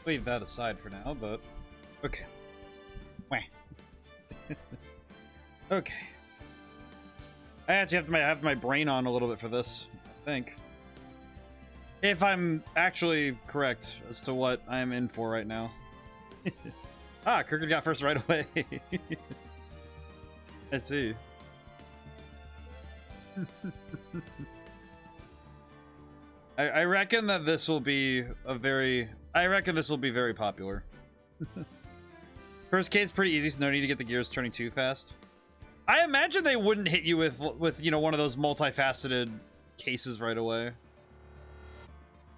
Leave that aside for now, but okay. Wah. Okay. I actually have my brain on a little bit for this, I think. If I'm actually correct as to what I'm in for right now. Ah, Kirkwood got first right away. I see. I reckon that this will be very popular. First case pretty easy, so no need to get the gears turning too fast. I imagine they wouldn't hit you with you know, one of those multifaceted cases right away.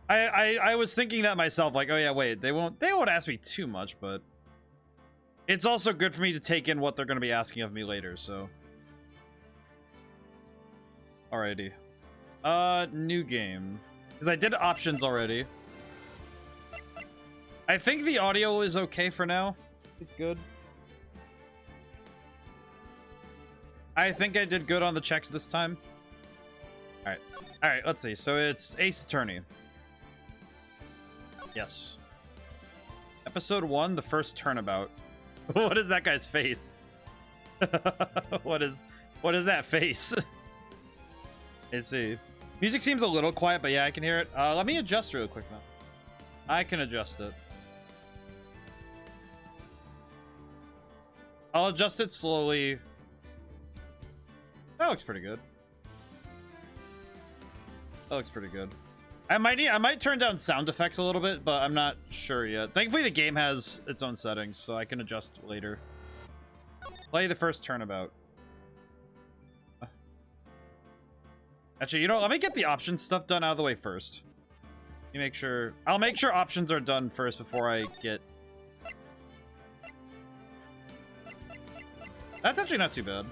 I was thinking that myself, like, oh yeah, wait, they won't ask me too much, but it's also good for me to take in what they're going to be asking of me later, so. Alrighty. New game. Because I did options already. I think the audio is okay for now. It's good. I think I did good on the checks this time. Alright. Alright, let's see. So it's Ace Attorney. Yes. Episode 1, the first turnabout. What is that guy's face? What is that face? Let's see. Music seems a little quiet, but yeah, I can hear it. Let me adjust real quick now. I can adjust it. I'll adjust it slowly. That looks pretty good. That looks pretty good. I might turn down sound effects a little bit, but I'm not sure yet. Thankfully, the game has its own settings, so I can adjust later. Play the first turnabout. Actually, you know, let me get the options stuff done out of the way first. Let me make sure. I'll make sure options are done first before I get. That's actually not too bad.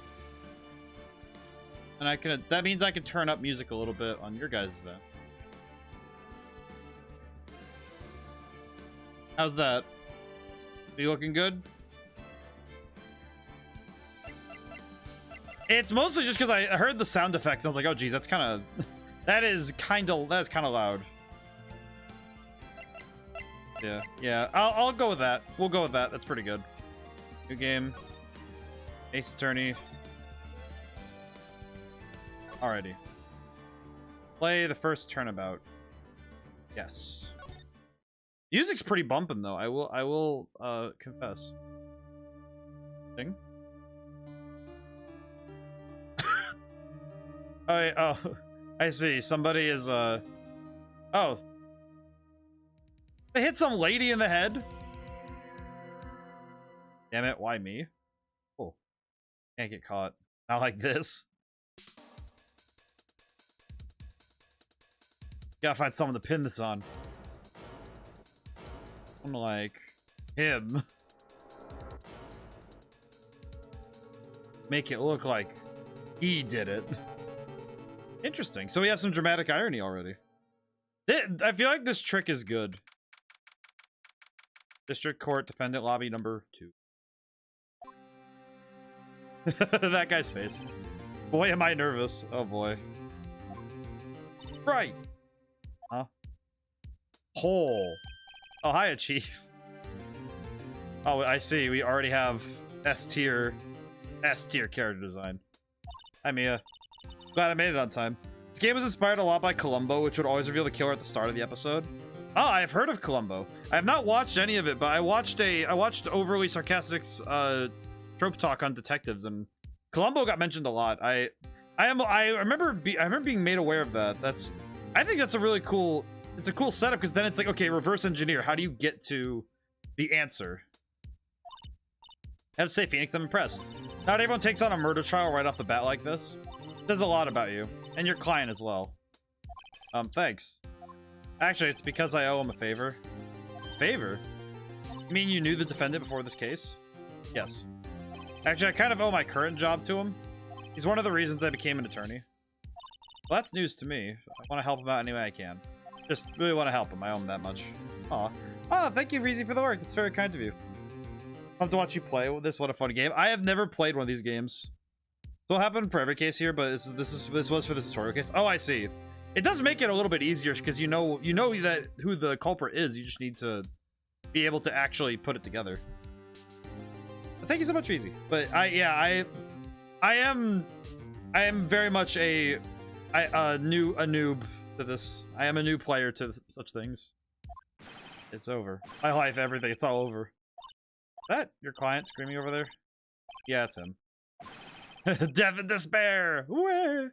And I can. That means I can turn up music a little bit on your guys' end. How's that? Are you looking good? It's mostly just because I heard the sound effects. I was like, oh geez, that's kind of that is kind of loud. Yeah. I'll go with that. We'll go with that. That's pretty good. New game. Ace Attorney. Alrighty. Play the first turnabout. Yes. Music's pretty bumping though. I will confess. Thing. Oh, I see. Somebody is oh. They hit some lady in the head. Damn it, why me? Oh. Can't get caught. Not like this. Gotta find someone to pin this on. Like him. Make it look like he did it. Interesting. So we have some dramatic irony already. I feel like this trick is good. District Court Defendant Lobby number 2. That guy's face. Boy, am I nervous. Oh boy. Right. Huh? Hole. Oh, hiya, Chief. Oh, I see. We already have S-tier character design. Hi, Mia. Glad I made it on time. This game was inspired a lot by Columbo, which would always reveal the killer at the start of the episode. Oh, I've heard of Columbo. I have not watched any of it, but I watched overly sarcastic trope talk on detectives, and Columbo got mentioned a lot. I remember being made aware of that. I think that's a really cool. It's a cool setup because then it's like, okay, reverse engineer. How do you get to the answer? I have to say, Phoenix, I'm impressed. Not everyone takes on a murder trial right off the bat like this. It says a lot about you and your client as well. Thanks. Actually, it's because I owe him a favor. Favor? You mean you knew the defendant before this case? Yes. Actually, I kind of owe my current job to him. He's one of the reasons I became an attorney. Well, that's news to me. I want to help him out any way I can. Just really want to help him. I owe him that much. Aw. Oh, thank you, Reezy, for the work. It's very kind of you. I'll have to watch you play with this. What a fun game. I have never played one of these games. So it'll happen for every case here, but this was for the tutorial case. Oh, I see. It does make it a little bit easier because you know that who the culprit is. You just need to be able to actually put it together. But thank you so much, Easy. But I am very much a noob to this. I am a new player to such things. It's over. My life, everything. It's all over. Is that your client screaming over there? Yeah, it's him. Death and despair. I'm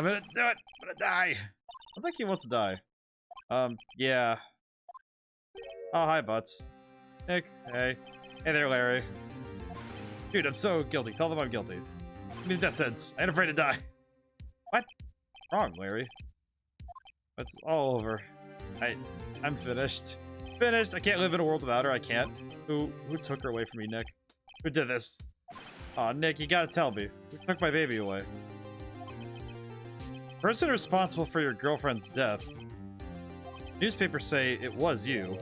gonna do it. I'm gonna die. Looks like he wants to die. Yeah. Oh, hi, Butts. Nick, hey. Hey there, Larry. Dude, I'm so guilty. Tell them I'm guilty. Give me the death sentence. I ain't afraid to die. What? Wrong, Larry. It's all over. I'm finished. Finished. I can't live in a world without her. I can't. Who took her away from me, Nick? Who did this? Aw, Nick, you gotta tell me. Who took my baby away? Person responsible for your girlfriend's death. Newspapers say it was you.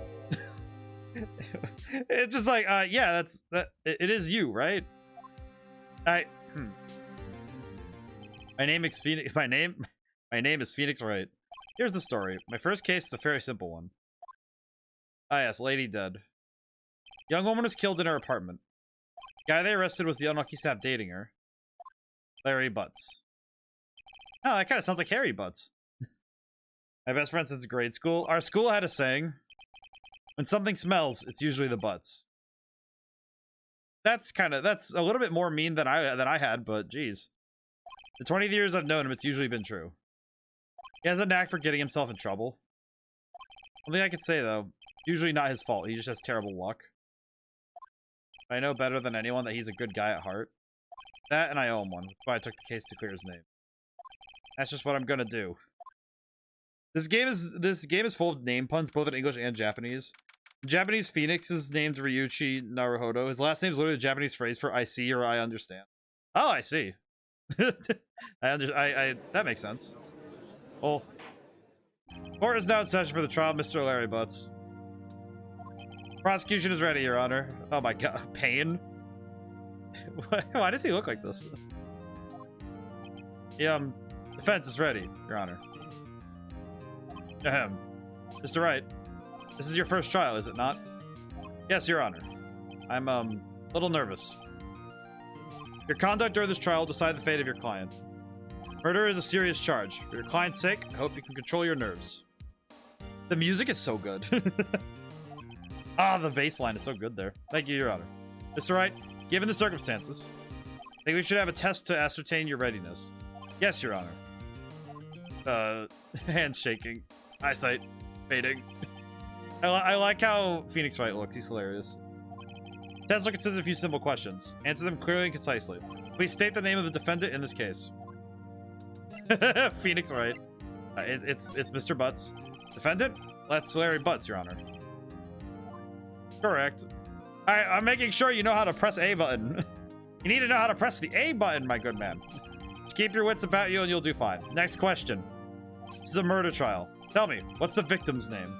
It's just like, yeah, it is you, right? My name is Phoenix Wright. Here's the story. My first case is a very simple one. Ah, yes, lady dead. Young woman was killed in her apartment. Guy they arrested was the unlucky sap dating her. Larry Butts. Oh, that kind of sounds like Harry Butts. My best friend since grade school. Our school had a saying. When something smells, it's usually the butts. That's a little bit more mean than I had, but geez. The 20 years I've known him, it's usually been true. He has a knack for getting himself in trouble. One thing I could say though, usually not his fault. He just has terrible luck. I know better than anyone that he's a good guy at heart. That and I owe him one. That's why I took the case to clear his name. That's just what I'm gonna do. This game is full of name puns, both in English and Japanese. In Japanese, Phoenix is named Ryuichi Naruhodo. His last name is literally the Japanese phrase for I see or I understand. Oh, I see. That makes sense. Well, court is now in session for the trial of Mr. Larry Butts. Prosecution is ready, Your Honor. Oh my god, pain? Why does he look like this? The defense is ready, Your Honor. Ahem. Mr. Wright, this is your first trial, is it not? Yes, Your Honor. I'm, a little nervous. Your conduct during this trial will decide the fate of your client. Murder is a serious charge. For your client's sake, I hope you can control your nerves. The music is so good. Ah, the bass line is so good there. Thank you, Your Honor. Mr. Wright, given the circumstances, I think we should have a test to ascertain your readiness. Yes, Your Honor. Hands shaking. Eyesight fading. I like how Phoenix Wright looks. He's hilarious. Test will consist of a few simple questions. Answer them clearly and concisely. Please state the name of the defendant in this case. Phoenix Wright. It's Mr. Butts. Defendant? That's Larry Butts, Your Honor. Correct. Alright, I'm making sure you know how to press A button. You need to know how to press the A button, my good man. Just keep your wits about you and you'll do fine. Next question. This is a murder trial. Tell me, what's the victim's name?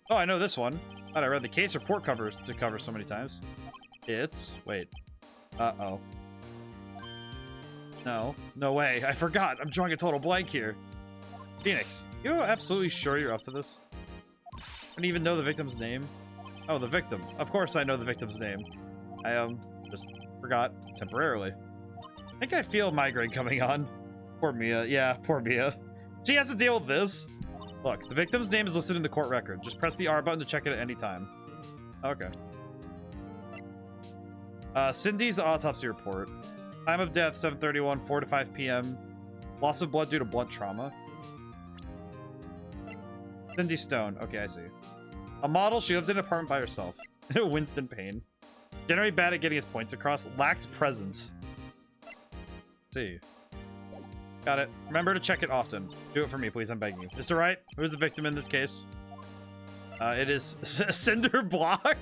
Oh, I know this one. Thought I read the case report cover so many times. It's... Wait. Uh-oh. No way. I forgot. I'm drawing a total blank here. Phoenix, you absolutely sure you're up to this? I don't even know the victim's name. Oh, the victim. Of course I know the victim's name. I, just forgot temporarily. I think I feel migraine coming on. Poor Mia. Yeah, poor Mia. She has to deal with this. Look, the victim's name is listed in the court record. Just press the R button to check it at any time. Okay. Cindy's autopsy report. Time of death, 7:31, 4 to 5 p.m. Loss of blood due to blunt trauma. Cindy Stone. Okay, I see. A model, she lived in an apartment by herself. Winston Payne. Generally bad at getting his points across. Lacks presence. See. Got it. Remember to check it often. Do it for me, please. I'm begging you. Mr. Wright, who's the victim in this case? It is Cinder Block.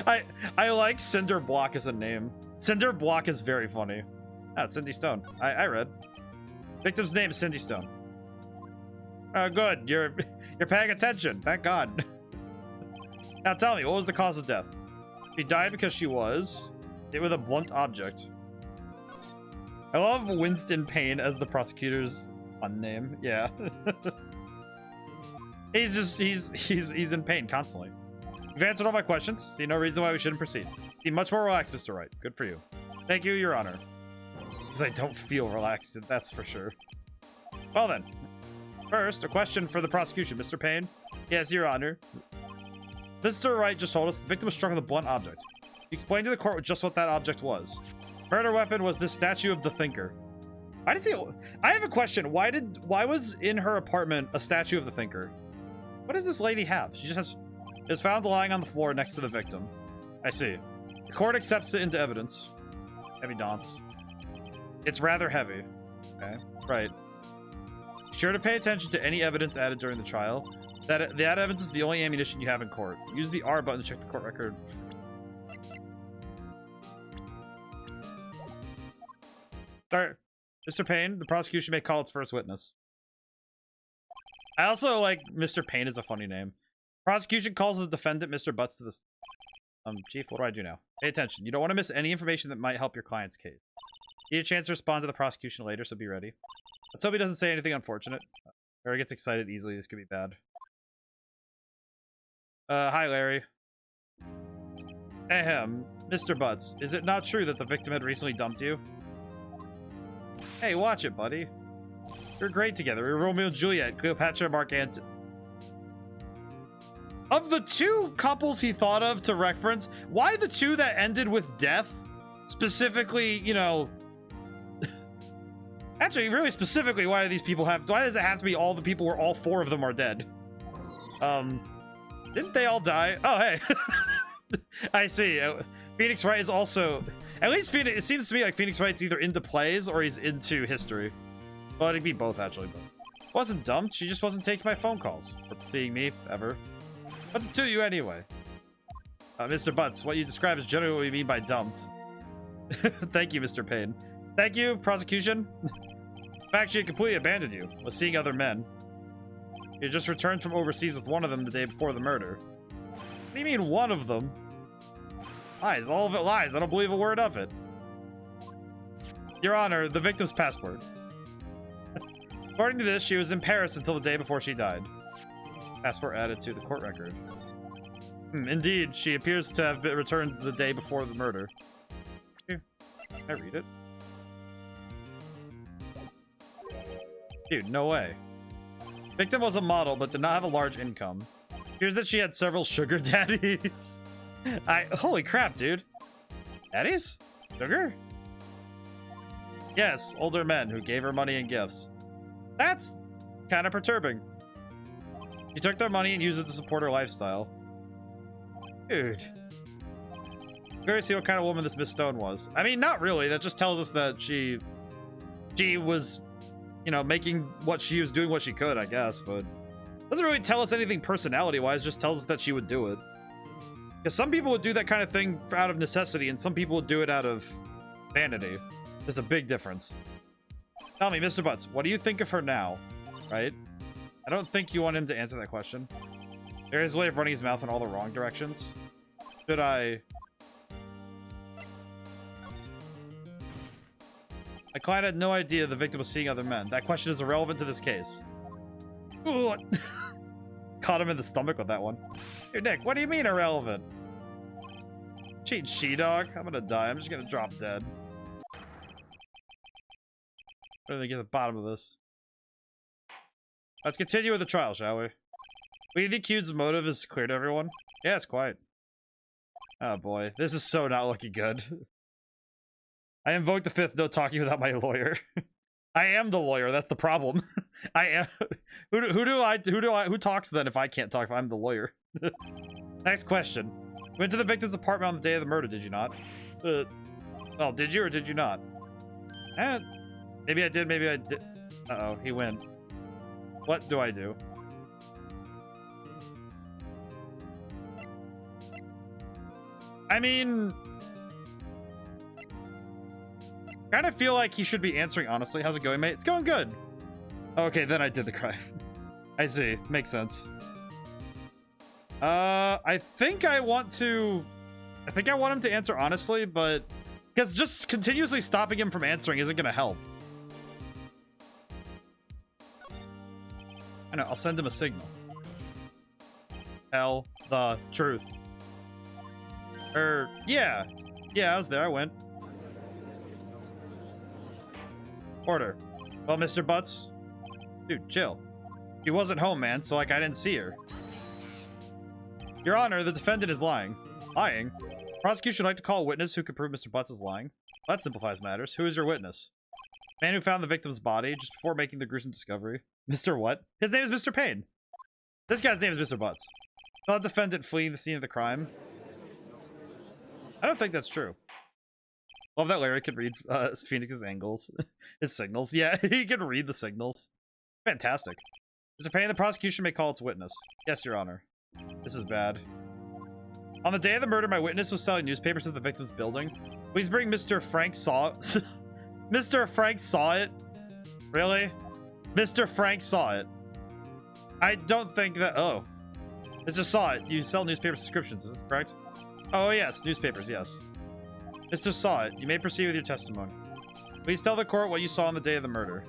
I like Cinder Block as a name. Cinder Block is very funny. Ah, it's Cindy Stone. I read. Victim's name is Cindy Stone. Oh, good. You're paying attention. Thank God. Now tell me, what was the cause of death? She died because she was hit with a blunt object. I love Winston Payne as the prosecutor's fun name. Yeah. He's in pain constantly. You've answered all my questions. See no reason why we shouldn't proceed. Be much more relaxed, Mr. Wright. Good for you. Thank you, Your Honor. Because I don't feel relaxed, that's for sure. Well then, first, a question for the prosecution, Mr. Payne. Yes, Your Honor. Mr. Wright just told us the victim was struck with a blunt object. He explained to the court just what that object was. Murder weapon was this statue of the Thinker. Why does he? I have a question. Why was in her apartment a statue of the Thinker? What does this lady have? She just is found lying on the floor next to the victim. I see. The court accepts it into evidence. Heavy dance. It's rather heavy. Okay. Right. Be sure to pay attention to any evidence added during the trial. That evidence is the only ammunition you have in court. Use the R button to check the court record. Start. Mr. Payne, the prosecution may call its first witness. I also like Mr. Payne is a funny name. Prosecution calls the defendant Mr. Butts to this. Chief, what do I do now? Pay attention. You don't want to miss any information that might help your client's case. Need a chance to respond to the prosecution later, so be ready. Let's hope he doesn't say anything unfortunate. Larry gets excited easily. This could be bad. Hi, Larry. Ahem. Mr. Butts, is it not true that the victim had recently dumped you? Hey, watch it, buddy. You're great together. We're Romeo and Juliet, Cleopatra, Mark Antony. Of the two couples he thought of to reference, why the two that ended with death? Specifically, you know... Actually, really specifically, why do these people have... Why does it have to be all the people where all four of them are dead? Didn't they all die? Oh, hey. I see. Phoenix Wright is also... At least it seems to me like Phoenix Wright's either into plays or he's into history. Well, it'd be both, actually. But wasn't dumped. She just wasn't taking my phone calls. Or seeing me, ever. What's it to you, anyway? Mr. Butts, what you describe is generally what we mean by dumped. Thank you, Mr. Payne. Thank you, prosecution. In fact, she had completely abandoned you. Was seeing other men. You just returned from overseas with one of them the day before the murder. What do you mean, one of them? Lies. All of it lies. I don't believe a word of it. Your Honor, the victim's passport. According to this, she was in Paris until the day before she died. Passport added to the court record. Indeed, she appears to have been returned the day before the murder. Here, can I read it? Dude, no way. Victim was a model, but did not have a large income. Appears that she had several sugar daddies. Holy crap, dude. Daddies? Sugar? Yes, older men who gave her money and gifts. That's kind of perturbing. She took their money and used it to support her lifestyle. Dude. Very see what kind of woman this Miss Stone was. I mean, not really. That just tells us that she was, you know, making what she was doing what she could, I guess, but doesn't really tell us anything personality-wise, just tells us that she would do it. Because some people would do that kind of thing out of necessity, and some people would do it out of vanity. There's a big difference. Tell me, Mr. Butts, what do you think of her now? Right? I don't think you want him to answer that question. There is a way of running his mouth in all the wrong directions. Should I... My client had no idea the victim was seeing other men. That question is irrelevant to this case. Ooh, caught him in the stomach with that one. Hey, Nick, what do you mean irrelevant? Cheating she-dog? I'm gonna die. I'm just gonna drop dead. I'm gonna get to the bottom of this. Let's continue with the trial, shall we? We the accused's motive is clear to everyone? Yes, quite. Oh boy, this is so not looking good. I invoke the fifth no talking without my lawyer. I am the lawyer, that's the problem. I am. Who talks then if I can't talk if I'm the lawyer? Next question. You went to the victim's apartment on the day of the murder, did you not? Well, did you or did you not? Maybe I did, maybe I did. Uh-oh, he went. What do I do? I mean... kind of feel like he should be answering honestly. How's it going, mate? It's going good. Okay, then I did the crime. I see. Makes sense. I think I want him to answer honestly, but... because just continuously stopping him from answering isn't gonna help. I know, I'll send him a signal. tell the truth. Yeah. Yeah, I was there. I went. Order. Well, Mr. Butts. Dude, chill. She wasn't home, man, so, like, I didn't see her. Your Honor, the defendant is lying. Lying? Prosecution would like to call a witness who could prove Mr. Butts is lying. That simplifies matters. Who is your witness? Man who found the victim's body just before making the gruesome discovery. Mr. What? His name is Mr. Payne. This guy's name is Mr. Butts. Saw the defendant fleeing the scene of the crime. I don't think that's true. Love that Larry could read Phoenix's angles. His signals. Yeah, he can read the signals. Fantastic. Mr. Payne, the prosecution may call its witness. Yes, Your Honor. This is bad. On the day of the murder, my witness was selling newspapers at the victim's building. Please bring Mr. Frank Saw it. Mr. Frank saw it? Really? Mr. Frank saw it. I don't think that... Oh. Mr. Saw it. You sell newspaper subscriptions, is this correct? Oh, yes. Newspapers, yes. Mr. Saw it. You may proceed with your testimony. Please tell the court what you saw on the day of the murder.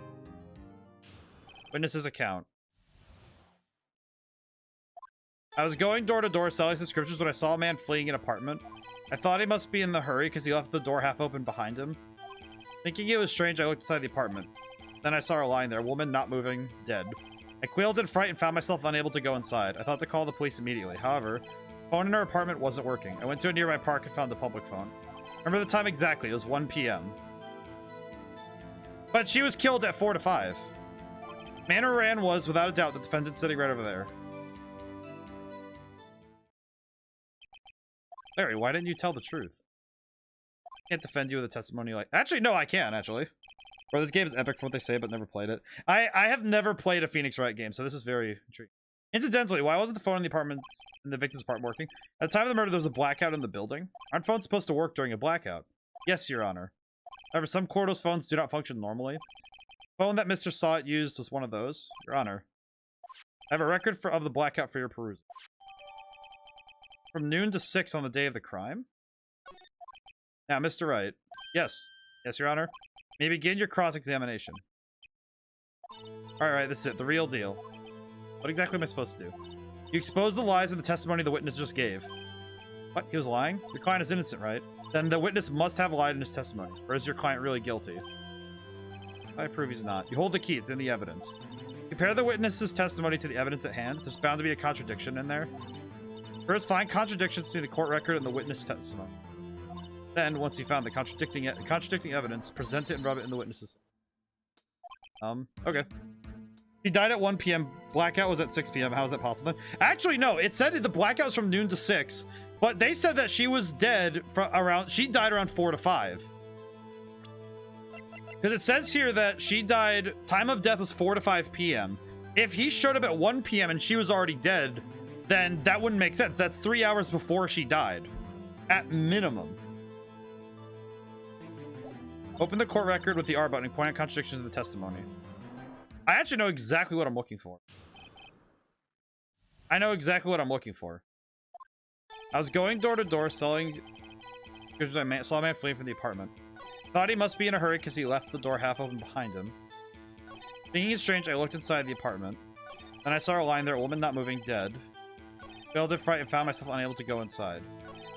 Witness's account. I was going door to door selling subscriptions when I saw a man fleeing an apartment. I thought he must be in the hurry because he left the door half open behind him. Thinking it was strange, I looked inside the apartment. Then I saw her lying there, a woman not moving, dead. I quailed in fright and found myself unable to go inside. I thought to call the police immediately. However, the phone in her apartment wasn't working. I went to a nearby park and found the public phone. Remember the time exactly. It was 1 p.m. But she was killed at 4 to 5. Man who ran was, without a doubt, the defendant sitting right over there. Larry, why didn't you tell the truth? I can't defend you with a testimony like... Actually, no, I can, actually. Bro, this game is epic for what they say, but never played it. I have never played a Phoenix Wright game, so this is very intriguing. Incidentally, why wasn't the phone in the apartment, in the victim's apartment working? At the time of the murder, there was a blackout in the building. Aren't phones supposed to work during a blackout? Yes, Your Honor. However, some Cordos phones do not function normally. The phone that Mr. Saw it used was one of those. Your Honor. I have a record of the blackout for your perusal. From noon to 6 on the day of the crime? Now, Mr. Wright. Yes. Yes, Your Honor. May begin your cross-examination. Alright, this is it. The real deal. What exactly am I supposed to do? You exposed the lies in the testimony the witness just gave. What? He was lying? Your client is innocent, right? Then the witness must have lied in his testimony. Or is your client really guilty? I prove he's not. You hold the key. It's in the evidence. Compare the witness's testimony to the evidence at hand. There's bound to be a contradiction in there. First, find contradictions between the court record and the witness testimony. Then, once you found the contradicting evidence, present it and rub it in the witness's face. Okay. He died at 1 p.m. Blackout was at 6 p.m. How is that possible then? Actually, no. It said the blackout was from noon to 6, but they said that she was dead she died around 4 to 5. Because it says here that she died, time of death was 4 to 5 p.m. If he showed up at 1 p.m. and she was already dead, then that wouldn't make sense. That's 3 hours before she died. At minimum. Open the court record with the R button and point out contradictions in the testimony. I actually know exactly what I'm looking for. I know exactly what I'm looking for. I was going door to door selling... I saw a man fleeing from the apartment. Thought he must be in a hurry because he left the door half open behind him. Thinking it strange, I looked inside the apartment. Then I saw her lying there, a woman not moving, dead. Failed in fright and found myself unable to go inside.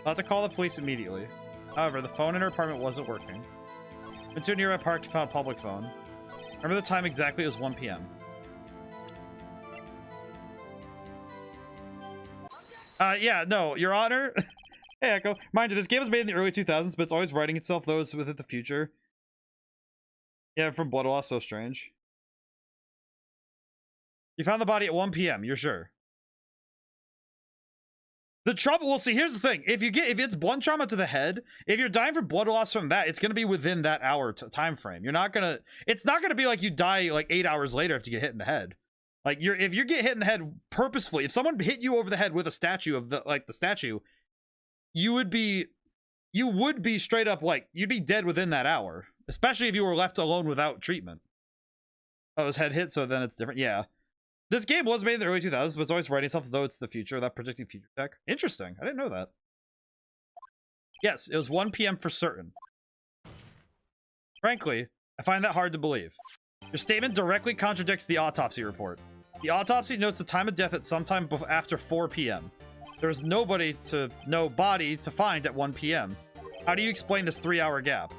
Thought to call the police immediately. However, the phone in her apartment wasn't working. Went to a nearby park and found a public phone. Remember the time exactly, it was 1 p.m. Yeah, no, Your Honor. Hey, Echo. Mind you, this game was made in the early 2000s, but it's always writing itself, those with it the future. Yeah, from Blood Loss, so strange. You found the body at 1 p.m., you're sure? The trouble, well, see, here's the thing. If it's blunt trauma to the head, if you're dying from blood loss from that, it's going to be within that hour time frame. You're not going to, it's not going to be like you die like 8 hours later if you get hit in the head. Like, if you get hit in the head purposefully, if someone hit you over the head with a statue of the statue, you would be straight up like, you'd be dead within that hour. Especially if you were left alone without treatment. Oh, his head hit, so then it's different. Yeah. This game was made in the early 2000s, but it's always writing itself as though it's the future, without predicting future tech. Interesting. I didn't know that. Yes, it was 1 p.m. for certain. Frankly, I find that hard to believe. Your statement directly contradicts the autopsy report. The autopsy notes the time of death at sometime after 4 p.m. There's no body to find at 1 p.m. How do you explain this 3-hour gap?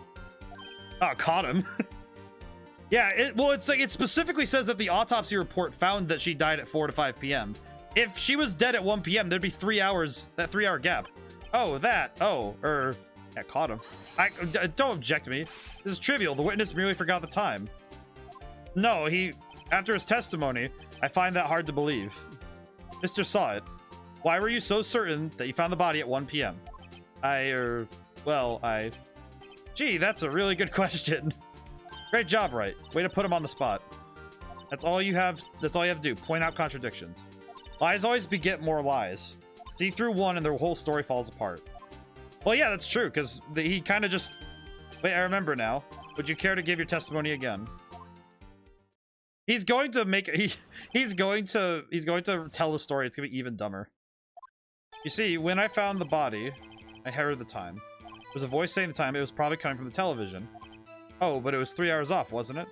Oh, caught him. Yeah, it specifically says that the autopsy report found that she died at 4 to 5 p.m. If she was dead at 1 p.m., there'd be 3 hours, that 3-hour gap. Oh, yeah, caught him. Don't object to me. This is trivial. The witness merely forgot the time. No, after his testimony, I find that hard to believe. Mr. Saw It. Why were you so certain that you found the body at 1 p.m.? Gee, that's a really good question. Great job, Wright. Way to put him on the spot. That's all you have to do. Point out contradictions. Lies always beget more lies. See through one and their whole story falls apart. Well, yeah, that's true, because he kind of just... Wait, I remember now. Would you care to give your testimony again? He's going to make... He's going to tell the story. It's going to be even dumber. You see, when I found the body, I heard the time. There was a voice saying the time. It was probably coming from the television. Oh, but it was 3 hours off, wasn't it?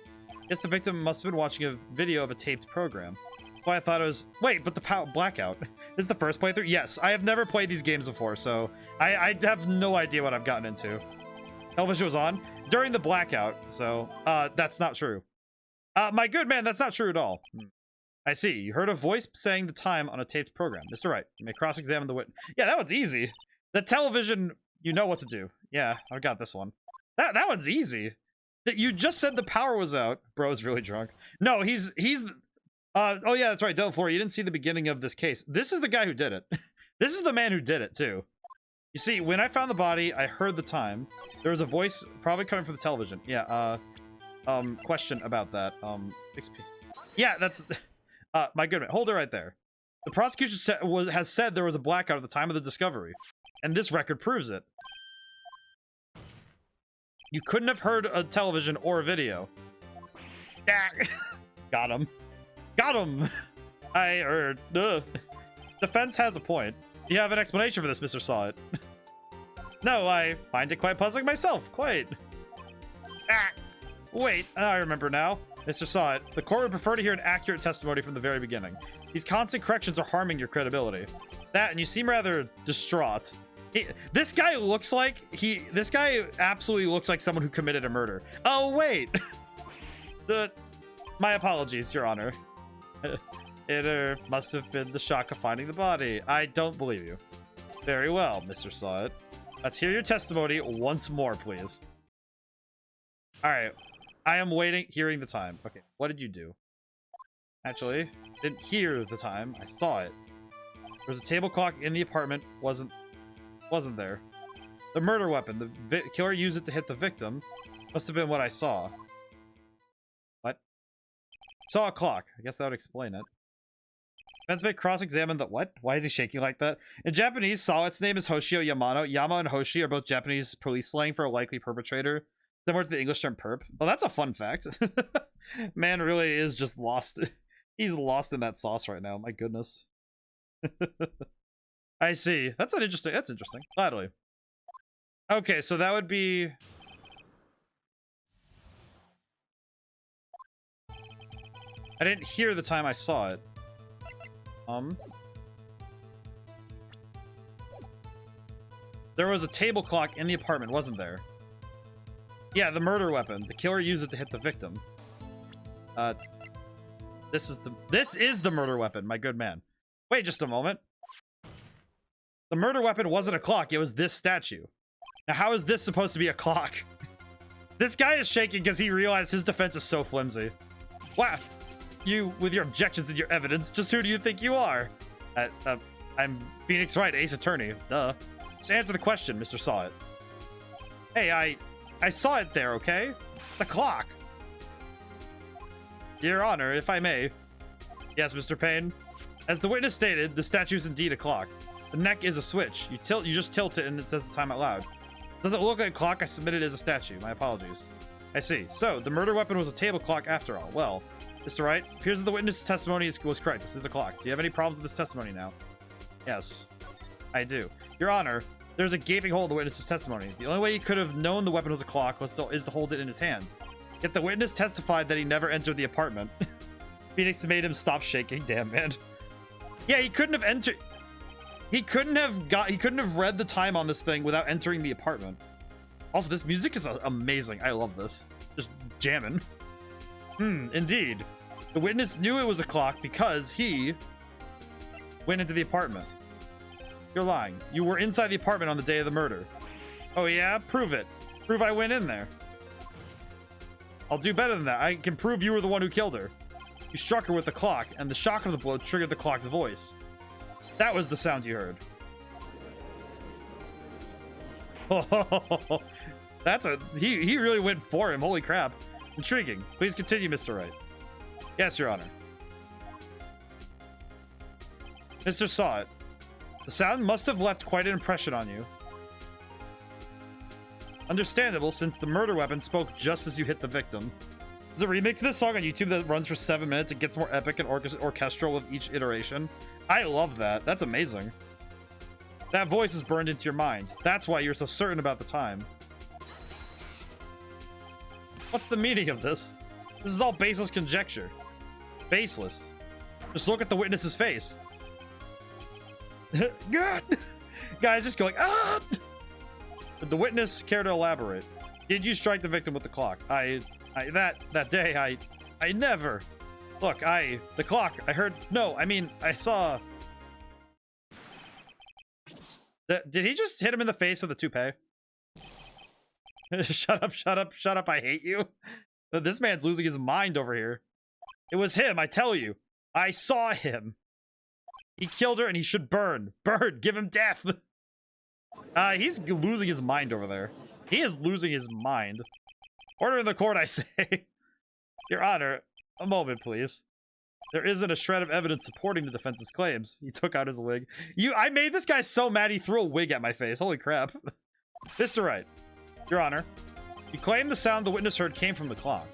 Guess the victim must have been watching a video of a taped program. That's why I thought it was... Wait, but the blackout. This is the first playthrough? Yes, I have never played these games before, so I have no idea what I've gotten into. Television was on during the blackout, so that's not true. My good man, that's not true at all. I see. You heard a voice saying the time on a taped program. Mr. Wright, you may cross-examine the witness. Yeah, that one's easy. The television, you know what to do. Yeah, I got this one. That one's easy. That you just said the power was out. Bro's really drunk. No, he's oh yeah, that's right, Delta 4. You didn't see the beginning of this case. This is the guy who did it. This is the man who did it too. You see, when I found the body, I heard the time. There was a voice probably coming from the television. Yeah, question about that. 6 p. Yeah, that's my good man. Hold it right there. The prosecution has said there was a blackout at the time of the discovery, and this record proves it. You couldn't have heard a television or a video. Got him. Got him! I heard. Defense has a point. You have an explanation for this, Mr. Saw It. No, I find it quite puzzling myself. Quite. Wait, I remember now. Mr. Saw It, the court would prefer to hear an accurate testimony from the very beginning. These constant corrections are harming your credibility. That, and you seem rather distraught. This guy absolutely looks like someone who committed a murder. Oh, wait. My apologies, Your Honor. It must have been the shock of finding the body. I don't believe you. Very well, Mr. Saw It. Let's hear your testimony once more, please. Alright. I am hearing the time. Okay, what did you do? Actually, didn't hear the time. I saw it. There was a table clock in the apartment. Wasn't there. The murder weapon. The killer used it to hit the victim. Must have been what I saw. What? Saw a clock. I guess that would explain it. Defense may cross-examine the... What? Why is he shaking like that? In Japanese, Saw It's name is Hoshio Yamano. Yama and Hoshi are both Japanese police slang for a likely perpetrator, similar to the English term perp. Well, that's a fun fact. Man really is just lost. He's lost in that sauce right now. My goodness. I see. That's interesting. Gladly. Okay, so that would be... I didn't hear the time I saw it. There was a table clock in the apartment, wasn't there? Yeah, the murder weapon. The killer used it to hit the victim. This is the murder weapon, my good man. Wait just a moment. The murder weapon wasn't a clock, it was this statue. Now, how is this supposed to be a clock? This guy is shaking because he realized his defense is so flimsy. Wow. You, with your objections and your evidence, just who do you think you are? I'm Phoenix Wright, Ace Attorney. Duh. Just answer the question, Mr. Saw It. Hey, I saw it there, okay? The clock. Your Honor, if I may. Yes, Mr. Payne. As the witness stated, the statue is indeed a clock. The neck is a switch. You just tilt it and it says the time out loud. Does it look like a clock? I submitted as a statue. My apologies. I see. So, the murder weapon was a table clock after all. Well, Mr. Wright, appears that the witness's testimony was correct. This is a clock. Do you have any problems with this testimony now? Yes, I do. Your Honor, there's a gaping hole in the witness's testimony. The only way he could have known the weapon was a clock is to hold it in his hand. Yet the witness testified that he never entered the apartment. Phoenix made him stop shaking. Damn, man. Yeah, he couldn't have entered. He couldn't have read the time on this thing without entering the apartment. Also, this music is amazing. I love this. Just jamming. Indeed. The witness knew it was a clock because he went into the apartment. You're lying. You were inside the apartment on the day of the murder. Oh yeah? Prove it. Prove I went in there. I'll do better than that. I can prove you were the one who killed her. You struck her with the clock, and the shock of the blow triggered the clock's voice. That was the sound you heard. Oh, that's he really went for him. Holy crap. Intriguing. Please continue, Mr. Wright. Yes, Your Honor. Mr. Saw it. The sound must have left quite an impression on you. Understandable, since the murder weapon spoke just as you hit the victim. There's a remix of this song on YouTube that runs for 7 minutes. It gets more epic and orchestral with each iteration. I love that. That's amazing. That voice is burned into your mind. That's why you're so certain about the time. What's the meaning of this? This is all baseless conjecture. Baseless. Just look at the witness's face. Guys just going, ah! Did the witness care to elaborate? Did you strike the victim with the clock? That day, I never. Look, the clock, I heard, no, I mean, I saw. Did he just hit him in the face with a toupee? Shut up, shut up, shut up, I hate you. This man's losing his mind over here. It was him, I tell you. I saw him. He killed her and he should burn. Burn, give him death. He's losing his mind over there. He is losing his mind. Order in the court, I say. Your Honor, a moment, please. There isn't a shred of evidence supporting the defense's claims. He took out his wig. I made this guy so mad he threw a wig at my face. Holy crap. Mr. Wright, Your Honor, you claim the sound the witness heard came from the clock.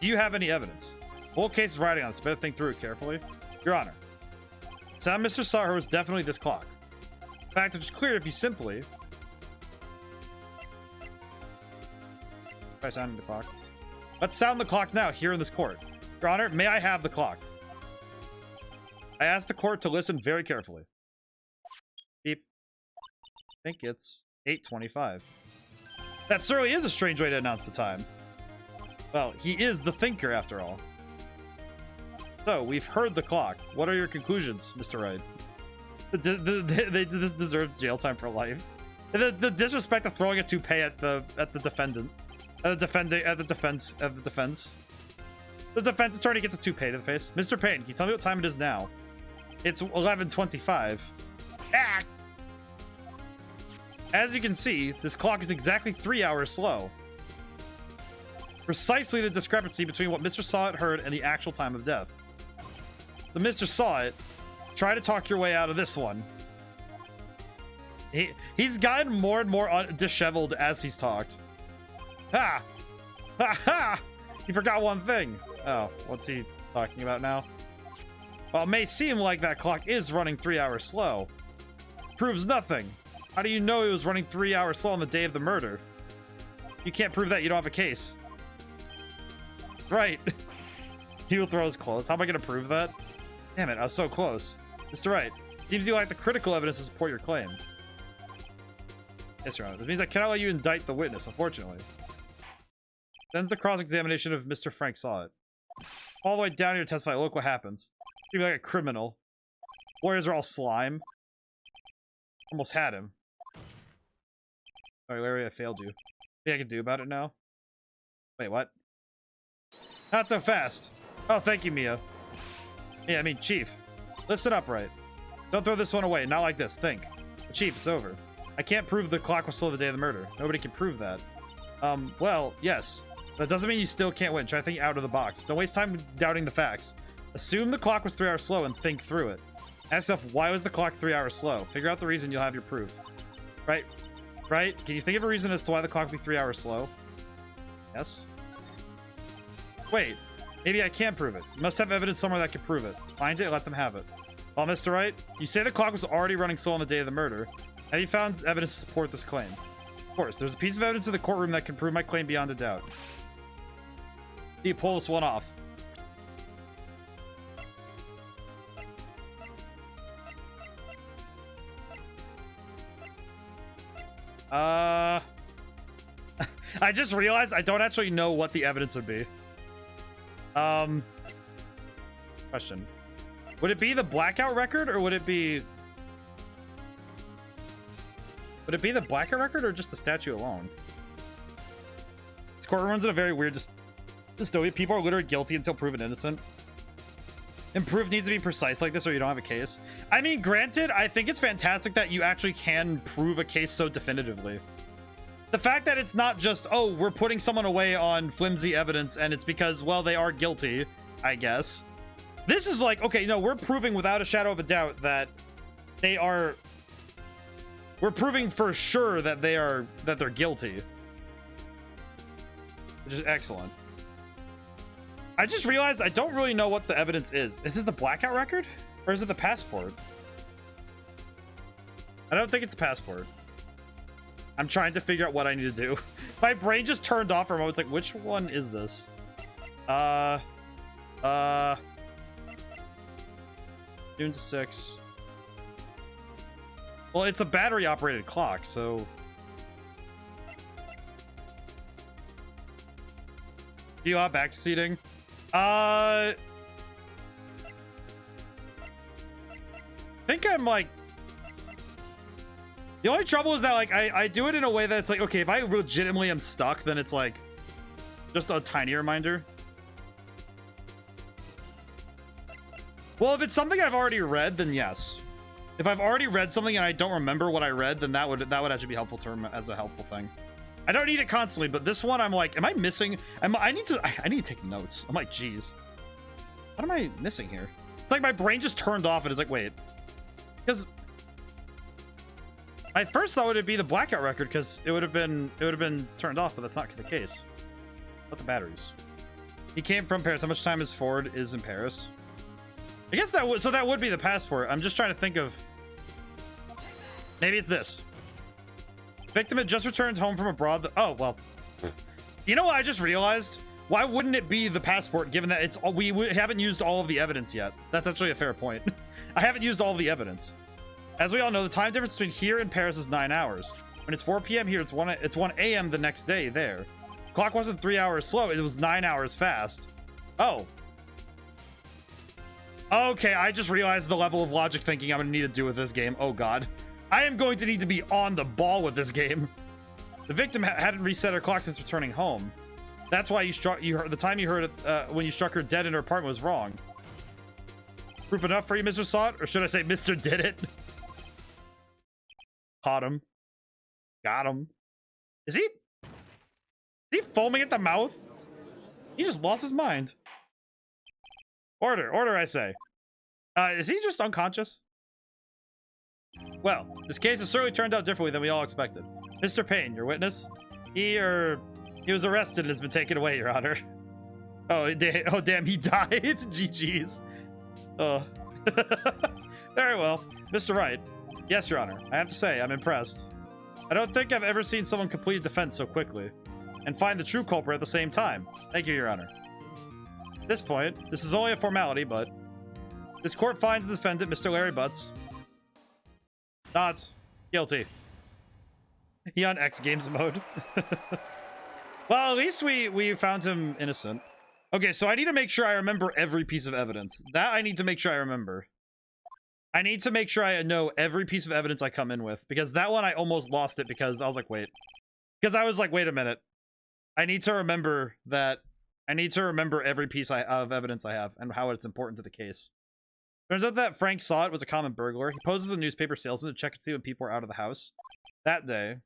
Do you have any evidence? The whole case is riding on this. Better think through it carefully. Your Honor, the sound Mr. saw her was definitely this clock. In fact, it's clear if you simply... Try sounding the clock. Let's sound the clock now, here in this court. Your Honor, may I have the clock? I ask the court to listen very carefully. Beep. I think it's 8:25. That certainly is a strange way to announce the time. Well, he is the thinker, after all. So, we've heard the clock. What are your conclusions, Mr. Wright? This deserves jail time for life. The disrespect of throwing a toupee at the defendant. The defense. The defense attorney gets a toupee to the face. Mr. Payne, can you tell me what time it is now? It's 11:25. Ah! As you can see, this clock is exactly 3 hours slow. Precisely the discrepancy between what Mr. Sawit heard and the actual time of death. So Mr. Sawit, try to talk your way out of this one. He's gotten more and more disheveled as he's talked. Ha! Ha ha! He forgot one thing. Oh, what's he talking about now? While it may seem like that clock is running 3 hours slow, proves nothing. How do you know it was running 3 hours slow on the day of the murder? You can't prove that. You don't have a case. Right. He will throw his clothes. How am I going to prove that? Damn it, I was so close. Mr. Wright, seems you lack the critical evidence to support your claim. Yes, Your Honor. This means I cannot let you indict the witness, unfortunately. Sends the cross-examination of Mr. Frank Sawit. All the way down here to testify. Look what happens. You'd be like a criminal. Lawyers are all slime. Almost had him. Sorry, Larry, I failed you. Think I can do about it now? Wait, what? Not so fast. Oh, thank you, Mia. Yeah, I mean, Chief. Listen up, right? Don't throw this one away. Not like this. Think. Chief, it's over. I can't prove the clock was slow the day of the murder. Nobody can prove that. Well, yes. But that doesn't mean you still can't win. Try thinking out of the box. Don't waste time doubting the facts. Assume the clock was 3 hours slow and think through it. Ask yourself, why was the clock 3 hours slow? Figure out the reason, you'll have your proof. Right? Right? Can you think of a reason as to why the clock would be 3 hours slow? Yes? Wait. Maybe I can't prove it. You must have evidence somewhere that can prove it. Find it, let them have it. Well, Mr. Wright, you say the clock was already running slow on the day of the murder. Have you found evidence to support this claim? Of course, there's a piece of evidence in the courtroom that can prove my claim beyond a doubt. You pull this one off. I just realized I don't actually know what the evidence would be. Question. Would it be the blackout record, or would it be... Would it be the blackout record, or just the statue alone? This court runs in a very weird dystopia. People are literally guilty until proven innocent. And proof needs to be precise like this, or you don't have a case. I mean, granted, I think it's fantastic that you actually can prove a case so definitively. The fact that it's not just, oh, we're putting someone away on flimsy evidence, and it's because, well, they are guilty, I guess. This is like, okay, no, we're proving without a shadow of a doubt that they are... We're proving for sure that they're guilty. Which is excellent. I just realized I don't really know what the evidence is. Is this the blackout record? Or is it the passport? I don't think it's the passport. I'm trying to figure out what I need to do. My brain just turned off for a moment. It's like, which one is this? June to 6. Well, it's a battery operated clock, so... Do you have back seating? I think I'm like... The only trouble is that like I do it in a way that's like, okay, if I legitimately am stuck, then it's like just a tiny reminder. Well, if it's something I've already read, then yes. If I've already read something and I don't remember what I read, then that would actually be helpful to as a helpful thing. I don't need it constantly, but this one I'm like, am I missing? I need to take notes. I'm like, geez, what am I missing here? It's like my brain just turned off and it's like, wait, because I first thought it would be the blackout record because it would have been turned off, but that's not the case. What the batteries? He came from Paris. How much time is Ford is in Paris? I guess that would, so that would be the passport. I'm just trying to think of, maybe it's this. Victim had just returned home from abroad. Oh, well, you know what I just realized? Why wouldn't it be the passport, given that it's we haven't used all of the evidence yet? That's actually a fair point. I haven't used all of the evidence. As we all know, the time difference between here and Paris is 9 hours. When it's 4 p.m. here, it's 1 a.m. the next day there. Clock wasn't 3 hours slow, it was 9 hours fast. Oh. Okay, I just realized the level of logic thinking I'm gonna need to do with this game. Oh god. I am going to need to be on the ball with this game. The victim hadn't reset her clock since returning home. That's why you heard the time you heard it when you struck her dead in her apartment was wrong. Proof enough for you, Mr. Sot? Or should I say Mr. Did It? Caught him. Got him. Is he foaming at the mouth? He just lost his mind. Order, I say. Is he just unconscious? Well, this case has certainly turned out differently than we all expected. Mr. Payne, your witness? He was arrested and has been taken away, Your Honor. Oh damn, he died? GG's. Oh. Very well. Mr. Wright. Yes, Your Honor. I have to say, I'm impressed. I don't think I've ever seen someone complete a defense so quickly and find the true culprit at the same time. Thank you, Your Honor. At this point, this is only a formality, but this court finds the defendant, Mr. Larry Butts, not guilty. He on X Games mode. Well, at least we found him innocent. Okay, so I need to make sure I remember every piece of evidence. That I need to make sure I remember. I need to make sure I know every piece of evidence I come in with, because that one I almost lost it because I was like, wait. Because I was like, wait a minute. I need to remember that. I need to remember every piece of evidence I have and how it's important to the case. Turns out that Frank Saw It was a common burglar. He poses as a newspaper salesman to check and see when people were out of the house. That day.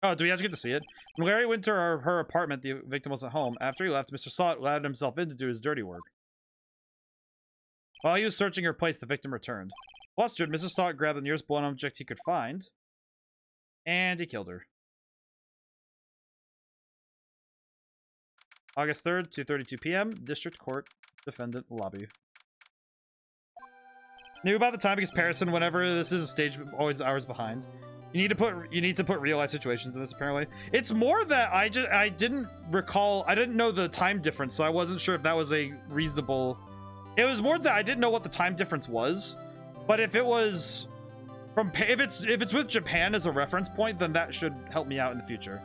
Oh, do we actually get to see it? When Larry went to her apartment, the victim wasn't home. After he left, Mr. Saw It allowed himself in to do his dirty work. While he was searching her place, the victim returned. Flustered, Mr. Saw It grabbed the nearest blunt object he could find, and he killed her. August 3rd, 2:32 p.m., District Court, Defendant Lobby. Knew about the time because Parison, whenever this is a stage, always hours behind. You need to put real life situations in this, apparently. It's more that I didn't recall, I didn't know the time difference, so I wasn't sure if that was a reasonable. It was more that I didn't know what the time difference was, but if it was if it's with Japan as a reference point, then that should help me out in the future.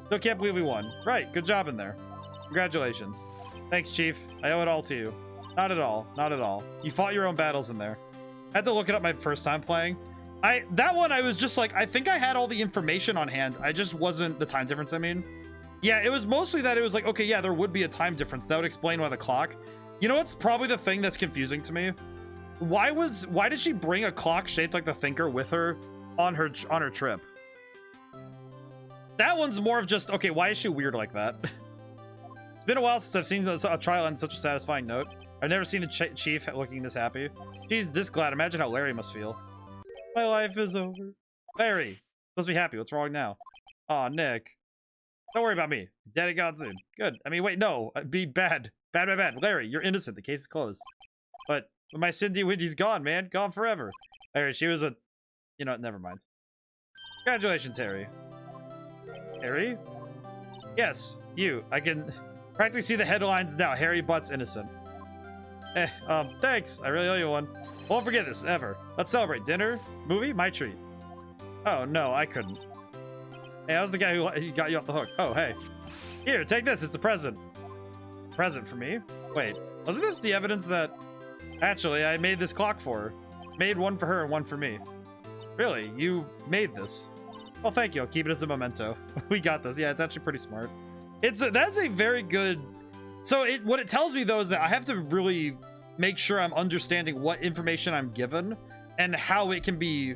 So can't believe we won. Right, good job in there. Congratulations. Thanks, Chief. I owe it all to you. Not at all. Not at all. You fought your own battles in there. I had to look it up my first time playing. That one I was just like, I think I had all the information on hand. I just wasn't the time difference, I mean. Yeah, it was mostly that it was like, okay, yeah, there would be a time difference. That would explain why the clock. You know what's probably the thing that's confusing to me? Why did she bring a clock shaped like the Thinker with her on her trip? That one's more of just, okay, why is she weird like that? It's been a while since I've seen a trial on such a satisfying note. I've never seen the Chief looking this happy. She's this glad. Imagine how Larry must feel. My life is over. Larry, supposed to be happy. What's wrong now? Aw, Nick. Don't worry about me. Daddy got soon. Good. I mean, wait, no. Be bad. Bad. Larry, you're innocent. The case is closed. But my Cindy Windy's gone, man. Gone forever. Larry, she was a... You know, never mind. Congratulations, Harry. Harry? Yes, you. I can practically see the headlines now. Harry Butt's innocent. Thanks. I really owe you one. Won't forget this, ever. Let's celebrate. Dinner? Movie? My treat. Oh, no, I couldn't. Hey, I was the guy who got you off the hook. Oh, hey. Here, take this. It's a present. Present for me? Wait, wasn't this the evidence that... Actually, I made this clock for her. Made one for her and one for me. Really? You made this? Well, thank you. I'll keep it as a memento. We got this. Yeah, it's actually pretty smart. That's a very good... So what it tells me, though, is that I have to really make sure I'm understanding what information I'm given and how it can be...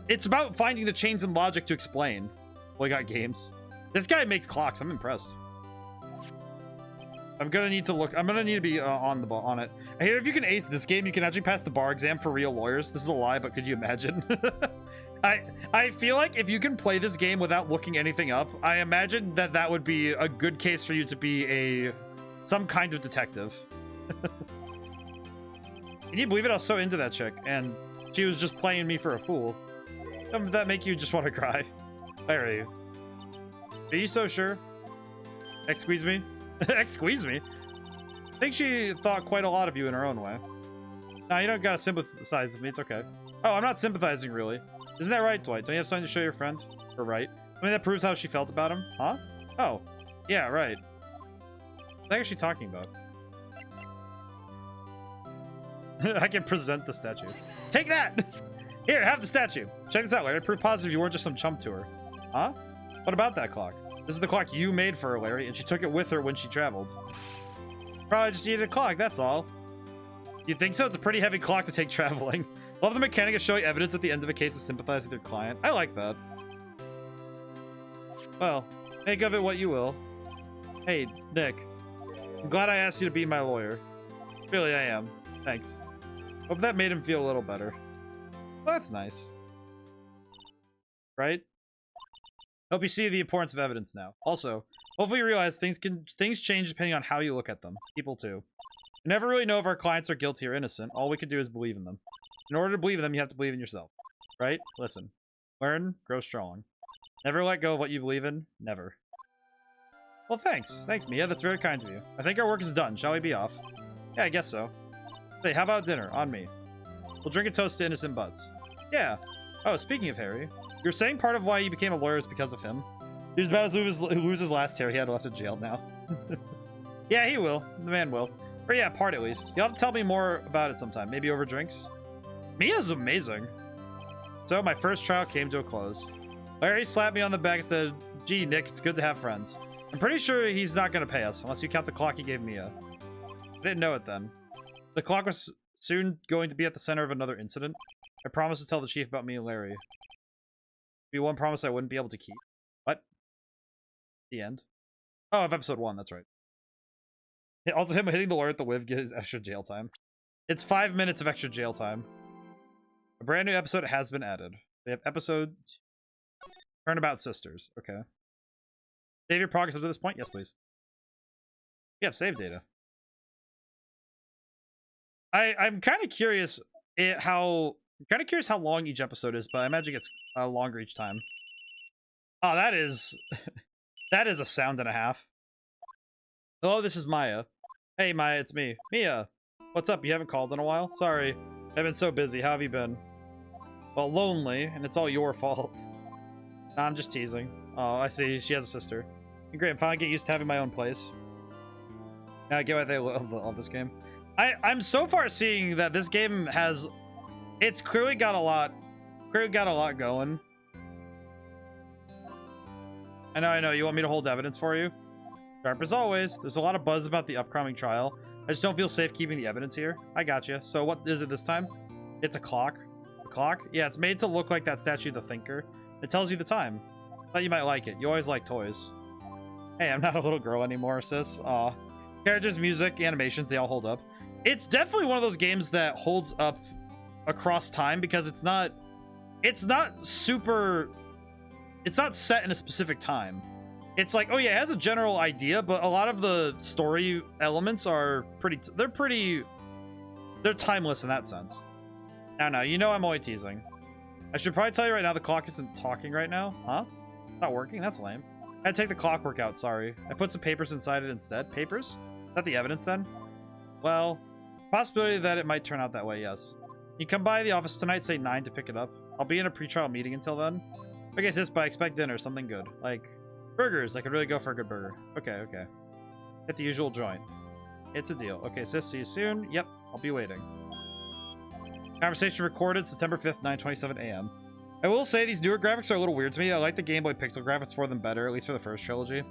It's about finding the chains in logic to explain. Well, I got games. This guy makes clocks. I'm impressed. I'm gonna need to be on the ball on it. I hear if you can ace this game, you can actually pass the bar exam for real lawyers. This is a lie, but could you imagine? I feel like if you can play this game without looking anything up, I imagine that would be a good case for you to be some kind of detective. Can you believe it? I was so into that chick, and she was just playing me for a fool. Doesn't that make you just want to cry? Larry, are you so sure? Excuse me? Excuse me? I think she thought quite a lot of you in her own way. Nah, you don't gotta sympathize with me. It's okay. Oh, I'm not sympathizing, really. Isn't that right, Dwight? Don't you have something to show your friend? Or right? I mean, that proves how she felt about him. Huh? Oh. Yeah, right. What is she talking about? I can present the statue. Take that! Here, have the statue. Check this out, Larry. Proof positive you weren't just some chump to her. Huh? What about that clock? This is the clock you made for her, Larry, and she took it with her when she traveled. Probably just needed a clock, that's all. You think so? It's a pretty heavy clock to take traveling. Love the mechanic of showing evidence at the end of a case to sympathize with your client. I like that. Well, make of it what you will. Hey, Nick. I'm glad I asked you to be my lawyer. Really, I am. Thanks. Hope that made him feel a little better. Well, that's nice. Right? Hope you see the importance of evidence now. Also, hopefully you realize things change depending on how you look at them. People too. We never really know if our clients are guilty or innocent. All we can do is believe in them. In order to believe in them, you have to believe in yourself. Right? Listen. Learn, grow strong. Never let go of what you believe in. Never. Well, thanks. Thanks, Mia. That's very kind of you. I think our work is done. Shall we be off? Yeah, I guess so. Hey, how about dinner? On me. We'll drink a toast to innocent butts. Yeah. Oh, speaking of Harry, you're saying part of why he became a lawyer is because of him. He was about to lose his last hair. He had left in jail now. Yeah, he will. The man will. Or yeah, part at least. You'll have to tell me more about it sometime. Maybe over drinks. Mia's amazing. So my first trial came to a close. Larry slapped me on the back and said, "Gee, Nick, it's good to have friends." I'm pretty sure he's not going to pay us, unless you count the clock he gave Mia. I didn't know it then. The clock was soon going to be at the center of another incident. I promised to tell the chief about me and Larry. Be one promise I wouldn't be able to keep. What? The end. Oh, of episode 1, that's right. Also, him hitting the lawyer at the whiv gives extra jail time. It's 5 minutes of extra jail time. A brand new episode has been added. They have episode... Turnabout Sisters. Okay. Save your progress up to this point? Yes, please. You have save data. I'm kind of curious how long each episode is, but I imagine it's longer each time. Oh, that is that is a sound and a half. Hello, this is Maya. Hey, Maya, it's me. Mia, what's up? You haven't called in a while? Sorry, I've been so busy. How have you been? Well, lonely, and it's all your fault. Nah, I'm just teasing. Oh, I see. She has a sister. Great, I'm finally getting used to having my own place. I get why they love this game. I'm so far seeing that this game has... It's clearly got a lot going. I know. You want me to hold evidence for you? Sharp as always. There's a lot of buzz about the upcoming trial. I just don't feel safe keeping the evidence here. I got you. So what is it this time? It's a clock. A clock? Yeah, it's made to look like that statue, the Thinker. It tells you the time. Thought you might like it. You always like toys. Hey, I'm not a little girl anymore, sis. Aw. Characters, music, animations, they all hold up. It's definitely one of those games that holds up across time because it's not super... It's not set in a specific time. It's like, oh yeah, it has a general idea, but a lot of the story elements are they're timeless in that sense. Now, you know I'm only teasing. I should probably tell you right now the clock isn't talking right now. Huh? It's not working? That's lame. I had to take the clockwork out, sorry. I put some papers inside it instead. Papers? Is that the evidence then? Well, possibility that it might turn out that way, yes. You come by the office tonight, say 9 to pick it up. I'll be in a pre-trial meeting until then. Okay, sis, but I expect dinner, something good. Like, burgers. I could really go for a good burger. Okay. Hit the usual joint. It's a deal. Okay, sis, see you soon. Yep, I'll be waiting. Conversation recorded September 5th, 9:27 a.m. I will say these newer graphics are a little weird to me. I like the Game Boy Pixel graphics for them better, at least for the first trilogy.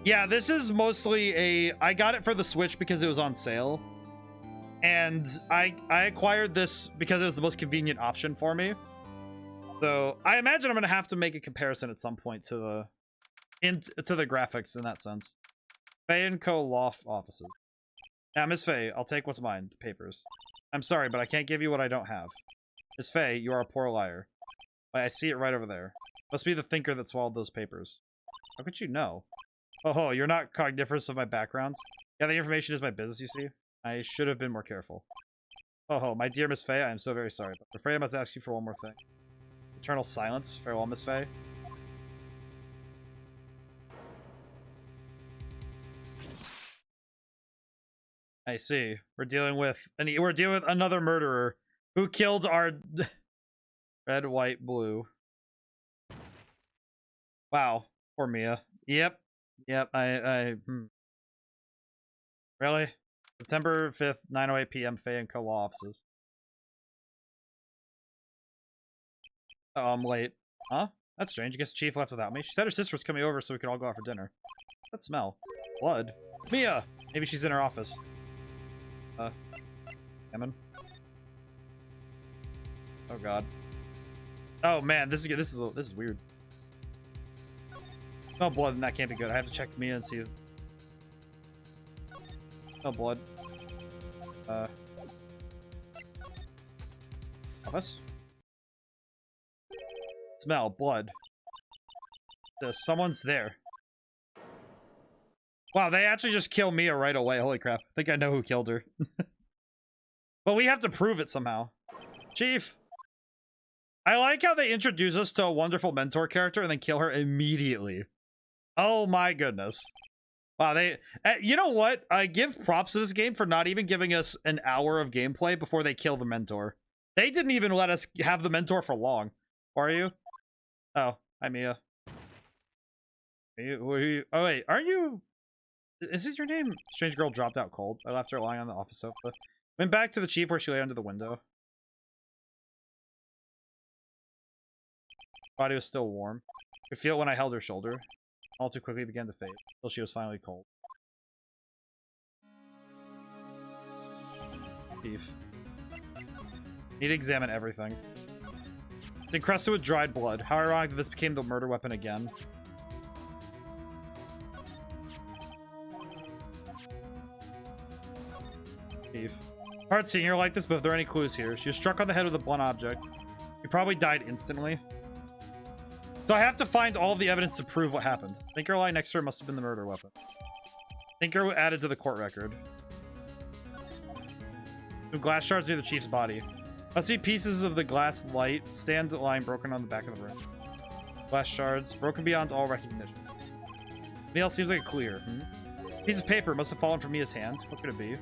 Yeah, this is mostly I got it for the Switch because it was on sale. And I acquired this because it was the most convenient option for me. So I imagine I'm going to have to make a comparison at some point to the graphics in that sense. Faye & Co. Loft offices. Now, Miss Faye, I'll take what's mine, the papers. I'm sorry, but I can't give you what I don't have. Miss Faye, you are a poor liar. I see it right over there. Must be the Thinker that swallowed those papers. How could you know? Oh, you're not cogniferous of my background? Yeah, the information is my business, you see. I should have been more careful. Oh, my dear Miss Faye, I am so very sorry, but I'm afraid I must ask you for one more thing. Eternal silence. Farewell, Miss Faye. I see. We're dealing with another murderer who killed our red, white, blue. Wow, poor Mia. Yep. Really? September 5th, 9:08 p.m. Faye & Co. Law offices. Oh, I'm late. Huh? That's strange. I guess the chief left without me. She said her sister was coming over so we could all go out for dinner. That smell. Blood. Mia! Maybe she's in her office. Hammond. Oh god. Oh man, this is weird. No blood, and that can't be good. I have to check Mia and see. No blood. Office. Smell blood. Someone's there. Wow, they actually just kill Mia right away. Holy crap. I think I know who killed her. But we have to prove it somehow. Chief. I like how they introduce us to a wonderful mentor character and then kill her immediately. Oh my goodness. Wow, you know what? I give props to this game for not even giving us an hour of gameplay before they kill the mentor. They didn't even let us have the mentor for long. Who are you? Oh, hi Mia. Who are you? Oh wait, aren't you? Is this your name? Strange girl dropped out cold. I left her lying on the office sofa. Went back to the chief where she lay under the window. Body was still warm. I could feel it when I held her shoulder. All too quickly began to fade, until she was finally cold. Chief. Need to examine everything. It's encrusted with dried blood. How ironic that this became the murder weapon again. Chief. Hard seeing her like this, but if there are any clues here. She was struck on the head with a blunt object. She probably died instantly. So I have to find all of the evidence to prove what happened. Thinker lying next to her must have been the murder weapon. Thinker added to the court record. Some glass shards near the chief's body. Must be pieces of the glass light stand lying broken on the back of the room. Glass shards, broken beyond all recognition. Something else seems like a clue here. Piece of paper must have fallen from Mia's hand. What could it be?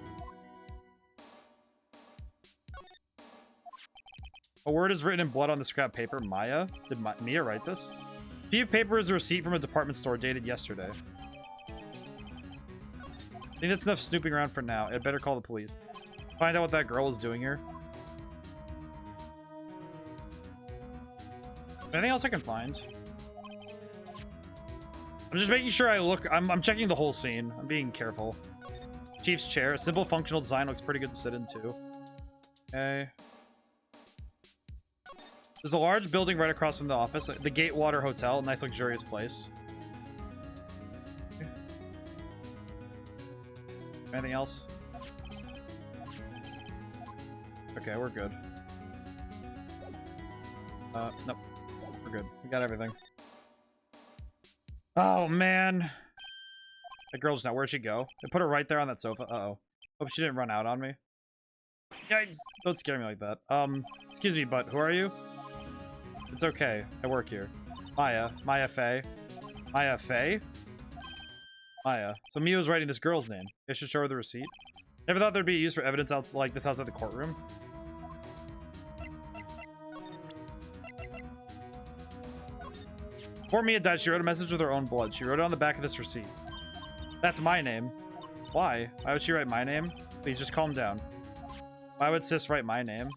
A word is written in blood on the scrap paper. Maya? Did Mia write this? Piece of paper is a receipt from a department store dated yesterday. I think that's enough snooping around for now. I'd better call the police. Find out what that girl is doing here. Anything else I can find? I'm just making sure I look. I'm checking the whole scene. I'm being careful. Chief's chair. A simple functional design looks pretty good to sit in too. Okay. There's a large building right across from the office. The Gatewater Hotel. Nice luxurious place. Okay. Anything else? Okay, we're good. Nope. We're good. We got everything. Oh, man. That girl's not. Where'd she go? They put her right there on that sofa. Uh-oh. Hope she didn't run out on me. Yikes. Don't scare me like that. Excuse me, but who are you? It's okay. I work here. Maya. Maya Faye. Maya Faye? Maya. So Mia was writing this girl's name. I should show her the receipt. Never thought there'd be used for evidence like this outside the courtroom. Before Mia died, she wrote a message with her own blood. She wrote it on the back of this receipt. That's my name. Why? Why would she write my name? Please, just calm down. Why would Sis write my name?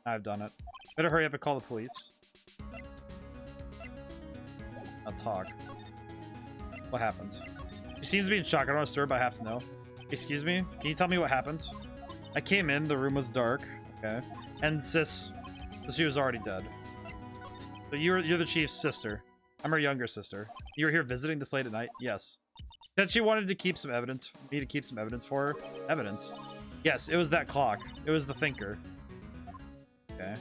I've done it. Better hurry up and call the police. I'll talk. What happened? She seems to be in shock. I don't want to stir, but I have to know. Excuse me? Can you tell me what happened? I came in. The room was dark. Okay. And Sis, she was already dead. So you're the chief's sister. I'm her younger sister. You were here visiting this late at night? Yes. Said she wanted to keep some evidence, me to keep some evidence for her. Evidence? Yes, it was that clock. It was the thinker. Okay.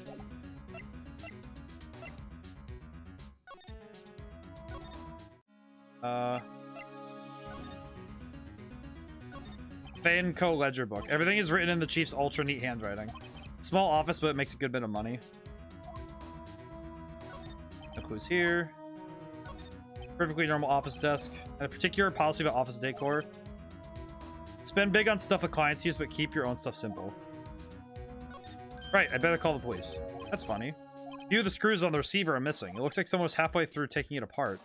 Faye & Co. ledger book. Everything is written in the chief's ultra neat handwriting. Small office, but it makes a good bit of money. No clues here. Perfectly normal office desk. And a particular policy about office decor. Spend big on stuff the clients use, but keep your own stuff simple. Right, I better call the police. That's funny. Few of the screws on the receiver are missing. It looks like someone was halfway through taking it apart.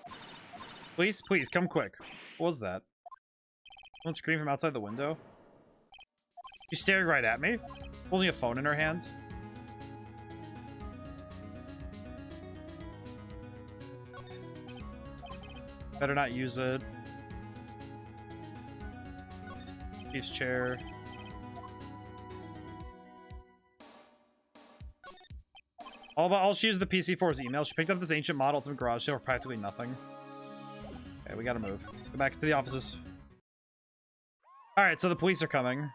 Police, please, come quick. What was that? Someone screamed from outside the window? She's staring right at me, holding a phone in her hand. Better not use it. Chief's chair. All she used the PC for was email. She picked up this ancient model at some garage sale for practically nothing. Okay, we gotta move. Go back to the offices. Alright, so the police are coming.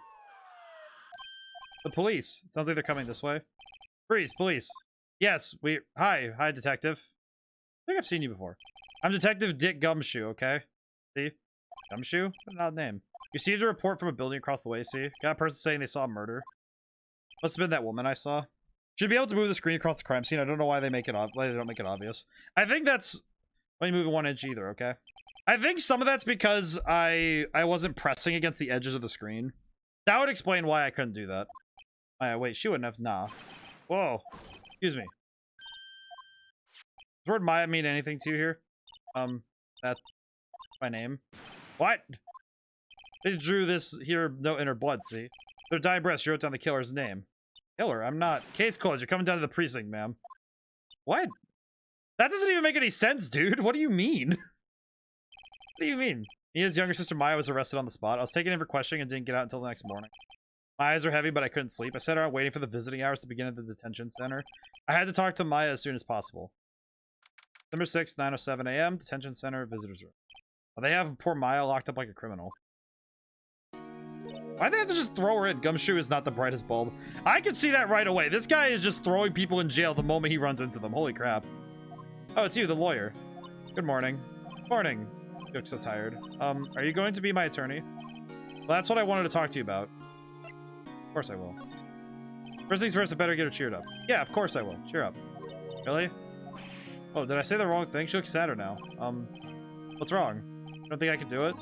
The police. It sounds like they're coming this way. Freeze, police. Yes, Hi, detective. I think I've seen you before. I'm Detective Dick Gumshoe, okay? See? Gumshoe? What an odd name. You received a report from a building across the way, see? Got a person saying they saw a murder. Must have been that woman I saw. Should be able to move the screen across the crime scene. I don't know why they don't make it obvious. I think that's... Let me move it 1 inch either, okay? I think some of that's because I wasn't pressing against the edges of the screen. That would explain why I couldn't do that. Wait, she wouldn't have... Nah. Whoa. Excuse me. Does the word Maya mean anything to you here? That's my name. What? They drew this here note in her blood, see? Their dying breath, she wrote down the killer's name. Killer? I'm not. Case closed. You're coming down to the precinct, ma'am. What? That doesn't even make any sense, dude. What do you mean? What do you mean? Mia's younger sister Maya was arrested on the spot. I was taken in for questioning and didn't get out until the next morning. My eyes were heavy, but I couldn't sleep. I sat around waiting for the visiting hours to begin at the detention center. I had to talk to Maya as soon as possible. December 6th, 9:07 a.m. Detention center, visitors room. Well, they have poor Maya locked up like a criminal. Why'd they have to just throw her in? Gumshoe is not the brightest bulb. I could see that right away. This guy is just throwing people in jail the moment he runs into them. Holy crap. Oh, it's you, the lawyer. Good morning. Morning. You look so tired. Are you going to be my attorney? Well, that's what I wanted to talk to you about. Of course I will. First things first, I better get her cheered up. Yeah, of course I will. Cheer up. Really? Oh, did I say the wrong thing? She looks sadder now. What's wrong? You don't think I could do it?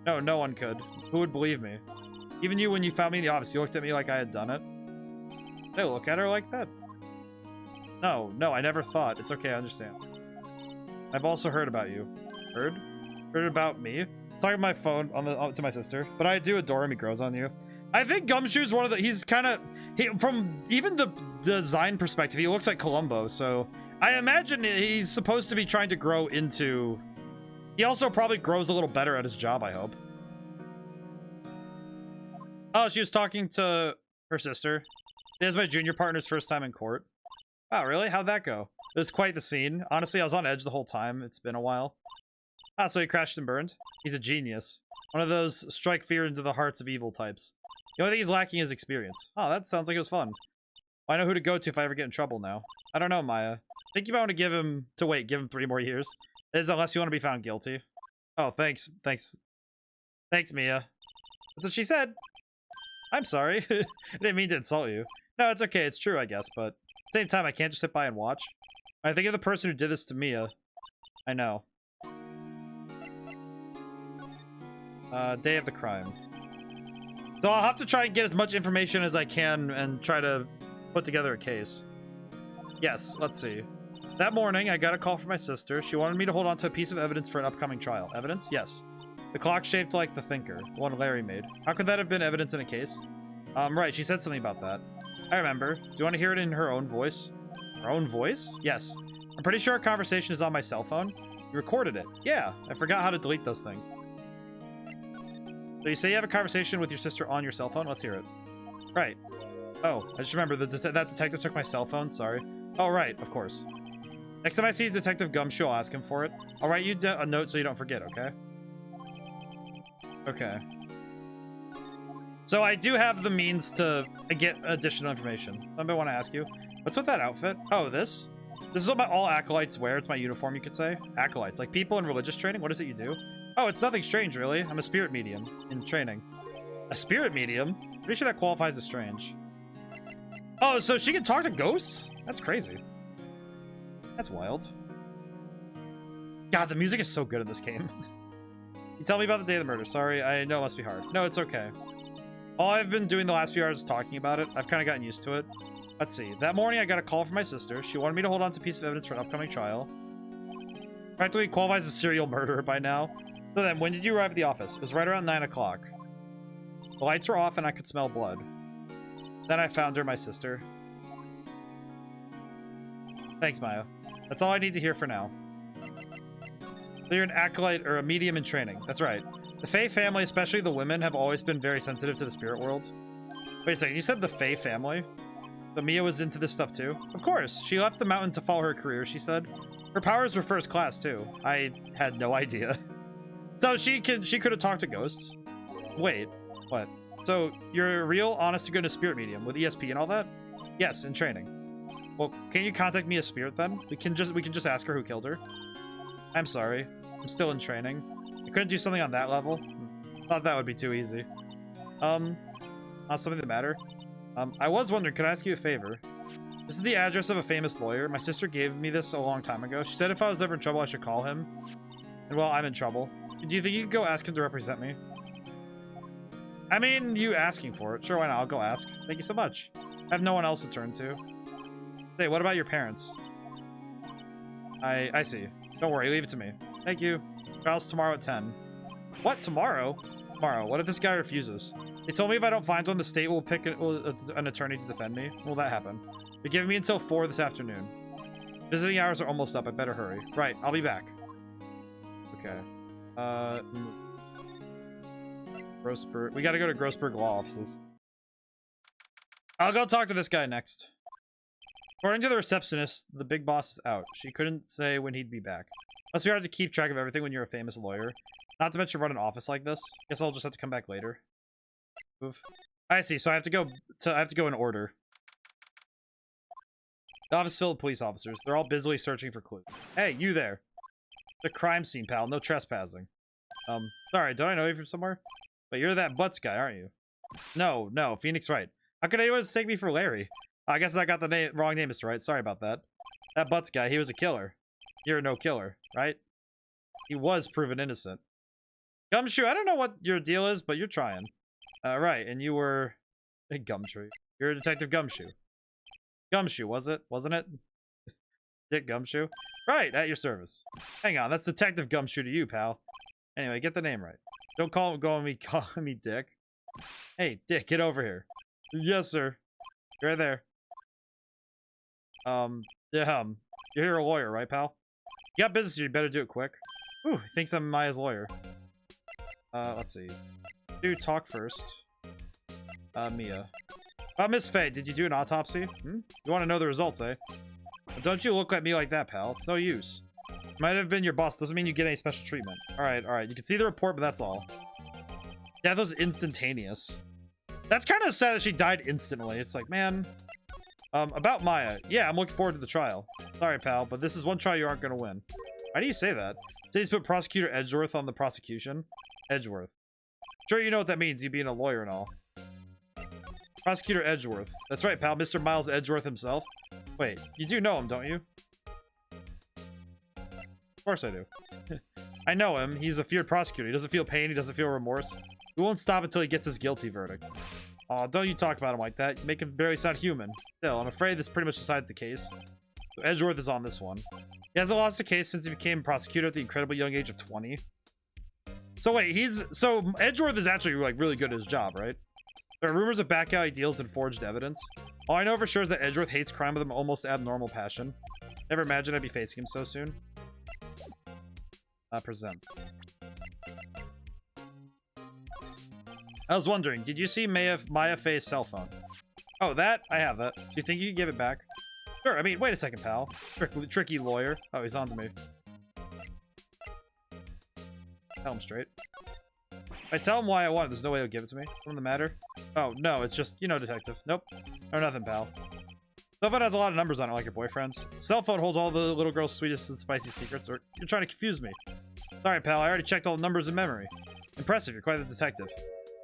No, no one could. Who would believe me? Even you, when you found me in the office, you looked at me like I had done it. Hey, look at her like that. No, I never thought. It's okay, I understand. I've also heard about you. Heard? Heard about me? Talking on my phone to my sister. But I do adore him. He grows on you. I think Gumshoe's one of the... He's kind of... From even the design perspective, he looks like Columbo. So I imagine he's supposed to be trying to grow into... He also probably grows a little better at his job, I hope. Oh, she was talking to her sister. It is my junior partner's first time in court. Wow, really? How'd that go? It was quite the scene. Honestly, I was on edge the whole time. It's been a while. Ah, so he crashed and burned? He's a genius. One of those strike fear into the hearts of evil types. The only thing he's lacking is experience. Oh, that sounds like it was fun. Well, I know who to go to if I ever get in trouble now. I don't know, Maya. I think you might want to give him 3 more years. That is, unless you want to be found guilty. Oh, thanks. Thanks, Mia. That's what she said. I'm sorry. I didn't mean to insult you. No, it's okay. It's true, I guess, but at the same time, I can't just sit by and watch. I think of the person who did this to Mia. I know. Day of the crime. So I'll have to try and get as much information as I can and try to put together a case. Yes, let's see. That morning, I got a call from my sister. She wanted me to hold on to a piece of evidence for an upcoming trial. Evidence? Yes. The clock shaped like the thinker, the one Larry made. How could that have been evidence in a case? Right, she said something about that. I remember. Do you want to hear it in her own voice? Her own voice? Yes. I'm pretty sure our conversation is on my cell phone. You recorded it. Yeah, I forgot how to delete those things. So you say you have a conversation with your sister on your cell phone? Let's hear it. Right. Oh, I just remember that detective took my cell phone. Sorry. Oh, right. Of course. Next time I see Detective Gumshoe, I'll ask him for it. I'll write you a note so you don't forget, okay? Okay. So I do have the means to get additional information. I want to ask you. What's with that outfit? Oh, this? This is what all acolytes wear. It's my uniform, you could say. Acolytes. Like people in religious training? What is it you do? Oh, it's nothing strange, really. I'm a spirit medium in training. A spirit medium? Pretty sure that qualifies as strange. Oh, so she can talk to ghosts? That's crazy. That's wild. God, the music is so good in this game. You tell me about the day of the murder. Sorry, I know it must be hard. No, it's okay. All I've been doing the last few hours is talking about it. I've kind of gotten used to it. Let's see. That morning, I got a call from my sister. She wanted me to hold on to a piece of evidence for an upcoming trial. Practically qualifies as serial murderer by now. So then, when did you arrive at the office? It was right around 9 o'clock. The lights were off and I could smell blood. Then I found her, my sister. Thanks, Maya. That's all I need to hear for now. So you're an acolyte or a medium in training. That's right. The Fae family, especially the women, have always been very sensitive to the spirit world. Wait a second, you said the Fae family? So Mia was into this stuff too? Of course. She left the mountain to follow her career, she said. Her powers were first class too. I had no idea. So she could have talked to ghosts. Wait, what? So you're a real, honest-to-goodness spirit medium with ESP and all that? Yes, in training. Well, can you contact me as spirit then? We can just ask her who killed her. I'm sorry. I'm still in training. You couldn't do something on that level? Thought that would be too easy. Not something that matter. I was wondering, could I ask you a favor? This is the address of a famous lawyer. My sister gave me this a long time ago. She said if I was ever in trouble, I should call him. And well, I'm in trouble. Do you think you could go ask him to represent me? I mean, you asking for it. Sure, why not? I'll go ask. Thank you so much. I have no one else to turn to. Hey, what about your parents? I see. Don't worry, leave it to me. Thank you. Trial's tomorrow at 10. What, tomorrow? Tomorrow. What if this guy refuses? They told me if I don't find one, the state will pick an attorney to defend me. Will that happen? They're giving me until 4 this afternoon. Visiting hours are almost up. I better hurry. Right, I'll be back. Okay. Grossberg. We gotta go to Grossberg Law Offices. I'll go talk to this guy next. According to the receptionist, the big boss is out. She couldn't say when he'd be back. Must be hard to keep track of everything when you're a famous lawyer. Not to mention run an office like this. Guess I'll just have to come back later. Move. I see. So I have to go in order. The office is filled with police officers. They're all busily searching for clues. Hey, you there. The crime scene, pal. No trespassing. Sorry, don't I know you from somewhere? But you're that Butts guy, aren't you? No, Phoenix Wright. How could anyone take me for Larry? I guess I got the wrong name, Mr. Wright. Sorry about that. That Butts guy, he was a killer. You're no killer, right? He was proven innocent. Gumshoe, I don't know what your deal is, but you're trying. Right, and you were... a Gumtree. You're a Detective Gumshoe. Gumshoe, wasn't it? Dick Gumshoe. Right, at your service. Hang on, that's Detective Gumshoe to you, pal. Anyway, get the name right. Don't call me Dick. Hey, Dick, get over here. Yes, sir. You're right there. Yeah, you're a lawyer, right, pal? You got business here, you better do it quick. Ooh, he thinks I'm Maya's lawyer. Let's see. Do talk first. Mia. Miss Faye, did you do an autopsy? Hmm? You want to know the results, eh? But don't you look at me like that, pal. It's no use. Might have been your boss. Doesn't mean you get any special treatment. Alright. You can see the report, but that's all. Yeah, that was instantaneous. That's kind of sad that she died instantly. It's like, man. About Maya. Yeah, I'm looking forward to the trial. Sorry, pal, but this is one trial you aren't going to win. Why do you say that? Today's put Prosecutor Edgeworth on the prosecution. Edgeworth. Sure, you know what that means, you being a lawyer and all. Prosecutor Edgeworth. That's right, pal. Mr. Miles Edgeworth himself. Wait, you do know him, don't you? Of course I do. I know him. He's a feared prosecutor. He doesn't feel pain. He doesn't feel remorse. He won't stop until he gets his guilty verdict. Aw, don't you talk about him like that. You make him barely sound human. Still, I'm afraid this pretty much decides the case. So Edgeworth is on this one. He hasn't lost a case since he became prosecutor at the incredibly young age of 20. So wait, so Edgeworth is actually like really good at his job, right? There are rumors of back alley deals and forged evidence. All I know for sure is that Edgeworth hates crime with an almost abnormal passion. Never imagined I'd be facing him so soon. Present. I was wondering, did you see Maya Faye's cell phone? Oh, that? I have that. Do you think you can give it back? Sure, I mean, wait a second, pal. Tricky lawyer. Oh, he's on to me. Tell him straight. If I tell him why I want it, there's no way he'll give it to me. Something the matter? Oh, no, it's just, you know, detective. Nope. Or nothing, pal. Cell phone has a lot of numbers on it, like your boyfriend's. Cell phone holds all the little girl's sweetest and spicy secrets, or you're trying to confuse me. Sorry, pal, I already checked all the numbers in memory. Impressive, you're quite the detective.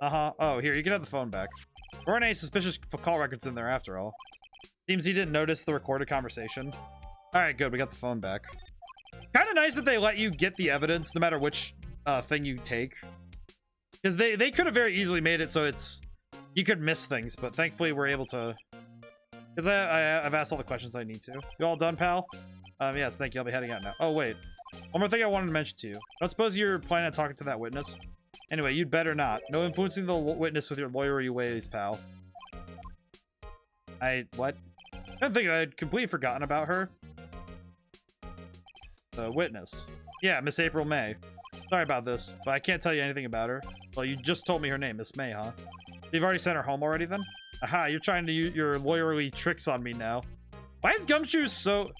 Uh-huh. Oh, here, you can have the phone back. There weren't any suspicious call records in there after all. Seems he didn't notice the recorded conversation. Alright, good, we got the phone back. Kind of nice that they let you get the evidence, no matter which thing you take. Because they could have very easily made it so it's... You could miss things, but thankfully we're able to... Because I've asked all the questions I need to. You all done, pal? Yes, thank you. I'll be heading out now. Oh, wait. One more thing I wanted to mention to you. Don't suppose you're planning on talking to that witness? Anyway, you'd better not. No influencing the witness with your lawyery ways, pal. What? I don't think I'd completely forgotten about her. The witness. Yeah, Miss April May. Sorry about this, but I can't tell you anything about her. Well, you just told me her name, Miss May, huh? You've already sent her home already, then? Aha, you're trying to use your lawyerly tricks on me now. Why is Gumshoe so...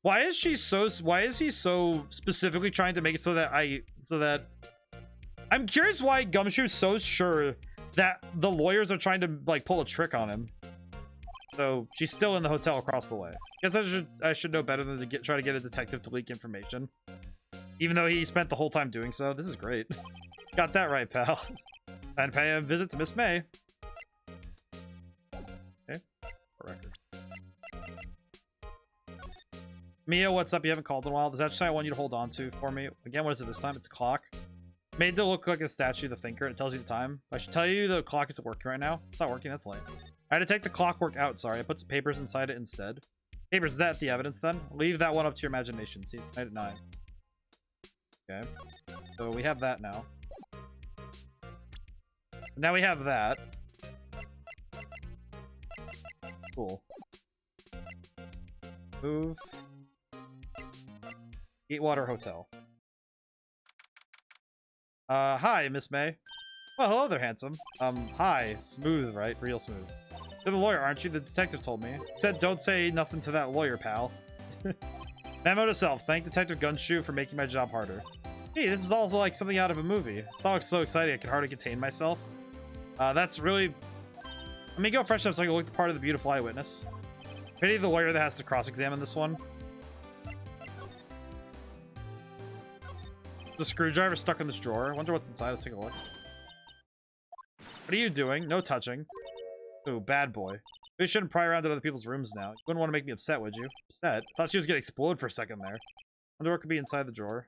Why is he so specifically trying to make it so that I'm curious why Gumshoe's so sure that the lawyers are trying to, like, pull a trick on him. So, she's still in the hotel across the way. Guess I should know better than to try to get a detective to leak information. Even though he spent the whole time doing so. This is great. Got that right, pal. Time to pay a visit to Miss May. Okay. For record. Mia, what's up? You haven't called in a while. There's actually I want you to hold on to for me. Again, what is it this time? It's a clock. Made to look like a statue, the thinker. It tells you the time. I should tell you the clock isn't working right now. It's not working. That's late. I had to take the clockwork out. Sorry. I put some papers inside it instead. Papers, is that the evidence then? Leave that one up to your imagination. See, night at 9. Okay. So we have that now. Now we have that. Cool. Move. Gatewater Hotel. Hi, Miss May. Well, hello there, handsome. Hi. Smooth, right? Real smooth. You're the lawyer, aren't you? The detective told me. Said don't say nothing to that lawyer, pal. Memo to self. Thank Detective Gumshoe for making my job harder. Hey, this is also like something out of a movie. It's all so exciting I can hardly contain myself. That's really... Let me go freshen up so I can look the part of the beautiful eyewitness. Pity the lawyer that has to cross-examine this one. The screwdriver stuck in this drawer. I wonder what's inside. Let's take a look. What are you doing? No touching. Ooh, bad boy. We shouldn't pry around at other people's rooms now. You wouldn't want to make me upset, would you? Upset? Thought she was gonna explode for a second there. Wonder what could be inside the drawer.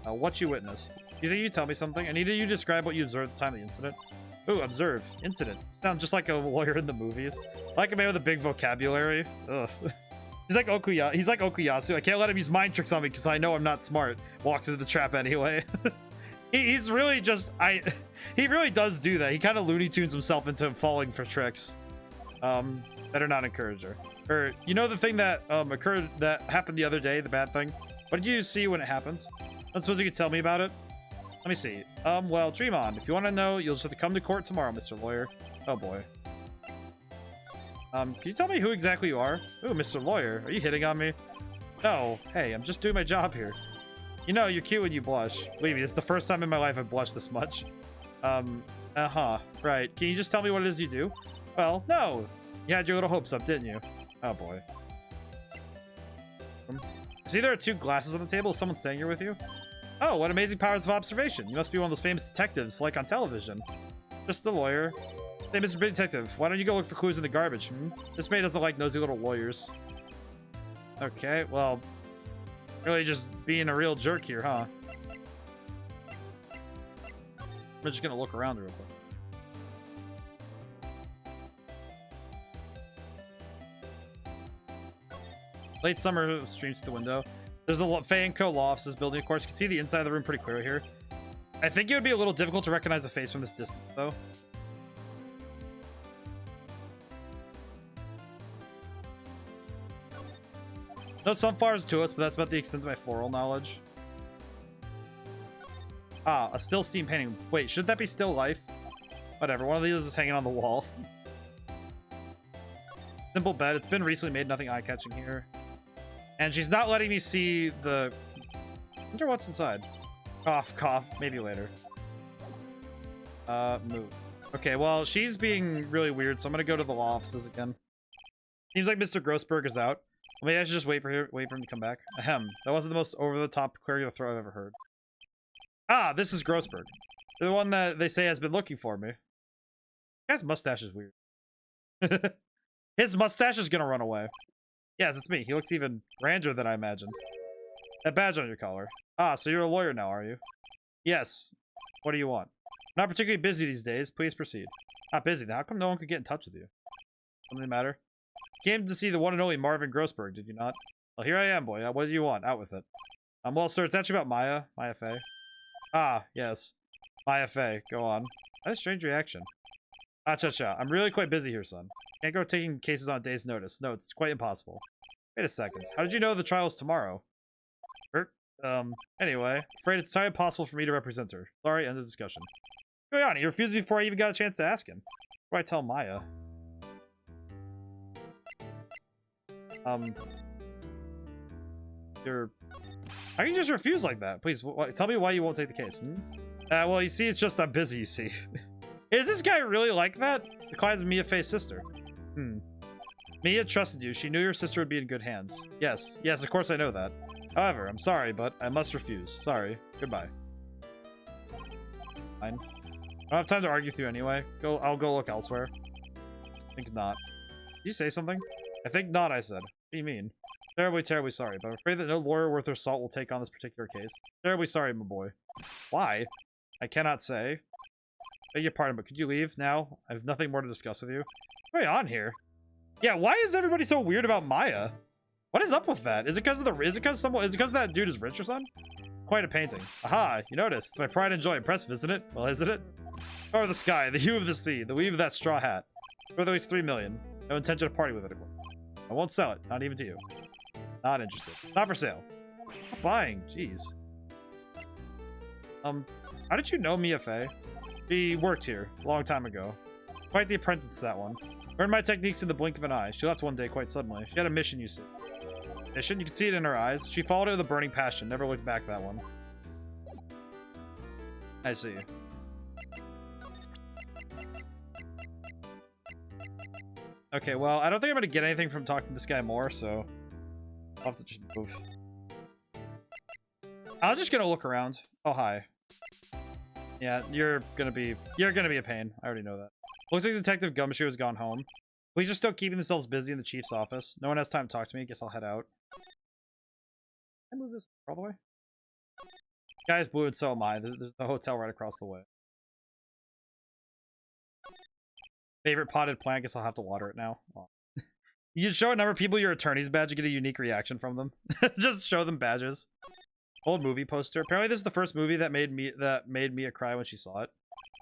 What you witnessed. Do you think you tell me something? I needed you to describe what you observed at the time of the incident. Ooh, observe. Incident. Sounds just like a lawyer in the movies. Like a man with a big vocabulary. Ugh. He's like Okuyasu. I can't let him use mind tricks on me because I know I'm not smart. Walks into the trap anyway. He's really just he really does do that. He kind of Looney Tunes himself into falling for tricks. Better not encourage her. Or you know the thing that happened the other day, the bad thing? What did you see when it happened? I suppose you could tell me about it. Let me see. Well, dream on. If you want to know, you'll just have to come to court tomorrow, Mr. Lawyer. Oh boy. Can you tell me who exactly you are? Ooh, Mr. Lawyer. Are you hitting on me? No. Hey, I'm just doing my job here. You know, you're cute when you blush. Believe me, it's the first time in my life I've blushed this much. Uh-huh. Right. Can you just tell me what it is you do? Well, no. You had your little hopes up, didn't you? Oh boy. See, there are 2 glasses on the table. Is someone staying here with you? Oh, what amazing powers of observation. You must be one of those famous detectives, like on television. Just the lawyer. Hey, Mr. Big Detective, why don't you go look for clues in the garbage, hmm? This man doesn't like nosy little lawyers. Okay, well, really just being a real jerk here, huh? We're just gonna look around real quick. Late summer streams through the window. There's a Faye & Co. law offices building, of course. You can see the inside of the room pretty clearly here. I think it would be a little difficult to recognize the face from this distance, though. No sunflowers to us, but that's about the extent of my floral knowledge. Ah, a still steam painting. Wait, should that be still life? Whatever, one of these is hanging on the wall. Simple bed. It's been recently made, nothing eye-catching here. And she's not letting me see the... I wonder what's inside. Cough, cough. Maybe later. Move. Okay, well, she's being really weird, so I'm gonna go to the law offices again. Seems like Mr. Grossberg is out. Maybe I should just wait for him to come back. Ahem. That wasn't the most over-the-top clearing of the throat I've ever heard. Ah, this is Grossberg. The one that they say has been looking for me. That guy's mustache is weird. His mustache is gonna run away. Yes, it's me. He looks even grander than I imagined. That badge on your collar. Ah, so you're a lawyer now, are you? Yes. What do you want? I'm not particularly busy these days. Please proceed. Not busy. Then how come no one could get in touch with you? Something the matter? Came to see the one and only Marvin Grossberg, did you not? Well, here I am, boy. What do you want? Out with it. Well, sir, it's actually about Maya. Maya Fey. Ah, yes. Maya Fey. Go on. That's a strange reaction. Ah, cha-cha. I'm really quite busy here, son. Can't go taking cases on a day's notice. No, it's quite impossible. Wait a second. How did you know the trial's tomorrow? Anyway. Afraid it's entirely impossible for me to represent her. Sorry, end of discussion. What's going on? He refused before I even got a chance to ask him. What do I tell Maya? How can you just refuse like that? Please, tell me why you won't take the case. Well, you see, it's just I'm busy, you see. Is this guy really like that? The client's Mia Fey's sister. Mia trusted you. She knew your sister would be in good hands. Yes, of course I know that. However, I'm sorry, but I must refuse. Sorry. Goodbye. Fine. I don't have time to argue with you anyway. I'll go look elsewhere. I think not. Did you say something? I think not, I said. What do you mean? Terribly, terribly sorry, but I'm afraid that no lawyer worth their salt will take on this particular case. Terribly sorry, my boy. Why? I cannot say. Beg your pardon, but could you leave now? I have nothing more to discuss with you. What's going on here? Yeah, why is everybody so weird about Maya? What is up with that? Is it because that dude is rich or something? Quite a painting. Aha, you noticed. It's my pride and joy. Impressive, isn't it? Well, isn't it? Color of the sky, the hue of the sea, the weave of that straw hat. Worth at least 3 million. No intention to party with it. I won't sell it, not even to you. Not interested. Not for sale. Not buying, jeez. How did you know Mia Fey? She worked here, a long time ago. Quite the apprentice to that one. Learned my techniques in the blink of an eye. She left one day quite suddenly. She had a mission, you see. Mission? You can see it in her eyes. She followed it with a burning passion. Never looked back, that one. I see. Okay, well, I don't think I'm going to get anything from talking to this guy more, so I'll have to just move. I'm just going to look around. Oh, hi. Yeah, you're gonna be a pain. I already know that. Looks like Detective Gumshoe has gone home. Police are still keeping themselves busy in the chief's office. No one has time to talk to me. Guess I'll head out. Can I move this all the way? Guy's blue and so am I. There's a hotel right across the way. Favorite potted plant? Guess I'll have to water it now. Oh. You show a number of people your attorney's badge, you get a unique reaction from them. Just show them badges. Old movie poster. Apparently this is the first movie that made Mia cry when she saw it.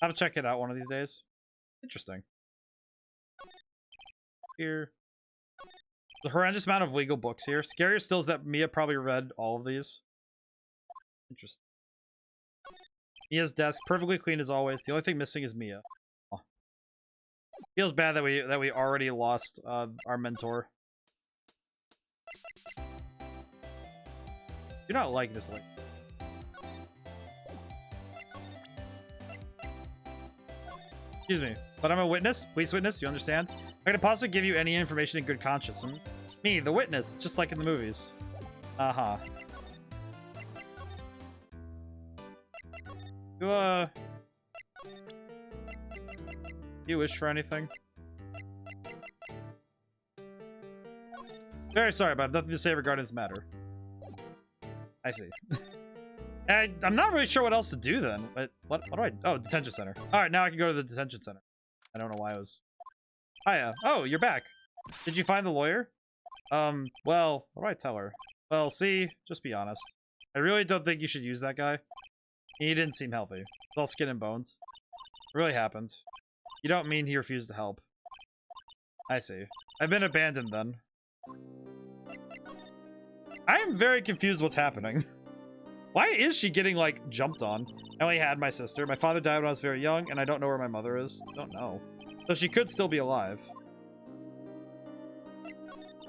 I'll have to check it out one of these days. Interesting. Here. The horrendous amount of legal books here. Scarier still is that Mia probably read all of these. Interesting. Mia's desk, perfectly clean as always. The only thing missing is Mia. Oh. Feels bad that we already lost our mentor. Do not like this link. Excuse me, but I'm a witness. Please, witness. You understand? I can possibly give you any information in good conscience. Me, the witness, just like in the movies. Uh-huh. You wish for anything? Very sorry, but I have nothing to say regarding this matter. I see. I'm not really sure what else to do then. But what do I... Oh, detention center. Alright, now I can go to the detention center. I don't know why I was... Hiya. Oh, you're back. Did you find the lawyer? Well, what do I tell her? Well, see, just be honest. I really don't think you should use that guy. He didn't seem healthy. It's all skin and bones. It really happened. You don't mean he refused to help. I see. I've been abandoned then. I am very confused what's happening. Why is she getting, like, jumped on? I only had my sister. My father died when I was very young, and I don't know where my mother is. Don't know. So she could still be alive.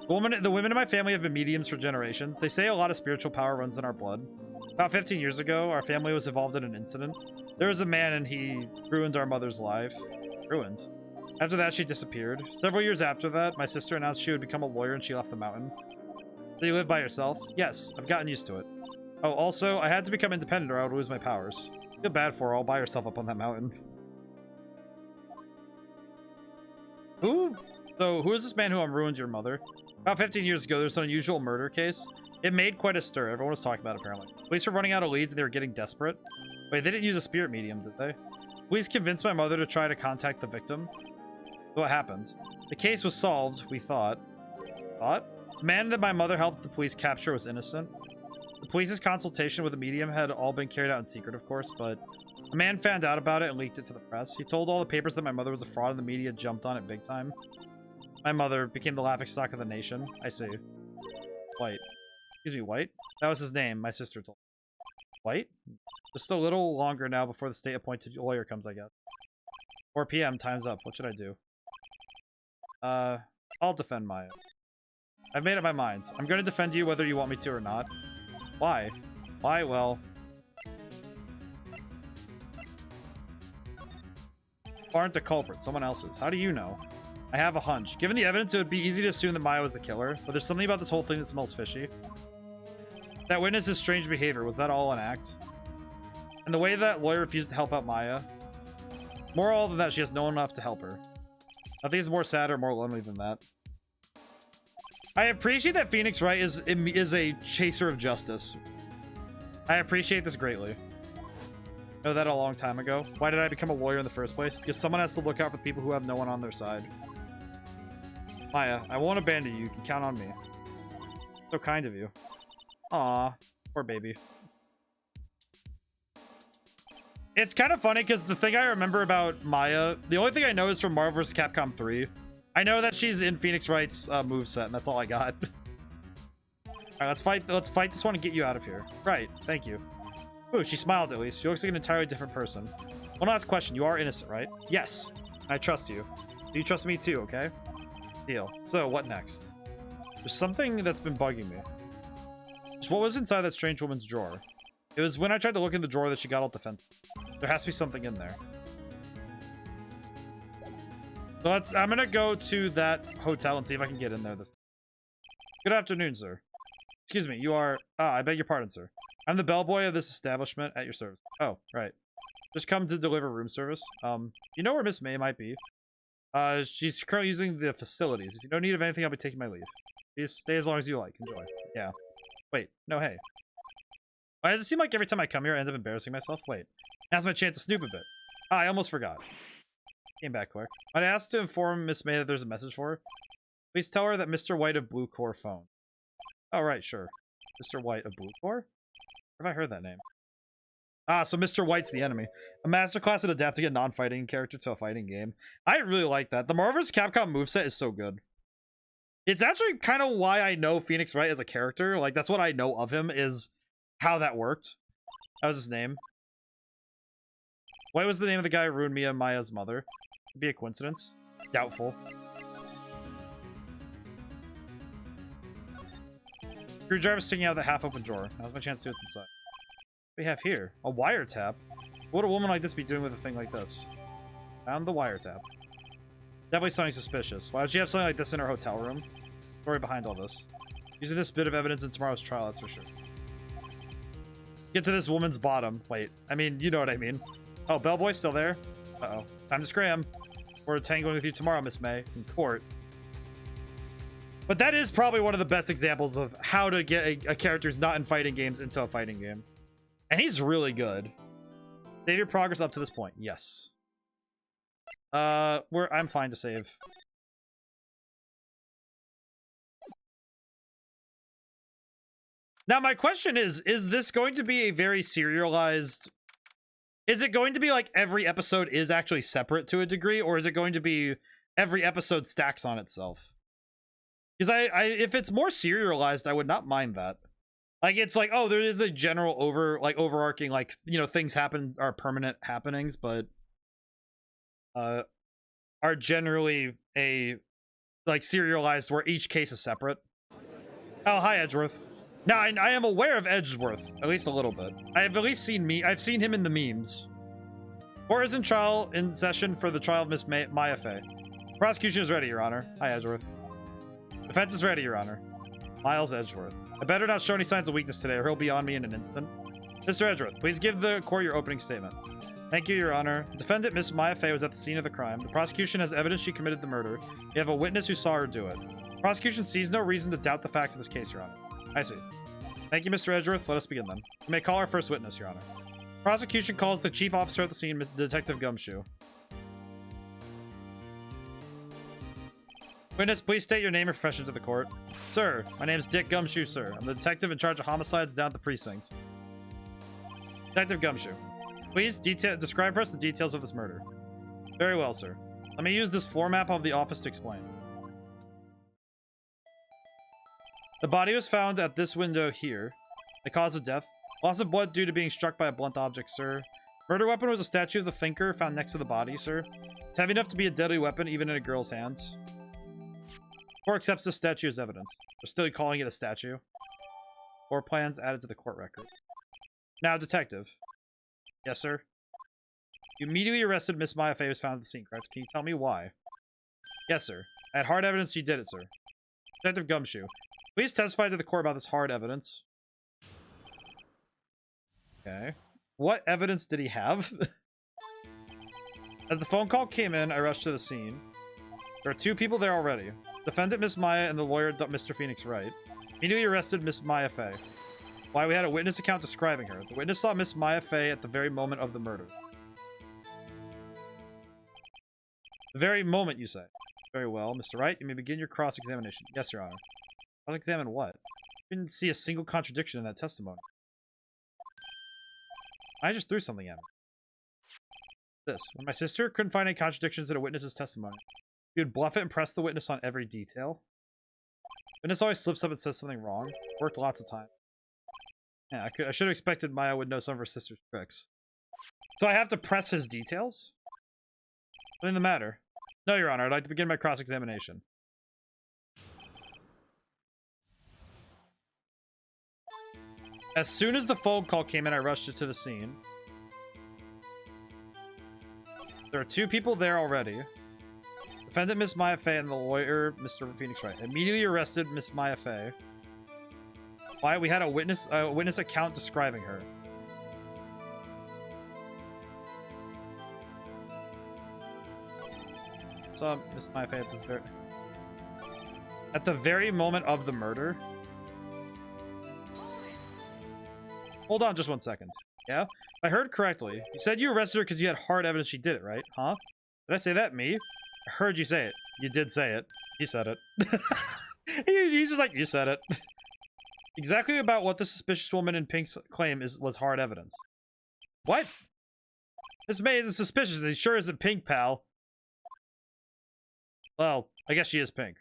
The women in my family have been mediums for generations. They say a lot of spiritual power runs in our blood. About 15 years ago, our family was involved in an incident. There was a man and he ruined our mother's life. Ruined. After that, she disappeared. Several years after that, my sister announced she would become a lawyer and she left the mountain. Do you live by yourself? Yes, I've gotten used to it. Oh, also, I had to become independent or I would lose my powers. Feel bad for her, all by herself up on that mountain. Who? So, who is this man who ruined your mother? About 15 years ago, there was an unusual murder case. It made quite a stir. Everyone was talking about it, apparently. Police were running out of leads and they were getting desperate. Wait, they didn't use a spirit medium, did they? Police convinced my mother to try to contact the victim. So what happened? The case was solved, we thought. Thought? The man that my mother helped the police capture was innocent. The police's consultation with the medium had all been carried out in secret, of course, but a man found out about it and leaked it to the press. He told all the papers that my mother was a fraud and the media jumped on it big time. My mother became the laughingstock of the nation. I see. White. Excuse me, White? That was his name, my sister told me. White? Just a little longer now before the state-appointed lawyer comes, I guess. 4 p.m. Time's up. What should I do? I'll defend Maya. I've made up my mind. I'm going to defend you whether you want me to or not. Why? Why? Well... aren't the culprit. Someone else's. How do you know? I have a hunch. Given the evidence, it would be easy to assume that Maya was the killer, but there's something about this whole thing that smells fishy. That witness's strange behavior, was that all an act? And the way that lawyer refused to help out Maya. More all than that, she has no one enough to help her. Nothing is more sad or more lonely than that. I appreciate that Phoenix Wright is a chaser of justice. I appreciate this greatly. I know that a long time ago. Why did I become a lawyer in the first place? Because someone has to look out for people who have no one on their side. Maya, I won't abandon you. You can count on me. So kind of you. Aw, poor baby. It's kind of funny because the thing I remember about Maya, the only thing I know is from Marvel vs. Capcom 3. I know that she's in Phoenix Wright's moveset, and that's all I got. Alright, let's fight this one and get you out of here. Right, thank you. Ooh, she smiled at least. She looks like an entirely different person. One last question. You are innocent, right? Yes. I trust you. Do you trust me too, okay? Deal. So, what next? There's something that's been bugging me. Just what was inside that strange woman's drawer? It was when I tried to look in the drawer that she got all defensive. There has to be something in there. So I'm gonna go to that hotel and see if I can get in there this. Good afternoon, sir. Excuse me, you are... I beg your pardon, sir. I'm the bellboy of this establishment at your service. Oh, right. Just come to deliver room service. You know where Miss May might be? She's currently using the facilities. If you don't need of anything, I'll be taking my leave. Please stay as long as you like. Enjoy. Yeah. Wait. No, hey. Why does it seem like every time I come here, I end up embarrassing myself? Wait. Now's my chance to snoop a bit. I almost forgot. Came back quick. I'd asked to inform Miss May that there's a message for her. Please tell her that Mr. White of Blue Core phone. Oh, right, sure. Mr. White of Blue Core? Where have I heard that name? Ah, so Mr. White's the enemy. A masterclass at adapting a non-fighting character to a fighting game. I really like that. The Marvel vs. Capcom moveset is so good. It's actually kind of why I know Phoenix Wright as a character. Like, that's what I know of him, is how that worked. That was his name. What was the name of the guy who ruined Mia Maya's mother? Could be a coincidence. Doubtful. Screwdriver sticking out of the half-open drawer. Now's my chance to see what's inside. What do we have here? A wiretap? What would a woman like this be doing with a thing like this? Found the wiretap. Definitely something suspicious. Why would she have something like this in her hotel room? Story behind all this. Using this bit of evidence in tomorrow's trial, that's for sure. Get to this woman's bottom. Wait, I mean, you know what I mean. Oh, Bellboy's still there? Uh-oh. Time to scram. We're tangling with you tomorrow, Miss May, in court. But that is probably one of the best examples of how to get a character who's not in fighting games into a fighting game. And he's really good. Save your progress up to this point. Yes. I'm fine to save. Now, my question is this going to be a very serialized... Is it going to be like every episode is actually separate to a degree, or is it going to be every episode stacks on itself? Because if it's more serialized, I would not mind that. Like, it's like, oh, there is a general overarching, like, you know, things happen are permanent happenings, but are generally like serialized where each case is separate. Oh, hi, Edgeworth. Now, I am aware of Edgeworth, at least a little bit. I have at least seen I've seen him in the memes. Court is in session for the trial of Miss Maya Fey. Prosecution is ready, Your Honor. Hi, Edgeworth. Defense is ready, Your Honor. Miles Edgeworth. I better not show any signs of weakness today, or he'll be on me in an instant. Mr. Edgeworth, please give the court your opening statement. Thank you, Your Honor. The defendant, Miss Maya Fey, was at the scene of the crime. The prosecution has evidence she committed the murder. You have a witness who saw her do it. The prosecution sees no reason to doubt the facts of this case, Your Honor. I see. Thank you, Mr. Edgeworth. Let us begin then. You may call our first witness, Your Honor. Prosecution calls the chief officer at the scene, Detective Gumshoe. Witness, please state your name and profession to the court. Sir, my name is Dick Gumshoe, sir. I'm the detective in charge of homicides down at the precinct. Detective Gumshoe, please describe for us the details of this murder. Very well, sir. Let me use this floor map of the office to explain. The body was found at this window here. The cause of death: loss of blood due to being struck by a blunt object, sir. Murder weapon was a statue of the thinker found next to the body, sir. It's heavy enough to be a deadly weapon even in a girl's hands. Court accepts this statue as evidence. We're still calling it a statue. Floor plans added to the court record. Now, detective. Yes, sir. You immediately arrested Miss Maya Fey, was found at the scene, correct? Can you tell me why? Yes, sir. I had hard evidence you did it, sir. Detective Gumshoe, please testify to the court about this hard evidence. Okay. What evidence did he have? As the phone call came in, I rushed to the scene. There are two people there already. Defendant Miss Maya and the lawyer Mr. Phoenix Wright. Immediately arrested Miss Maya Fey. Why? We had a witness account describing her. The witness saw Miss Maya Fey at the very moment of the murder. The very moment, you say? Very well. Mr. Wright, you may begin your cross-examination. Yes, Your Honor. Cross-examine what? I didn't see a single contradiction in that testimony. I just threw something at me. This. When my sister couldn't find any contradictions in a witness's testimony, she would bluff it and press the witness on every detail. Witness always slips up and says something wrong. Worked lots of time. Yeah, I should have expected Maya would know some of her sister's tricks. So I have to press his details? What's the matter? No, Your Honor. I'd like to begin my cross-examination. As soon as the phone call came in, I rushed to the scene. There are two people there already. Defendant Miss Maya Fey and the lawyer Mr. Phoenix Wright. Immediately arrested Miss Maya Fey. Why? We had a witness account describing her. Saw Miss Maya Fey at the very moment of the murder. Hold on just 1 second. Yeah? If I heard correctly, you said you arrested her because you had hard evidence she did it, right? Huh? Did I say that? Me? I heard you say it. You did say it. You said it. He's just like, you said it. Exactly about what the suspicious woman in Pink's claim was hard evidence. What? Miss May isn't suspicious. It sure isn't Pink, pal. Well, I guess she is Pink.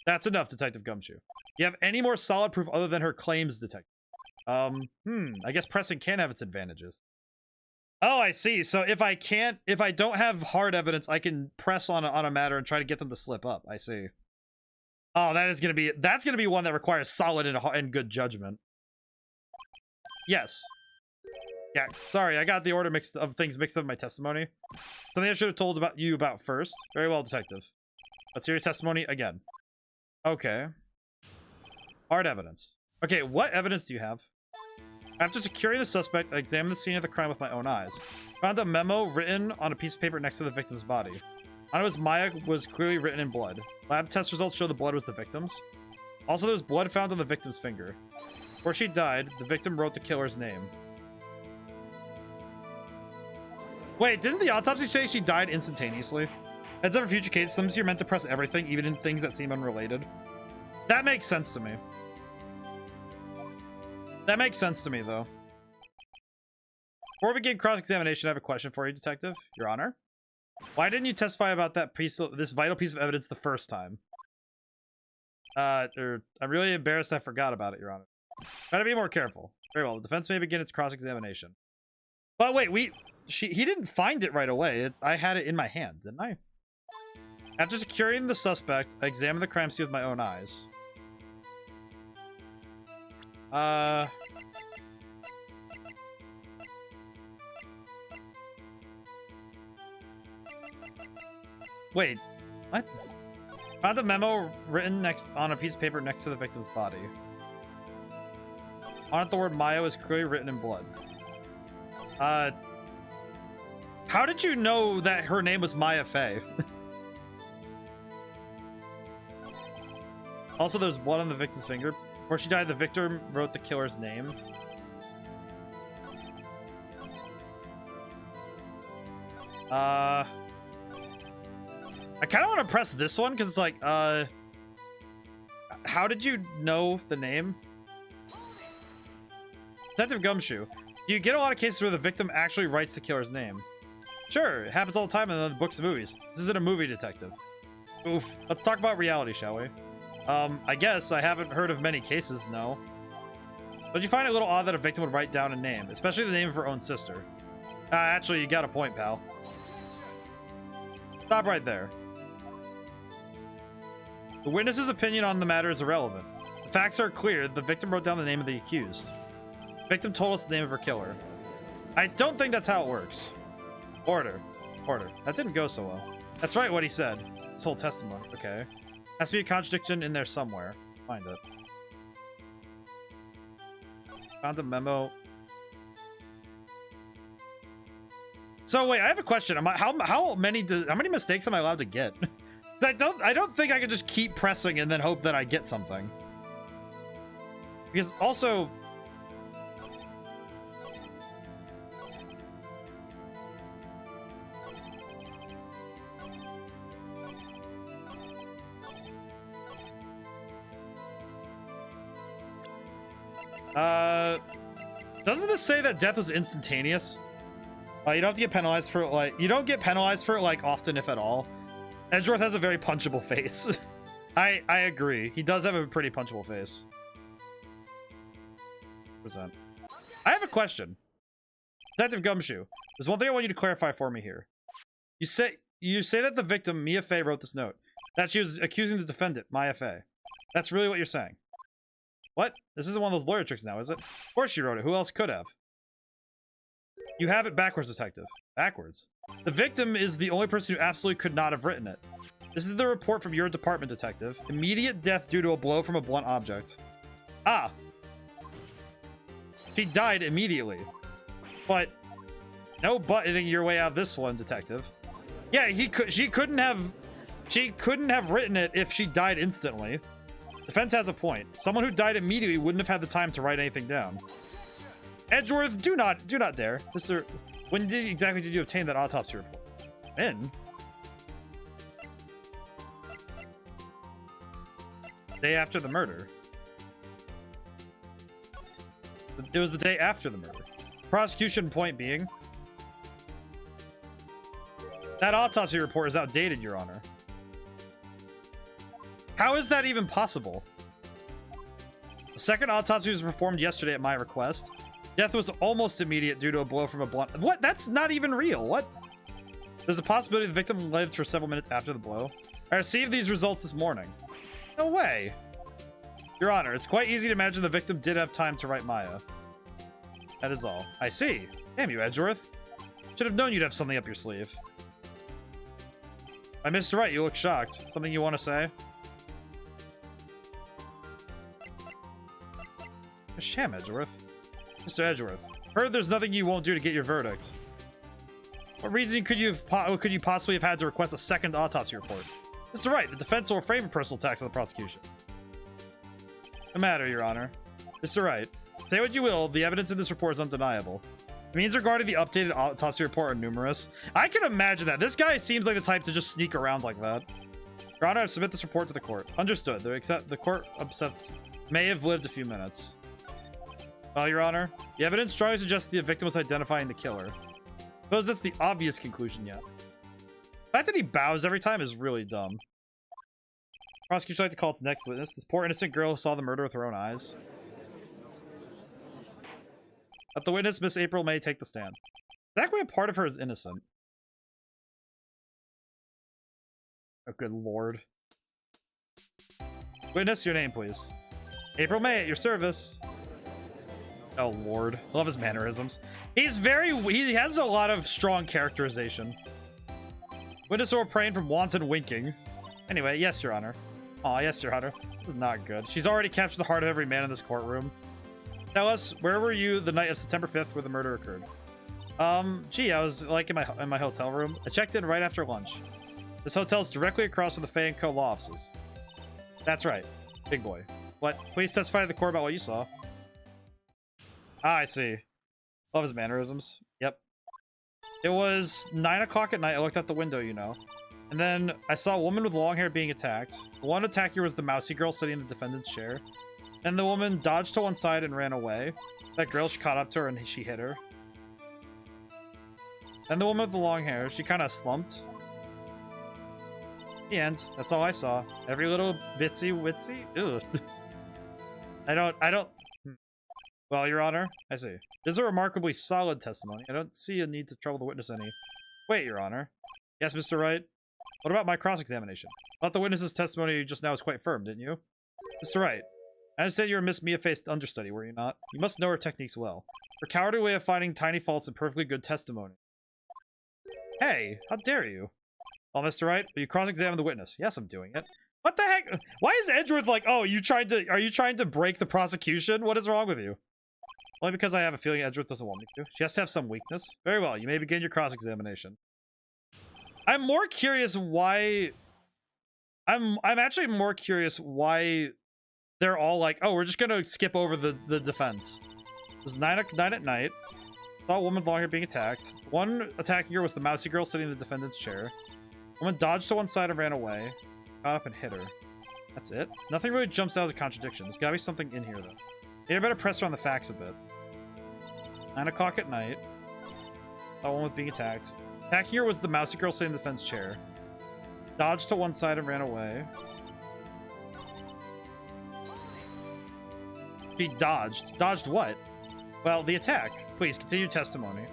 That's enough, Detective Gumshoe. You have any more solid proof other than her claims, Detective? I guess pressing can have its advantages. Oh, I see. So if I don't have hard evidence, I can press on a matter and try to get them to slip up. I see. Oh, that's gonna be one that requires solid and good judgment. Yes. Yeah, sorry, I got the order of things mixed up in my testimony. Something I should have told you about first. Very well, Detective. Let's hear your testimony again. Okay. Hard evidence. Okay, what evidence do you have? After securing the suspect, I examined the scene of the crime with my own eyes. Found a memo written on a piece of paper next to the victim's body. On it was Maya was clearly written in blood. Lab test results show the blood was the victim's. Also, there was blood found on the victim's finger. Before she died, the victim wrote the killer's name. Wait, didn't the autopsy say she died instantaneously? As ever future cases, sometimes you're meant to press everything, even in things that seem unrelated. That makes sense to me. That makes sense to me, though. Before we begin cross-examination, I have a question for you, Detective. Your Honor. Why didn't you testify about this vital piece of evidence the first time? I'm really embarrassed I forgot about it, Your Honor. Try to be more careful. Very well. The defense may begin its cross-examination. But wait, he didn't find it right away. I had it in my hand, didn't I? After securing the suspect, I examined the crime scene with my own eyes. Wait, what? Found a memo written on a piece of paper next to the victim's body. On it, the word Maya was clearly written in blood. How did you know that her name was Maya Fey? Also, there's blood on the victim's finger. Before she died, the victim wrote the killer's name. I kind of want to press this one because it's like, how did you know the name? Detective Gumshoe, do you get a lot of cases where the victim actually writes the killer's name? Sure, it happens all the time in the books and movies. This isn't a movie, Detective. Oof. Let's talk about reality, shall we? I guess I haven't heard of many cases, no. But you find it a little odd that a victim would write down a name, especially the name of her own sister. Actually, you got a point, pal. Stop right there. The witness's opinion on the matter is irrelevant. The facts are clear. The victim wrote down the name of the accused. The victim told us the name of her killer. I don't think that's how it works. Order. That didn't go so well. That's right, what he said. This whole testimony. Okay. Has to be a contradiction in there somewhere. Find it. Found a memo. So wait, I have a question. How many mistakes am I allowed to get? I don't think I can just keep pressing and then hope that I get something. Because also, doesn't this say that death was instantaneous? You don't have to get penalized for it, you don't get penalized for it, often, if at all. Edgeworth has a very punchable face. I agree. He does have a pretty punchable face. %. I have a question. Detective Gumshoe, there's one thing I want you to clarify for me here. You say that the victim, Mia Fey, wrote this note. That she was accusing the defendant, Maya Fey. That's really what you're saying. What? This isn't one of those lawyer tricks now, is it? Of course she wrote it. Who else could have? You have it backwards, Detective. Backwards? The victim is the only person who absolutely could not have written it. This is the report from your department, Detective. Immediate death due to a blow from a blunt object. Ah! She died immediately. But no buttoning your way out of this one, Detective. Yeah, she couldn't have written it if she died instantly. Defense has a point. Someone who died immediately wouldn't have had the time to write anything down. Edgeworth, do not dare. Mister, when exactly did you obtain that autopsy report? When? Day after the murder. It was the day after the murder. Prosecution point being, that autopsy report is outdated, Your Honor. How is that even possible? The second autopsy was performed yesterday at my request. Death was almost immediate due to a blow from a blunt. What? That's not even real. What? There's a possibility the victim lived for several minutes after the blow. I received these results this morning. No way. Your Honor, it's quite easy to imagine the victim did have time to write Maya. That is all. I see. Damn you, Edgeworth. Should have known you'd have something up your sleeve. I Mr. Wright, you look shocked. Something you want to say? A sham, Edgeworth. Mr. Edgeworth, heard there's nothing you won't do to get your verdict. What reason could you possibly have had to request a second autopsy report? Mr. Wright, the defense will refrain from personal attacks on the prosecution. No matter, Your Honor. Mr. Wright, say what you will, the evidence in this report is undeniable. The means regarding the updated autopsy report are numerous. I can imagine that. This guy seems like the type to just sneak around like that. Your Honor, I submit this report to the court. Understood. The court accepts may have lived a few minutes. Well, Your Honor, the evidence strongly suggests the victim was identifying the killer. Suppose that's the obvious conclusion yet. The fact that he bows every time is really dumb. Prosecution would like to call its next witness. This poor innocent girl who saw the murder with her own eyes. Let the witness, Miss April May, take the stand. That way a part of her is innocent. Oh, good lord. Witness, your name, please. April May, at your service. Oh lord, love his mannerisms. He has a lot of strong characterization. Witness or praying from wanton winking. Anyway, yes, Your Honor. Aw, yes, Your Honor. This is not good. She's already captured the heart of every man in this courtroom. Tell us, where were you the night of September 5th where the murder occurred? Gee, I was like in my hotel room. I checked in right after lunch. This hotel's directly across from the Fay & Co. law offices. That's right. Big boy. What? Please testify to the court about what you saw. Ah, I see. Love his mannerisms. Yep. It was 9 o'clock at night. I looked out the window, you know. And then I saw a woman with long hair being attacked. The one attacker was the mousy girl sitting in the defendant's chair. And the woman dodged to one side and ran away. That girl, she caught up to her and she hit her. And the woman with the long hair, she kind of slumped. The end. That's all I saw. Every little bitsy witsy. Ugh. I don't. Well, Your Honor, I see. This is a remarkably solid testimony. I don't see a need to trouble the witness any. Wait, Your Honor. Yes, Mr. Wright? What about my cross-examination? I thought the witness's testimony just now was quite firm, didn't you? Mr. Wright, I understand you were Miss Mia-faced understudy, were you not? You must know her techniques well. Her cowardly way of finding tiny faults in perfectly good testimony. Hey, how dare you? Well, Mr. Wright, will you cross-examine the witness? Yes, I'm doing it. What the heck? Why is Edgeworth like, oh, are you trying to break the prosecution? What is wrong with you? Only because I have a feeling Edgeworth doesn't want me to. She has to have some weakness. Very well, you may begin your cross-examination. I'm more curious why... I'm actually more curious why they're all like, oh, we're just gonna skip over the defense. It was 9 at night. Saw a woman with long hair being attacked. One attacking her was the mousy girl sitting in the defendant's chair. Woman dodged to one side and ran away. Caught up and hit her. That's it. Nothing really jumps out as a contradiction. There's gotta be something in here, though. Maybe I better press her on the facts a bit. 9 o'clock at night. That one was being attacked. Attacking her was the mousy girl sitting in the defense chair. Dodged to one side and ran away. She dodged. Dodged what? Well, the attack. Please, continue testimony.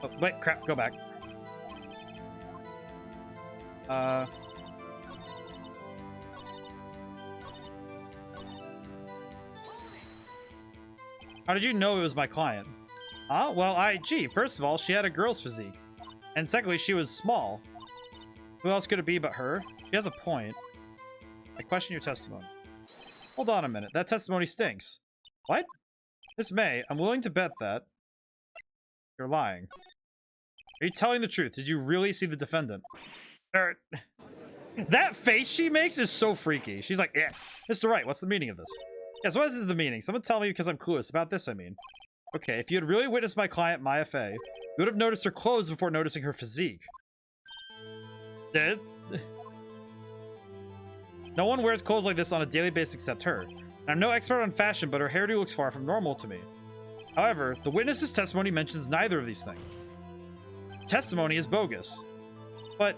Oh, wait, crap. Go back. How did you know it was my client? Well, gee, first of all, she had a girl's physique. And secondly, she was small. Who else could it be but her? She has a point. I question your testimony. Hold on a minute. That testimony stinks. What? Miss May, I'm willing to bet that you're lying. Are you telling the truth? Did you really see the defendant? That face she makes is so freaky. She's like, yeah. Mr. Wright, what's the meaning of this? Yes, what is the meaning? Someone tell me because I'm clueless. About this, I mean. Okay, if you had really witnessed my client, Maya Fey, you would have noticed her clothes before noticing her physique. No one wears clothes like this on a daily basis except her. And I'm no expert on fashion, but her hairdo looks far from normal to me. However, the witness's testimony mentions neither of these things. Testimony is bogus. But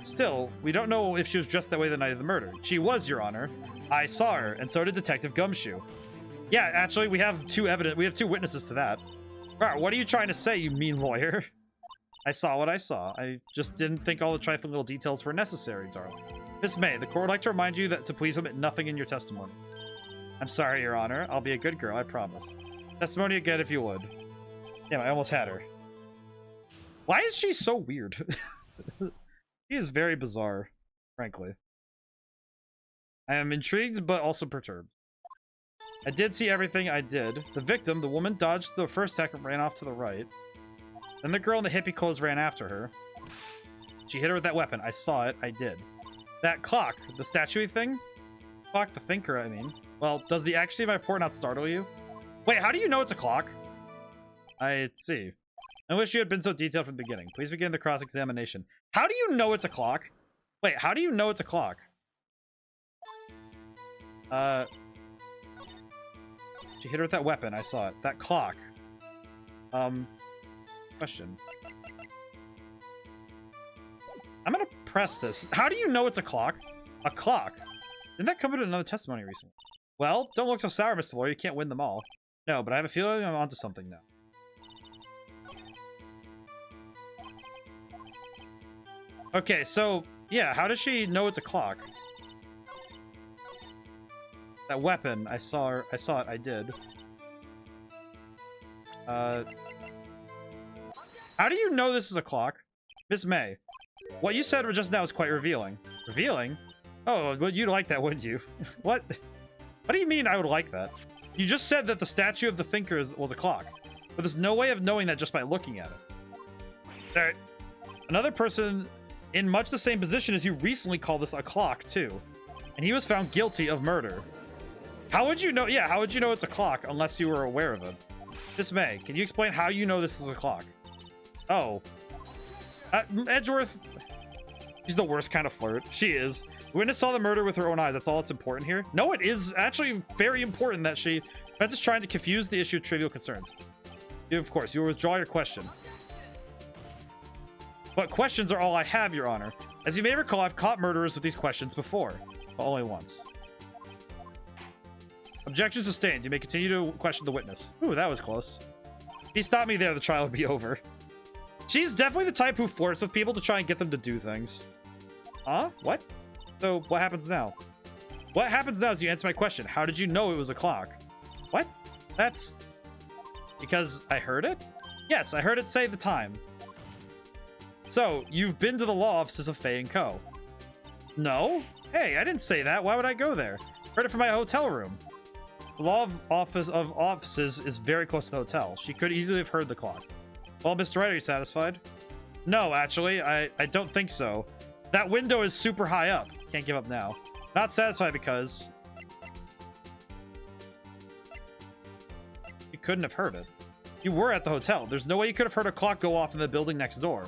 still, we don't know if she was dressed that way the night of the murder. She was, Your Honor. I saw her, and so did Detective Gumshoe. Yeah, actually, we have two witnesses to that. Right, what are you trying to say, you mean lawyer? I saw what I saw. I just didn't think all the trifling little details were necessary, darling. Miss May, the court would like to remind you that to please omit nothing in your testimony. I'm sorry, Your Honor. I'll be a good girl, I promise. Testimony again if you would. Damn, I almost had her. Why is she so weird? She is very bizarre, frankly. I am intrigued, but also perturbed. I did see everything I did. The victim, the woman, dodged the first attack and ran off to the right. Then the girl in the hippie clothes ran after her. She hit her with that weapon. I saw it. I did. That clock, the statue thing? Clock, the thinker, I mean. Well, does the accuracy of my report not startle you? Wait, how do you know it's a clock? I see. I wish you had been so detailed from the beginning. Please begin the cross-examination. How do you know it's a clock? Wait, how do you know it's a clock? She hit her with that weapon. I saw it. That clock. Question. I'm gonna press this. How do you know it's a clock? A clock? Didn't that come into another testimony recently? Well, don't look so sour, Mr. Lawyer. You can't win them all. No, but I have a feeling I'm onto something now. Okay, so, yeah, how does she know it's a clock? That weapon, I saw it, I did. How do you know this is a clock? Miss May, what you said just now is quite revealing. Revealing? Oh, well, you'd like that, wouldn't you? What? What do you mean I would like that? You just said that the statue of the thinker was a clock. But there's no way of knowing that just by looking at it. Another person in much the same position as you recently called this a clock, too. And he was found guilty of murder. How would you know? Yeah, how would you know it's a clock unless you were aware of it? Miss May, can you explain how you know this is a clock? Oh. Edgeworth. She's the worst kind of flirt. She is. The witness saw the murder with her own eyes. That's all that's important here. No, it is actually very important that defense is trying to confuse the issue of trivial concerns. Of course, you will withdraw your question. But questions are all I have, Your Honor. As you may recall, I've caught murderers with these questions before, but only once. Objection sustained. You may continue to question the witness. Ooh, that was close. If he stopped me there, the trial would be over. She's definitely the type who flirts with people to try and get them to do things. Huh? What? So, what happens now? What happens now is you answer my question. How did you know it was a clock? What? That's... because I heard it? Yes, I heard it say the time. So, you've been to the law offices of Faye & Co. No? Hey, I didn't say that. Why would I go there? Heard it from my hotel room. The law of offices is very close to the hotel. She could easily have heard the clock. Well, Mr. Wright, are you satisfied? No, actually, I don't think so. That window is super high up. Can't give up now. Not satisfied because... you couldn't have heard it. You were at the hotel. There's no way you could have heard a clock go off in the building next door.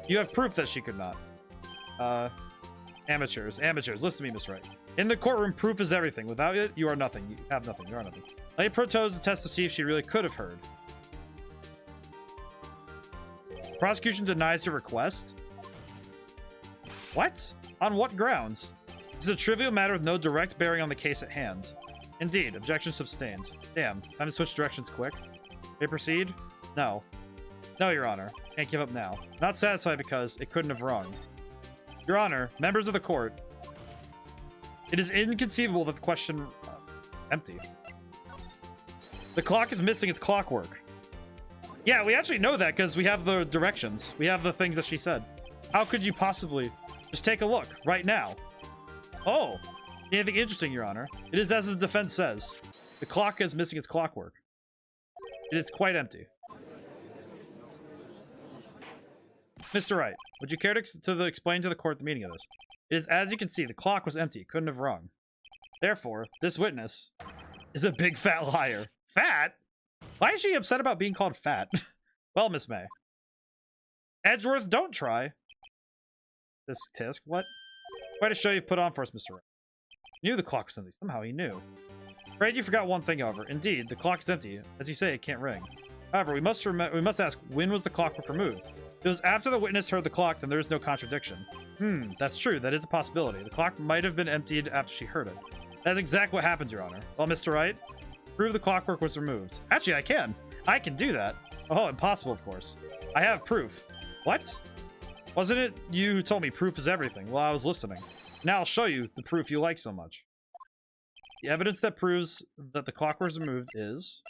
You have proof that she could not. Amateurs. Listen to me, Miss Wright. In the courtroom, proof is everything. Without it, you are nothing. You have nothing. You are nothing. Let me propose a test to see if she really could have heard. Prosecution denies your request? What? On what grounds? This is a trivial matter with no direct bearing on the case at hand. Indeed. Objection sustained. Damn. Time to switch directions quick. May proceed? No. No, Your Honor. Can't give up now. Not satisfied because it couldn't have rung. Your Honor, members of the court, it is inconceivable that the question... empty. The clock is missing its clockwork. Yeah, we actually know that because we have the directions. We have the things that she said. How could you possibly... just take a look, right now. Oh, anything interesting, Your Honor? It is as the defense says. The clock is missing its clockwork. It is quite empty. Mr. Wright, would you care to explain to the court the meaning of this? It is as you can see, the clock was empty. It couldn't have rung. Therefore, this witness is a big fat liar. Fat? Why is she upset about being called fat? Well, Miss May. Edgeworth, don't try. This tisk, what? Quite a show you put on for us, Mr. Wright. He knew the clock was empty. Somehow he knew. Afraid you forgot one thing, however. Indeed, the clock is empty. As you say, it can't ring. However, we must ask, when was the clockwork removed? If it was after the witness heard the clock, then there is no contradiction. That's true. That is a possibility. The clock might have been emptied after she heard it. That's exactly what happened, Your Honor. Well, Mr. Wright, prove the clockwork was removed. Actually, I can. I can do that. Oh, impossible, of course. I have proof. What? Wasn't it you who told me proof is everything? Well, I was listening. Now I'll show you the proof you like so much. The evidence that proves that the clockwork was removed is...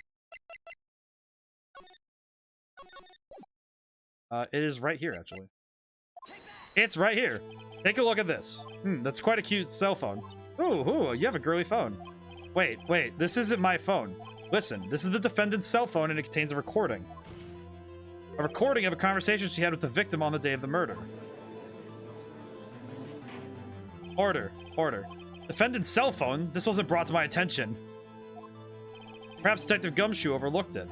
it is right here, actually. It's right here. Take a look at this. That's quite a cute cell phone. Ooh, you have a girly phone. Wait, this isn't my phone. Listen, this is the defendant's cell phone and it contains a recording. A recording of a conversation she had with the victim on the day of the murder. Order. Defendant's cell phone? This wasn't brought to my attention. Perhaps Detective Gumshoe overlooked it.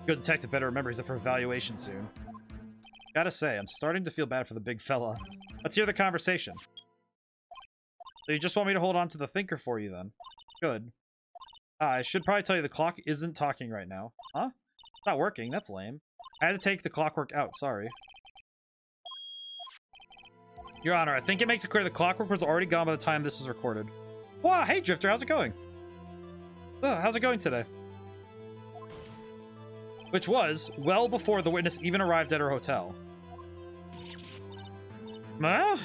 Good detective better remember he's up for evaluation soon. Gotta say, I'm starting to feel bad for the big fella. Let's hear the conversation. So you just want me to hold on to the thinker for you then? Good. I should probably tell you the clock isn't talking right now. Huh? It's not working, that's lame. I had to take the clockwork out, sorry. Your Honor, I think it makes it clear the clockwork was already gone by the time this was recorded. Wow, hey Drifter, how's it going? How's it going today? Which was well before the witness even arrived at her hotel. Huh?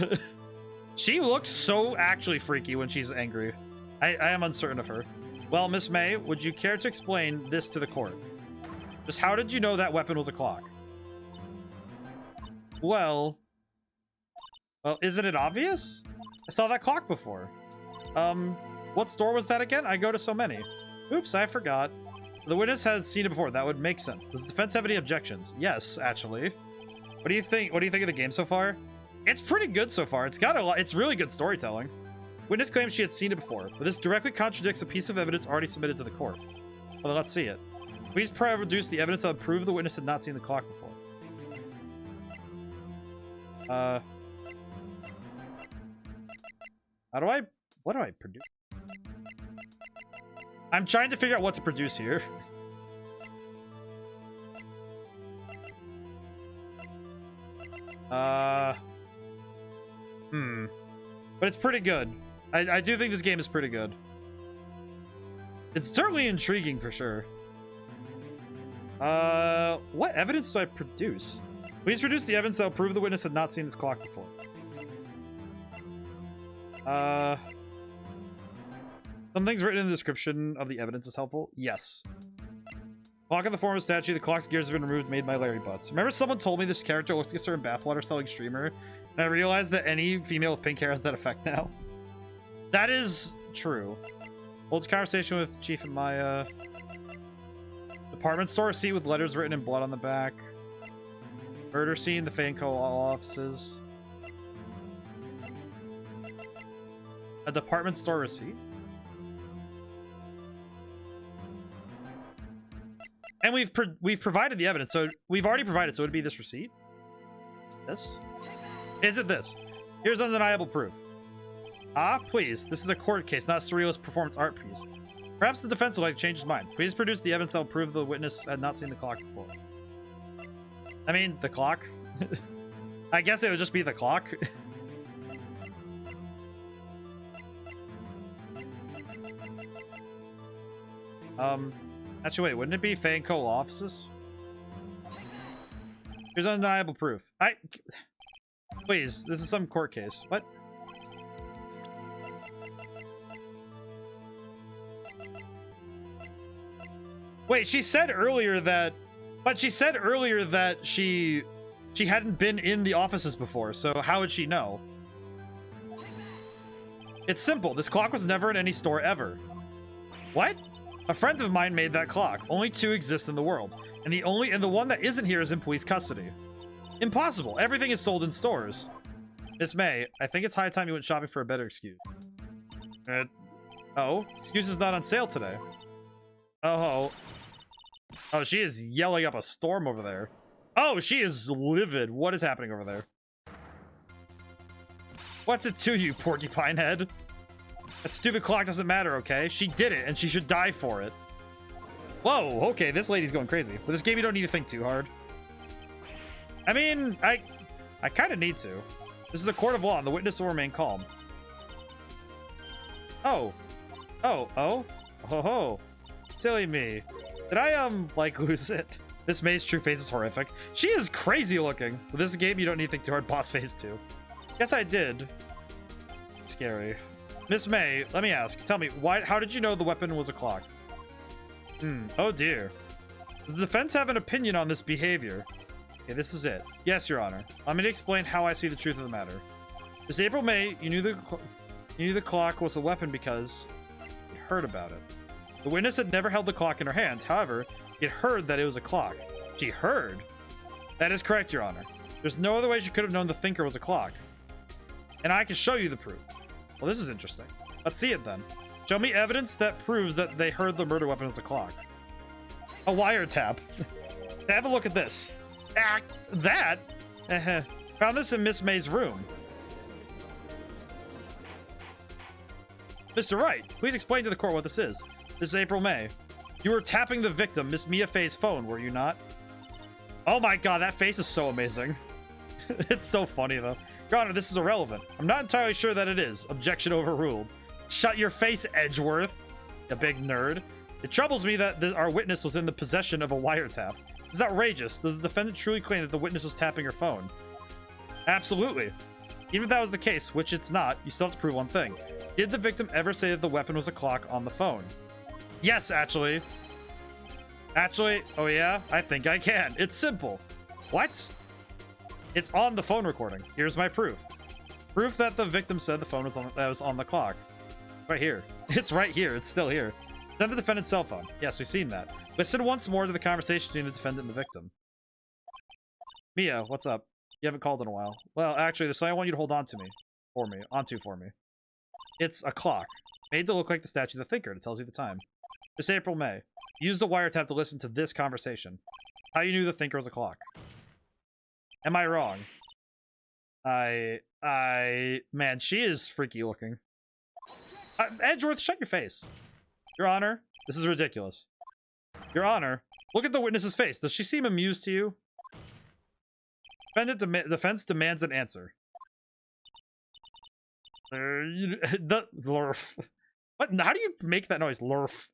She looks so actually freaky when she's angry. I am uncertain of her. Well, Miss May, would you care to explain this to the court? Just how did you know that weapon was a clock? Well, isn't it obvious? I saw that clock before. What store was that again? I go to so many. Oops, I forgot. The witness has seen it before. That would make sense. Does the defense have any objections? Yes, actually. What do you think? What do you think of the game so far? It's pretty good so far. It's got a lot. It's really good storytelling. Witness claims she had seen it before, but this directly contradicts a piece of evidence already submitted to the court. Well, let's see it. Please produce the evidence that would prove the witness had not seen the clock before. What do I produce? I'm trying to figure out what to produce here. But it's pretty good. I do think this game is pretty good. It's certainly intriguing for sure. What evidence do I produce? Please produce the evidence that will prove the witness had not seen this clock before. Some things written in the description of the evidence is helpful. Yes. Clock in the form of a statue. The clock's gears have been removed, made by Larry Butts. Remember someone told me this character looks like a certain bathwater selling streamer? And I realized that any female with pink hair has that effect now. That is true. Holds conversation with Chief and Maya. Department store receipt with letters written in blood on the back. Murder scene, the Fanco offices. A department store receipt? And we've provided the evidence, so we've already provided, so it'd be this receipt? This? Is it this? Here's undeniable proof. Ah, please. This is a court case, not a surrealist performance art piece. Perhaps the defense would like to change his mind. Please produce the evidence that will prove the witness had not seen the clock before. I mean, the clock? I guess it would just be the clock. Actually, wait, wouldn't it be Fanco offices? Here's undeniable proof. Please, this is some court case. What? Wait, she said earlier that... But she said earlier that she hadn't been in the offices before, so how would she know? It's simple. This clock was never in any store ever. What? A friend of mine made that clock. Only two exist in the world. And the one that isn't here is in police custody. Impossible. Everything is sold in stores. Miss May, I think it's high time you went shopping for a better excuse. Oh, excuse is not on sale today. Oh, she is yelling up a storm over there. Oh, she is livid. What is happening over there? What's it to you, porcupine head? That stupid clock doesn't matter, okay? She did it, and she should die for it. Whoa, okay, this lady's going crazy. With this game, you don't need to think too hard. I mean, I kind of need to. This is a court of law, and the witness will remain calm. Oh. Oh. Silly me. Did I, like, lose it? Miss May's true face is horrific. She is crazy looking. With this game, you don't need to think too hard. Boss phase 2. Guess I did. Scary. Miss May, let me ask. Tell me, how did you know the weapon was a clock? Oh dear. Does the defense have an opinion on this behavior? Okay, this is it. Yes, Your Honor. I'm going to explain how I see the truth of the matter. This April May, you knew the clock was a weapon because you heard about it. The witness had never held the clock in her hand. However, she had heard that it was a clock. She heard? That is correct, Your Honor. There's no other way she could have known the thinker was a clock. And I can show you the proof. Well, this is interesting. Let's see it then. Show me evidence that proves that they heard the murder weapon was a clock. A wiretap. Have a look at this. That? Found this in Miss May's room. Mr. Wright, please explain to the court what this is. This is April May. You were tapping the victim, Miss Mia Fey's phone, were you not? Oh my god, that face is so amazing. It's so funny, though. Your Honor, this is irrelevant. I'm not entirely sure that it is. Objection overruled. Shut your face, Edgeworth. You big nerd. It troubles me that our witness was in the possession of a wiretap. This is outrageous. Does the defendant truly claim that the witness was tapping her phone? Absolutely. Even if that was the case, which it's not, you still have to prove one thing. Did the victim ever say that the weapon was a clock on the phone? Yes, actually. Actually, oh yeah? I think I can. It's simple. What? It's on the phone recording. Here's my proof. Proof that the victim said the phone was on the clock. Right here. It's right here. It's still here. Then the defendant's cell phone. Yes, we've seen that. Listen once more to the conversation between the defendant and the victim. Mia, what's up? You haven't called in a while. Well, actually, there's something I want you to hold on to me. For me. It's a clock. Made to look like the statue of the thinker. It tells you the time. Miss April May. Use the wiretap to listen to this conversation. How you knew the thinker was a clock. Am I wrong? Man, she is freaky looking. Edgeworth, shut your face. Your Honor, this is ridiculous. Your Honor, look at the witness's face. Does she seem amused to you? Defense demands an answer. The lurf. What? How do you make that noise? Lurf.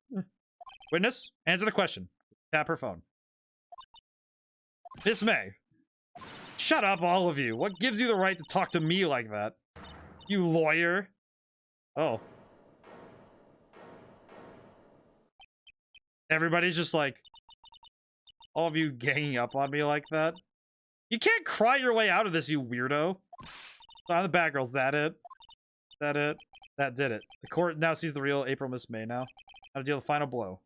Witness, answer the question. Tap her phone. Miss May. Shut up, all of you. What gives you the right to talk to me like that? You lawyer. Oh. Everybody's just like, all of you ganging up on me like that. You can't cry your way out of this, you weirdo. I'm the bad girls. That it? That it? That did it. The court now sees the real April Miss May now. How to deal the final blow.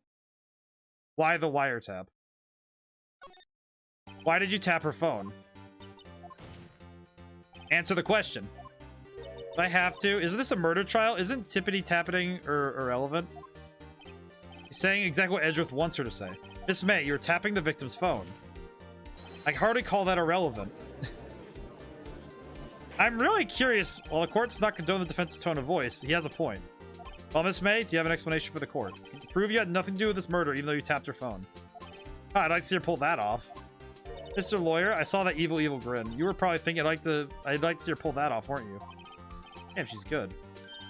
Why the wiretap? Why did you tap her phone? Answer the question. Do I have to? Is this a murder trial? Isn't tippity-tapping irrelevant? She's saying exactly what Edgeworth wants her to say. Miss May, you were tapping the victim's phone. I hardly call that irrelevant. I'm really curious. While the court does not condone the defense's tone of voice, he has a point. Well, Miss May, do you have an explanation for the court? Can you prove you had nothing to do with this murder, even though you tapped her phone? Oh, I'd like to see her pull that off. Mr. Lawyer, I saw that evil grin. You were probably thinking I'd like to see her pull that off, weren't you? Damn, she's good.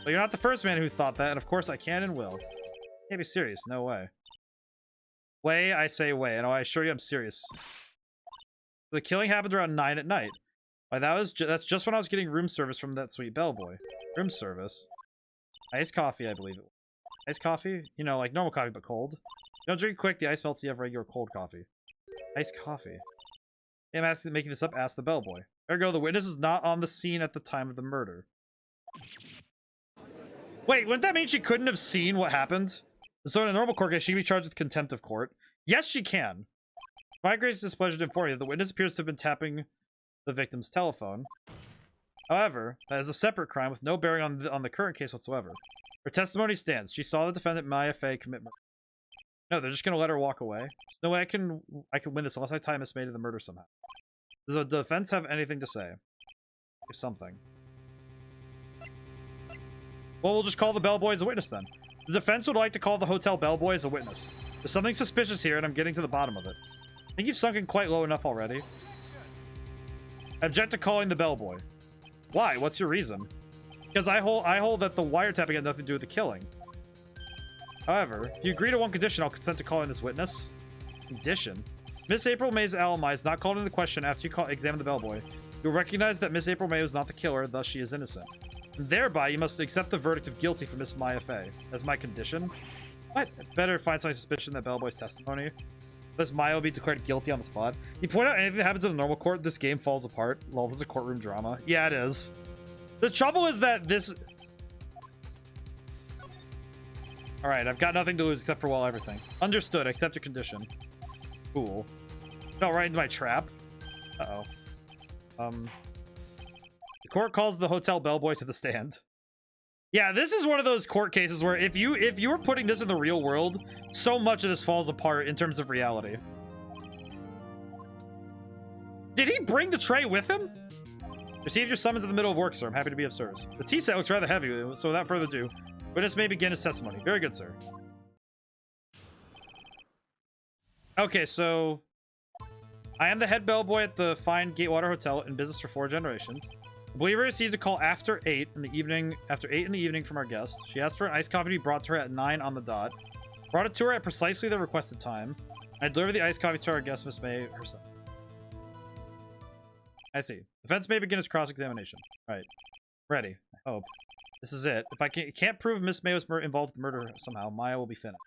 But you're not the first man who thought that, and of course I can and will. Can't be serious, no way. Way, I say way, and I assure you I'm serious. The killing happened around 9 at night. Why, that's just when I was getting room service from that sweet bellboy. Room service? Iced coffee, I believe it was. Iced coffee? You know, like normal coffee, but cold. You don't drink quick, the ice melts, you have regular cold coffee. Iced coffee. Yeah, I'm making this up, ask the bellboy. Ergo, the witness is not on the scene at the time of the murder. Wait, wouldn't that mean she couldn't have seen what happened? So in a normal court case, she can be charged with contempt of court. Yes, she can. My greatest displeasure to inform you, the witness appears to have been tapping the victim's telephone. However, that is a separate crime with no bearing on the current case whatsoever. Her testimony stands. She saw the defendant Maya Fey commit murder. No, they're just gonna let her walk away. There's no way I can win this unless I tie Miss May to the murder somehow. Does the defense have anything to say? Or something. Well, we'll just call the bellboy as a witness then. The defense would like to call the hotel bellboy as a witness. There's something suspicious here, and I'm getting to the bottom of it. I think you've sunk in quite low enough already. I object to calling the bellboy. Why? What's your reason? Because I hold that the wiretapping had nothing to do with the killing. However, if you agree to one condition, I'll consent to calling this witness. Condition? Miss April May's alibi is not called into question after you examine the bellboy. You'll recognize that Miss April May was not the killer, thus she is innocent. And thereby, you must accept the verdict of guilty for Miss Maya Fey. As my condition? What? Better find some suspicion that bellboy's testimony. Thus Maya will be declared guilty on the spot. You point out anything that happens in a normal court, this game falls apart. Lol, this is a courtroom drama. Yeah, it is. The trouble is that this... Alright, I've got nothing to lose except for everything. Understood, accept your condition. Cool. Fell right into my trap. Uh-oh. The court calls the hotel bellboy to the stand. Yeah, this is one of those court cases where if you were putting this in the real world, so much of this falls apart in terms of reality. Did he bring the tray with him? Received your summons in the middle of work, sir. I'm happy to be of service. The tea set looks rather heavy, so without further ado, witness may begin his testimony. Very good, sir. Okay, so I am the head bellboy at the fine Gatewater Hotel, in business for 4 generations. I believe we received a call after 8 in the evening from our guest. She asked for an iced coffee to be brought to her at 9 on the dot. Brought it to her at precisely the requested time. I delivered the iced coffee to our guest, Miss May herself. I see. Defense may begin its cross-examination. Right. Ready. I hope. This is it. If I can't prove Miss May was involved in the murder somehow, Maya will be finished.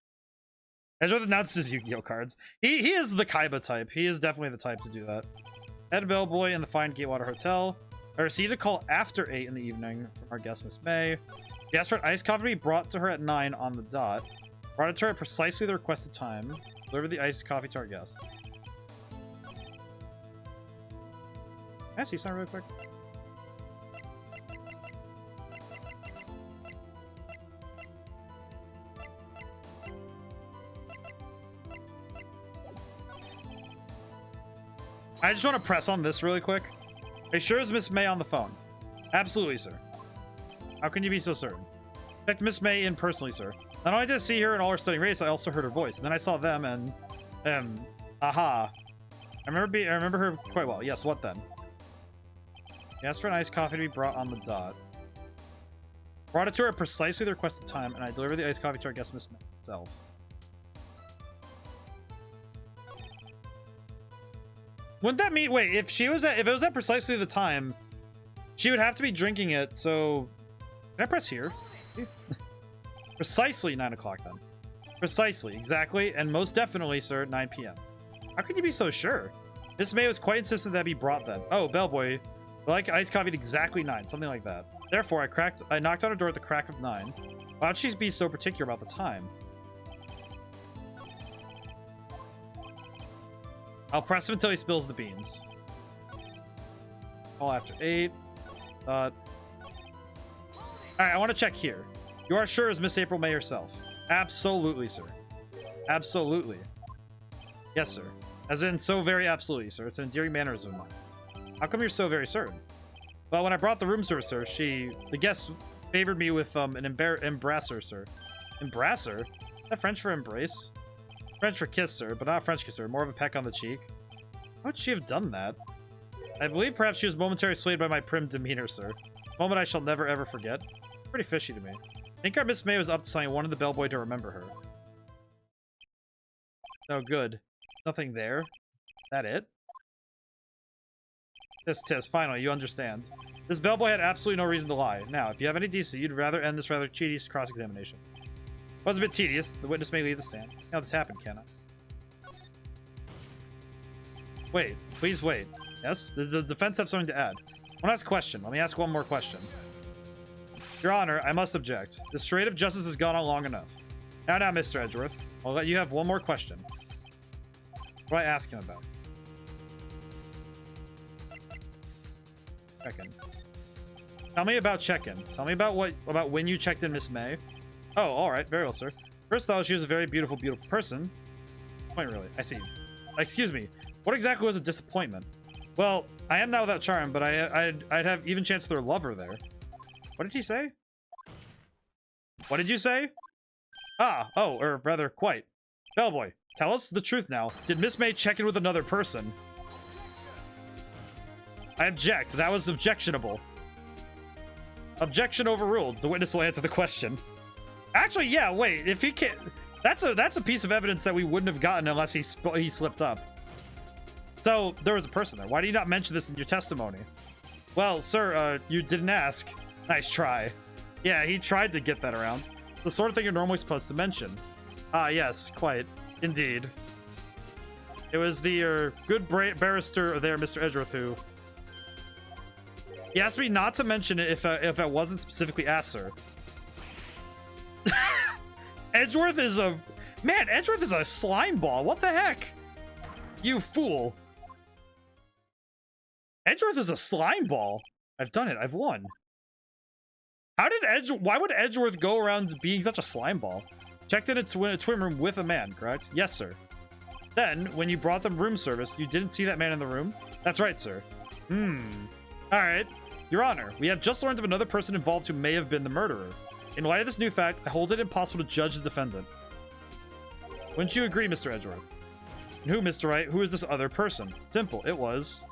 Ezra announces his Yu-Gi-Oh cards. He is the Kaiba type. He is definitely the type to do that. Head bellboy in the fine Gatewater Hotel. I received a call after 8 in the evening from our guest, Miss May. She asked for an iced coffee to be brought to her at 9 on the dot. Brought it to her at precisely the requested time. Delivered the iced coffee to our guest. Can I see something really quick? I just want to press on this really quick. Are you sure is Miss May on the phone? Absolutely, sir. How can you be so certain? Checked Miss May in personally, sir. Not only did I see her in all her stunning race, I also heard her voice. And then I saw them and... aha. I remember her quite well. Yes, what then? She asked for an iced coffee to be brought on the dot. Brought it to her at precisely the requested time, and I delivered the iced coffee to our guest, Miss May herself. Wouldn't that mean... Wait, if it was at precisely the time, she would have to be drinking it, so... Can I press here? Precisely 9 o'clock, then. Precisely, exactly, and most definitely, sir, 9 p.m. How could you be so sure? Miss May was quite insistent that be brought then. Oh, bellboy. Like iced coffee at exactly 9, something like that. Therefore, I knocked on her door at the crack of 9. Why would she be so particular about the time? I'll press him until he spills the beans. Call after 8. Alright, I want to check here. You are sure it's Miss April May herself? Absolutely, sir. Absolutely. Yes, sir. As in, so very absolutely, sir. It's an endearing mannerism of mine. How come you're so very certain? Well, when I brought the room service, sir, the guest favored me with an embrasser, sir. Embrasser? Is that French for embrace? French for kiss, sir, but not a French kiss, sir. More of a peck on the cheek. How would she have done that? I believe perhaps she was momentarily swayed by my prim demeanor, sir. A moment I shall never ever forget. Pretty fishy to me. I think our Miss May was up to something and wanted the bellboy to remember her. Oh, good. Nothing there. That it? Tis, finally, you understand. This bellboy had absolutely no reason to lie. Now, if you have any decency, you'd rather end this rather tedious cross-examination. Was a bit tedious. The witness may leave the stand. How this happened, can I? Wait. Please wait. Yes? Does the defense have something to add? One last question. Let me ask one more question. Your Honor, I must object. This charade of justice has gone on long enough. Now, Mr. Edgeworth. I'll let you have one more question. What do I ask him about? Check-in. Tell me about check-in. Tell me about when you checked in Miss May. Oh, alright. Very well, sir. First thought she was a very beautiful, beautiful person. Point really. I see. Excuse me. What exactly was a disappointment? Well, I am now without charm, but I'd have even chance with her lover there. What did he say? What did you say? Ah, oh, or rather, quite. Bellboy, tell us the truth now. Did Miss May check in with another person? I object. That was objectionable. Objection overruled. The witness will answer the question. Actually, yeah, wait. If he can't... That's a piece of evidence that we wouldn't have gotten unless he slipped up. So, there was a person there. Why do you not mention this in your testimony? Well, sir, you didn't ask. Nice try. Yeah, he tried to get that around. The sort of thing you're normally supposed to mention. Ah, yes, quite. Indeed. It was the good barrister there, Mr. Edgeworth, who... He asked me not to mention it if it wasn't specifically asked, sir. Edgeworth is a... Man, Edgeworth is a slime ball. What the heck? You fool. Edgeworth is a slime ball. I've done it. I've won. How did Why would Edgeworth go around being such a slime ball? Checked in a twin room with a man, correct? Yes, sir. Then, when you brought them room service, you didn't see that man in the room? That's right, sir. Alright. Your Honor, we have just learned of another person involved who may have been the murderer. In light of this new fact, I hold it impossible to judge the defendant. Wouldn't you agree, Mr. Edgeworth? And who, Mr. Wright? Who is this other person? Simple. It was...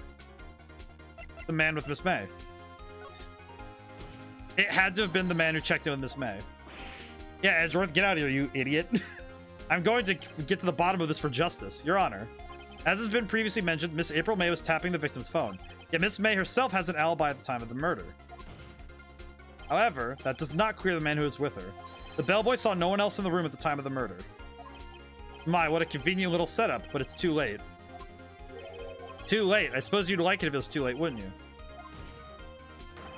the man with Miss May. It had to have been the man who checked in with Miss May. Yeah, Edgeworth, get out of here, you idiot. I'm going to get to the bottom of this for justice. Your Honor. As has been previously mentioned, Miss April May was tapping the victim's phone. Yet Miss May herself has an alibi at the time of the murder. However, that does not clear the man who was with her. The bellboy saw no one else in the room at the time of the murder. My, what a convenient little setup, but it's too late. Too late. I suppose you'd like it if it was too late, wouldn't you?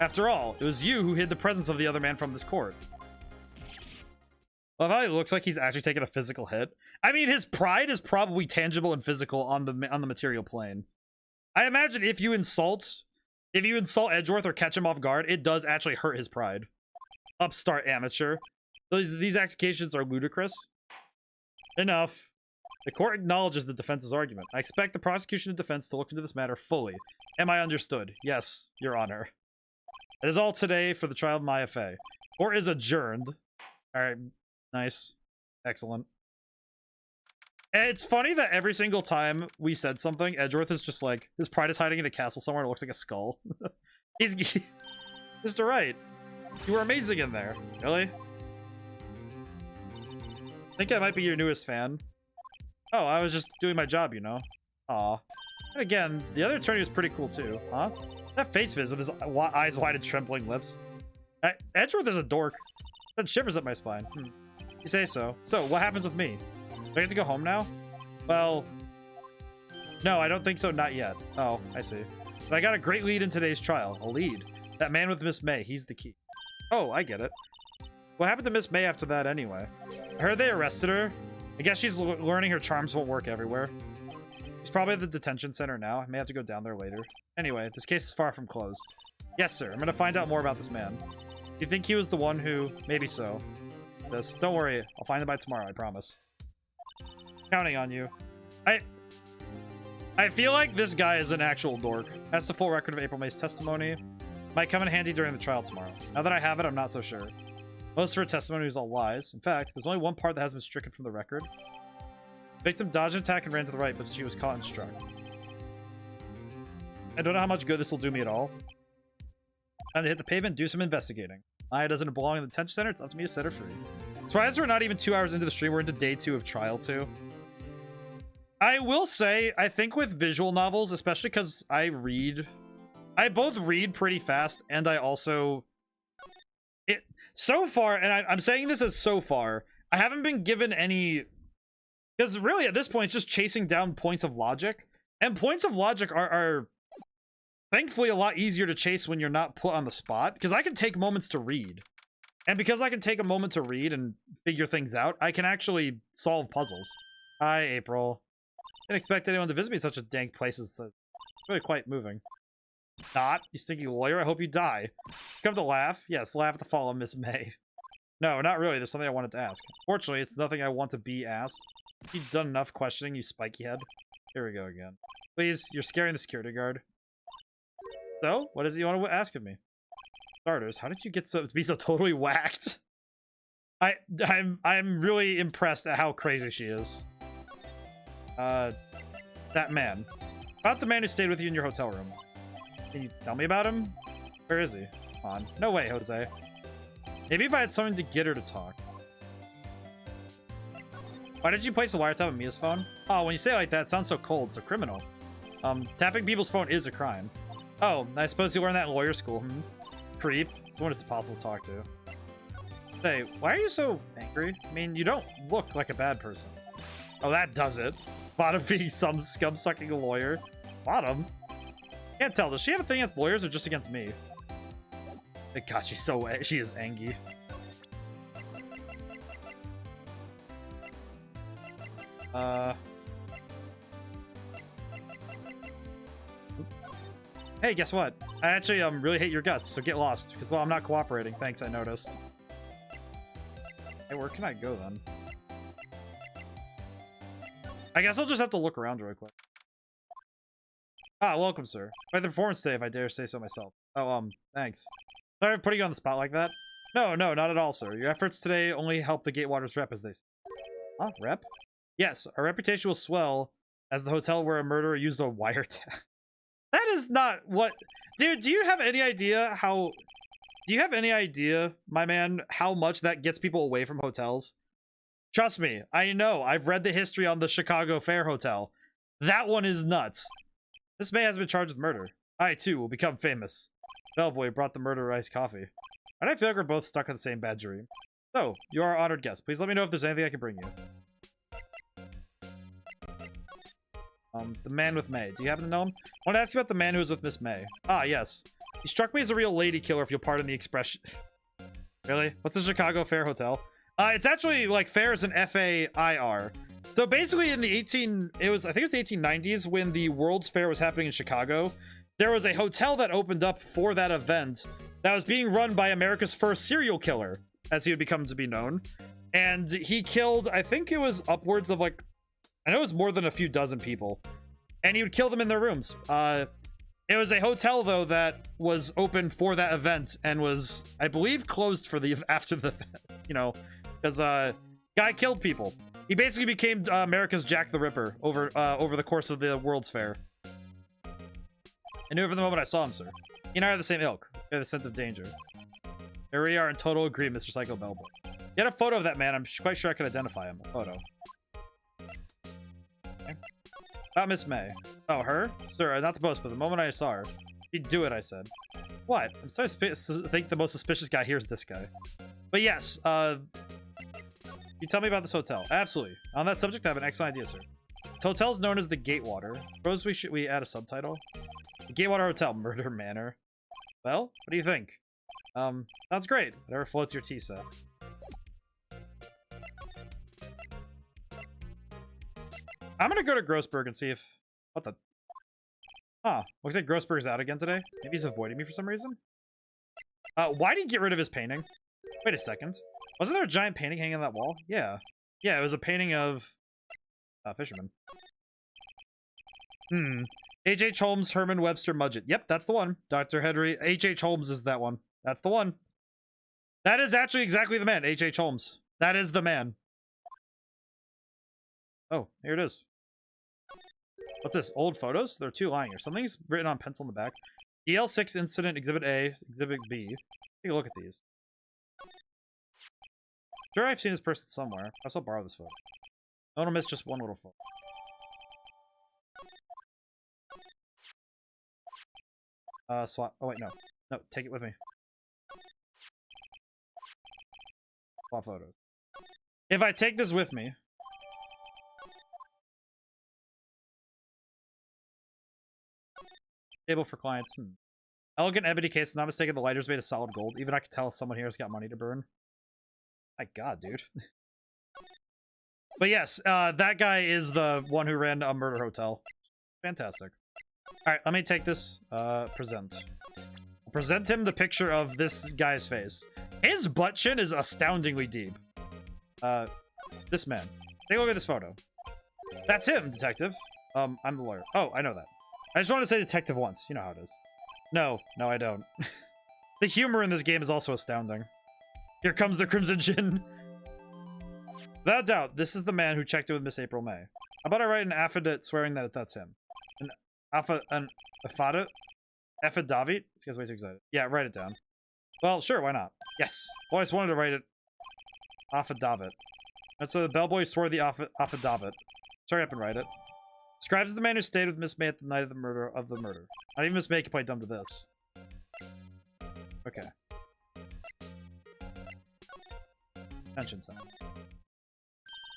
After all, it was you who hid the presence of the other man from this court. Well, it looks like he's actually taking a physical hit. I mean, his pride is probably tangible and physical on the material plane. I imagine if you insult Edgeworth or catch him off guard, it does actually hurt his pride. Upstart amateur. These accusations are ludicrous. Enough. The court acknowledges the defense's argument. I expect the prosecution and defense to look into this matter fully. Am I understood? Yes, Your Honor. That is all today for the trial of my FA. Court is adjourned. Alright, nice. Excellent. And it's funny that every single time we said something, Edgeworth is just like, his pride is hiding in a castle somewhere. It looks like a skull. Mr. Wright, you were amazing in there. Really? I think I might be your newest fan. Oh, I was just doing my job, you know. Aw. And again, the other attorney was pretty cool too, huh? That face viz with his eyes wide and trembling lips. Edgeworth is a dork. That shivers up my spine. You say so. So, what happens with me? Do I get to go home now? Well... No, I don't think so, not yet. Oh, I see. But I got a great lead in today's trial. A lead. That man with Miss May, he's the key. Oh, I get it. What happened to Miss May after that anyway? I heard they arrested her. I guess she's learning her charms won't work everywhere. She's probably at the detention center now. I may have to go down there later. Anyway, this case is far from closed. Yes, sir. I'm gonna find out more about this man. Do you think he was the one who... Maybe so. Don't worry. I'll find him by tomorrow, I promise. Counting on you. I feel like this guy is an actual dork. That's the full record of April May's testimony. Might come in handy during the trial tomorrow. Now that I have it, I'm not so sure. Most of her testimony was all lies. In fact, there's only one part that has been stricken from the record. The victim dodged an attack and ran to the right, but she was caught and struck. I don't know how much good this will do me at all. Time to hit the pavement, do some investigating. Maya doesn't belong in the detention center, it's up to me to set her free. Surprised we're not even 2 hours into the stream, we're into day 2 of trial 2. I will say, I think with visual novels, especially because I both read pretty fast, and I also... So far, and I'm saying this as so far, I haven't been given any... Because really, at this point, it's just chasing down points of logic. And points of logic are thankfully a lot easier to chase when you're not put on the spot. Because I can take moments to read. And because I can take a moment to read and figure things out, I can actually solve puzzles. Hi, April. Didn't expect anyone to visit me in such a dank place. It's really quite moving. Not, you stinky lawyer. I hope you die. Come to laugh? Yes, laugh at the fall of Miss May. No, not really. There's something I wanted to ask. Fortunately, it's nothing I want to be asked. You've done enough questioning, you spiky head. Here we go again. Please, you're scaring the security guard. So, what does he want to ask of me? Starters, how did you get to be so totally whacked? I'm really impressed at how crazy she is. That man. About the man who stayed with you in your hotel room. Can you tell me about him? Where is he? Come on. No way, Jose. Maybe if I had something to get her to talk. Why did you place a wiretap on Mia's phone? Oh, when you say it like that, it sounds so cold, so criminal. Tapping people's phone is a crime. Oh, I suppose you learned that in lawyer school, hmm? Creep. Someone is impossible to talk to. Say, why are you so angry? I mean, you don't look like a bad person. Oh, that does it. Bottom being some scum-sucking a lawyer. Bottom? Can't tell. Does she have a thing against lawyers or just against me? God, she is angry. Hey, guess what? I actually really hate your guts, so get lost. Because, well, I'm not cooperating. Thanks, I noticed. Hey, where can I go, then? I guess I'll just have to look around real quick. Ah, welcome, sir. Quite the performance today, if I dare say so myself. Oh, thanks. Sorry for putting you on the spot like that. No, not at all, sir. Your efforts today only help the Gatewaters rep, as they say. Huh? Rep? Yes, our reputation will swell as the hotel where a murderer used a wiretap. That is not what... Dude, do you have any idea how... Do you have any idea, my man, how much that gets people away from hotels? Trust me, I know. I've read the history on the Chicago Fair Hotel. That one is nuts. This man has been charged with murder. I, too, will become famous. Bellboy brought the murder iced coffee. And I feel like we're both stuck in the same bad dream. So, you are our honored guest. Please let me know if there's anything I can bring you. The man with May. Do you happen to know him? I want to ask you about the man who was with Miss May. Ah, yes. He struck me as a real lady killer, if you'll pardon the expression. Really? What's the Chicago Fair Hotel? It's actually, like, fair is an F-A-I-R. So basically in the I think it was the 1890s when the World's Fair was happening in Chicago. There was a hotel that opened up for that event that was being run by America's first serial killer, as he would become to be known. And he killed, I think it was upwards of, like, I know it was more than a few dozen people. And he would kill them in their rooms. It was a hotel, though, that was open for that event and was, I believe, closed for the after the, you know, because guy killed people. He basically became America's Jack the Ripper over the course of the World's Fair. I knew it from the moment I saw him, sir. He and I are the same ilk. We have a sense of danger. Here we are in total agreement, Mr. Psycho Bellboy. Get a photo of that man. I'm quite sure I can identify him. A photo. Okay. About Miss May. Oh, her? Sir, not to boast, but the moment I saw her, she'd do it, I said. What? I'm starting to think the most suspicious guy here is this guy. But yes, you tell me about this hotel. Absolutely. On that subject, I have an excellent idea, sir. This hotel's known as the Gatewater. Suppose we add a subtitle? The Gatewater Hotel, Murder Manor. Well, what do you think? Sounds great. Whatever floats your tea set. I'm gonna go to Grossberg and see if... What the... Huh. Looks like Grossberg's out again today. Maybe he's avoiding me for some reason. Why did he get rid of his painting? Wait a second. Wasn't there a giant painting hanging on that wall? Yeah. Yeah, it was a painting of... fisherman. H.H. Holmes, Herman Webster Mudgett. Yep, that's the one. Dr. Henry. H.H. Holmes is that one. That's the one. That is actually exactly the man. H.H. Holmes. That is the man. Oh, here it is. What's this? Old photos? There are two lying here. Something's written on pencil in the back. EL6 Incident, Exhibit A, Exhibit B. Take a look at these. Sure, I've seen this person somewhere. I'll borrow this photo. I don't want to miss just one little photo. Swap. Oh, wait, no. No, take it with me. Swap photos. If I take this with me... Table for clients. Elegant ebony case. Not mistaken, the lighter's made of solid gold. Even I can tell someone here has got money to burn. My god, dude. But yes, that guy is the one who ran a murder hotel. Fantastic. Alright, let me take this. Present. Present him the picture of this guy's face. His butt chin is astoundingly deep. This man. Take a look at this photo. That's him, detective. I'm the lawyer. Oh, I know that. I just want to say detective once. You know how it is. No, I don't. The humor in this game is also astounding. Here comes the Crimson Chin. Without doubt, this is the man who checked in with Miss April May. How about I write an affidavit swearing that that's him? An affidavit? Affidavit? This guy's way too excited. Yeah, write it down. Well, sure, why not? Yes. Always wanted to write it. Affidavit. And so the bellboy swore the affidavit. Sorry up and write it. Describes the man who stayed with Miss May at the night of the murder. Not even Miss May can play dumb to this. Okay. Attention sound.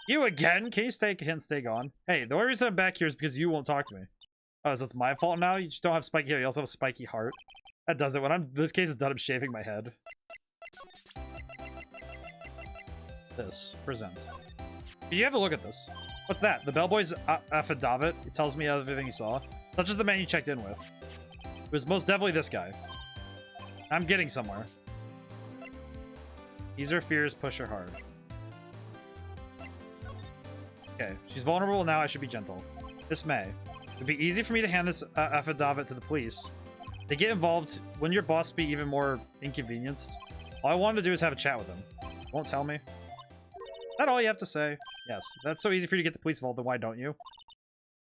You again? Can you stay gone? Hey, the only reason I'm back here is because you won't talk to me. Oh, so it's my fault now? You just don't have spiky hair. You also have a spiky heart. That does it. When this case is done, I'm shaving my head. This. Present. You have a look at this. What's that? The bellboy's affidavit. It tells me everything you saw. Such as the man you checked in with. It was most definitely this guy. I'm getting somewhere. Ease her fears, push her hard. Okay, she's vulnerable now. I should be gentle. Miss May. It'd be easy for me to hand this affidavit to the police. They get involved. Wouldn't your boss be even more inconvenienced? All I wanted to do is have a chat with him. Won't tell me. Is that all you have to say? Yes. If that's so easy for you to get the police involved, then why don't you?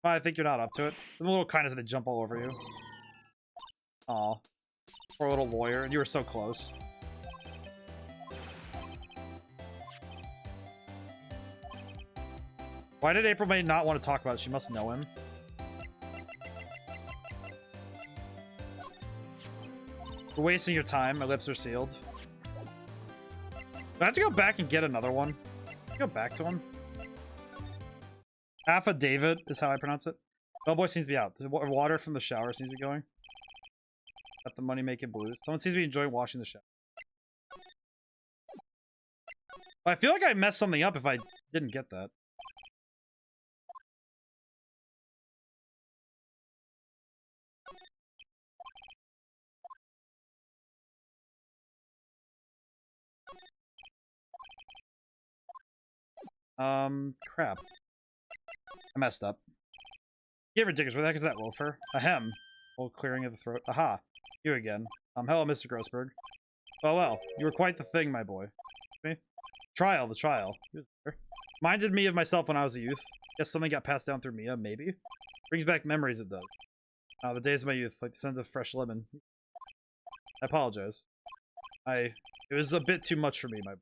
Well, I think you're not up to it. I'm a little kind as they jump all over you. Aw. Poor little lawyer. You were so close. Why did April May not want to talk about it? She must know him. You're wasting your time. My lips are sealed. Do I have to go back and get another one? Go back to him. Affidavit is how I pronounce it. Bellboy seems to be out. The water from the shower seems to be going. Got the money making blues. Someone seems to be enjoying washing the shower. I feel like I messed something up if I didn't get that. Crap. I messed up. Get ridiculous. Where the heck is that loafer? Ahem. Old clearing of the throat. Aha. You again. Hello, Mr. Grossberg. Well, you were quite the thing, my boy. Me? The trial. He was there. Reminded me of myself when I was a youth. Guess something got passed down through Mia, maybe? Brings back memories, it does. The days of my youth, like the scent of fresh lemon. I apologize. It was a bit too much for me, my boy.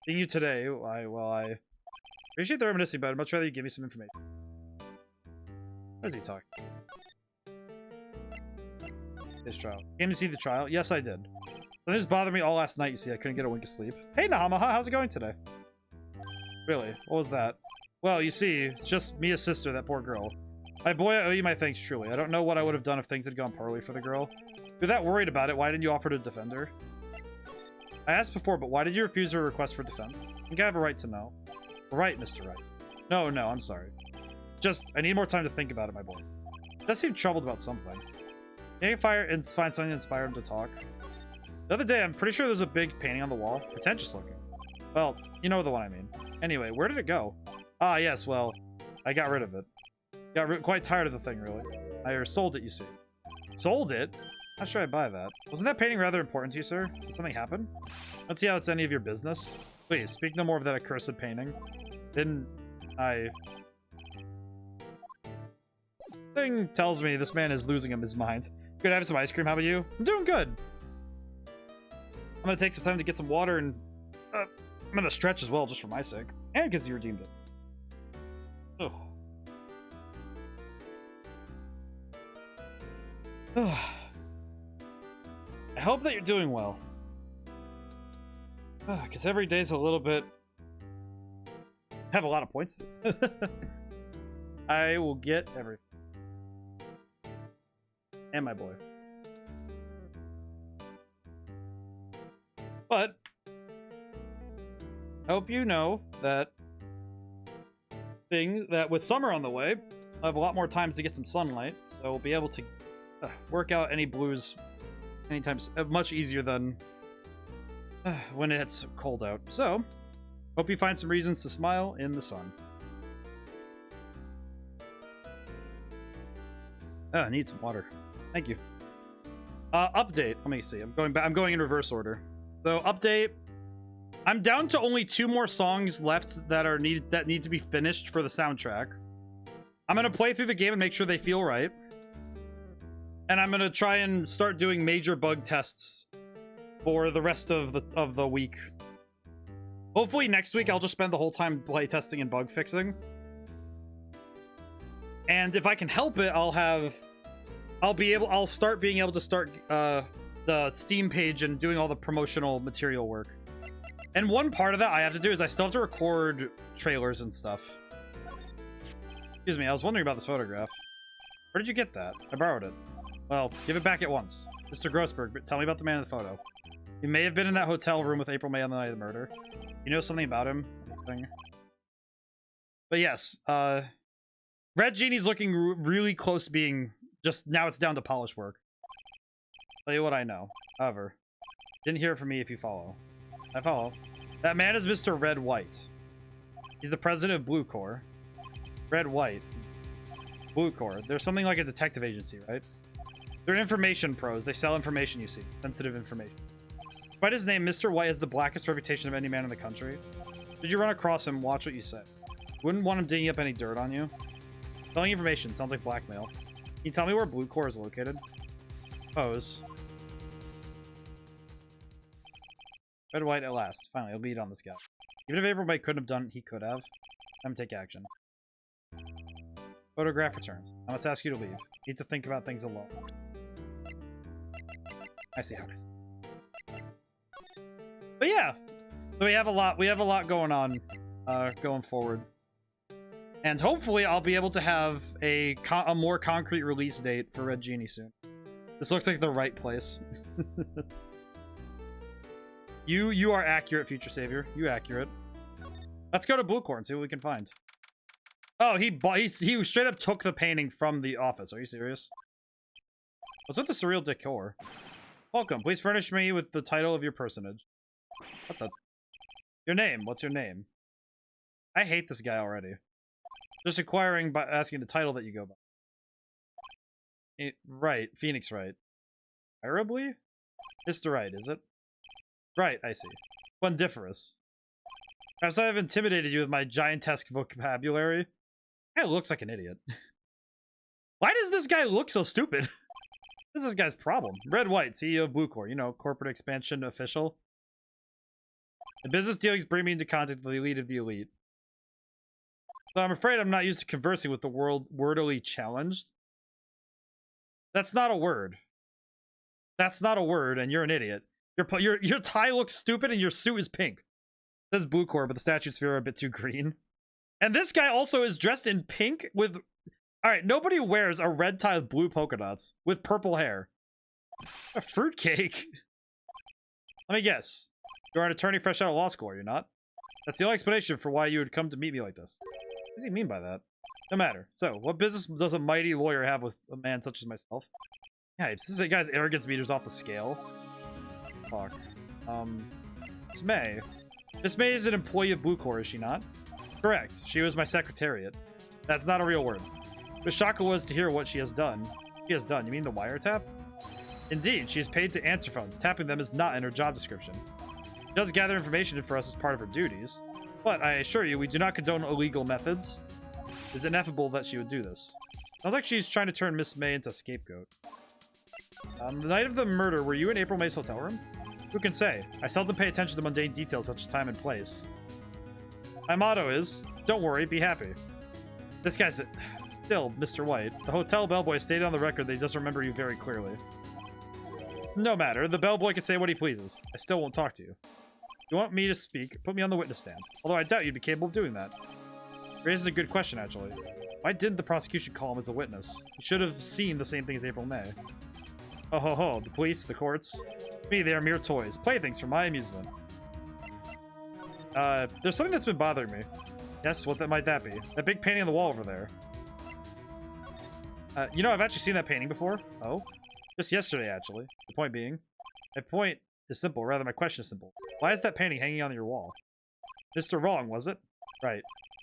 Seeing you today, I appreciate the reminiscing, but I'd much rather you give me some information. What is he talking? His trial. Came to see the trial? Yes, I did. Something bothered me all last night, you see. I couldn't get a wink of sleep. Hey, Nahamaha, how's it going today? Really? What was that? Well, you see, it's just Mia's sister, that poor girl. My boy, I owe you my thanks, truly. I don't know what I would have done if things had gone poorly for the girl. If you're that worried about it, why didn't you offer to defend her? I asked before, but why did you refuse her request for defense? I think I have a right to know. Right, Mr. Wright. No, I'm sorry. Just, I need more time to think about it, my boy. He does seem troubled about something. Can you find something to inspire him to talk? The other day, I'm pretty sure there's a big painting on the wall. Pretentious looking. Well, you know the one I mean. Anyway, where did it go? Ah, yes, well, I got rid of it. Got quite tired of the thing, really. I sold it, you see. Sold it? Not sure I'd buy that. Wasn't that painting rather important to you, sir? Did something happen? Let's see how it's any of your business. Please, speak no more of that accursed painting. Didn't I... Thing tells me this man is losing his mind. Good, have some ice cream. How about you? I'm doing good. I'm gonna take some time to get some water and... I'm gonna stretch as well, just for my sake. And because you redeemed it. Oh. I hope that you're doing well. Because every day's a little bit... I have a lot of points. I will get everything. And my boy. But I hope you know that with summer on the way, I'll have a lot more times to get some sunlight, so we'll be able to work out any blues anytime much easier than when it's cold out. So, hope you find some reasons to smile in the sun. I need some water. Thank you. Update. Let me see. I'm going in reverse order. So, update. I'm down to only 2 more songs left that need to be finished for the soundtrack. I'm gonna play through the game and make sure they feel right. And I'm gonna try and start doing major bug tests for the rest of the week. Hopefully next week I'll just spend the whole time play testing and bug fixing. And if I can help it, I'll start being able to start the Steam page and doing all the promotional material work. And one part of that I have to do is I still have to record trailers and stuff. Excuse me, I was wondering about this photograph. Where did you get that? I borrowed it. Well, give it back at once. Mr. Grossberg, but tell me about the man in the photo. He may have been in that hotel room with April May on the night of the murder. You know something about him? But yes, Red Genie's looking really close to being just... Now it's down to polish work. Tell you what I know. However, didn't hear it from me if you follow. I follow. That man is Mr. Red White. He's the president of Blue Corps. Red White. Blue Corps. They're something like a detective agency, right? They're information pros. They sell information, you see. Sensitive information. Despite his name, Mr. White has the blackest reputation of any man in the country. Should you run across him, watch what you say. Wouldn't want him digging up any dirt on you. Selling information sounds like blackmail. Can you tell me where Blue Corps is located? Pose. Red White at last. Finally, I'll beat on this guy. Even if April May couldn't have done it, he could have. Time to take action. Photograph returned. I must ask you to leave. Need to think about things alone. I see how it is. But yeah, so we have a lot going on, going forward, and hopefully I'll be able to have a more concrete release date for Red Genie soon. This looks like the right place. You are accurate, future savior. You accurate. Let's go to Blue Corps and see what we can find. Oh, he straight up took the painting from the office. Are you serious? What's with the surreal decor? Welcome. Please furnish me with the title of your personage. What the? Your name. What's your name? I hate this guy already. Just inquiring by asking the title that you go by. Right. Phoenix Wright. Terribly? Mr. Wright, is it? Right, I see. Fundiferous. Perhaps I have intimidated you with my giantesque vocabulary. Guy looks like an idiot. Why does this guy look so stupid? This is this guy's problem. Red White, CEO of Blue Corps. You know, corporate expansion official. The business dealings bring me into contact with the elite of the elite. So I'm afraid I'm not used to conversing with the world wordily challenged. That's not a word. That's not a word, and you're an idiot. Your tie looks stupid, and your suit is pink. It says Blue Corps, but the statues here are a bit too green. And this guy also is dressed in pink with... Alright, nobody wears a red tie with blue polka dots with purple hair. A fruitcake? Let me guess. You're an attorney fresh out of law school, are you not? That's the only explanation for why you would come to meet me like this. What does he mean by that? No matter. So, what business does a mighty lawyer have with a man such as myself? Yeah, this guy's arrogance meter's off the scale. Fuck. Miss May. Miss May is an employee of Blue Corps, is she not? Correct. She was my secretariat. That's not a real word. But shocker was to hear what she has done. She has done? You mean the wiretap? Indeed, she is paid to answer phones. Tapping them is not in her job description. She does gather information for us as part of her duties. But I assure you, we do not condone illegal methods. It is ineffable that she would do this. Sounds like she's trying to turn Miss May into a scapegoat. The night of the murder, were you in April May's hotel room? Who can say? I seldom pay attention to mundane details such as time and place. My motto is, don't worry, be happy. This guy's... Still, Mr. White. The hotel bellboy stated on the record that he doesn't remember you very clearly. No matter. The bellboy can say what he pleases. I still won't talk to you. If you want me to speak, put me on the witness stand. Although I doubt you'd be capable of doing that. Raises a good question, actually. Why didn't the prosecution call him as a witness? He should have seen the same thing as April May. Oh ho ho, the police, the courts. To me, they are mere toys. Playthings for my amusement. There's something that's been bothering me. Yes, what might that be? That big painting on the wall over there. You know, I've actually seen that painting before. Oh? Just yesterday, actually. The point being. My point is simple, rather my question is simple. Why is that painting hanging on your wall? Mr. Wrong, was it? Right.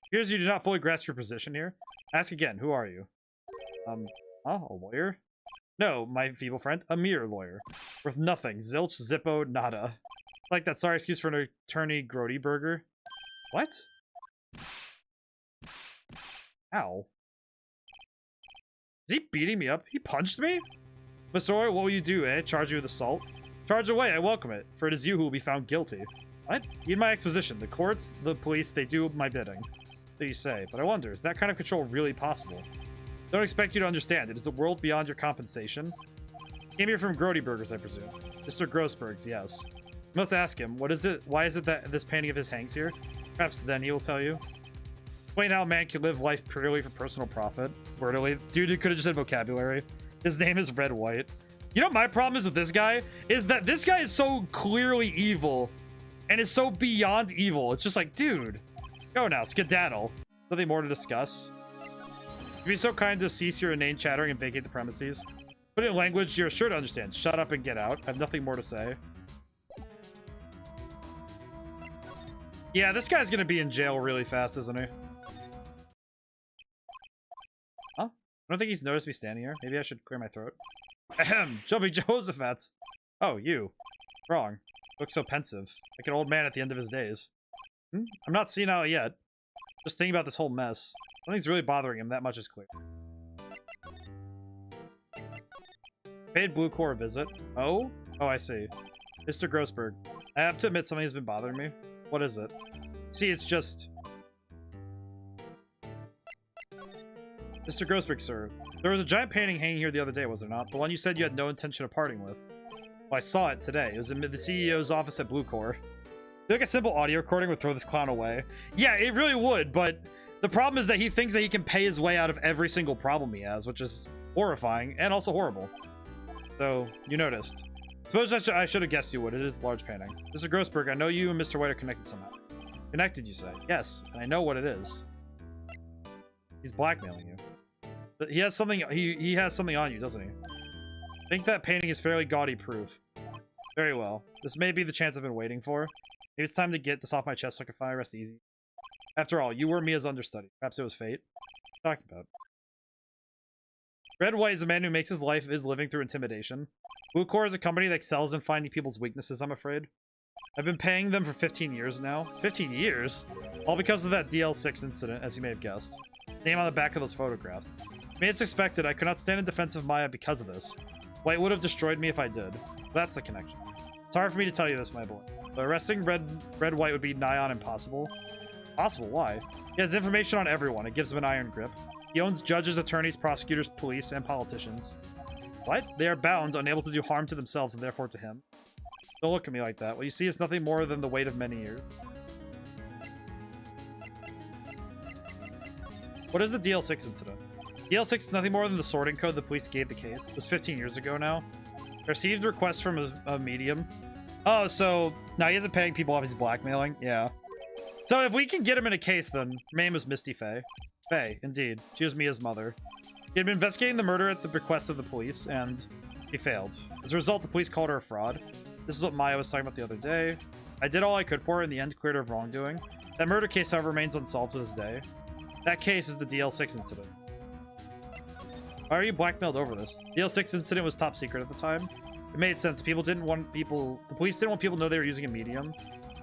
Appears you do not fully grasp your position here. Ask again, who are you? A lawyer? No, my feeble friend, a mere lawyer. Worth nothing. Zilch, zippo, nada. Like that sorry excuse for an attorney Grody burger. What? Ow. Is he beating me up? He punched me? Mr. Roy, what will you do, eh? Charge you with assault? Charge away, I welcome it. For it is you who will be found guilty. What? Need my exposition. The courts, the police, they do my bidding. So you say. But I wonder, is that kind of control really possible? Don't expect you to understand. It is a world beyond your compensation. Came here from Grody Burgers, I presume. Mr. Grossberg's, yes. You must ask him, what is it? Why is it that this painting of his hangs here? Perhaps then he will tell you. Explain how a man can live life purely for personal profit. Wordily. Dude, you could have just said vocabulary. His name is Red White. You know my problem is with this guy? Is that this guy is so clearly evil. And is so beyond evil. It's just like, dude. Go now, skedaddle. Nothing more to discuss. You'd be so kind to cease your inane chattering and vacate the premises. Put it in language you're sure to understand. Shut up and get out. I have nothing more to say. Yeah, this guy's gonna be in jail really fast, isn't he? Huh? I don't think he's noticed me standing here. Maybe I should clear my throat. Ahem! Jumping Josephats! Oh, you. Wrong. Look so pensive. Like an old man at the end of his days. I'm not senile yet. Just thinking about this whole mess. Something's really bothering him, that much is clear. Paid Blue Corps a visit. Oh? Oh, I see. Mr. Grossberg. I have to admit something has been bothering me. What is it? See, it's just... Mr. Grossberg, sir. There was a giant painting hanging here the other day, was there not? The one you said you had no intention of parting with. Well, I saw it today. It was in the CEO's office at Blue Corps. I think a simple audio recording would throw this clown away. Yeah, it really would, but the problem is that he thinks that he can pay his way out of every single problem he has, which is horrifying and also horrible. So, you noticed. Suppose I should have guessed you would. It is a large painting. Mr. Grossberg, I know you and Mr. White are connected somehow. Connected, you say? Yes, and I know what it is. He's blackmailing you. But he has something. He has something on you, doesn't he? I think that painting is fairly gaudy proof. Very well. This may be the chance I've been waiting for. Maybe it's time to get this off my chest so I can finally rest easy. After all, you were Mia's understudy. Perhaps it was fate. What are you talking about? Red White is a man who makes his life is living through intimidation. Blue Corps is a company that excels in finding people's weaknesses, I'm afraid. I've been paying them for 15 years now. 15 years? All because of that DL6 incident, as you may have guessed. Name on the back of those photographs. I mean, it's expected. I could not stand in defense of Maya because of this. White would have destroyed me if I did. That's the connection. It's hard for me to tell you this, my boy. But arresting Red White would be nigh on impossible. Possible? Why? He has information on everyone. It gives him an iron grip. He owns judges, attorneys, prosecutors, police, and politicians. What? They are bound, unable to do harm to themselves and therefore to him. Don't look at me like that. What you see is nothing more than the weight of many years. What is the DL6 incident? DL6 is nothing more than the sorting code the police gave the case. It was 15 years ago now. I received requests from a medium. Oh, so now he isn't paying people off, he's blackmailing? Yeah. So if we can get him in a case, then her name was Misty Faye. Faye, indeed. She was Mia's mother. He had been investigating the murder at the request of the police, and he failed. As a result, the police called her a fraud. This is what Maya was talking about the other day. I did all I could for her, in the end cleared her of wrongdoing. That murder case, however, remains unsolved to this day. That case is the DL6 incident. Why are you blackmailed over this? The DL6 incident was top secret at the time. It made sense. The police didn't want people to know they were using a medium.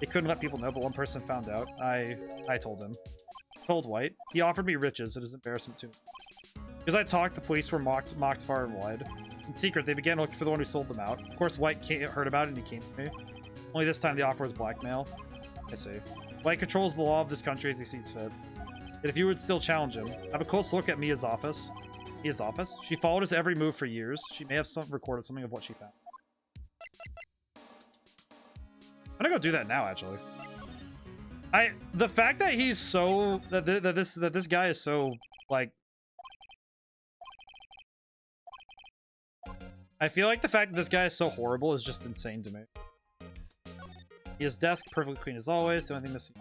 They couldn't let people know, but one person found out. I told him. Told White. He offered me riches. It is embarrassing to me. Because I talked, the police were mocked far and wide. In secret, they began looking for the one who sold them out. Of course, White heard about it and he came to me. Only this time the offer was blackmail. I see. White controls the law of this country as he sees fit. Yet if you would still challenge him, have a close look at Mia's office. Mia's office? She followed his every move for years. She may have recorded something of what she found. I'm gonna go do that now, actually. The fact that he's so that this guy is so like, I feel like the fact that this guy is so horrible is just insane to me. His desk perfectly clean as always. The only thing missing.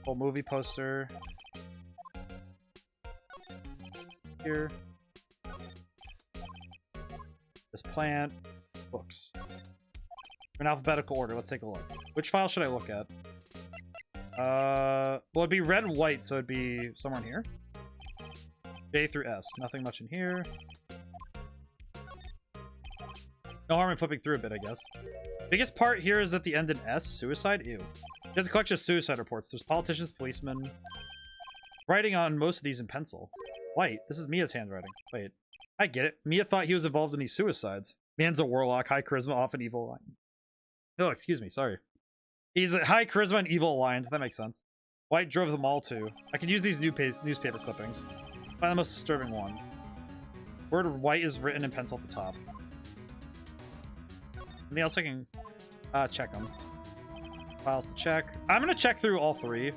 Whole movie poster here. This plant. Books. In alphabetical order. Let's take a look. Which file should I look at? Well, it'd be red and white, so it'd be somewhere in here. J through S. Nothing much in here. No harm in flipping through a bit, I guess. Biggest part here is at the end in S. Suicide? Ew. There's a collection of suicide reports. There's politicians, policemen. Writing on most of these in pencil. White. This is Mia's handwriting. Wait. I get it. Mia thought he was involved in these suicides. Man's a warlock, high charisma, often evil line. Oh, excuse me. Sorry. He's a high charisma and evil aligned. That makes sense. White drove them all too. I could use these newspaper clippings. Find the most disturbing one. Word white is written in pencil at the top. Anything else I can check them? Files to check. I'm gonna check through all three.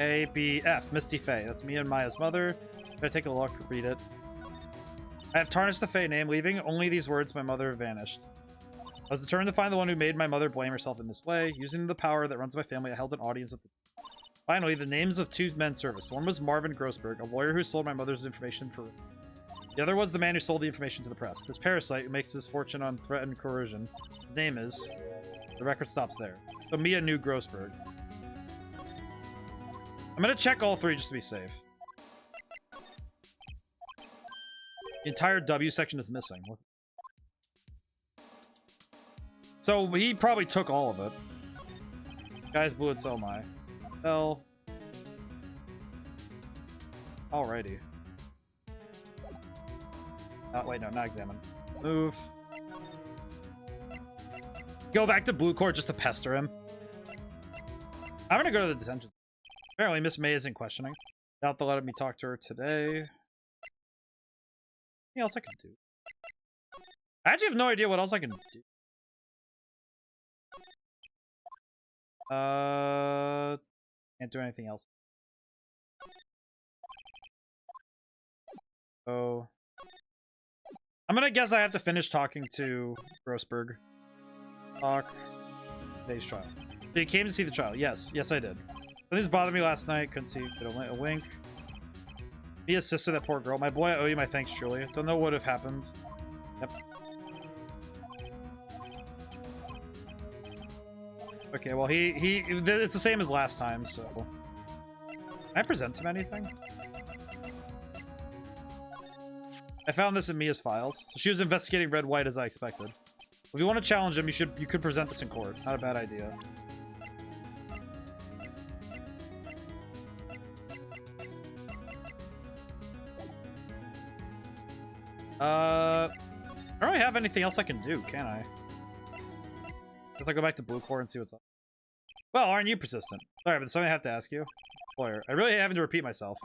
A, B, F. Misty Faye. That's me and Maya's mother. Gotta take a look, read it. I have tarnished the Faye name, leaving only these words. My mother vanished. I was determined to find the one who made my mother blame herself in this way. Using the power that runs my family, I held an audience with the... Finally, the names of two men surfaced. One was Marvin Grossberg, a lawyer who sold my mother's information for... The other was the man who sold the information to the press. This parasite who makes his fortune on threat and coercion. His name is... The record stops there. So Mia knew Grossberg. I'm gonna check all three just to be safe. The entire W section is missing. So he probably took all of it. Guys blew it, so am I. Hell. Alrighty. Wait, no, not examine. Move. Go back to Blue Court just to pester him. I'm gonna go to the detention. Apparently, Miss May isn't questioning. Doubt they'll let me talk to her today. Anything else I can do? I actually have no idea what else I can do. Can't do anything else. Oh. I'm gonna guess I have to finish talking to Grossberg. Talk. Today's trial. So you came to see the trial. Yes. Yes, I did. Things bothered me last night. Couldn't see. Did a wink. Be a sister, that poor girl. My boy, I owe you my thanks, truly. Don't know what would have happened. Yep. Okay, well, it's the same as last time, so... Can I present him anything? I found this in Mia's files. So she was investigating Red White as I expected. If you want to challenge him, you could present this in court. Not a bad idea. I don't really have anything else I can do, can I? Guess I'll go back to Blue Court and see what's up. Well, aren't you persistent? Sorry, but something I have to ask you. Lawyer, I really having to repeat myself.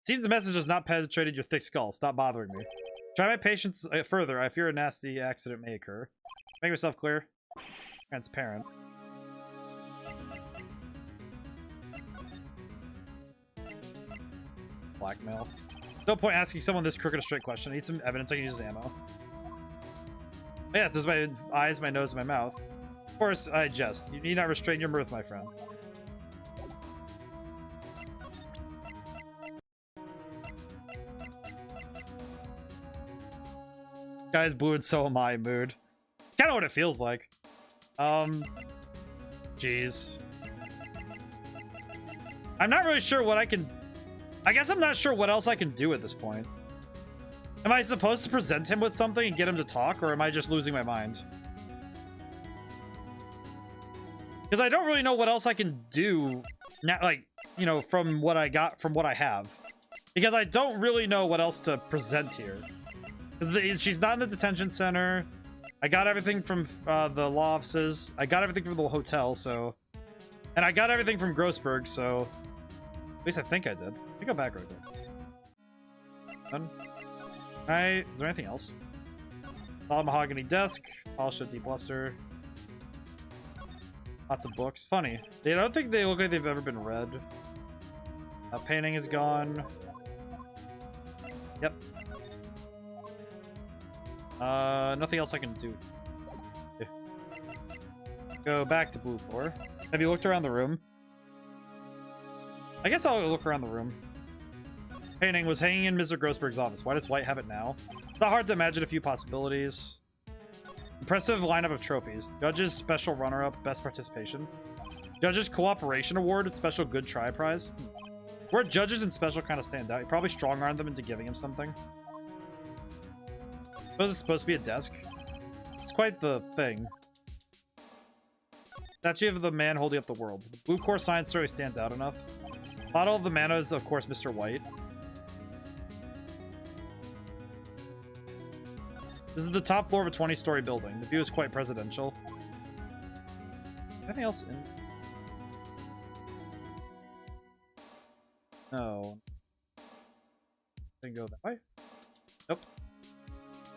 Seems the message has not penetrated your thick skull. Stop bothering me. Try my patience further. I fear a nasty accident may occur. Make yourself clear. Transparent. Blackmail. No point asking someone this crooked a straight question. I need some evidence I can use as ammo. Yes, there's my eyes, my nose, and my mouth. Of course, I jest. You need not restrain your mirth, my friend. Guys blue and so am I mood. Kind of what it feels like. Jeez. I'm not really sure what I can... I guess I'm not sure what else I can do at this point. Am I supposed to present him with something and get him to talk, or am I just losing my mind? Because I don't really know what else I can do now, like, you know, from what I have. Because I don't really know what else to present here. Because she's not in the detention center. I got everything from the law offices. I got everything from the hotel, so... And I got everything from Grossberg, so... At least I think I did. Let me go back right there. Done. Alright, is there anything else? Solid mahogany desk. Polished deep luster. Lots of books. Funny. I don't think they look like they've ever been read. Painting is gone. Yep. Nothing else I can do. Okay. Go back to Blue Floor. Have you looked around the room? I guess I'll look around the room. Painting was hanging in Mr. Grossberg's office. Why does White have it now? It's not hard to imagine a few possibilities. Impressive lineup of trophies. Judges, special runner-up, best participation. Judges Cooperation Award, special good try prize. Where judges and special kind of stand out. You probably strong-armed them into giving him something. I suppose it's supposed to be a desk. It's quite the thing. Statue of the man holding up the world. The blue core science story stands out enough. Model of the mana is, of course, Mr. White. This is the top floor of a 20-story building. The view is quite presidential. Anything else in? No. Didn't go that way. Nope.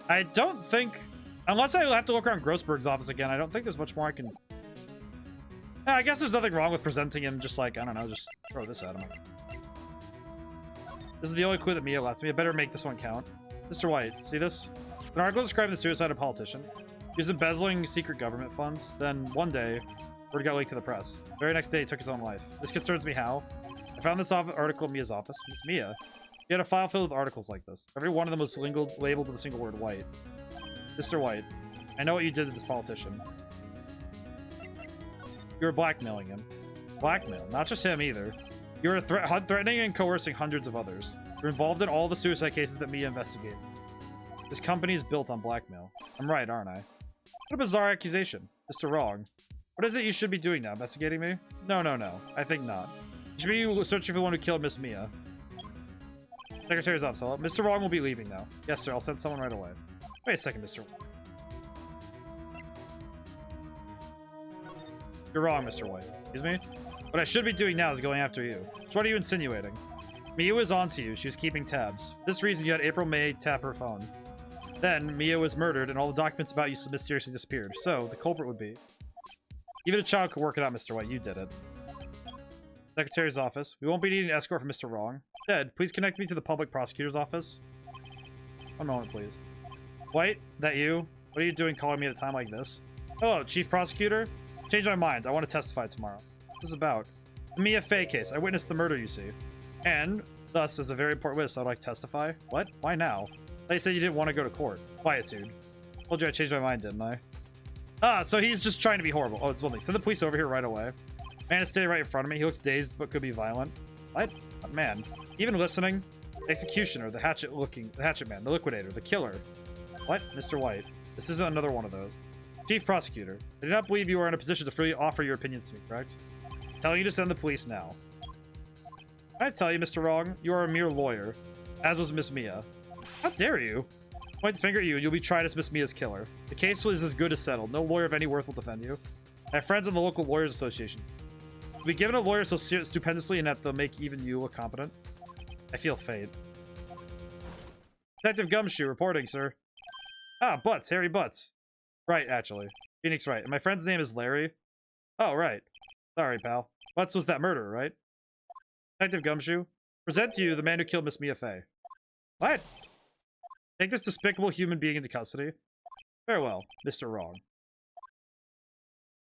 I don't think, unless I have to look around Grossberg's office again, I don't think there's much more I can. I guess there's nothing wrong with presenting him just like, I don't know, just throw this at him. This is the only clue that Mia left me. I better make this one count. Mr. White, see this? An article describing the suicide of a politician. He was embezzling secret government funds. Then, one day, word got leaked to the press. The very next day, he took his own life. This concerns me how? I found this article in Mia's office. Mia. He had a file filled with articles like this. Every one of them was labeled with a single word, White. Mr. White, I know what you did to this politician. You were blackmailing him. Blackmail. Not just him, either. You were threatening and coercing hundreds of others. You're involved in all the suicide cases that Mia investigated. This company is built on blackmail. I'm right, aren't I? What a bizarre accusation. Mr. Wrong. What is it you should be doing now? Investigating me? No. I think not. You should be searching for the one who killed Miss Mia. Secretary's office. Mr. Wrong will be leaving now. Yes, sir. I'll send someone right away. Wait a second, Mr. Wrong. You're wrong, Mr. White. Excuse me? What I should be doing now is going after you. So what are you insinuating? Mia was onto you. She was keeping tabs. For this reason, you had April May tap her phone. Then, Mia was murdered, and all the documents about you mysteriously disappeared. So, the culprit would be... Even a child could work it out, Mr. White. You did it. Secretary's office. We won't be needing an escort from Mr. Wrong. Instead, please connect me to the public prosecutor's office. One moment, please. White, that you? What are you doing calling me at a time like this? Hello, Chief Prosecutor? Change my mind. I want to testify tomorrow. What is this about? The Mia Fey case. I witnessed the murder, you see. And, thus, as a very important witness, I'd like to testify. What? Why now? They said you didn't want to go to court. Quietude. Told you I changed my mind, didn't I? Ah, so he's just trying to be horrible. Oh, it's one thing. Send the police over here right away. Man is standing right in front of me. He looks dazed, but could be violent. What? Oh, man. Even listening? Executioner, the hatchet man, the liquidator, the killer. What? Mr. White. This isn't another one of those. Chief Prosecutor, I do not believe you are in a position to freely offer your opinions to me, correct? I'm telling you to send the police now. Can I tell you, Mr. Wrong? You are a mere lawyer, as was Miss Mia. How dare you? Point the finger at you and you'll be tried as Miss Mia's killer. The case is as good as settled. No lawyer of any worth will defend you. I have friends in the local lawyers association. To be given a lawyer so stupendously inept they'll make even you look competent. I feel fate. Detective Gumshoe reporting, sir. Ah, Butts, Harry Butts. Right, actually. Phoenix Wright. And my friend's name is Larry. Oh, right. Sorry, pal. Butts was that murderer, right? Detective Gumshoe. Present to you the man who killed Miss Mia Fey. What? Take this despicable human being into custody. Farewell, Mr. Wrong.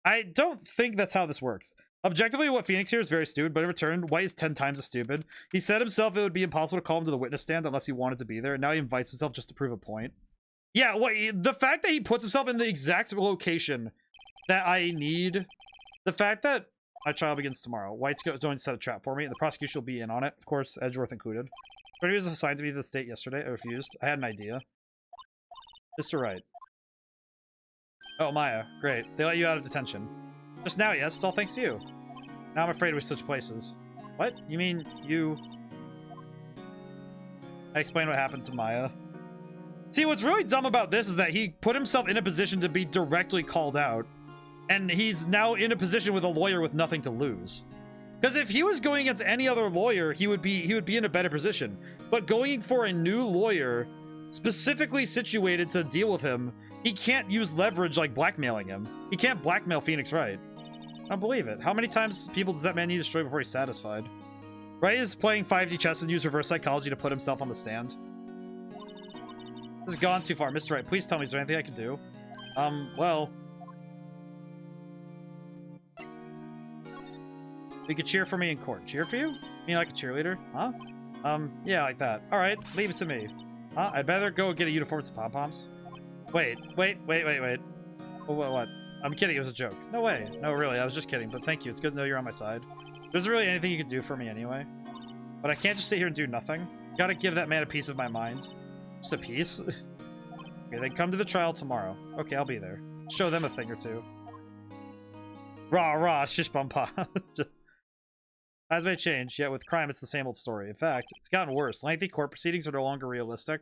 I don't think that's how this works. Objectively, what Phoenix here is very stupid, but in return, White is 10 times as stupid. He said himself it would be impossible to call him to the witness stand unless he wanted to be there, and now he invites himself just to prove a point. Yeah, the fact that he puts himself in the exact location that I need, the fact that my trial begins tomorrow, White's going to set a trap for me, and the prosecution will be in on it, of course, Edgeworth included. But he was assigned to me to the state yesterday. I refused. I had an idea. Mr. Wright. Oh, Maya. Great. They let you out of detention. Just now, yes. It's all thanks to you. Now I'm afraid we switch places. What? You mean you... I explained what happened to Maya. See, what's really dumb about this is that he put himself in a position to be directly called out. And he's now in a position with a lawyer with nothing to lose. Because if he was going against any other lawyer, he would be in a better position. But going for a new lawyer, specifically situated to deal with him, he can't use leverage like blackmailing him. He can't blackmail Phoenix Wright. I don't believe it. How many times people does that man need to destroy before he's satisfied? Wright is playing 5D chess and use reverse psychology to put himself on the stand. This has gone too far. Mr. Wright, please tell me, is there anything I can do? Well... You could cheer for me in court. Cheer for you? You mean like a cheerleader? Huh? Yeah, like that. Alright, leave it to me. Huh? I'd better go get a uniform with some pom-poms. Wait. What? I'm kidding, it was a joke. No way. No, really, I was just kidding, but thank you. It's good to know you're on my side. There isn't really anything you can do for me anyway. But I can't just sit here and do nothing. Gotta give that man a piece of my mind. Just a piece. Okay, then come to the trial tomorrow. Okay, I'll be there. Show them a thing or two. Rah, rah, shish bum pa. Times may change, yet with crime, it's the same old story. In fact, it's gotten worse. Lengthy court proceedings are no longer realistic.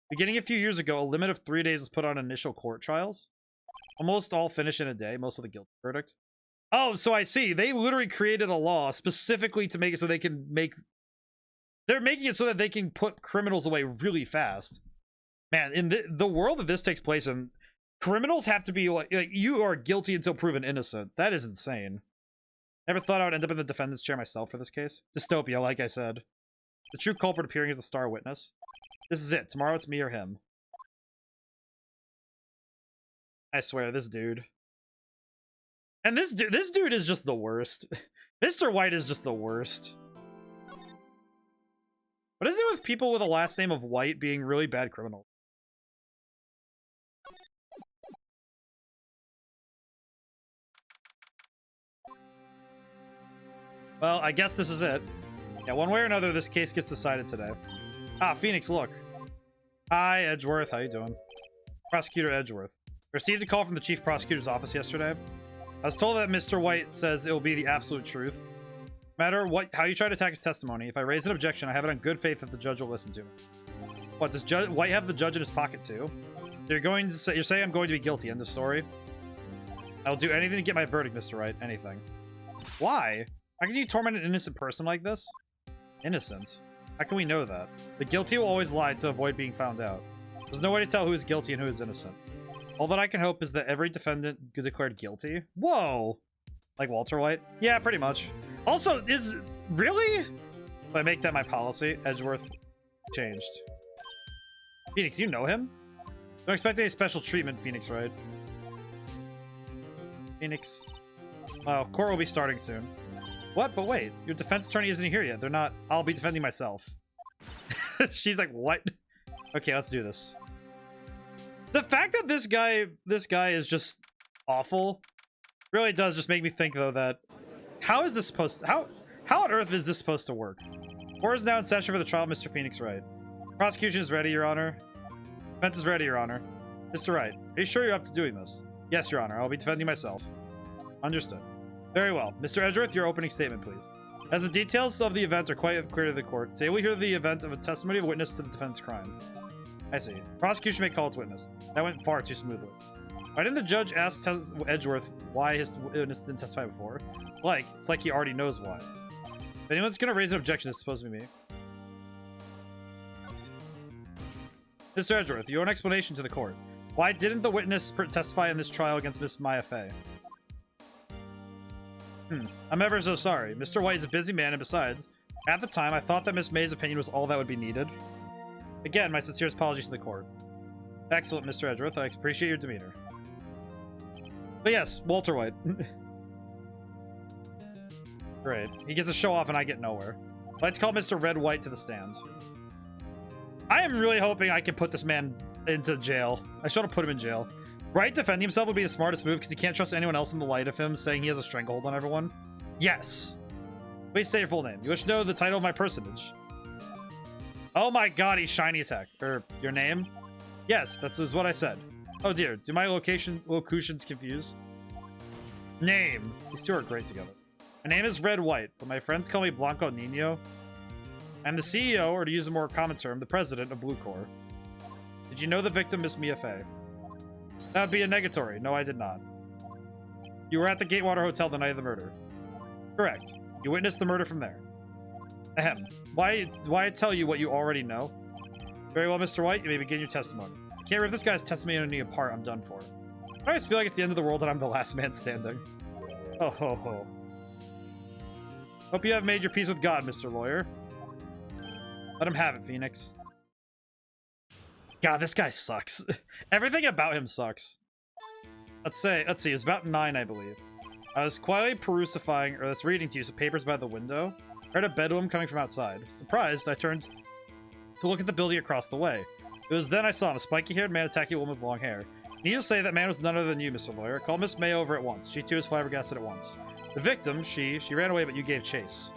Beginning a few years ago, a limit of 3 days was put on initial court trials. Almost all finish in a day, most with a guilty verdict. Oh, so I see. They literally created a law specifically to make it so they can make... They're making it so that they can put criminals away really fast. Man, in the world that this takes place in, criminals have to be like you are guilty until proven innocent. That is insane. Never thought I would end up in the defendant's chair myself for this case. Dystopia, like I said. The true culprit appearing as a star witness. This is it. Tomorrow it's me or him. I swear, this dude. And this dude is just the worst. Mr. White is just the worst. What is it with people with a last name of White being really bad criminals? Well, I guess this is it. Yeah, one way or another, this case gets decided today. Ah, Phoenix, look. Hi, Edgeworth. How you doing? Prosecutor Edgeworth. Received a call from the chief prosecutor's office yesterday. I was told that Mr. White says it will be the absolute truth. No matter how you try to attack his testimony, if I raise an objection, I have it on good faith that the judge will listen to me. What, does White have the judge in his pocket too? You're saying I'm going to be guilty. End of story. I will do anything to get my verdict, Mr. Wright. Anything. Why? How can you torment an innocent person like this? Innocent? How can we know that? The guilty will always lie to avoid being found out. There's no way to tell who is guilty and who is innocent. All that I can hope is that every defendant declared guilty. Whoa! Like Walter White? Yeah, pretty much. Also, really? If I make that my policy, Edgeworth changed. Phoenix, you know him? Don't expect any special treatment, Phoenix Wright. Phoenix. Oh, court will be starting soon. What? But wait, your defense attorney isn't here yet. They're not. I'll be defending myself. She's like, what? Okay, let's do this. The fact that this guy is just awful really does just make me think, though, that how is this supposed to, how on earth is this supposed to work? Court is now in session for the trial of Mr. Phoenix Wright. Prosecution is ready, Your Honor. Defense is ready, Your Honor. Mr. Wright, are you sure you're up to doing this? Yes, Your Honor. I'll be defending myself. Understood. Very well. Mr. Edgeworth, your opening statement, please. As the details of the event are quite clear to the court, today we hear the event of a testimony of a witness to the defense crime. I see. Prosecution may call its witness. That went far too smoothly. Why didn't the judge ask Edgeworth why his witness didn't testify before? It's like he already knows why. If anyone's gonna raise an objection, it's supposed to be me. Mr. Edgeworth, your own explanation to the court. Why didn't the witness testify in this trial against Miss Maya Fey? I'm ever so sorry. Mr. White is a busy man, and besides, at the time, I thought that Miss May's opinion was all that would be needed. Again, my sincerest apologies to the court. Excellent, Mr. Edgeworth. I appreciate your demeanor. But yes, Walter White. Great. He gets a show off and I get nowhere. I'd like to call Mr. Red White to the stand. I am really hoping I can put this man into jail. I should have put him in jail. Wright defending himself would be the smartest move because he can't trust anyone else in the light of him saying he has a stranglehold on everyone. Yes. Please say your full name. You wish to know the title of my personage. Oh my god, he's shiny as heck. Your name? Yes, that's what I said. Oh dear, do my locutions confuse? Name. These two are great together. My name is Red White, but my friends call me Blanco Nino. I'm the CEO, or to use a more common term, the president of Blue Corps. Did you know the victim, Miss Mia Fey? That would be a negatory. No, I did not. You were at the Gatewater Hotel the night of the murder. Correct. You witnessed the murder from there. Ahem. Why tell you what you already know? Very well, Mr. White, you may begin your testimony. I can't rip this guy's testimony apart. I'm done for. I always feel like it's the end of the world and I'm the last man standing. Oh ho ho. Hope you have made your peace with God, Mr. Lawyer. Let him have it, Phoenix. God, this guy sucks. Everything about him sucks. Let's see, it's about 9, I believe. I was quietly reading to you some papers by the window. I heard a bedouin coming from outside. Surprised, I turned to look at the building across the way. It was then I saw him, a spiky-haired man attacking a woman with long hair. Needless to say, that man was none other than you, Mr. Lawyer. Call Miss May over at once. She too is flabbergasted at once. The victim, she ran away, but you gave chase.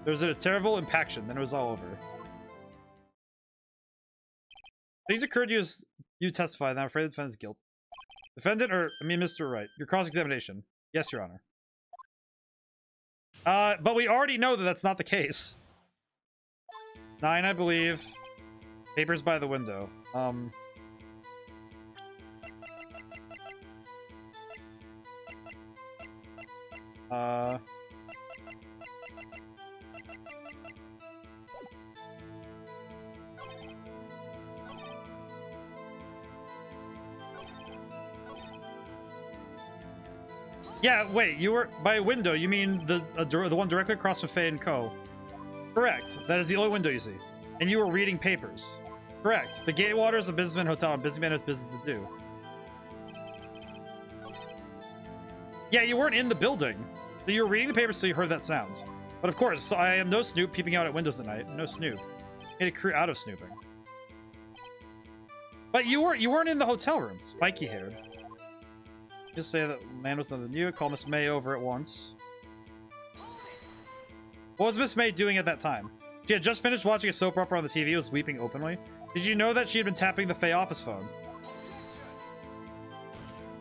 There was a terrible impaction, then it was all over. Things occurred to you as you testified, and I'm afraid the defendant's guilt. Defendant, Mr. Wright, your cross-examination. Yes, Your Honor. But we already know that that's not the case. 9, I believe. Papers by the window. Yeah, wait, you were by window, you mean the one directly across from Faye and Co. Correct. That is the only window you see. And you were reading papers. Correct. The Gatewater is a businessman hotel and businessman has business to do. Yeah, you weren't in the building. So you were reading the papers, so you heard that sound. But of course, I am no snoop peeping out at windows at night. No snoop. Made a crew out of snooping. But you weren't in the hotel room, spiky haired. Just say that man was nothing new. Call Miss May over at once. What was Miss May doing at that time? She had just finished watching a soap opera on the TV and was weeping openly. Did you know that she had been tapping the Faye office phone?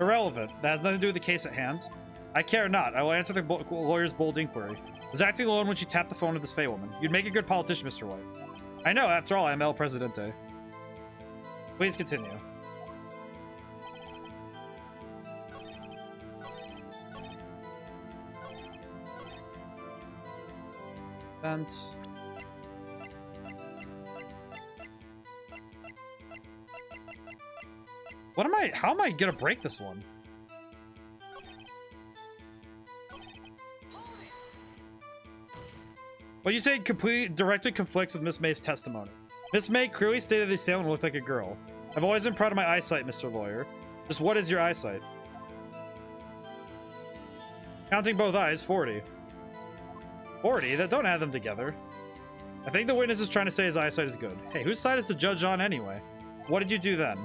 Irrelevant. That has nothing to do with the case at hand. I care not. I will answer the lawyer's bold inquiry. Was acting alone when she tapped the phone of this Faye woman. You'd make a good politician, Mr. White. I know. After all, I am El Presidente. Please continue. And what am I? How am I gonna break this one? What you say completely directly conflicts with Miss May's testimony. Miss May clearly stated the assailant looked like a girl. I've always been proud of my eyesight, Mr. Lawyer. Just what is your eyesight? Counting both eyes, 40. 40? That don't add them together. I think the witness is trying to say his eyesight is good. Hey, whose side is the judge on anyway? What did you do then?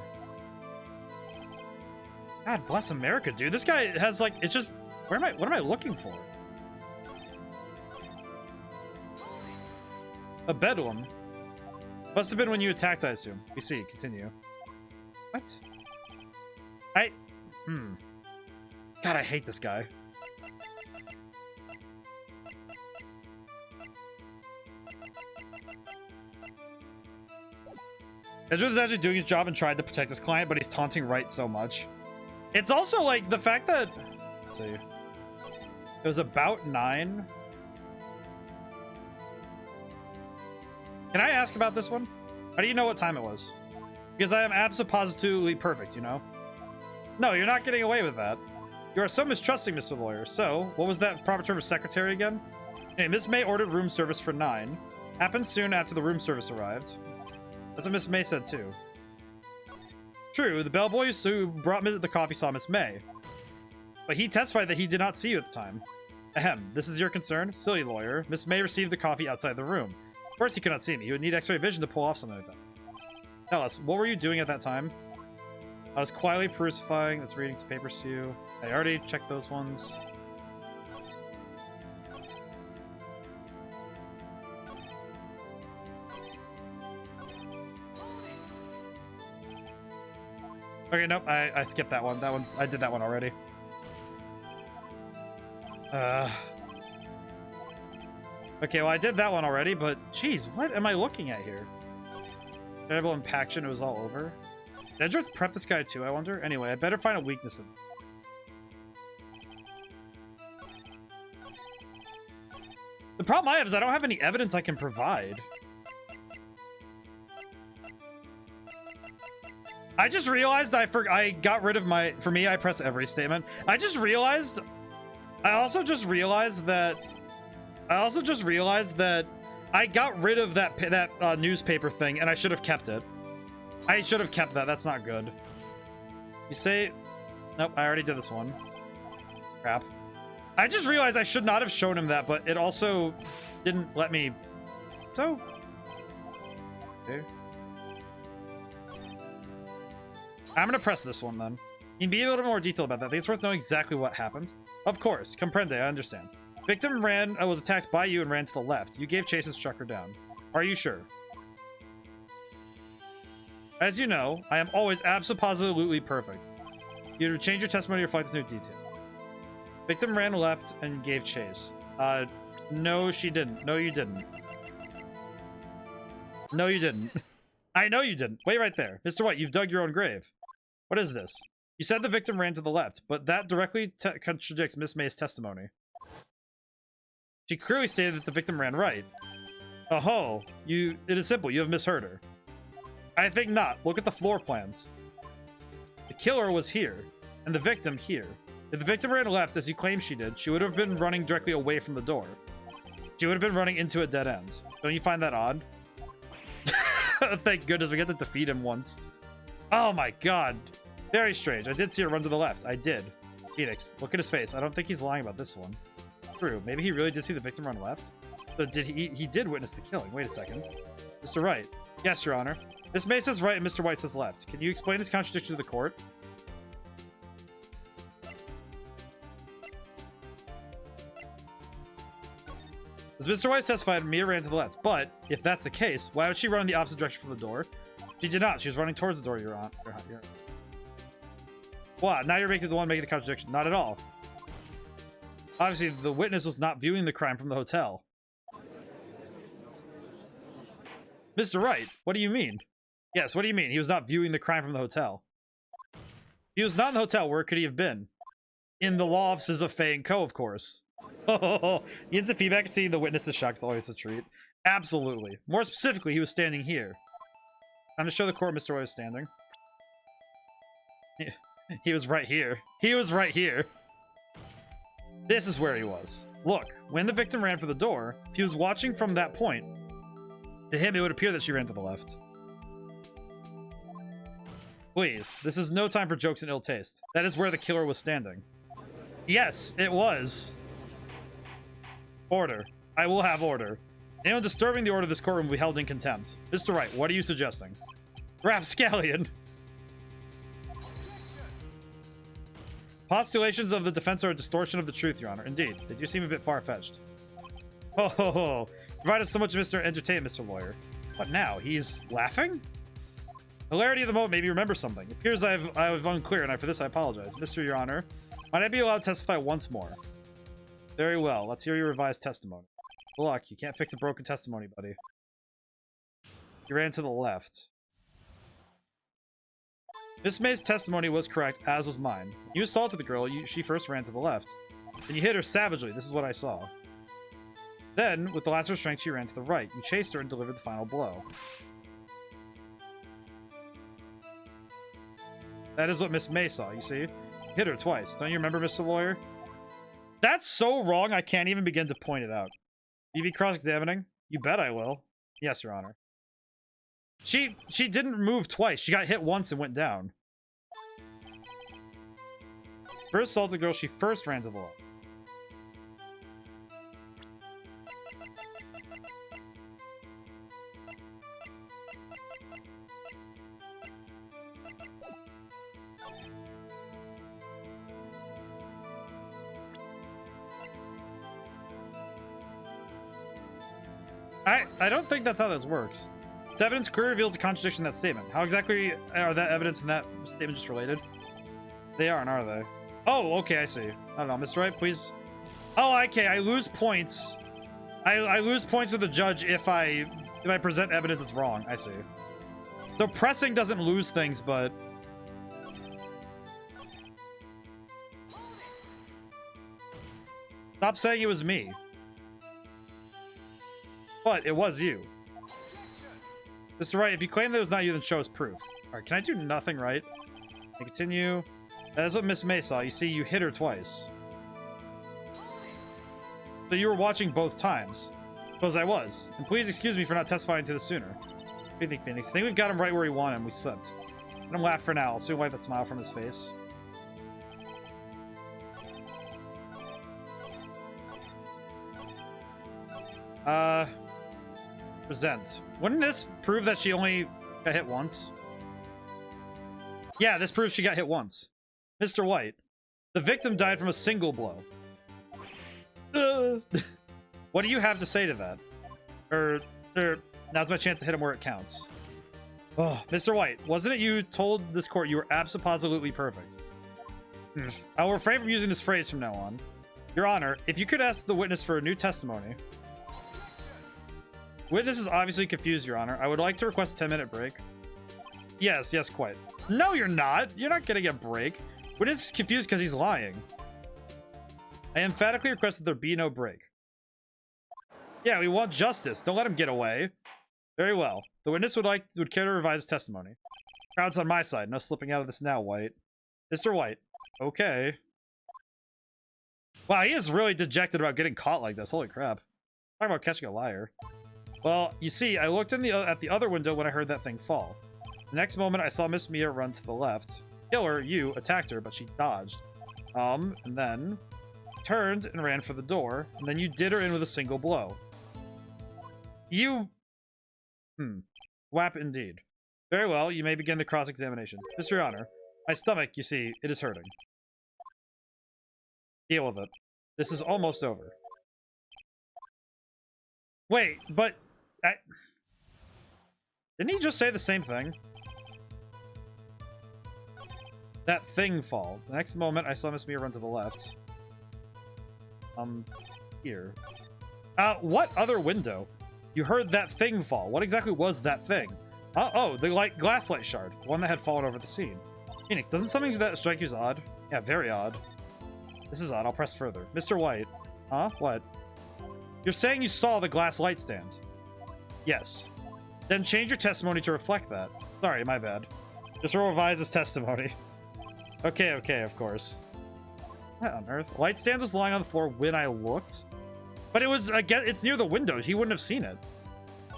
God bless America, dude. This guy has like, it's just, what am I looking for? A bedlam? Must have been when you attacked, I assume. We see, continue. What? God, I hate this guy. Edgeworth is actually doing his job and tried to protect his client, but he's taunting Wright so much. It's also like the fact that, let's see, it was about 9. Can I ask about this one? How do you know what time it was? Because I am absolutely perfect, you know? No, you're not getting away with that. You are so mistrusting, Mr. Lawyer. So, what was that proper term of secretary again? Hey, Miss May ordered room service for 9. Happened soon after the room service arrived. That's what Miss May said, too. True, the bellboy who brought the coffee saw Miss May. But he testified that he did not see you at the time. Ahem, this is your concern? Silly lawyer. Miss May received the coffee outside the room. Of course he could not see me. He would need x-ray vision to pull off something like that. Tell us, what were you doing at that time? I was quietly perusifying. That's reading some papers to you. I already checked those ones. Okay, nope, I skipped that one. I did that one already. Okay, well, I did that one already, but geez, what am I looking at here? Terrible impaction, it was all over. Did Edgeworth prep this guy too, I wonder? Anyway, I better find a weakness in him. The problem I have is I don't have any evidence I can provide. I just realized I got rid of my, for me, I press every statement. I also just realized that I got rid of that newspaper thing and I should have kept it. I should have kept that. That's not good. You say, nope, I already did this one. Crap. I just realized I should not have shown him that, but it also didn't let me. So, okay. I'm gonna press this one then. You can be a little more detailed about that. I think it's worth knowing exactly what happened. Of course, comprende, I understand. Victim was attacked by you and ran to the left. You gave chase and struck her down. Are you sure? As you know, I am always absolutely perfect. You would change your testimony to reflect this new detail. Victim ran left and gave chase. No, she didn't. No, you didn't. No, you didn't. I know you didn't. Wait right there. Mr. White, you've dug your own grave. What is this? You said the victim ran to the left, but that directly contradicts Miss May's testimony. She clearly stated that the victim ran right. Oh, it is simple. You have misheard her. I think not. Look at the floor plans. The killer was here, and the victim here. If the victim ran left, as you claim she did, she would have been running directly away from the door. She would have been running into a dead end. Don't you find that odd? Thank goodness we get to defeat him once. Oh my god. Very strange. I did see her run to the left. I did. Phoenix, look at his face. I don't think he's lying about this one. True. Maybe he really did see the victim run left. So did he did witness the killing. Wait a second. Mr. Wright. Yes, Your Honor. Miss May says right and Mr. White says left. Can you explain this contradiction to the court? As Mr. White testified, Mia ran to the left. But if that's the case, why would she run in the opposite direction from the door? She did not. She was running towards the door, Your Honor. What? Now you're making the one making the contradiction. Not at all. Obviously, the witness was not viewing the crime from the hotel. Mr. Wright, what do you mean? Yes, what do you mean? He was not viewing the crime from the hotel. He was not in the hotel. Where could he have been? In the law offices of Faye & Co., of course. Oh, the instant feedback seeing the witness's shock is always a treat. Absolutely. More specifically, he was standing here. Time to show the court Mr. White was standing. He was right here. He was right here. This is where he was. Look, when the victim ran for the door, if he was watching from that point, to him it would appear that she ran to the left. Please, this is no time for jokes and ill taste. That is where the killer was standing. Yes, it was. Order. I will have order. Anyone disturbing the order of this courtroom will be held in contempt. Mr. Wright, what are you suggesting? Rapscallion. Postulations of the defense are a distortion of the truth, Your Honor. Indeed. They do seem a bit far-fetched. Ho ho ho. Provided so much of Mr. Entertainment, Mr. Lawyer. What now? He's laughing? Hilarity of the moment made me remember something. It appears I was unclear, and for this I apologize. Mr. Your Honor, might I be allowed to testify once more? Very well. Let's hear your revised testimony. Good luck. You can't fix a broken testimony, buddy. You ran to the left. Miss May's testimony was correct, as was mine. When you assaulted the girl, she first ran to the left. Then you hit her savagely. This is what I saw. Then, with the last of her strength, she ran to the right. You chased her and delivered the final blow. That is what Miss May saw, you see? You hit her twice. Don't you remember, Mr. Lawyer? That's so wrong, I can't even begin to point it out. You be cross-examining? You bet I will. Yes, Your Honor. She didn't move twice. She got hit once and went down. First assaulted girl, she first ran to the left. I don't think that's how this works. This evidence clearly reveals a contradiction in that statement. How exactly are that evidence and that statement just related? They aren't, are they? Oh, okay, I see. I don't know, Mr. Wright, please. Oh, okay, I lose points. I lose points with the judge if I present evidence that's wrong. I see. So pressing doesn't lose things, but... Stop saying it was me. But it was you. Mr. Wright, if you claim that it was not you, then show us proof. Alright, can I do nothing right? And continue. That is what Miss May saw. You see, you hit her twice. So you were watching both times. Suppose I was. And please excuse me for not testifying to this sooner. What do you think, Phoenix? I think we've got him right where we want him. We slipped. Let him laugh for now. I'll soon wipe that smile from his face. Present. Wouldn't this prove that she only got hit once? Yeah, this proves she got hit once. Mr. White, the victim died from a single blow. What do you have to say to that? Now's my chance to hit him where it counts. Oh, Mr. White, wasn't it you told this court you were absolutely perfect? I will refrain from using this phrase from now on. Your Honor, if you could ask the witness for a new testimony. Witness is obviously confused, Your Honor. I would like to request a 10-minute break. Yes, quite. No, you're not. You're not getting a break. Witness is confused because he's lying. I emphatically request that there be no break. Yeah, we want justice. Don't let him get away. Very well. The witness would care to revise his testimony. Crowd's on my side. No slipping out of this now, White. Mr. White. Okay. Wow, he is really dejected about getting caught like this. Holy crap. Talk about catching a liar. Well, you see, I looked at the other window when I heard that thing fall. The next moment, I saw Miss Mia run to the left. Killer, you, attacked her, but she dodged. And then turned and ran for the door, and then you did her in with a single blow. You... Whap indeed. Very well, you may begin the cross-examination. Mr. Your Honor, my stomach, you see, it is hurting. Deal with it. This is almost over. Wait, but... Didn't he just say the same thing? That thing fall. The next moment, I saw Miss Mia run to the left. Here. What other window? You heard that thing fall. What exactly was that thing? Oh, the glass light shard. One that had fallen over the scene. Phoenix, doesn't something that strike you as odd? Yeah, very odd. This is odd. I'll press further. Mr. White. Huh? What? You're saying you saw the glass light stand? Yes. Then change your testimony to reflect that. Sorry, my bad. Just revise his testimony. Okay, of course. What on earth? Light stand was lying on the floor when I looked. But it was, again, it's near the window. He wouldn't have seen it.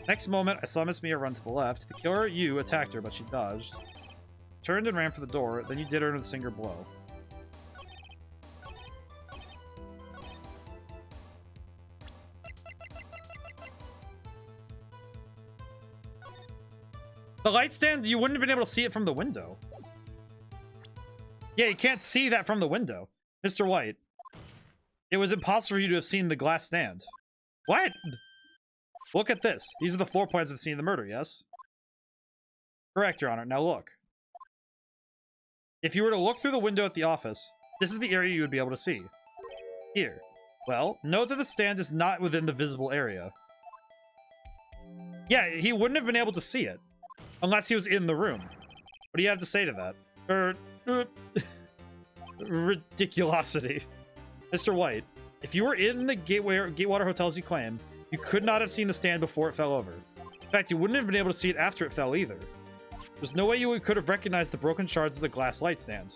Next moment, I saw Miss Mia run to the left. The killer, you, attacked her, but she dodged. Turned and ran for the door. Then you did her with a single blow. The light stand, you wouldn't have been able to see it from the window. Yeah, you can't see that from the window. Mr. White. It was impossible for you to have seen the glass stand. What? Look at this. These are the floor plans of the scene of the murder, yes? Correct, Your Honor. Now look. If you were to look through the window at the office, this is the area you would be able to see. Here. Well, note that the stand is not within the visible area. Yeah, he wouldn't have been able to see it. Unless he was in the room. What do you have to say to that? Ridiculosity. Mr. White, if you were in the Gatewater Hotel as you claim, you could not have seen the stand before it fell over. In fact, you wouldn't have been able to see it after it fell either. There's no way you could have recognized the broken shards as a glass light stand.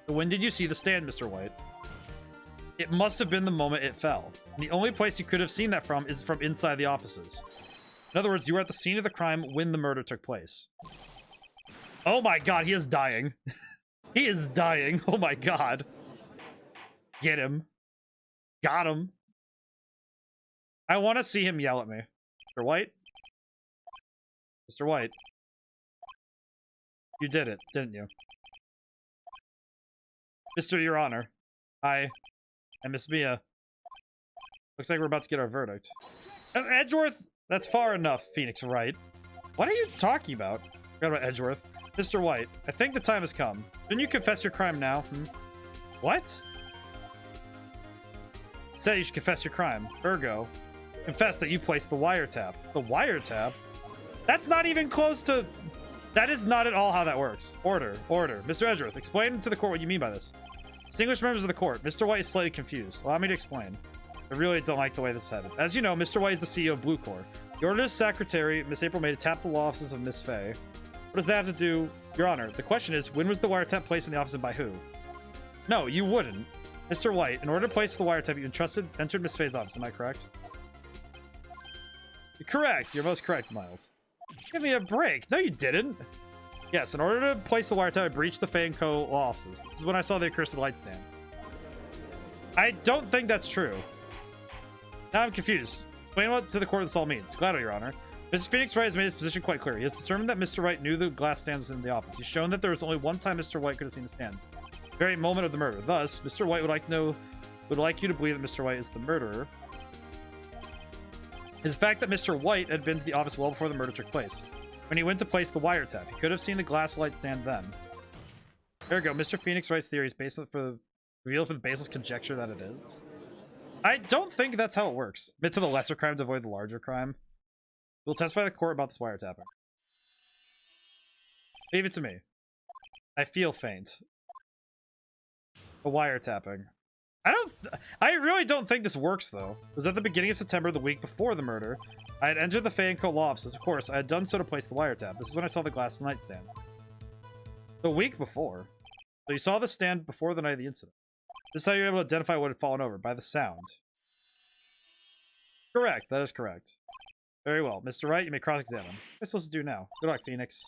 So when did you see the stand, Mr. White? It must have been the moment it fell. And the only place you could have seen that from is from inside the offices. In other words, you were at the scene of the crime when the murder took place. Oh my god, he is dying. He is dying. Oh my god. Get him. Got him. I want to see him yell at me. Mr. White? Mr. White. You did it, didn't you? Mr. Your Honor. I and Miss Mia. Looks like we're about to get our verdict. Edgeworth? That's far enough, Phoenix Wright. What are you talking about? Forgot about Edgeworth. Mr. White, I think the time has come. Didn't you confess your crime now? What? Said you should confess your crime. Ergo, confess that you placed the wiretap. The wiretap? That's not even close to... That is not at all how that works. Order. Mr. Edgeworth, explain to the court what you mean by this. Distinguished members of the court, Mr. White is slightly confused. Allow me to explain. I really don't like the way this is headed. As you know, Mr. White is the CEO of Blue Corps. He ordered his secretary, Miss April May, to tap the law offices of Miss Faye. What does that have to do? Your Honor, the question is, when was the wiretap placed in the office and by who? No, you wouldn't. Mr. White, in order to place the wiretap, you entered Miss Faye's office. Am I correct? You're correct. You're most correct, Miles. Give me a break. No, you didn't. Yes, in order to place the wiretap, I breached the Faye & Co. law offices. This is when I saw the accursed light stand. I don't think that's true. Now I'm confused. Explain what to the court this all means. Gladly, Your Honor. Mr. Phoenix Wright has made his position quite clear. He has determined that Mr. Wright knew the glass stand was in the office. He's shown that there was only one time Mr. White could have seen the stand. The very moment of the murder. Thus, Mr. White would like you to believe that Mr. White is the murderer. Is the fact that Mr. White had been to the office well before the murder took place. when he went to place the wiretap. He could have seen the glass light stand then. There we go. Mr. Phoenix Wright's theory is based for the revealed for the baseless conjecture that it is. I don't think that's how it works. Admit to the lesser crime to avoid the larger crime. We'll testify to the court about this wiretapping. Leave it to me. I feel faint. The wiretapping. I really don't think this works, though. It was at the beginning of September, the week before the murder. I had entered the Fay & Co. law offices. Of course, I had done so to place the wiretap. This is when I saw the glass nightstand. The week before. So you saw the stand before the night of the incident. This is how you're able to identify what had fallen over, by the sound. Correct, that is correct. Very well. Mr. Wright, you may cross-examine. What am I supposed to do now? Good luck, Phoenix.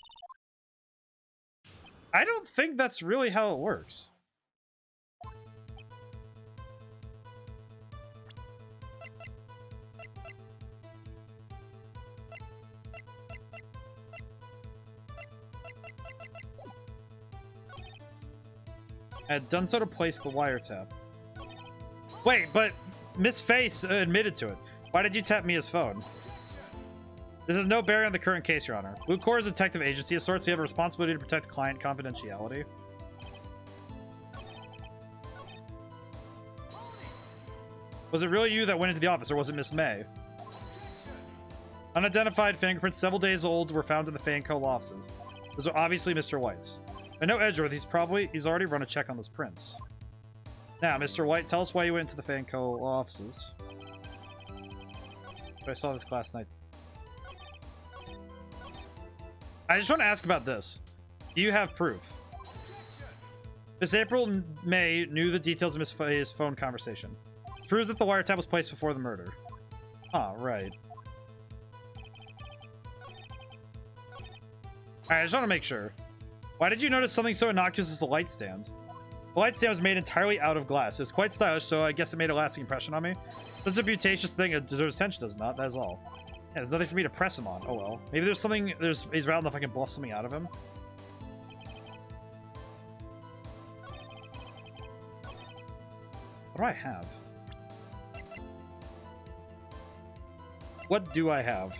I don't think that's really how it works. I had done so to place the wiretap. Wait, but Miss Face admitted to it. Why did you tap Mia's phone? This has no bearing on the current case, Your Honor. Blue Corps is a detective agency of sorts. We have a responsibility to protect client confidentiality. Was it really you that went into the office, or was it Miss May? Unidentified fingerprints several days old were found in the Fay & Co. law offices. Those are obviously Mr. White's. I know Edgeworth, he's already run a check on those prints. Now, Mr. White, tell us why you went into the Fay & Co. law offices. I saw this last night. I just want to ask about this. Do you have proof? Miss April May knew the details of Miss Faye's phone conversation. It proves that the wiretap was placed before the murder. Ah, right. Alright, I just want to make sure. Why did you notice something so innocuous as the light stand? The light stand was made entirely out of glass. It was quite stylish, so I guess it made a lasting impression on me. This is a beauticious thing. It deserves attention, does it not? That is all. Yeah, there's nothing for me to press him on. Oh well. Maybe there's something. He's rattled enough I can bluff something out of him. What do I have? What do I have?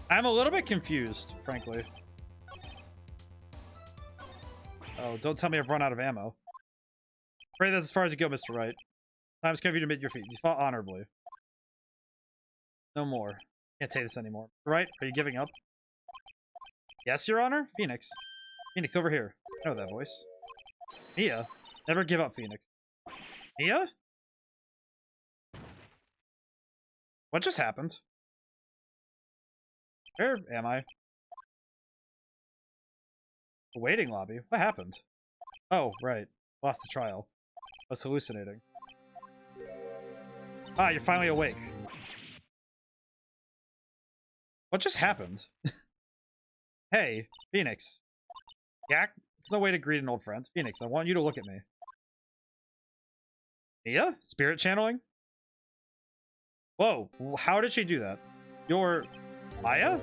I'm a little bit confused, frankly. Oh, don't tell me I've run out of ammo. Pray that's as far as you go, Mr. Wright. Time's come for you to admit your feet. You fought honorably. No more. Can't take this anymore. Right? Are you giving up? Yes, Your Honor? Phoenix. Phoenix, over here. I know that voice. Mia? Never give up, Phoenix. Mia? What just happened? Where am I? The waiting lobby? What happened? Oh, right. Lost the trial. I was hallucinating. Ah, you're finally awake. What just happened? Hey, Phoenix. Yak? It's no way to greet an old friend. Phoenix, I want you to look at me. Mia? Spirit channeling? Whoa, how did she do that? You're... Maya?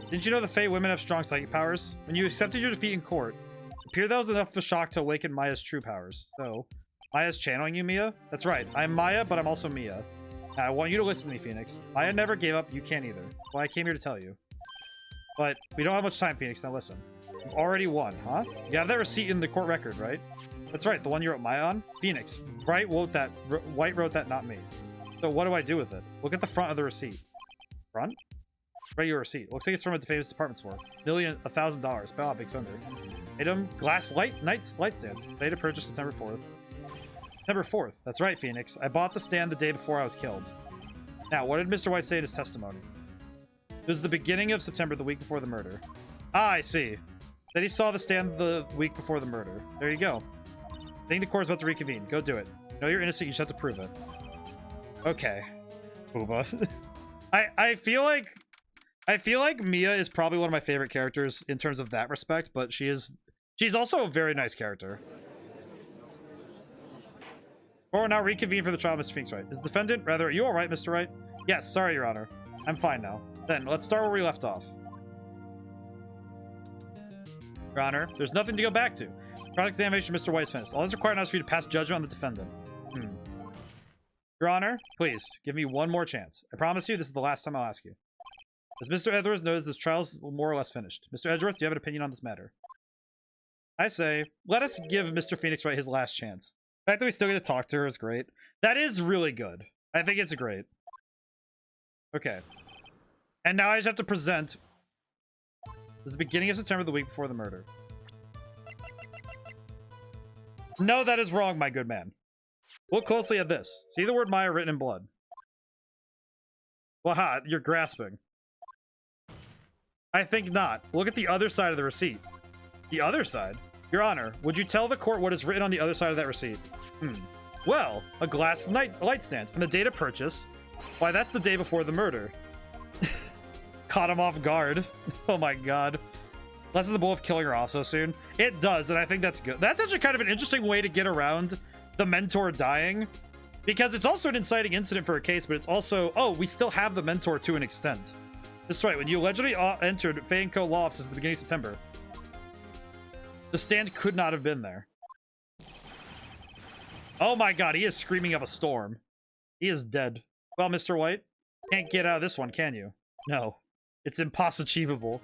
Didn't you know the Fae women have strong psychic powers? When you accepted your defeat in court, it appeared that was enough of a shock to awaken Maya's true powers. So, Maya's channeling you, Mia? That's right. I'm Maya, but I'm also Mia. Now, I want you to listen to me, Phoenix. Maya never gave up. You can't either. Well, I came here to tell you. But we don't have much time, Phoenix. Now listen. You've already won, huh? You have that receipt in the court record, right? That's right. The one you wrote Maya on? Phoenix. White wrote that, not me. So what do I do with it? Look at the front of the receipt. Front? Write your receipt. Looks like it's from a famous department store. $1,000. Oh, big spender. Item, glass light stand. Date of purchase September 4th. September 4th. That's right, Phoenix. I bought the stand the day before I was killed. Now, what did Mr. White say in his testimony? It was the beginning of September, the week before the murder. Ah, I see. Then he saw the stand the week before the murder. There you go. I think the court's about to reconvene. Go do it. You know you're innocent, you just have to prove it. Okay. Booba. I feel like Mia is probably one of my favorite characters in terms of that respect, but she's also a very nice character. Or now reconvene for the trial, Mr. Phoenix Wright. Is the defendant, rather, are you alright, Mr. Wright? Yes, sorry, Your Honor. I'm fine now. Then, let's start where we left off. Your Honor, there's nothing to go back to. Product examination, Mr. White is finished. All that's required now is for you to pass judgment on the defendant. Your Honor, please, give me one more chance. I promise you, this is the last time I'll ask you. As Mr. Edgeworth knows, this trial is more or less finished. Mr. Edgeworth, do you have an opinion on this matter? I say, let us give Mr. Phoenix Wright his last chance. The fact that we still get to talk to her is great. That is really good. I think it's great. Okay. And now I just have to present. This is the beginning of September, the week before the murder. No, that is wrong, my good man. Look closely at this. See the word Maya written in blood. Waha, you're grasping. I think not. Look at the other side of the receipt. The other side? Your Honor, would you tell the court what is written on the other side of that receipt? Well, a glass light stand. And the date of purchase? Why, that's the day before the murder. Caught him off guard. Oh my god. Lessens the blow of killing her off so soon. It does, and I think that's good. That's actually kind of an interesting way to get around the mentor dying. Because it's also an inciting incident for a case, but it's also, oh, we still have the mentor to an extent. That's right, when you allegedly entered Fayeco Law Offices at the beginning of September, the stand could not have been there. Oh my god, he is screaming up a storm. He is dead. Well, Mr. White, can't get out of this one, can you? No. It's impossible.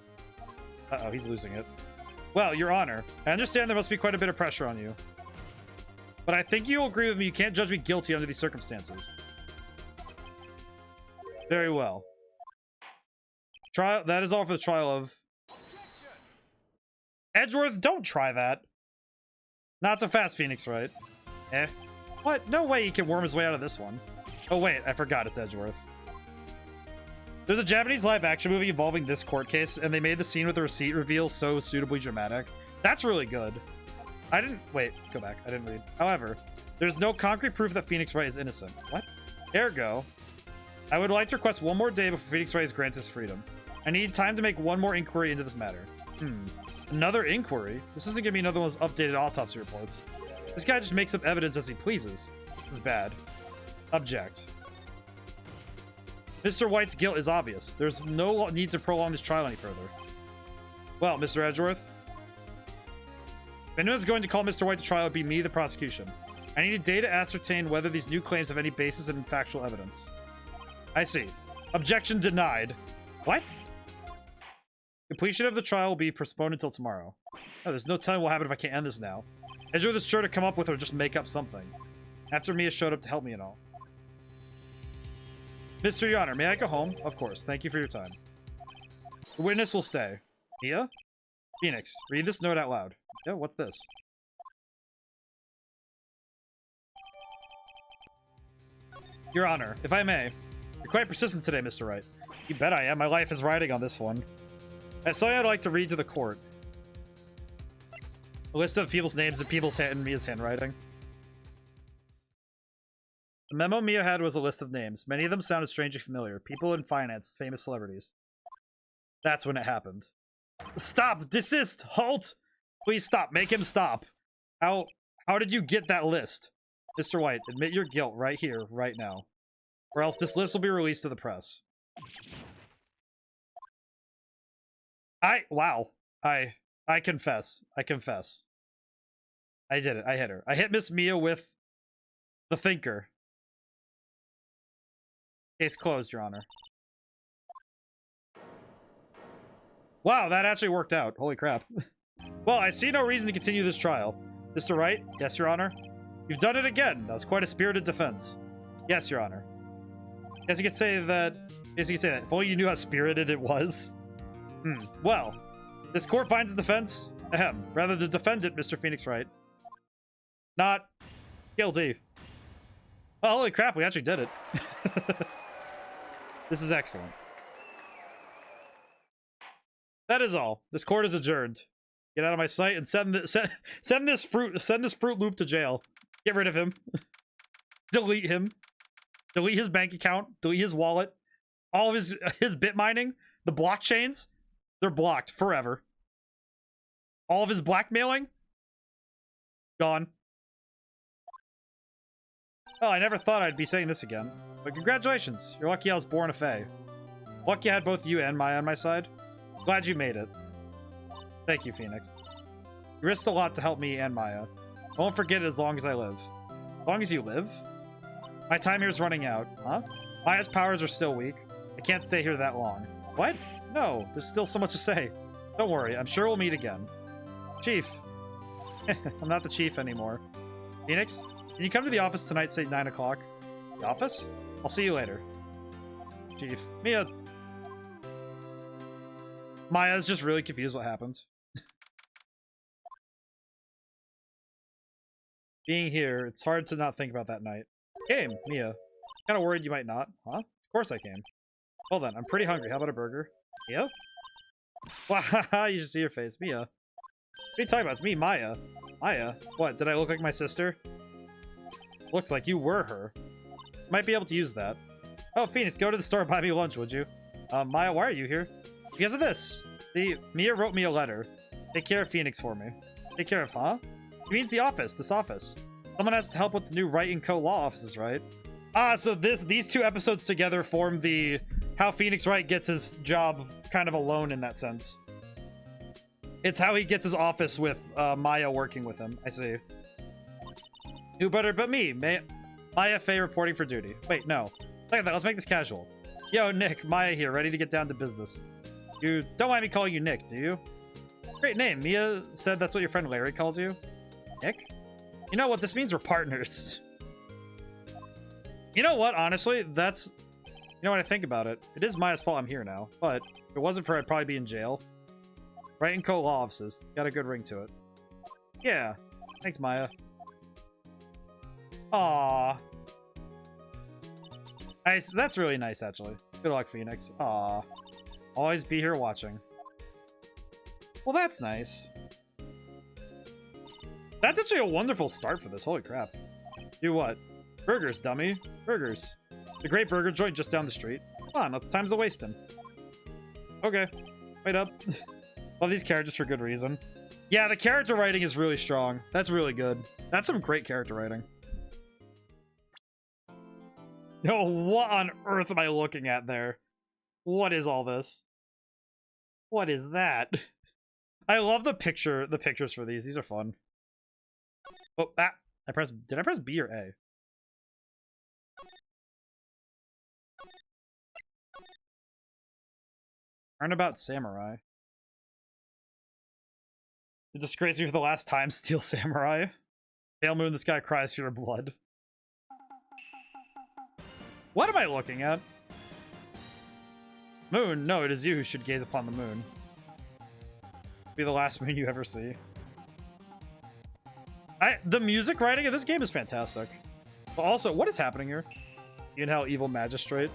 Uh-oh, he's losing it. Well, Your Honor, I understand there must be quite a bit of pressure on you. But I think you'll agree with me, you can't judge me guilty under these circumstances. Very well. Trial. That is all for the trial of... Edgeworth, don't try that. Not so fast, Phoenix Wright. Eh? What? No way he can worm his way out of this one. Oh wait, I forgot it's Edgeworth. There's a Japanese live-action movie involving this court case, and they made the scene with the receipt reveal so suitably dramatic. That's really good. I didn't... Wait, go back. I didn't read. However, there's no concrete proof that Phoenix Wright is innocent. What? Ergo, I would like to request one more day before Phoenix Wright is granted his freedom. I need time to make one more inquiry into this matter. Another inquiry? This isn't gonna be another one of those updated autopsy reports. This guy just makes up evidence as he pleases. This is bad. Object. Mr. White's guilt is obvious. There's no need to prolong this trial any further. Well, Mr. Edgeworth, if anyone's going to call Mr. White to trial, it would be me, the prosecution. I need a day to ascertain whether these new claims have any basis in factual evidence. I see. Objection denied. What? Completion of the trial will be postponed until tomorrow. Oh, there's no telling what will happen if I can't end this now. Edgeworth is sure to come up with or just make up something. After Mia showed up to help me and all. Mr. Your Honor, may I go home? Of course. Thank you for your time. The witness will stay. Mia? Phoenix, read this note out loud. Yeah, what's this? Your Honor, if I may. You're quite persistent today, Mr. Wright. You bet I am. My life is riding on this one. That's something I'd like to read to the court. A list of people's names and people's in Mia's handwriting. The memo Mia had was a list of names. Many of them sounded strangely familiar. People in finance, famous celebrities. That's when it happened. Stop! Desist! Halt! Please stop. Make him stop. How did you get that list? Mr. White, admit your guilt right here, right now. Or else this list will be released to the press. Wow. I confess. I confess. I did it. I hit her. I hit Miss Mia with the thinker. Case closed, Your Honor. Wow, that actually worked out. Holy crap. Well, I see no reason to continue this trial. Mr. Wright? Yes, Your Honor? You've done it again. That was quite a spirited defense. Yes, Your Honor. Guess you could say that... If only you knew how spirited it was. Well, this court finds the defense... rather the defendant, Mr. Phoenix Wright. Not guilty. Oh, holy crap, we actually did it. This is excellent. That is all. This court is adjourned. Get out of my sight and send this fruit loop to jail. Get rid of him. Delete him. Delete his bank account. Delete his wallet. All of his bit mining. The blockchains. They're blocked forever. All of his blackmailing. Gone. Oh, I never thought I'd be saying this again. But congratulations. You're lucky I was born a Fae. Lucky I had both you and Maya on my side. Glad you made it. Thank you, Phoenix. You risked a lot to help me and Maya. I won't forget it as long as I live. As long as you live? My time here is running out. Huh? Maya's powers are still weak. I can't stay here that long. What? No, there's still so much to say. Don't worry, I'm sure we'll meet again. Chief. I'm not the chief anymore. Phoenix, can you come to the office tonight, say 9 o'clock? The office? I'll see you later. Chief. Mia. Maya's just really confused what happened. Being here, it's hard to not think about that night. Came, Mia. Kind of worried you might not. Huh? Of course I came. Well then, I'm pretty hungry. How about a burger? Mia? Wow, you should see your face. Mia. What are you talking about? It's me, Maya. Maya? What, did I look like my sister? Looks like you were her. Might be able to use that. Oh, Phoenix, go to the store and buy me lunch, would you? Maya, why are you here? Because of this. Mia wrote me a letter. Take care of Phoenix for me. Take care of, huh? It means the office, this office. Someone has to help with the new Wright & Co. law offices, right? Ah, so these two episodes together form the how Phoenix Wright gets his job kind of alone in that sense. It's how he gets his office with Maya working with him. I see. Who better but me? Maya Faye reporting for duty. Wait, no. Look at that. Let's make this casual. Yo, Nick. Maya here, ready to get down to business. You don't mind me calling you Nick, do you? Great name. Mia said that's what your friend Larry calls you. Nick? You know what? This means we're partners. You know what? Honestly, that's... You know what I think about it? It is Maya's fault I'm here now, but if it wasn't for her, I'd probably be in jail. Wright & Co. law offices. Got a good ring to it. Yeah. Thanks, Maya. Aww. Nice. That's really nice, actually. Good luck, Phoenix. Aww. Always be here watching. Well, that's nice. That's actually a wonderful start for this. Holy crap. Do what? Burgers, dummy. Burgers. The great burger joint just down the street. Come on, not the time's a wasting. Okay. Wait up. Love these characters for good reason. Yeah, the character writing is really strong. That's really good. That's some great character writing. Oh, what on earth am I looking at there? What is all this? What is that? I love the pictures for these. These are fun. Oh, did I press B or A? Turnabout Samurai. The disgrace me for the last time, Steel Samurai. Pale moon, this guy cries for your blood. What am I looking at? Moon? No, it is you who should gaze upon the moon. Be the last moon you ever see. The music writing of this game is fantastic. But also, what is happening here? You know how evil magistrate?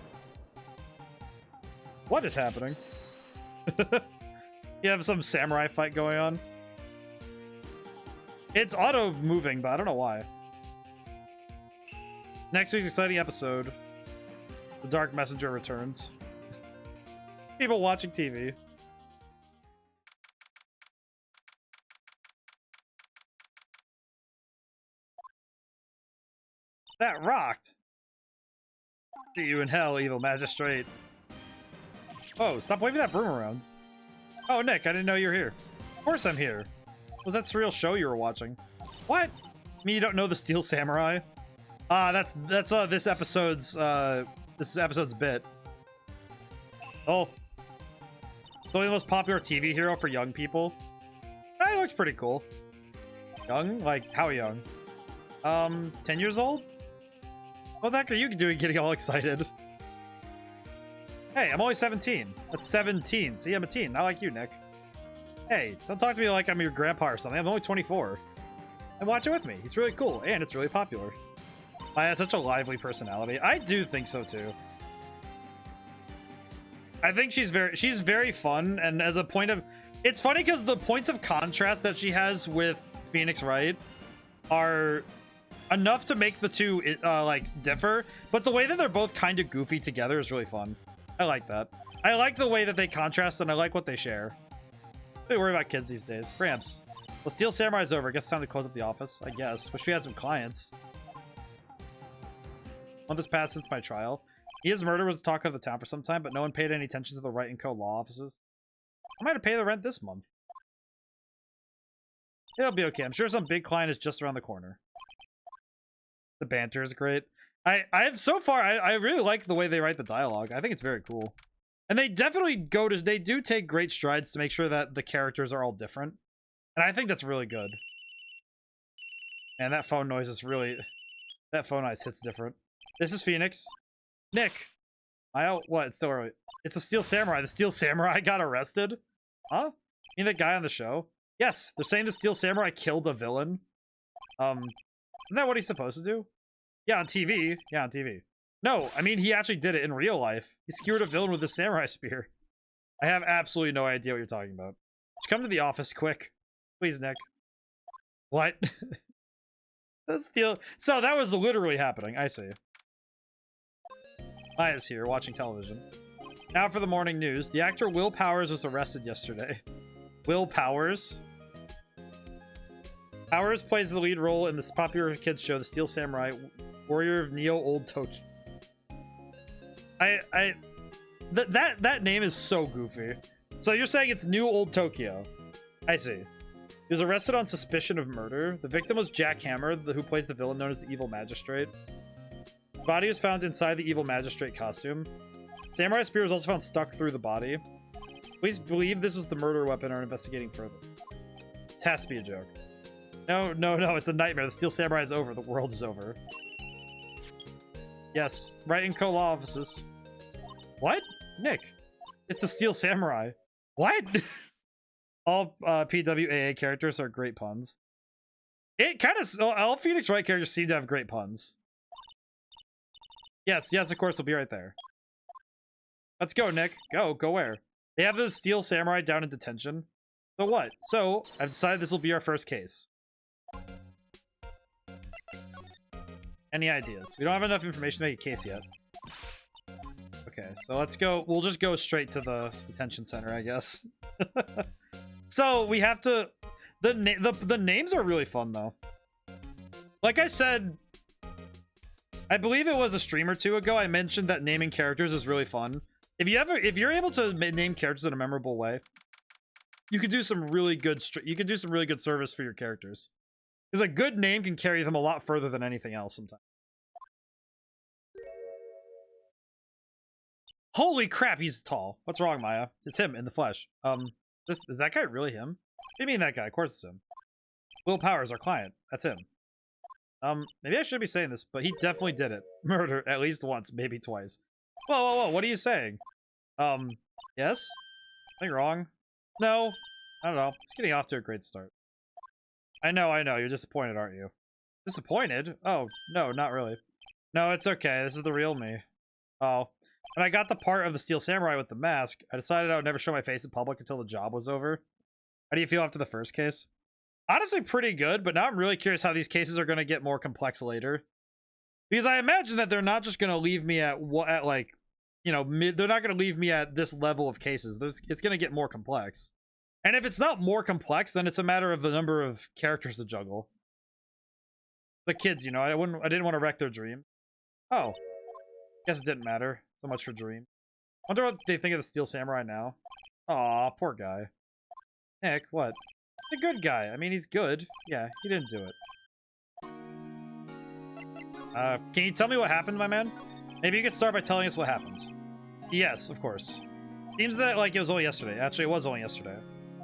What is happening? You have some samurai fight going on. It's auto-moving, but I don't know why. Next week's exciting episode. The Dark Messenger returns. People watching TV. That rocked. See you in hell, evil magistrate. Oh, stop waving that broom around. Oh, Nick, I didn't know you were here. Of course I'm here. Was that surreal show you were watching? What? I mean, you don't know the Steel Samurai? Ah, that's this episode's bit. Oh. It's only the most popular TV hero for young people. He looks pretty cool. Young? Like, how young? 10 years old? What the heck are you doing getting all excited? Hey, I'm only 17. That's 17. See, I'm a teen. Not like you, Nick. Hey, don't talk to me like I'm your grandpa or something. I'm only 24. And watch it with me. He's really cool, and it's really popular. I have such a lively personality. I do think so, too. I think she's very fun, and as a point of... It's funny because the points of contrast that she has with Phoenix Wright are enough to make the two, like, differ, but the way that they're both kind of goofy together is really fun. I like that. I like the way that they contrast, and I like what they share. Don't worry about kids these days. Gramps. Well, Steel Samurai's over. I guess it's time to close up the office, I guess. Wish we had some clients. Month has passed since my trial. Mia's murder was the talk of the town for some time, but no one paid any attention to the Wright & Co. law offices. I might have paid the rent this month. It'll be okay. I'm sure some big client is just around the corner. The banter is great. I've so far I really like the way they write the dialogue. I think it's very cool. And they definitely they do take great strides to make sure that the characters are all different. And I think that's really good. And that phone noise is really, that phone noise hits different. This is Phoenix. Nick. What? It's still early. It's a Steel Samurai. The Steel Samurai got arrested? Huh? You mean the guy on the show? Yes, they're saying the Steel Samurai killed a villain. Isn't that what he's supposed to do? Yeah, on TV. Yeah, on TV. No, I mean, he actually did it in real life. He skewered a villain with a samurai spear. I have absolutely no idea what you're talking about. Just come to the office quick. Please, Nick. What? So that was literally happening. I see. Maya's here, watching television. Now for the morning news. The actor Will Powers was arrested yesterday. Will Powers? Powers plays the lead role in this popular kids show, The Steel Samurai, Warrior of Neo Old Tokyo. That name is so goofy. So you're saying it's New Old Tokyo. I see. He was arrested on suspicion of murder. The victim was Jack Hammer, who plays the villain known as the Evil Magistrate. The body was found inside the Evil Magistrate costume. Samurai spear was also found stuck through the body. Police believe this was the murder weapon and are investigating further. It has to be a joke. No, it's a nightmare. The Steel Samurai is over. The world is over. Yes, right in co-law offices. What? Nick, it's the Steel Samurai. What? All PWAA characters are great puns. It kind of, all Phoenix Wright characters seem to have great puns. Yes, of course, we'll be right there. Let's go, Nick. Go where? They have the Steel Samurai down in detention. So what? So, I've decided this will be our first case. Any ideas? We don't have enough information to make a case yet. Okay, so let's go. We'll just go straight to the detention center, I guess. So we have to. The names are really fun though. Like I said, I believe it was a stream or two ago. I mentioned that naming characters is really fun. If you're able to name characters in a memorable way, you could do some really good. You can do some really good service for your characters. Because a good name can carry them a lot further than anything else sometimes. Holy crap, he's tall. What's wrong, Maya? It's him in the flesh. Is that guy really him? What do you mean that guy? Of course it's him. Will Powers, our client. That's him. Maybe I shouldn't be saying this, but he definitely did it. Murder at least once, maybe twice. Whoa, what are you saying? Yes? Something wrong? No. I don't know. It's getting off to a great start. I know. You're disappointed, aren't you? Disappointed? Oh, no, not really. No, it's okay. This is the real me. Oh. When I got the part of the Steel Samurai with the mask, I decided I would never show my face in public until the job was over. How do you feel after the first case? Honestly, pretty good, but now I'm really curious how these cases are going to get more complex later. Because I imagine that they're not just going to leave me at like, you know, they're not going to leave me at this level of cases. It's going to get more complex. And if it's not more complex, then it's a matter of the number of characters to juggle. The kids, you know, I didn't want to wreck their dream. Oh. Guess it didn't matter. So much for dream. Wonder what they think of the Steel Samurai now. Aw, poor guy. Nick, what? He's a good guy. I mean, he's good. Yeah, he didn't do it. Can you tell me what happened, my man? Maybe you could start by telling us what happened. Yes, of course. Seems that like it was only yesterday. Actually, it was only yesterday.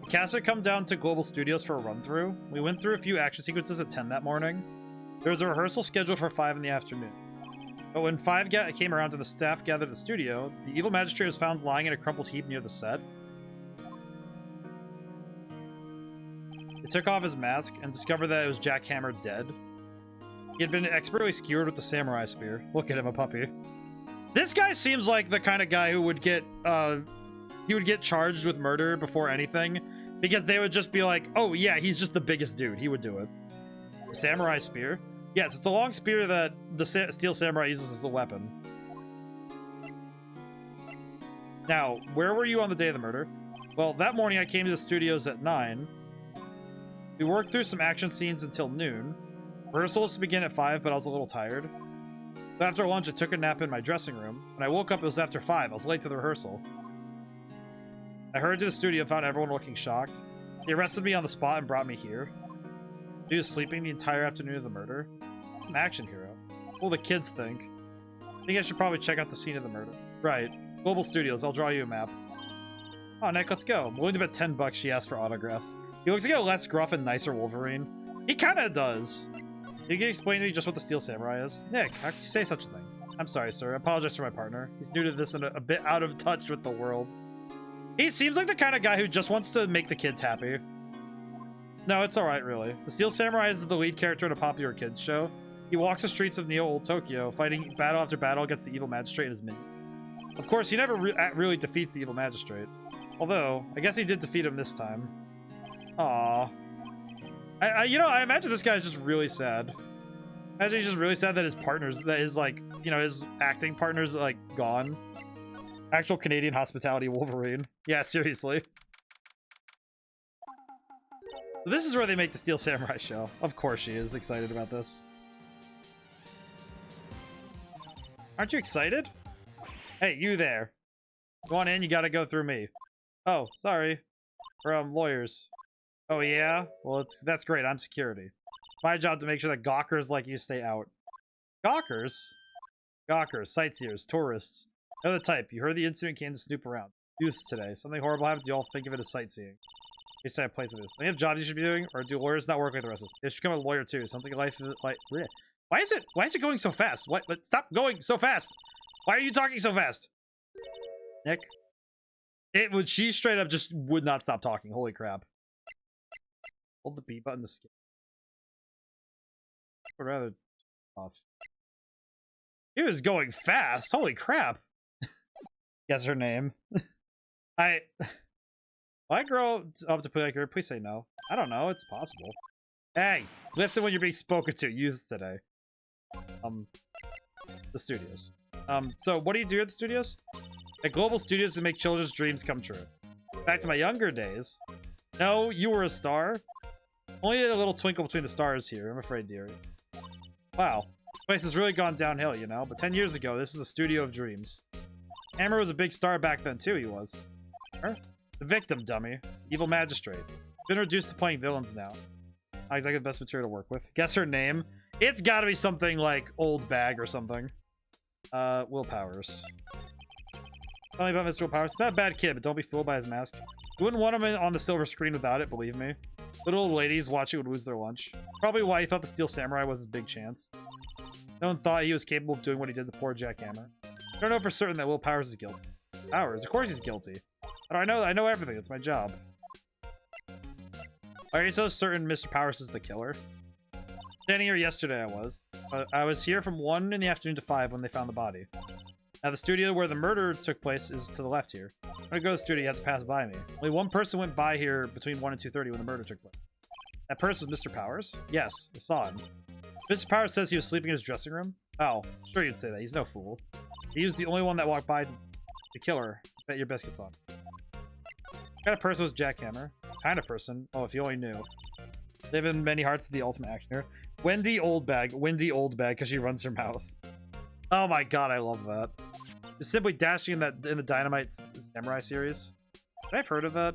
The cast had come down to Global Studios for a run-through. We went through a few action sequences at 10 that morning. There was a rehearsal scheduled for 5 in the afternoon. But when 5 came around to the staff gathered at the studio, the Evil Magistrate was found lying in a crumpled heap near the set. They took off his mask and discovered that it was Jack Hammer dead. He had been expertly skewered with the samurai spear. Look at him, a puppy. This guy seems like the kind of guy who would get, charged with murder before anything, because they would just be like, oh yeah, he's just the biggest dude. He would do it. The samurai spear? Yes, it's a long spear that the Steel Samurai uses as a weapon. Now, where were you on the day of the murder? Well, that morning I came to the studios at 9. We worked through some action scenes until noon. Rehearsal was to begin at 5, but I was a little tired. So after lunch, I took a nap in my dressing room. When I woke up, it was after 5. I was late to the rehearsal. I hurried to the studio and found everyone looking shocked. They arrested me on the spot and brought me here. He was sleeping the entire afternoon of the murder. An action hero. What will the kids think? I think I should probably check out the scene of the murder. Right. Global Studios. I'll draw you a map. Oh, Nick, let's go. I'm willing to bet $10 she asked for autographs. He looks like a less gruff and nicer Wolverine. He kind of does. You can explain to me just what the Steel Samurai is? Nick, how could you say such a thing? I'm sorry, sir. I apologize for my partner. He's new to this and a bit out of touch with the world. He seems like the kind of guy who just wants to make the kids happy. No, it's alright, really. The Steel Samurai is the lead character in a popular kids show. He walks the streets of Neo-Old Tokyo, fighting battle after battle against the evil magistrate and his minions. Of course, he never really defeats the evil magistrate. Although, I guess he did defeat him this time. Aww. You know, I imagine this guy's just really sad. Imagine he's just really sad that his partners, that his, like, you know, his acting partner's, like, gone. Actual Canadian hospitality Wolverine. Yeah, seriously. This is where they make the Steel Samurai show. Of course she is excited about this. Aren't you excited? Hey, you there. Go on in, you gotta go through me. Oh, sorry. We're lawyers. Oh yeah? Well, that's great, I'm security. My job to make sure that gawkers like you stay out. Gawkers? Gawkers, sightseers, tourists. Know the type. You heard the incident, came to snoop around. Youth today. Something horrible happens, you all think of it as sightseeing. This type of place it is. Do you have jobs you should be doing, or do lawyers not work like the rest of us? You should become a lawyer too. Sounds like a life like bleh. Why is it going so fast? What? But stop going so fast. Why are you talking so fast? Nick? She straight up just would not stop talking. Holy crap. Hold the B button to skip. Or rather off. He was going fast. Holy crap. Guess her name. Will I grow up to play like her? Please say no. I don't know. It's possible. Hey, listen when you're being spoken to. Use today. The studios. So what do you do at the studios? At Global Studios to make children's dreams come true. Back to my younger days. No, you were a star. Only a little twinkle between the stars here, I'm afraid, dearie. Wow. This place has really gone downhill, you know? But 10 years ago, this was a studio of dreams. Hammer was a big star back then, too, he was. Huh? The victim, dummy. Evil magistrate. Been reduced to playing villains now. Not exactly the best material to work with. Guess her name? It's gotta be something like Old Bag or something. Will Powers. Tell me about Mr. Will Powers. He's not a bad kid, but don't be fooled by his mask. You wouldn't want him on the silver screen without it, believe me. Little old ladies watching would lose their lunch. Probably why he thought the Steel Samurai was his big chance. No one thought he was capable of doing what he did to poor Jack Hammer. I don't know for certain that Will Powers is guilty. Powers? Of course he's guilty. But I know everything. It's my job. Are you so certain Mr. Powers is the killer? Standing here yesterday I was. I was here from 1 in the afternoon to 5 when they found the body. Now the studio where the murder took place is to the left here. When I go to the studio, you have to pass by me. Only one person went by here between 1 and 2:30 when the murder took place. That person was Mr. Powers? Yes, I saw him. Mr. Powers says he was sleeping in his dressing room? Oh, sure you'd say that. He's no fool. He was the only one that walked by the killer. Bet your biscuits on. What kind of person was Jack Hammer? Kind of person? Oh, if you only knew. Live in many hearts, the ultimate action hero. Wendy Oldbag, because she runs her mouth. Oh my god, I love that. Just simply dashing in the Dynamite Samurai series. I've heard of that.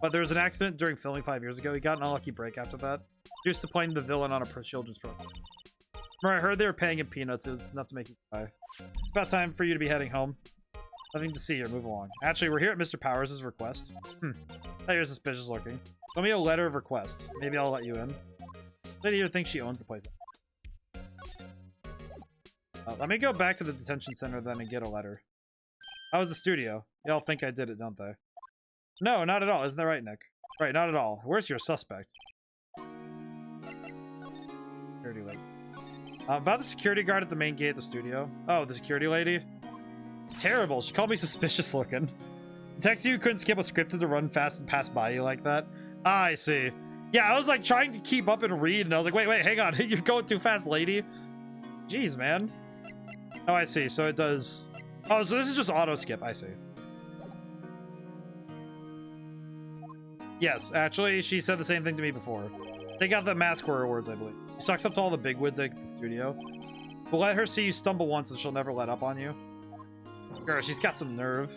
But there was an accident during filming 5 years ago. He got an unlucky break after that. Used to playing the villain on a children's program. Remember, I heard they were paying him peanuts. It was enough to make you cry. It's about time for you to be heading home. Nothing to see here. Move along. Actually, we're here at Mr. Powers' request. Now you're suspicious looking. Send me a letter of request. Maybe I'll let you in. Lady here thinks she owns the place. Let me go back to the detention center then and get a letter. How was the studio? They all think I did it, don't they? No, not at all. Isn't that right, Nick? Right, not at all. Where's your suspect? Security lady. About the security guard at the main gate of the studio. Oh, the security lady? It's terrible. She called me suspicious looking. Text you couldn't skip a scripted to run fast and pass by you like that? Ah, I see. Yeah, I was like trying to keep up and read, and I was like, wait, hang on. You're going too fast, lady. Jeez, man. Oh, I see. So it does... Oh, so this is just auto skip. I see. Yes, actually, she said the same thing to me before. They got the Mask Horror Awards, I believe. She talks up to all the bigwigs at the studio. But let her see you stumble once and she'll never let up on you. Girl, she's got some nerve.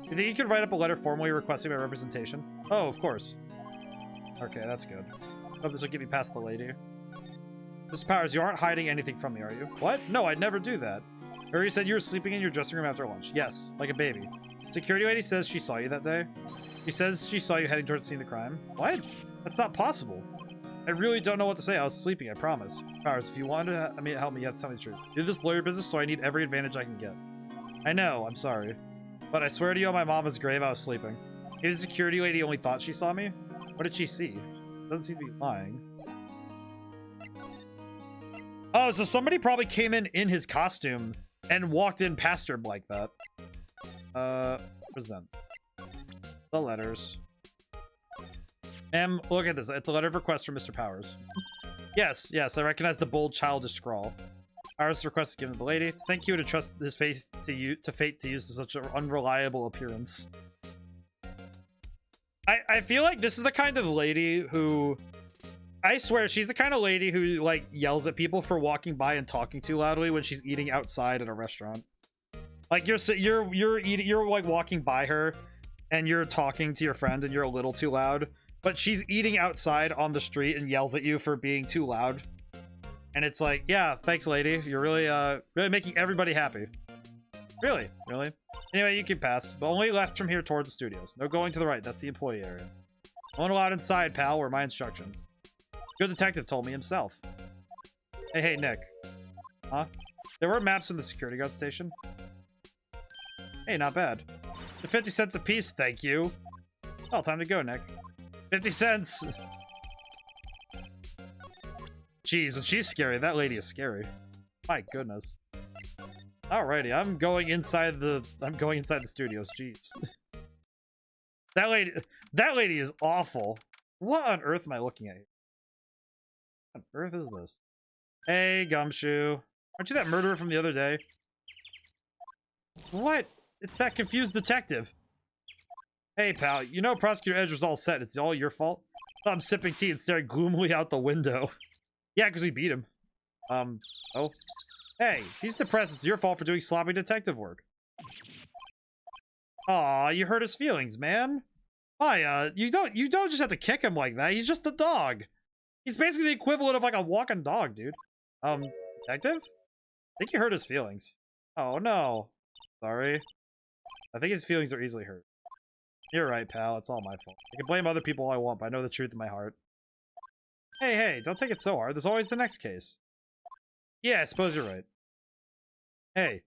You think you could write up a letter formally requesting my representation? Oh, of course. Okay, that's good. Hope this will get me past the lady. Mr. Powers, you aren't hiding anything from me, are you? What? No, I'd never do that. Or you said you were sleeping in your dressing room after lunch. Yes, like a baby. Security lady says she saw you that day. She says she saw you heading towards the scene of the crime. What? That's not possible. I really don't know what to say. I was sleeping, I promise. Powers, if you want to help me, you have to tell me the truth. I do this lawyer business, so I need every advantage I can get. I know, I'm sorry. But I swear to you on my mama's grave, I was sleeping. Maybe the security lady only thought she saw me? What did she see? Doesn't seem to be lying. Oh, so somebody probably came in his costume and walked in past her like that. Present. The letters. Look at this. It's a letter of request from Mr. Powers. Yes, I recognize the bold, childish scrawl. Powers request given to the lady. Thank you to trust his faith to fate to use such an unreliable appearance. I feel like this is the kind of lady who, I swear, she's the kind of lady who like yells at people for walking by and talking too loudly when she's eating outside at a restaurant. Like you're like walking by her and you're talking to your friend and you're a little too loud, but she's eating outside on the street and yells at you for being too loud. And it's like, yeah, thanks, lady. You're really really making everybody happy. Really? Anyway, you can pass, but only left from here towards the studios. No going to the right. That's the employee area. No one allowed inside, pal. Were my instructions. Good detective told me himself. Hey, Nick. Huh? There were maps in the security guard station. Hey, not bad. The 50 cents a piece, thank you. Well, time to go, Nick. 50 cents! Jeez, and she's scary. That lady is scary. My goodness. Alrighty, I'm going inside the studios. Jeez. That lady is awful. What on earth am I looking at here? What on earth is this? Hey, Gumshoe. Aren't you that murderer from the other day? What? It's that confused detective. Hey, pal. You know Prosecutor Edge was all set. It's all your fault? I'm sipping tea and staring gloomily out the window. Yeah, because we beat him. Oh. Hey, he's depressed. It's your fault for doing sloppy detective work. Aw, you hurt his feelings, man. Why, you don't just have to kick him like that. He's just the dog. He's basically the equivalent of like a walking dog, dude. Detective? I think you hurt his feelings. Oh, no. Sorry. I think his feelings are easily hurt. You're right, pal. It's all my fault. I can blame other people all I want, but I know the truth in my heart. Hey, don't take it so hard. There's always the next case. Yeah, I suppose you're right. Hey.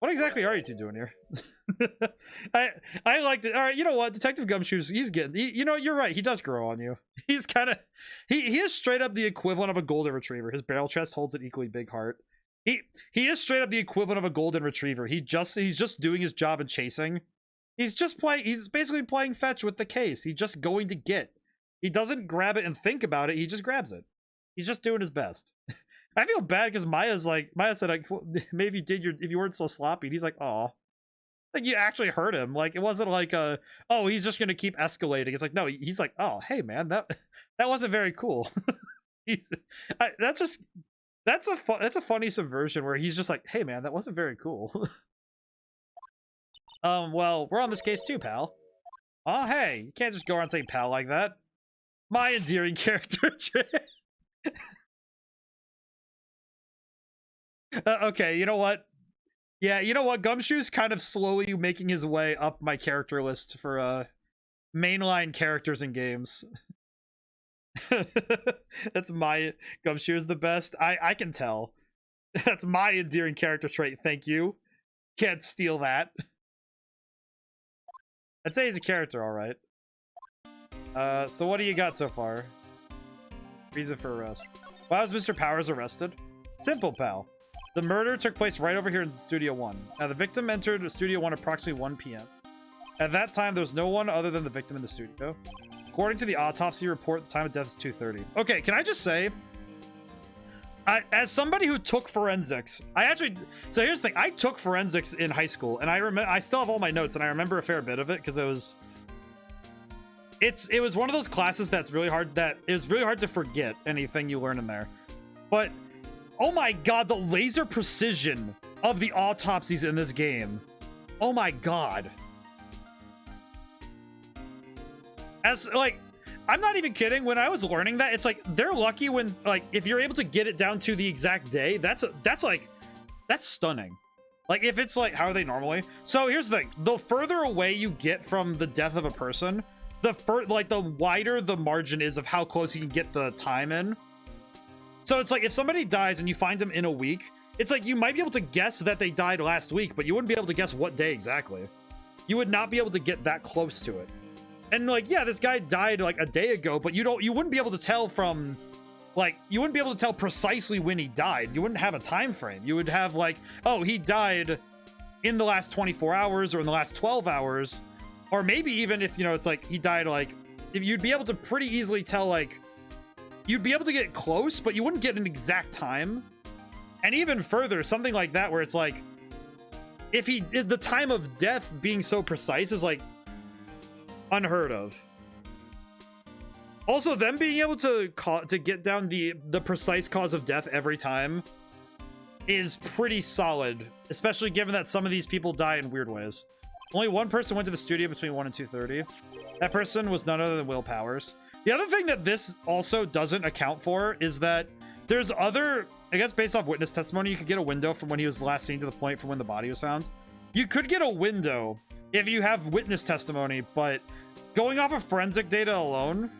What exactly are you two doing here? I liked it. All right, you know what? Detective Gumshoes, he's getting... you know, you're right. He does grow on you. He's kind of... He is straight up the equivalent of a golden retriever. His barrel chest holds an equally big heart. He is straight up the equivalent of a golden retriever. He's just doing his job and chasing. He's basically playing fetch with the case. He's just going to get. He doesn't grab it and think about it. He just grabs it. He's just doing his best. I feel bad because Maya said, like, maybe if you weren't so sloppy. And he's like, oh, like you actually hurt him. Like it wasn't like oh, he's just gonna keep escalating. It's like, no, he's like, oh, hey man, that wasn't very cool. That's a funny subversion where he's just like, hey man, that wasn't very cool. Well, we're on this case too, pal. Oh, hey, you can't just go around saying pal like that. My endearing character trait. Okay, you know what? Yeah, you know what? Gumshoe's kind of slowly making his way up my character list for mainline characters in games. That's my Gumshoe is the best. I can tell. That's my endearing character trait. Thank you. Can't steal that. I'd say he's a character, all right. So what do you got so far? Reason for arrest. Why was Mr. Powers arrested? Simple, pal. The murder took place right over here in Studio 1. Now, the victim entered Studio 1 approximately 1 p.m. At that time, there was no one other than the victim in the studio. According to the autopsy report, the time of death is 2:30. Okay, can I just say, as somebody who took forensics, so here's the thing, I took forensics in high school, and I still have all my notes, and I remember a fair bit of it, because it was one of those classes that's really hard, to forget anything you learn in there. But, oh my god, the laser precision of the autopsies in this game. Oh my god. As, like, I'm not even kidding. When I was learning that, it's like they're lucky when, like, if you're able to get it down to the exact day, that's stunning. Like, if it's like, how are they normally? So here's the thing: the further away you get from the death of a person, the wider the margin is of how close you can get the time in. So it's like if somebody dies and you find them in a week, it's like you might be able to guess that they died last week, but you wouldn't be able to guess what day exactly. You would not be able to get that close to it. And like, yeah, this guy died like a day ago, but you wouldn't be able to tell from, like, you wouldn't be able to tell precisely when he died. You wouldn't have a time frame. You would have like, oh, he died in the last 24 hours or in the last 12 hours, or maybe even if, you know, it's like he died like, if you'd be able to pretty easily tell, like, you'd be able to get close, but you wouldn't get an exact time. And even further, something like that where it's like, if the time of death being so precise is like unheard of. Also, them being able to get down the precise cause of death every time is pretty solid, especially given that some of these people die in weird ways. Only one person went to the studio between 1 and 2:30. That person was none other than Will Powers. The other thing that this also doesn't account for is that there's other, I guess based off witness testimony, you could get a window from when he was last seen to the point from when the body was found. You could get a window if you have witness testimony, but going off of forensic data alone,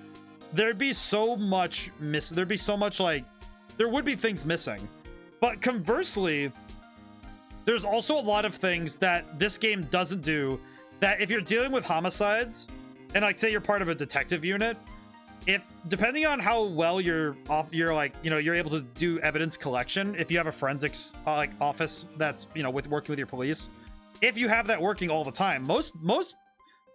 there'd be so much there'd be so much, like, there would be things missing. But conversely, there's also a lot of things that this game doesn't do, that if you're dealing with homicides, and like say you're part of a detective unit, if depending on how well you're like, you know, you're able to do evidence collection, if you have a forensics like office that's, you know, working with your police, if you have that working all the time, most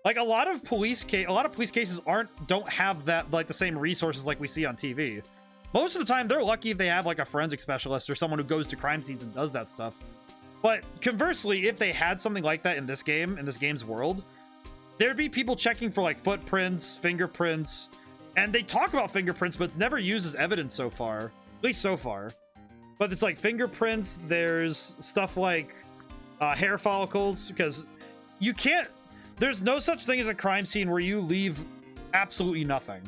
like a lot of police cases don't have that, like, the same resources like we see on TV. Most of the time they're lucky if they have like a forensic specialist or someone who goes to crime scenes and does that stuff. But conversely, if they had something like that in this game's world, there'd be people checking for like footprints, fingerprints, and they talk about fingerprints, but it's never used as evidence so far, at least so far. But it's like fingerprints, there's stuff like hair follicles, because you can't, there's no such thing as a crime scene where you leave absolutely nothing.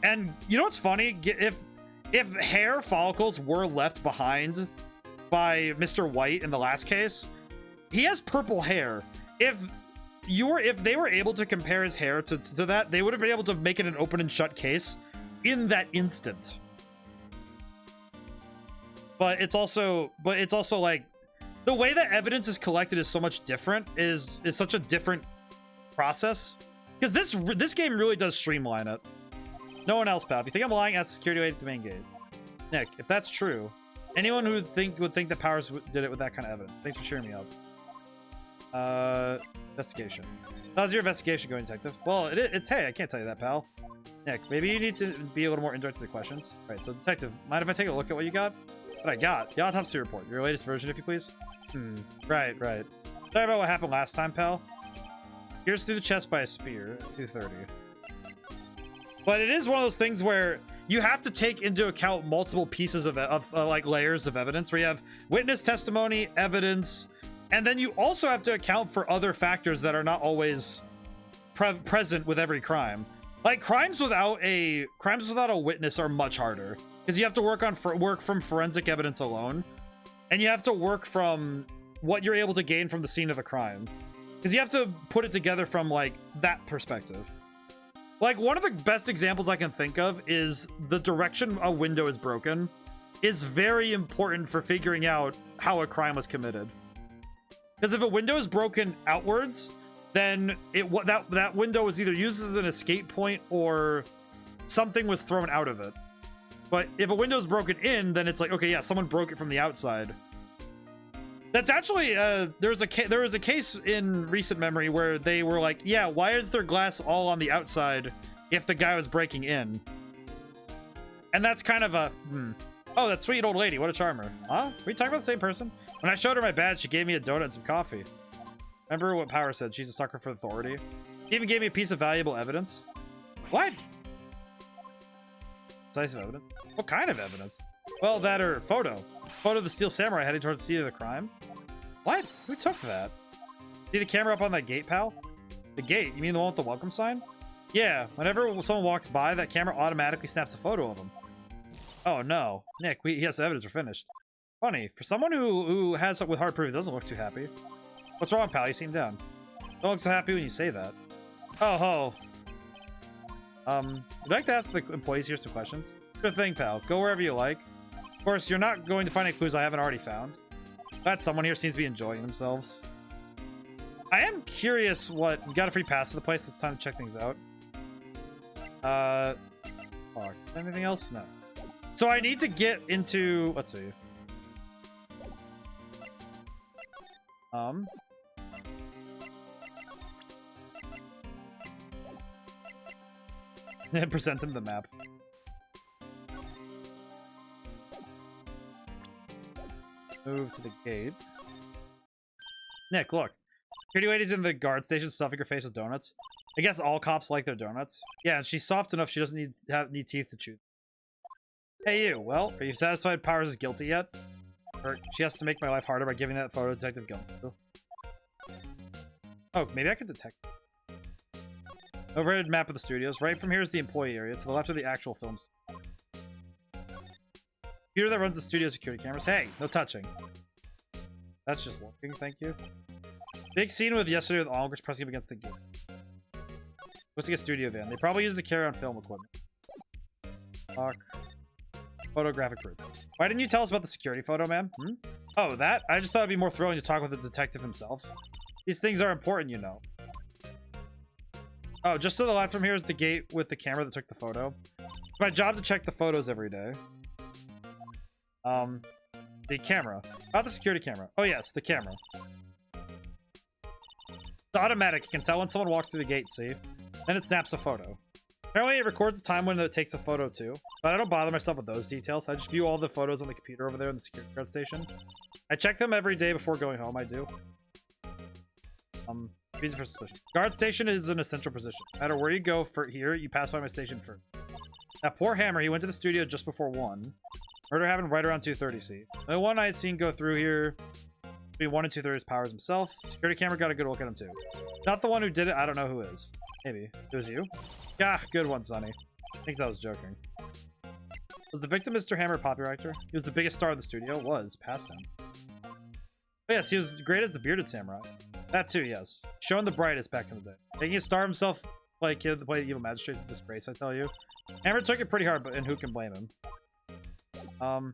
And you know what's funny? If hair follicles were left behind by Mr. White in the last case, he has purple hair. If they were able to compare his hair to that, they would have been able to make it an open and shut case in that instant. But it's also like, the way that evidence is collected is so much different, is such a different process, because this game really does streamline it. No one else, pal. If you think I'm lying, ask security wait at the main gate. Nick, if that's true, anyone who would think that Powers did it with that kind of evidence. Thanks for cheering me up. Investigation. How's your investigation going, detective? Well, it's hey, I can't tell you that, pal. Nick, maybe you need to be a little more indirect to the questions. All right, so detective, mind if I take a look at what you got? What I got? The autopsy report. Your latest version, if you please. Right. Sorry about what happened last time, pal. Pierced through the chest by a spear. 230. But it is one of those things where you have to take into account multiple pieces of like layers of evidence, where you have witness testimony, evidence, and then you also have to account for other factors that are not always present with every crime. Like crimes without a witness are much harder, because you have to work from forensic evidence alone, and you have to work from what you're able to gain from the scene of the crime, because you have to put it together from like that perspective. Like, one of the best examples I can think of is the direction a window is broken is very important for figuring out how a crime was committed. Because if a window is broken outwards, then that window was either used as an escape point or something was thrown out of it. But if a window is broken in, then it's like, okay, yeah, someone broke it from the outside. That's actually there was a case in recent memory where they were like, yeah, why is there glass all on the outside if the guy was breaking in? And that's kind of a oh, that sweet old lady, what a charmer. Huh? Are we talking about the same person? When I showed her my badge, she gave me a donut and some coffee. Remember what Power said? She's a sucker for authority. She even gave me a piece of valuable evidence. What? Decisive evidence? What kind of evidence? Well, that or photo. Photo of the Steel Samurai heading towards the scene of the crime. What? Who took that? See the camera up on that gate, pal? The gate? You mean the one with the welcome sign? Yeah, whenever someone walks by, that camera automatically snaps a photo of them. Oh no, Nick, he has evidence we're finished. Funny, for someone who has something with hard proof, doesn't look too happy. What's wrong, pal? You seem down. Don't look so happy when you say that. Oh ho. Would you like to ask the employees here some questions? Good thing, pal. Go wherever you like. Of course, you're not going to find any clues I haven't already found. Glad someone here seems to be enjoying themselves. I am curious what... We got a free pass to the place. It's time to check things out. Fuck. Is there anything else? No. So I need to get into... Let's see. Present him the map. Move to the gate. Nick, look. Security lady's in the guard station stuffing her face with donuts. I guess all cops like their donuts. Yeah, and she's soft enough she doesn't need teeth to chew. Hey you, well, are you satisfied Powers is guilty yet? Or she has to make my life harder by giving that photo detective guilt. Oh, maybe I could detect. Overhead map of the studios. Right from here is the employee area. To the left are the actual films. Computer that runs the studio security cameras. Hey, no touching. That's just looking, thank you. Big scene with yesterday with onlookers pressing up against the gate. Looks like a studio van. They probably use the carry-on film equipment. Fuck. Photographic proof. Why didn't you tell us about the security photo, man? Hmm? Oh, that? I just thought it'd be more thrilling to talk with the detective himself. These things are important, you know. Oh, just to the left from here is the gate with the camera that took the photo. It's my job to check the photos every day. The camera. Not the security camera. Oh, yes, the camera. It's automatic. You can tell when someone walks through the gate, see? Then it snaps a photo. Apparently, it records the time when it takes a photo, too. But I don't bother myself with those details. I just view all the photos on the computer over there in the security guard station. I check them every day before going home, I do. Reason for suspicion. Guard station is an essential position. No matter where you go for here, you pass by my station first. That poor Hammer, he went to the studio just before 1. Murder happened right around 2:30, see? The one I had seen go through here between 1 and 2:30 is Powers himself. Security camera got a good look at him, too. Not the one who did it, I don't know who is. Maybe. It was you? Yeah, good one, Sonny. Thinks I was joking. Was the victim Mr. Hammer a popular actor? He was the biggest star of the studio? Was. Past tense. Oh, yes, he was great as the bearded samurai. That too, yes. Showing the brightest back in the day. Taking a star himself like kid to play the evil magistrate is a disgrace, I tell you. Hammer took it pretty hard, but and who can blame him? I'm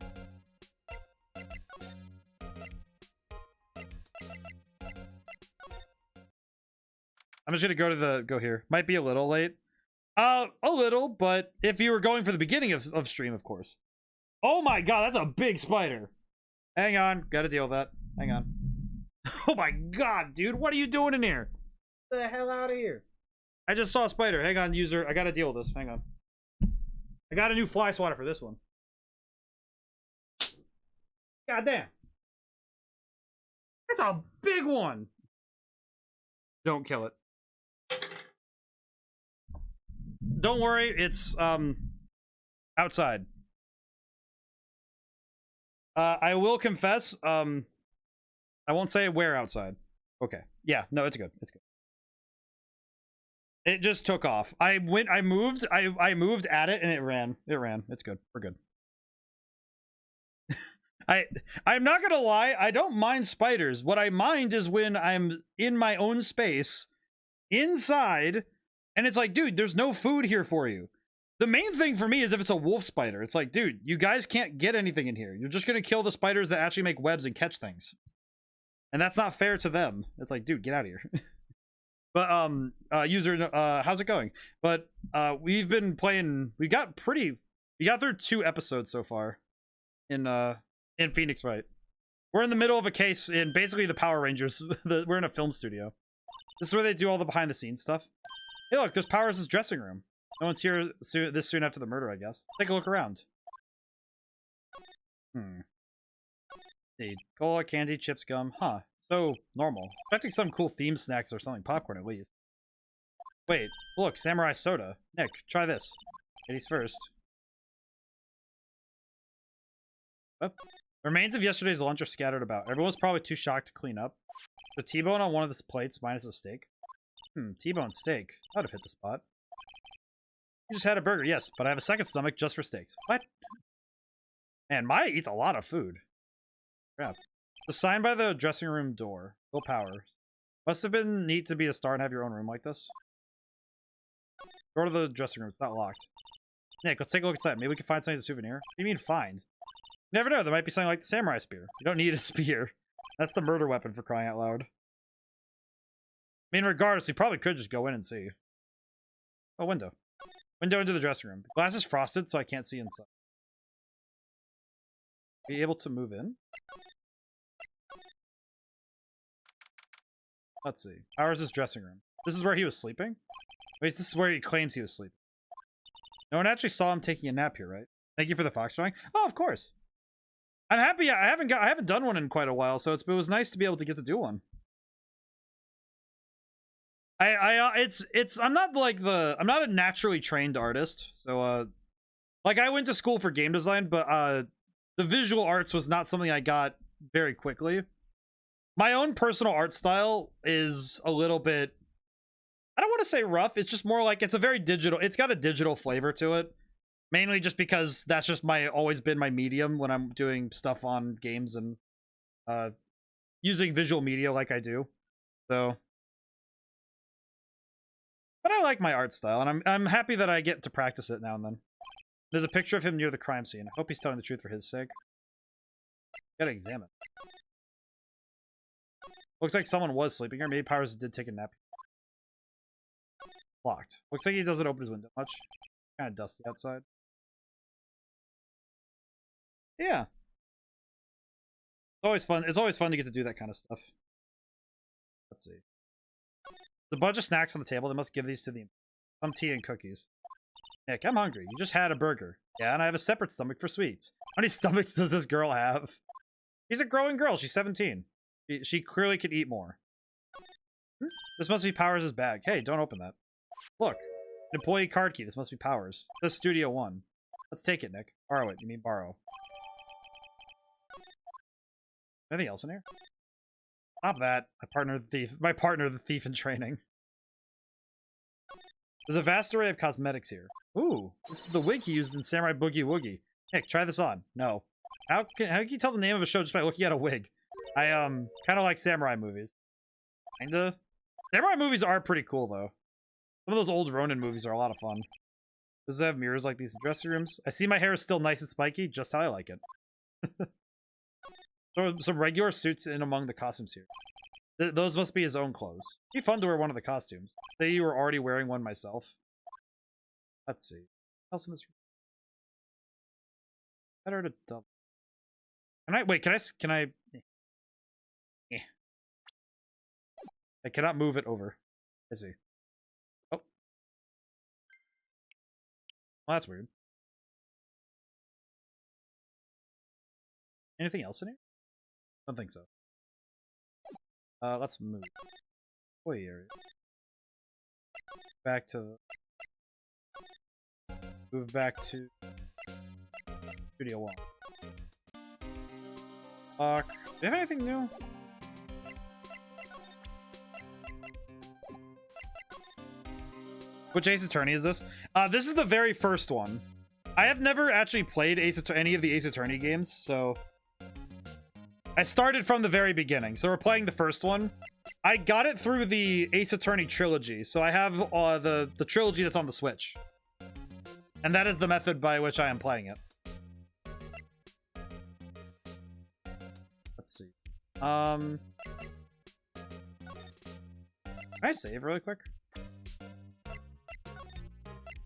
just gonna go here. Might be a little late. A little, but if you were going for the beginning of stream, of course. Oh my god, that's a big spider. Hang on, gotta deal with that. Hang on. Oh my god, dude, what are you doing in here? Get the hell out of here. I just saw a spider. Hang on, user. I gotta deal with this. Hang on. I got a new fly swatter for this one. God damn. That's a big one. Don't kill it. Don't worry, it's outside. I will confess, I won't say where outside. Okay. Yeah, no, it's good. It's good. It just took off. I moved at it and it ran. It ran. It's good. We're good. I'm not gonna lie, I don't mind spiders. What I mind is when I'm in my own space, inside, and it's like, dude, there's no food here for you. The main thing for me is if it's a wolf spider. It's like, dude, you guys can't get anything in here. You're just gonna kill the spiders that actually make webs and catch things. And that's not fair to them. It's like, dude, get out of here. But, user, how's it going? But, we've been playing, we got through 2 episodes so far in Phoenix Wright. We're in the middle of a case in basically the Power Rangers. We're in a film studio. This is where they do all the behind the scenes stuff. Hey, look, there's Powers' dressing room. No one's here this soon after the murder, I guess. Take a look around. Indeed. Cola, candy, chips, gum. Huh. So normal. Expecting some cool theme snacks or something. Popcorn, at least. Wait. Look, samurai soda. Nick, try this. Ladies first. Oh. Remains of yesterday's lunch are scattered about. Everyone's probably too shocked to clean up. The T-bone on one of the plates minus a steak. T-bone steak. That would have hit the spot. You just had a burger, yes, but I have a second stomach just for steaks. What? Man, Maya eats a lot of food. Crap. The sign by the dressing room door. Full power. Must have been neat to be a star and have your own room like this. Go to the dressing room. It's not locked. Nick, let's take a look inside. Maybe we can find something as a souvenir. What do you mean find? You never know. There might be something like the samurai spear. You don't need a spear. That's the murder weapon for crying out loud. I mean, regardless, we probably could just go in and see. Oh, window. Window into the dressing room. The glass is frosted, so I can't see inside. Are you able to move in? Let's see. Ours is dressing room. This is where he was sleeping? Wait, this is where he claims he was sleeping. No one actually saw him taking a nap here, right? Thank you for the fox drawing. Oh, of course. I'm happy. I haven't done one in quite a while, so it was nice to be able to get to do one. I'm not like I'm not a naturally trained artist, so like I went to school for game design, but the visual arts was not something I got very quickly. My own personal art style is a little bit, I don't want to say rough, it's just more like it's got a digital flavor to it. Mainly just because that's just always been my medium when I'm doing stuff on games and using visual media like I do. So, but I like my art style, and I'm happy that I get to practice it now and then. There's a picture of him near the crime scene. I hope he's telling the truth for his sake. Gotta examine. Looks like someone was sleeping here. Maybe Powers did take a nap. Locked. Looks like he doesn't open his window much. Kind of dusty outside. Yeah. It's always fun. It's always fun to get to do that kind of stuff. Let's see. The bunch of snacks on the table. They must give these to the some tea and cookies. Nick, I'm hungry. You just had a burger. Yeah, and I have a separate stomach for sweets. How many stomachs does this girl have? She's a growing girl. She's 17. She clearly could eat more. This must be Powers' bag. Hey, don't open that. Look. An employee card key. This must be Powers. This Studio 1. Let's take it, Nick. Borrow it. You mean borrow. Anything else in here? Stop that. My partner, the thief in training. There's a vast array of cosmetics here. Ooh, this is the wig he used in Samurai Boogie Woogie. Nick, try this on. No. How can you tell the name of a show just by looking at a wig? I kind of like samurai movies. Kinda. Samurai movies are pretty cool though. Some of those old Ronin movies are a lot of fun. Does it have mirrors like these in dressing rooms? I see my hair is still nice and spiky, just how I like it. Throw some regular suits in among the costumes here. Those must be his own clothes. It'd be fun to wear one of the costumes. Say you were already wearing one myself. Let's see. What else in this room? Better to double. Can I? Yeah. I cannot move it over. I see. Oh. Well, that's weird. Anything else in here? I don't think so. Let's move. Boy area. Back to... Move back to... Studio 1. Do you have anything new? Which Ace Attorney is this? This is the very first one. I have never actually played any of the Ace Attorney games, so... I started from the very beginning, so we're playing the first one. I got it through the Ace Attorney trilogy, so I have the trilogy that's on the Switch. And that is the method by which I am playing it. Let's see. Can I save really quick?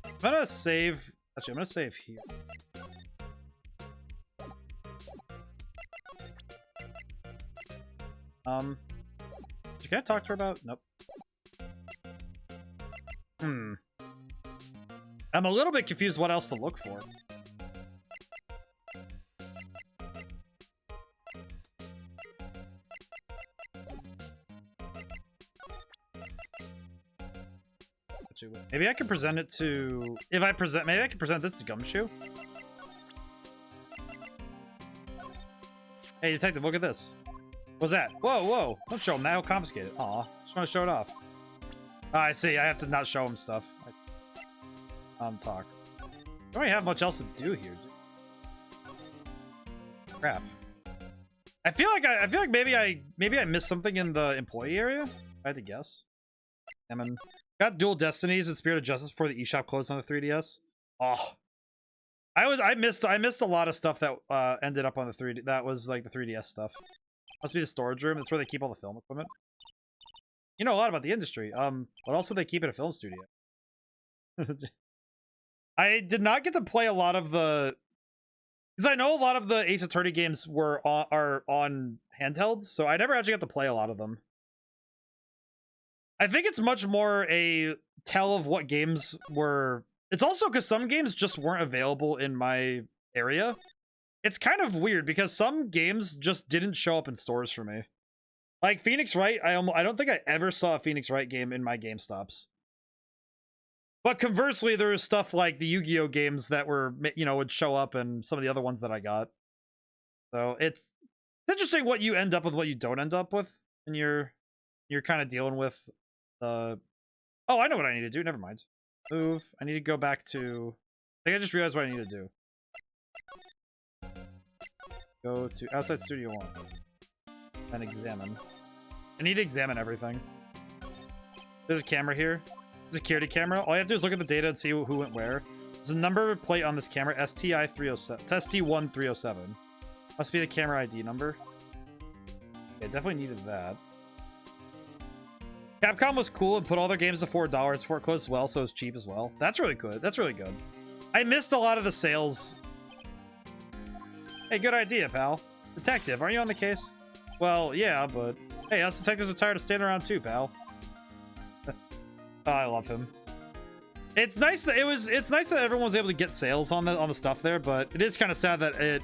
I'm gonna save... Actually, I'm gonna save here. Can I talk to her about... Nope. I'm a little bit confused what else to look for. Maybe I can present it to... Maybe I can present this to Gumshoe? Hey, detective, look at this. What's that? Whoa, whoa. Don't show him that. He'll confiscate it. Aw. Just want to show it off. I see. I have to not show him stuff. talk. Don't really have much else to do here, dude. Crap. I feel like maybe I missed something in the employee area. I had to guess. I mean, got Dual Destinies and Spirit of Justice before the eShop closed on the 3DS. Oh, I missed a lot of stuff that ended up on the 3D. That was like the 3DS stuff. Must be the storage room. That's where they keep all the film equipment. You know a lot about the industry. What else would they keep in a film studio? I did not get to play a lot of the, because I know a lot of the Ace Attorney games are on handhelds, so I never actually got to play a lot of them. I think it's much more a tell of what games were. It's also because some games just weren't available in my area. It's kind of weird because some games just didn't show up in stores for me. Like Phoenix Wright, I don't think I ever saw a Phoenix Wright game in my GameStops. But conversely, there was stuff like the Yu-Gi-Oh games that were, would show up, and some of the other ones that I got. So it's interesting what you end up with, what you don't end up with, and you're kind of dealing with the. Oh, I know what I need to do. Never mind. Move. I need to go back to. I think I just realized what I need to do. Go to outside Studio 1 and examine. I need to examine everything. There's a camera here. Security camera. All you have to do is look at the data and see who went where. There's a number plate on this camera, STI-1307. Must be the camera ID number. Okay, definitely needed that. Capcom was cool and put all their games to $4 before it closed as well, so it's cheap as well. That's really good. That's really good. I missed a lot of the sales. Hey, good idea, pal. Detective, aren't you on the case? Well, yeah, but hey, us detectives are tired of standing around too, pal. Oh, I love him. It's nice that it's nice that everyone was able to get sales on the stuff there, but it is kind of sad that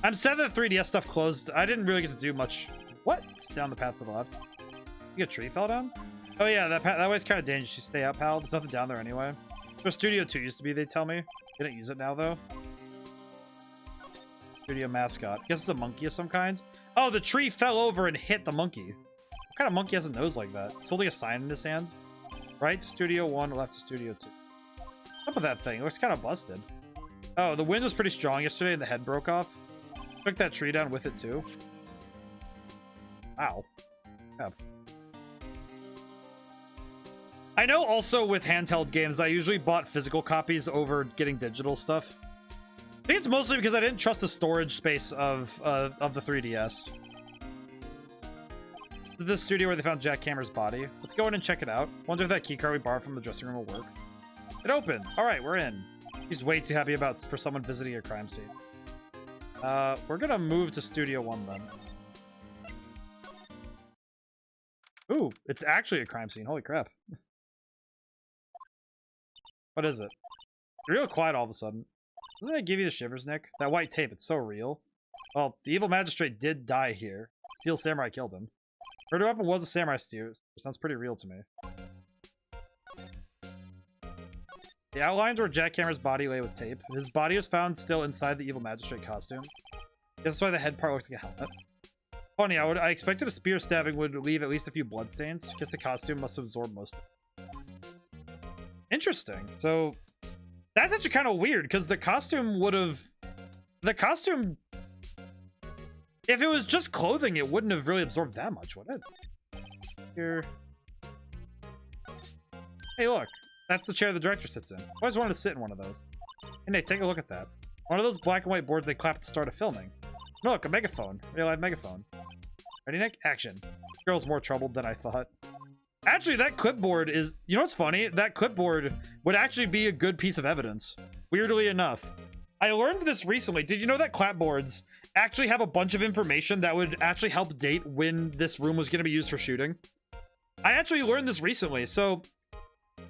I'm sad that the 3DS stuff closed. I didn't really get to do much. What? It's down the path to the left. You get a tree fell down? Oh yeah, that way's kind of dangerous. You stay out, pal. There's nothing down there anyway. Where Studio 2 used to be, they tell me. They don't use it now though. Studio mascot. Guess it's a monkey of some kind. Oh, the tree fell over and hit the monkey. What kind of monkey has a nose like that? It's holding a sign in his hand. Right to Studio 1, left to Studio 2. Up with that thing. It looks kind of busted. Oh, the wind was pretty strong yesterday and the head broke off. Took that tree down with it too. Wow. Yeah. I know also with handheld games, I usually bought physical copies over getting digital stuff. I think it's mostly because I didn't trust the storage space of the 3DS. This studio where they found Jack Hammer's body. Let's go in and check it out. Wonder if that keycard we borrowed from the dressing room will work. It opened. All right, we're in. She's way too happy for someone visiting a crime scene. We're gonna move to Studio 1 then. Ooh, it's actually a crime scene. Holy crap. What is it? You're real quiet all of a sudden. Doesn't that give you the shivers, Nick? That white tape, it's so real. Well, the evil magistrate did die here. Steel Samurai killed him. Murder weapon was a samurai steel. Sounds pretty real to me. The outlines where Jack Hammer's body lay with tape. His body was found still inside the evil magistrate costume. That's why the head part looks like a helmet. Funny, I expected a spear stabbing would leave at least a few bloodstains. Guess the costume must have absorbed most of it. Interesting. So that's actually kind of weird because the costume would have. The costume. If it was just clothing, it wouldn't have really absorbed that much, would it? Here. Hey, look. That's the chair the director sits in. I always wanted to sit in one of those. Hey, Nate, take a look at that. One of those black and white boards they clap at the start of filming. Look, a megaphone. Real live megaphone. Ready, Nick? Action. This girl's more troubled than I thought. Actually, that clipboard is... You know what's funny? That clipboard would actually be a good piece of evidence. Weirdly enough. I learned this recently. Did you know that clapboards actually have a bunch of information that would actually help date when this room was going to be used for shooting? I actually learned this recently. So,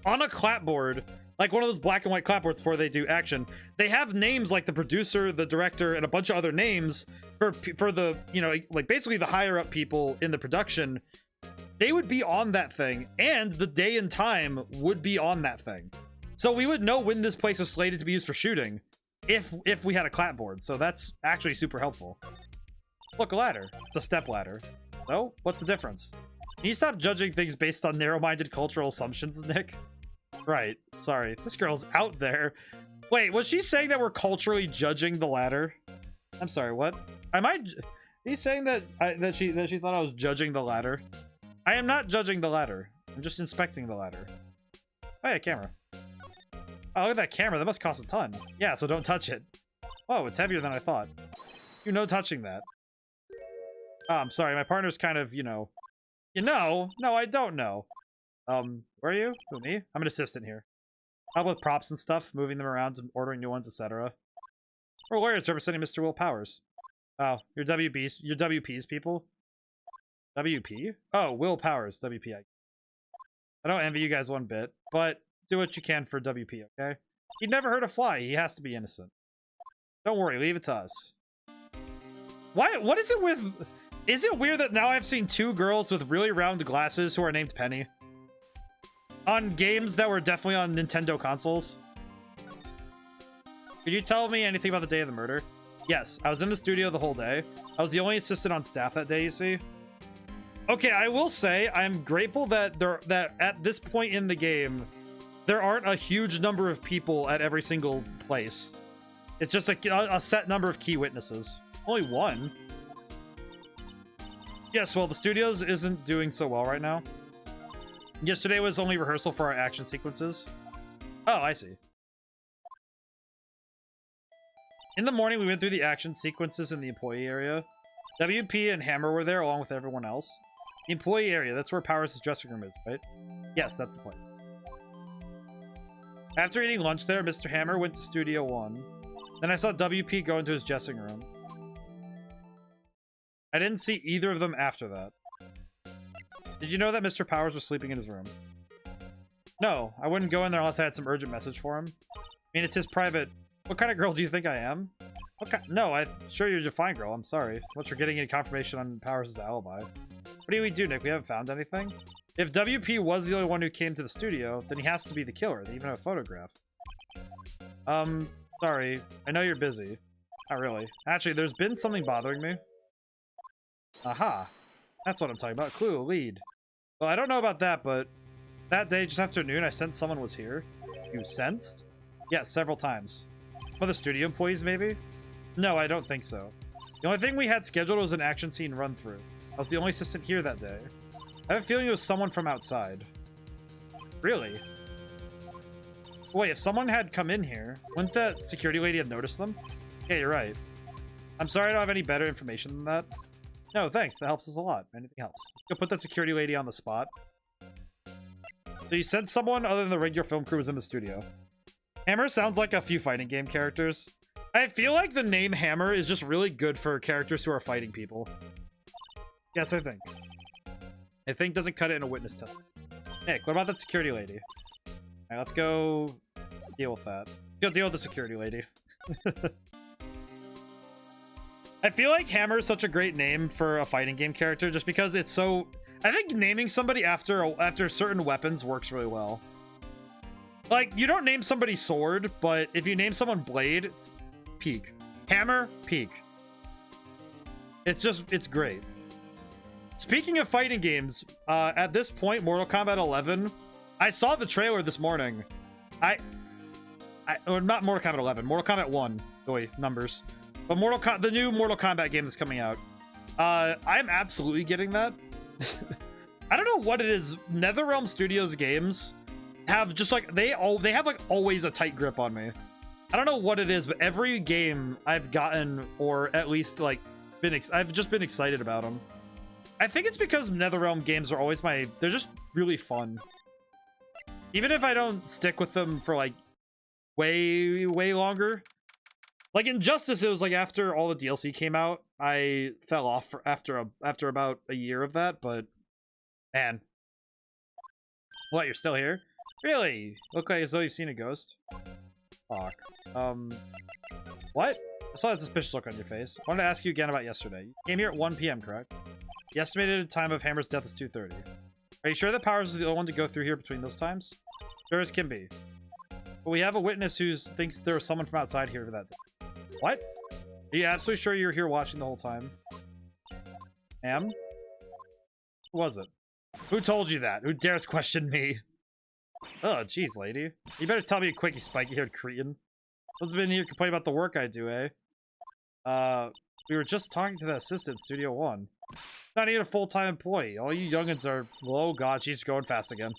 on a clapboard, like one of those black and white clapboards before they do action, they have names like the producer, the director, and a bunch of other names for the, you know, like basically the higher up people in the production. They would be on that thing, and the day and time would be on that thing. So we would know when this place was slated to be used for shooting if we had a clapboard. So that's actually super helpful. Look, a ladder. It's a step ladder. So, what's the difference? Can you stop judging things based on narrow-minded cultural assumptions, Nick? Right. Sorry. This girl's out there. Wait, was she saying that we're culturally judging the ladder? I'm sorry, what? Am I... He's saying that that she thought I was judging the ladder. I am not judging the ladder. I'm just inspecting the ladder. Oh yeah, camera. Oh, look at that camera. That must cost a ton. Yeah, so don't touch it. Oh, it's heavier than I thought. You know touching that. Oh, I'm sorry. My partner's kind of, you know... You know? No, I don't know. Where are you? Who, me? I'm an assistant here. Help with props and stuff, moving them around, ordering new ones, etc. We're lawyers representing Mr. Will Powers. Oh, you're WP's. You're WP's people? WP? Oh, Will Powers, WP. I don't envy you guys one bit, but do what you can for WP, okay? He'd never hurt a fly. He has to be innocent. Don't worry, leave it to us. Why? What is it with... Is it weird that now I've seen two girls with really round glasses who are named Penny? On games that were definitely on Nintendo consoles? Could you tell me anything about the day of the murder? Yes, I was in the studio the whole day. I was the only assistant on staff that day, you see. Okay, I will say I'm grateful that that at this point in the game, there aren't a huge number of people at every single place. It's just a set number of key witnesses. Only one. Yes, well, the studios isn't doing so well right now. Yesterday was only rehearsal for our action sequences. Oh, I see. In the morning, we went through the action sequences in the employee area. WP and Hammer were there along with everyone else. The employee area, that's where Powers' dressing room is, right? Yes, that's the point. After eating lunch there, Mr. Hammer went to Studio 1. Then I saw WP go into his dressing room. I didn't see either of them after that. Did you know that Mr. Powers was sleeping in his room? No, I wouldn't go in there unless I had some urgent message for him. I mean, it's his private... What kind of girl do you think I am? Okay, no, I'm sure you're a fine girl. I'm sorry. Once you're getting any confirmation on Powers' alibi. What do we do, Nick? We haven't found anything? If WP was the only one who came to the studio, then he has to be the killer. They even have a photograph. Sorry. I know you're busy. Not really. Actually, there's been something bothering me. Aha. That's what I'm talking about. Clue, lead. Well, I don't know about that, but that day, just after noon, I sensed someone was here. You sensed? Yes, several times. One of the studio employees, maybe? No, I don't think so. The only thing we had scheduled was an action scene run-through. I was the only assistant here that day. I have a feeling it was someone from outside. Really? Wait, if someone had come in here, wouldn't that security lady have noticed them? Yeah, you're right. I'm sorry I don't have any better information than that. No, thanks. That helps us a lot. Anything helps. Go put that security lady on the spot. So you said someone other than the regular film crew was in the studio. Hammer sounds like a few fighting game characters. I feel like the name Hammer is just really good for characters who are fighting people. Yes, I think. I think doesn't cut it in a witness test. Nick, what about that security lady? Alright, let's go deal with that. Go deal with the security lady. I feel like Hammer is such a great name for a fighting game character just because it's so... I think naming somebody after certain weapons works really well. Like, you don't name somebody Sword, but if you name someone Blade, it's peak. Hammer, peak. It's just, it's great. Speaking of fighting games, at this point, Mortal Kombat 11, I saw the trailer this morning. Or not Mortal Kombat 11, Mortal Kombat 1. Boy, numbers. But the new Mortal Kombat game that's coming out. I'm absolutely getting that. I don't know what it is. NetherRealm Studios games have just like they have like always a tight grip on me. I don't know what it is, but every game I've gotten, or at least like I've just been excited about them. I think it's because NetherRealm games are always they're just really fun. Even if I don't stick with them for like way longer. Like Injustice, it was like after all the DLC came out, I fell off after about a year of that, but man. What, you're still here? Really? Look like as though you've seen a ghost? Fuck. What? I saw that suspicious look on your face. I wanted to ask you again about yesterday. You came here at 1 PM, correct? The estimated time of Hammer's death is 2:30. Are you sure that Powers is the only one to go through here between those times? Sure as can be. But we have a witness who thinks there was someone from outside here for that day. What? Are you absolutely sure you were here watching the whole time? Who was it? Who told you that? Who dares question me? Oh, jeez, lady. You better tell me quick, you spiky-haired cretin. What's been here complaining about the work I do, eh? We were just talking to that assistant, Studio 1. Not even a full-time employee. All you youngins are... Oh, God, she's going fast again.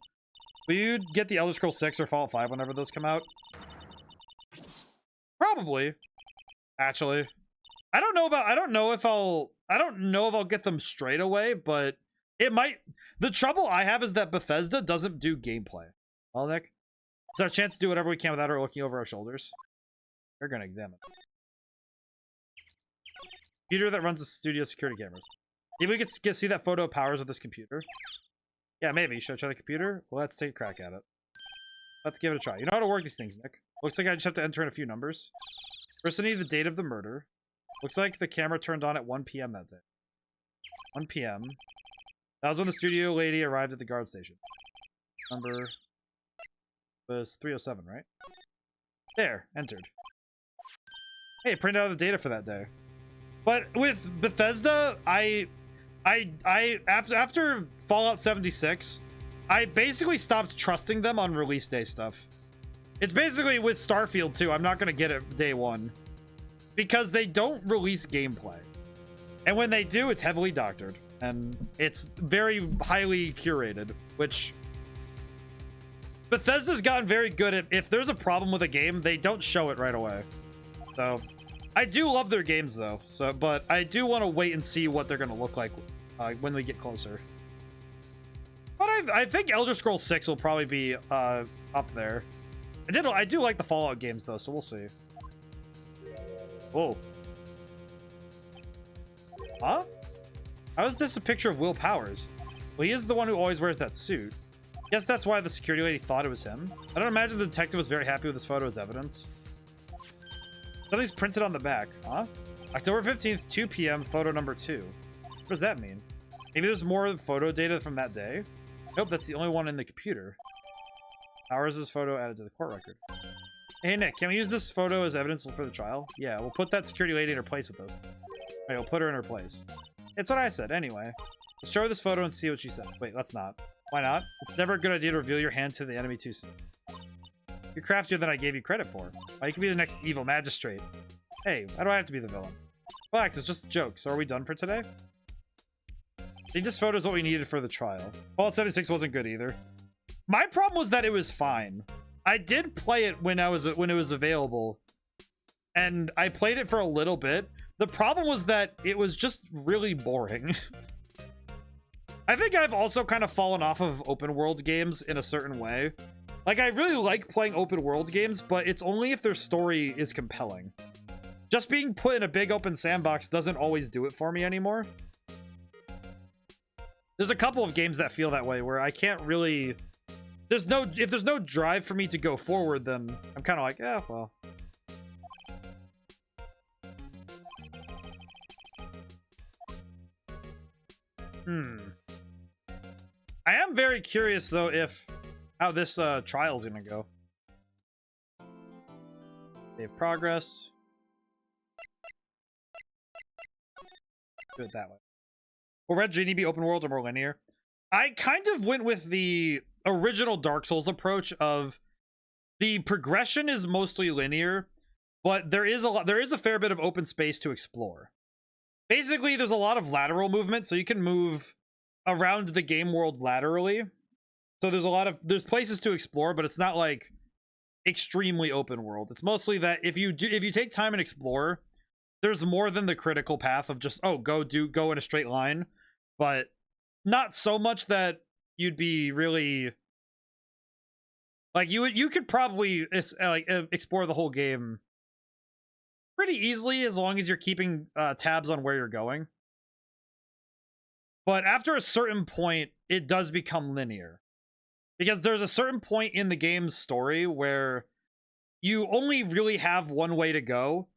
Will you get the Elder Scrolls 6 or Fallout 5 whenever those come out? Probably. Actually. I don't know if I'll get them straight away, but it might... The trouble I have is that Bethesda doesn't do gameplay. Well, Nick, it's our chance to do whatever we can without her looking over our shoulders. We're gonna examine. Computer that runs the studio security cameras. Maybe we could see that photo of Powers with this computer. Yeah, maybe. Should I try the computer? Well, let's take a crack at it. Let's give it a try. You know how to work these things, Nick. Looks like I just have to enter in a few numbers. First, I need the date of the murder. Looks like the camera turned on at 1 p.m. that day. 1 p.m. That was when the studio lady arrived at the guard station. Number was 307, right? There, entered. Hey, print out the data for that day. But with Bethesda, after Fallout 76, I basically stopped trusting them on release day stuff. It's basically with Starfield too. I'm not gonna get it day one because they don't release gameplay, and when they do, it's heavily doctored and it's very highly curated, which Bethesda's gotten very good at. If there's a problem with a game, they don't show it right away. So I do love their games though, but I do want to wait and see what they're gonna look like when we get closer. But I think Elder Scrolls 6 will probably be up there. I do like the Fallout games though, so we'll see. Whoa. Huh? How is this a picture of Will Powers? Well, he is the one who always wears that suit. Guess that's why the security lady thought it was him. I don't imagine the detective was very happy with this photo as evidence. Something's printed on the back, huh? October 15th, 2 p.m., photo number 2. What does that mean? Maybe there's more photo data from that day? Nope, that's the only one in the computer. Powers' photo added to the court record. Hey, Nick, can we use this photo as evidence for the trial? Yeah, we'll put that security lady in her place with us. Alright, we'll put her in her place. It's what I said, anyway. Let's show her this photo and see what she said. Wait, let's not. Why not? It's never a good idea to reveal your hand to the enemy too soon. You're craftier than I gave you credit for. Why, you can be the next evil magistrate. Hey, why do I have to be the villain? Relax, it's just a joke. So are we done for today? I think this photo is what we needed for the trial. Fallout 76 wasn't good either. My problem was that it was fine. I did play it when it was available, and I played it for a little bit. The problem was that it was just really boring. I think I've also kind of fallen off of open world games in a certain way. Like, I really like playing open world games, but it's only if their story is compelling. Just being put in a big open sandbox doesn't always do it for me anymore. There's a couple of games that feel that way, where I can't really... if there's no drive for me to go forward, then I'm kind of like, yeah, well. I am very curious, though, how this trial's gonna go. Save progress. Do it that way. Will Red Genie be open world or more linear? I kind of went with the original Dark Souls approach of the progression is mostly linear, but there is a fair bit of open space to explore. Basically, there's a lot of lateral movement, so you can move around the game world laterally. So there's places to explore, but it's not like extremely open world. It's mostly that if you take time and explore, there's more than the critical path of just go in a straight line, but not so much that you'd be really like you could probably explore the whole game pretty easily as long as you're keeping tabs on where you're going. But after a certain point, it does become linear. Because there's a certain point in the game's story where you only really have one way to go,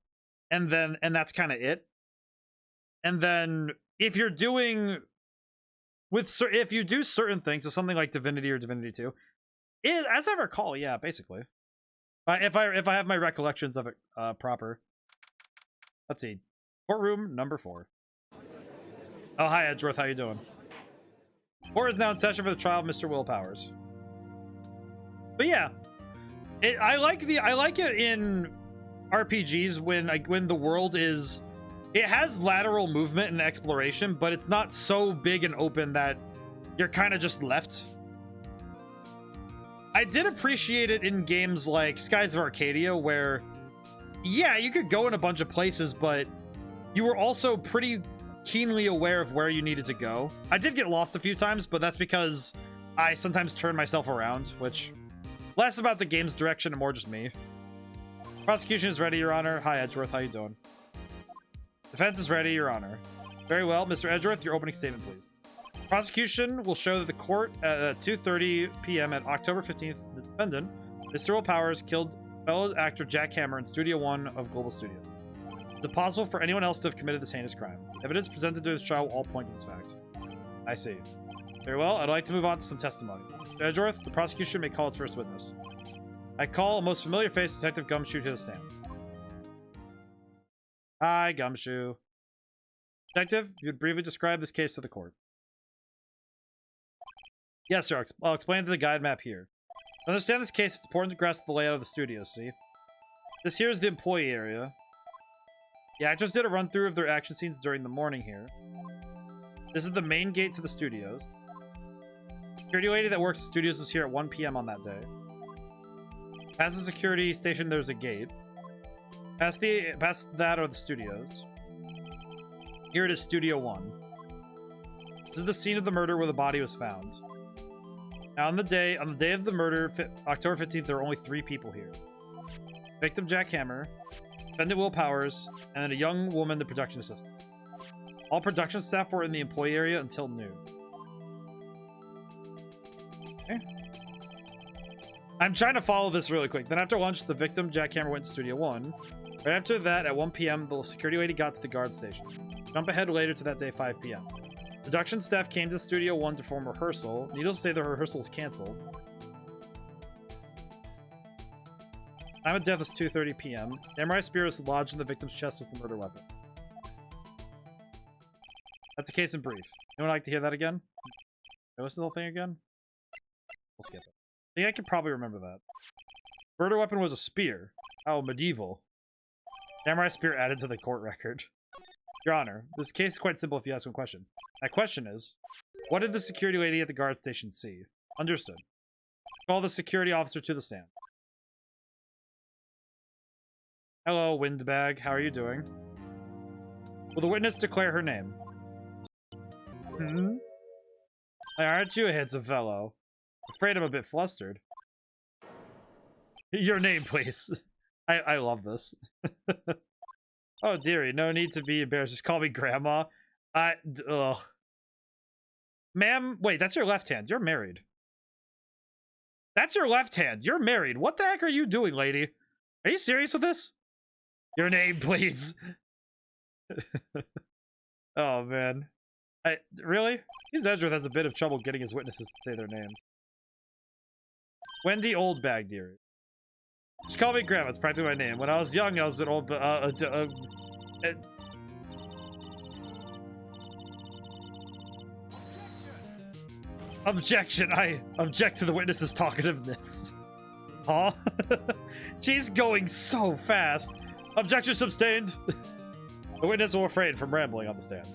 and that's kind of it. And then if you do certain things, so something like Divinity or Divinity 2, as I recall, yeah, basically. If I have my recollections of it proper. Let's see. Courtroom number 4. Oh, hi, Edgeworth. How you doing? Court is now in session for the trial of Mr. Will Powers. But yeah, I like it in RPGs when the world is, it has lateral movement and exploration, but it's not so big and open that you're kind of just left. I did appreciate it in games like Skies of Arcadia, where yeah, you could go in a bunch of places, but you were also pretty keenly aware of where you needed to go. I did get lost a few times, but that's because I sometimes turn myself around, which less about the game's direction and more just me. Prosecution is ready, Your Honor. Hi, Edgeworth. How you doing? Defense is ready, Your Honor. Very well. Mr. Edgeworth, your opening statement, please. Prosecution will show that the court at 2:30 p.m. at October 15th, the defendant, Mr. Will Powers, killed fellow actor Jack Hammer in Studio 1 of Global Studio. Is it possible for anyone else to have committed this heinous crime? Evidence presented to this trial will all point to this fact. I see. Very well. I'd like to move on to some testimony. Mr. Edgeworth, the prosecution may call its first witness. I call a most familiar face, Detective Gumshoe, to the stand. Hi, Gumshoe. Detective, if you'd briefly describe this case to the court. Yes, sir. I'll explain to the guide map here. To understand this case, it's important to grasp the layout of the studio, see? This here is the employee area. The actors did a run-through of their action scenes during the morning here. This is the main gate to the studios. The security lady that works at the studios was here at 1 p.m. on that day. Past the security station, there's a gate. Past that are the studios. Here it is, Studio 1. This is the scene of the murder where the body was found. Now, on the day of the murder, October 15th, there were only 3 people here. Victim Jack Hammer, defendant Will Powers, and then a young woman, the production assistant. All production staff were in the employee area until noon. Okay. I'm trying to follow this really quick. Then after lunch, the victim, Jack Hammer, went to Studio 1. Right after that, at 1 p.m., the security lady got to the guard station. Jump ahead later to that day, 5 p.m. Production staff came to Studio 1 to perform rehearsal. Needless to say, the rehearsal was canceled. Time of death was 2:30 p.m. Samurai spear was lodged in the victim's chest was the murder weapon. That's the case in brief. Anyone like to hear that again? What's the whole thing again? We'll skip it. I think I could probably remember that. Murder weapon was a spear. Oh, medieval. Samurai spear added to the court record. Your Honor, this case is quite simple if you ask one question. My question is, what did the security lady at the guard station see? Understood. Call the security officer to the stand. Hello, Windbag. How are you doing? Will the witness declare her name? Hmm? Aren't you a handsome fellow? Afraid I'm a bit flustered. Your name, please. I love this. Oh, dearie, no need to be embarrassed. Just call me Grandma. Ugh. Ma'am, wait, that's your left hand. You're married. That's your left hand. You're married. What the heck are you doing, lady? Are you serious with this? Your name, please. Oh, man. Really? Seems Edgeworth has a bit of trouble getting his witnesses to say their name. Wendy Oldbag, dearie. Just call me Grandma. It's practically my name. When I was young, I was an old... Objection! I object to the witness's talkativeness. Huh? She's going so fast. Objection sustained. The witness will refrain from rambling on the stand.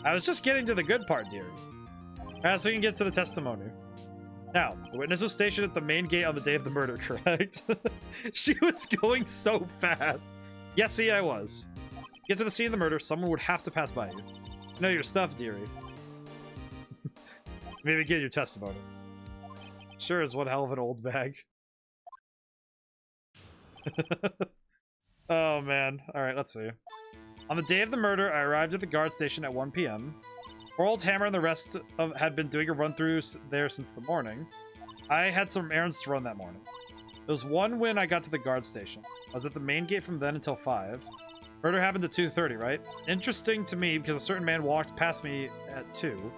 I was just getting to the good part, dearie. Perhaps we can get to the testimony. Now, the witness was stationed at the main gate on the day of the murder, correct? She was going so fast. Yes, see, I was. Get to the scene of the murder, someone would have to pass by you. You know your stuff, dearie. Maybe get your testimony. Sure is one hell of an old bag. Oh, man. Alright, let's see. On the day of the murder, I arrived at the guard station at 1 p.m. Poor old Hammer and the rest had been doing a run-through there since the morning. I had some errands to run that morning. There was one when I got to the guard station. I was at the main gate from then until 5. Murder happened at 2:30, right? Interesting to me because a certain man walked past me at 2.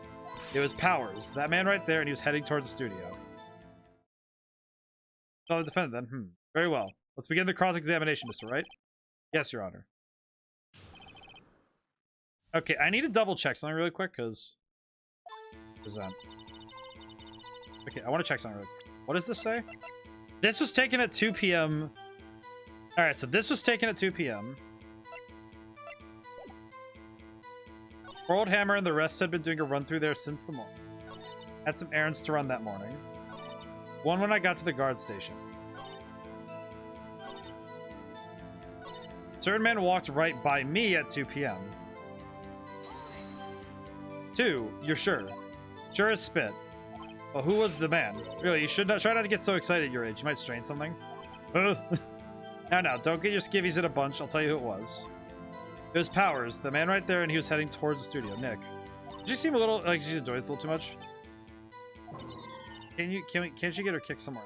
It was Powers. That man right there, and he was heading towards the studio. Oh, the defendant then. Very well. Let's begin the cross-examination, Mr. Wright. Yes, Your Honor. Okay, I need to double-check something really quick, because... Present. Okay, I want to check something really quick. What does this say? This was taken at 2 p.m. All right, so this was taken at 2 p.m. Old Hammer and the rest had been doing a run through there since the morning. Had some errands to run that morning. One when I got to the guard station. Certain man walked right by me at 2 p.m. 2, you're sure? Sure as spit. Well, who was the man? Really, you should not try not to get so excited at your age. You might strain something. Now, don't get your skivvies in a bunch. I'll tell you who it was. It was Powers, the man right there, and he was heading towards the studio. Nick, did you seem a little like you enjoyed this a little too much? Can't you get her kicked somewhere?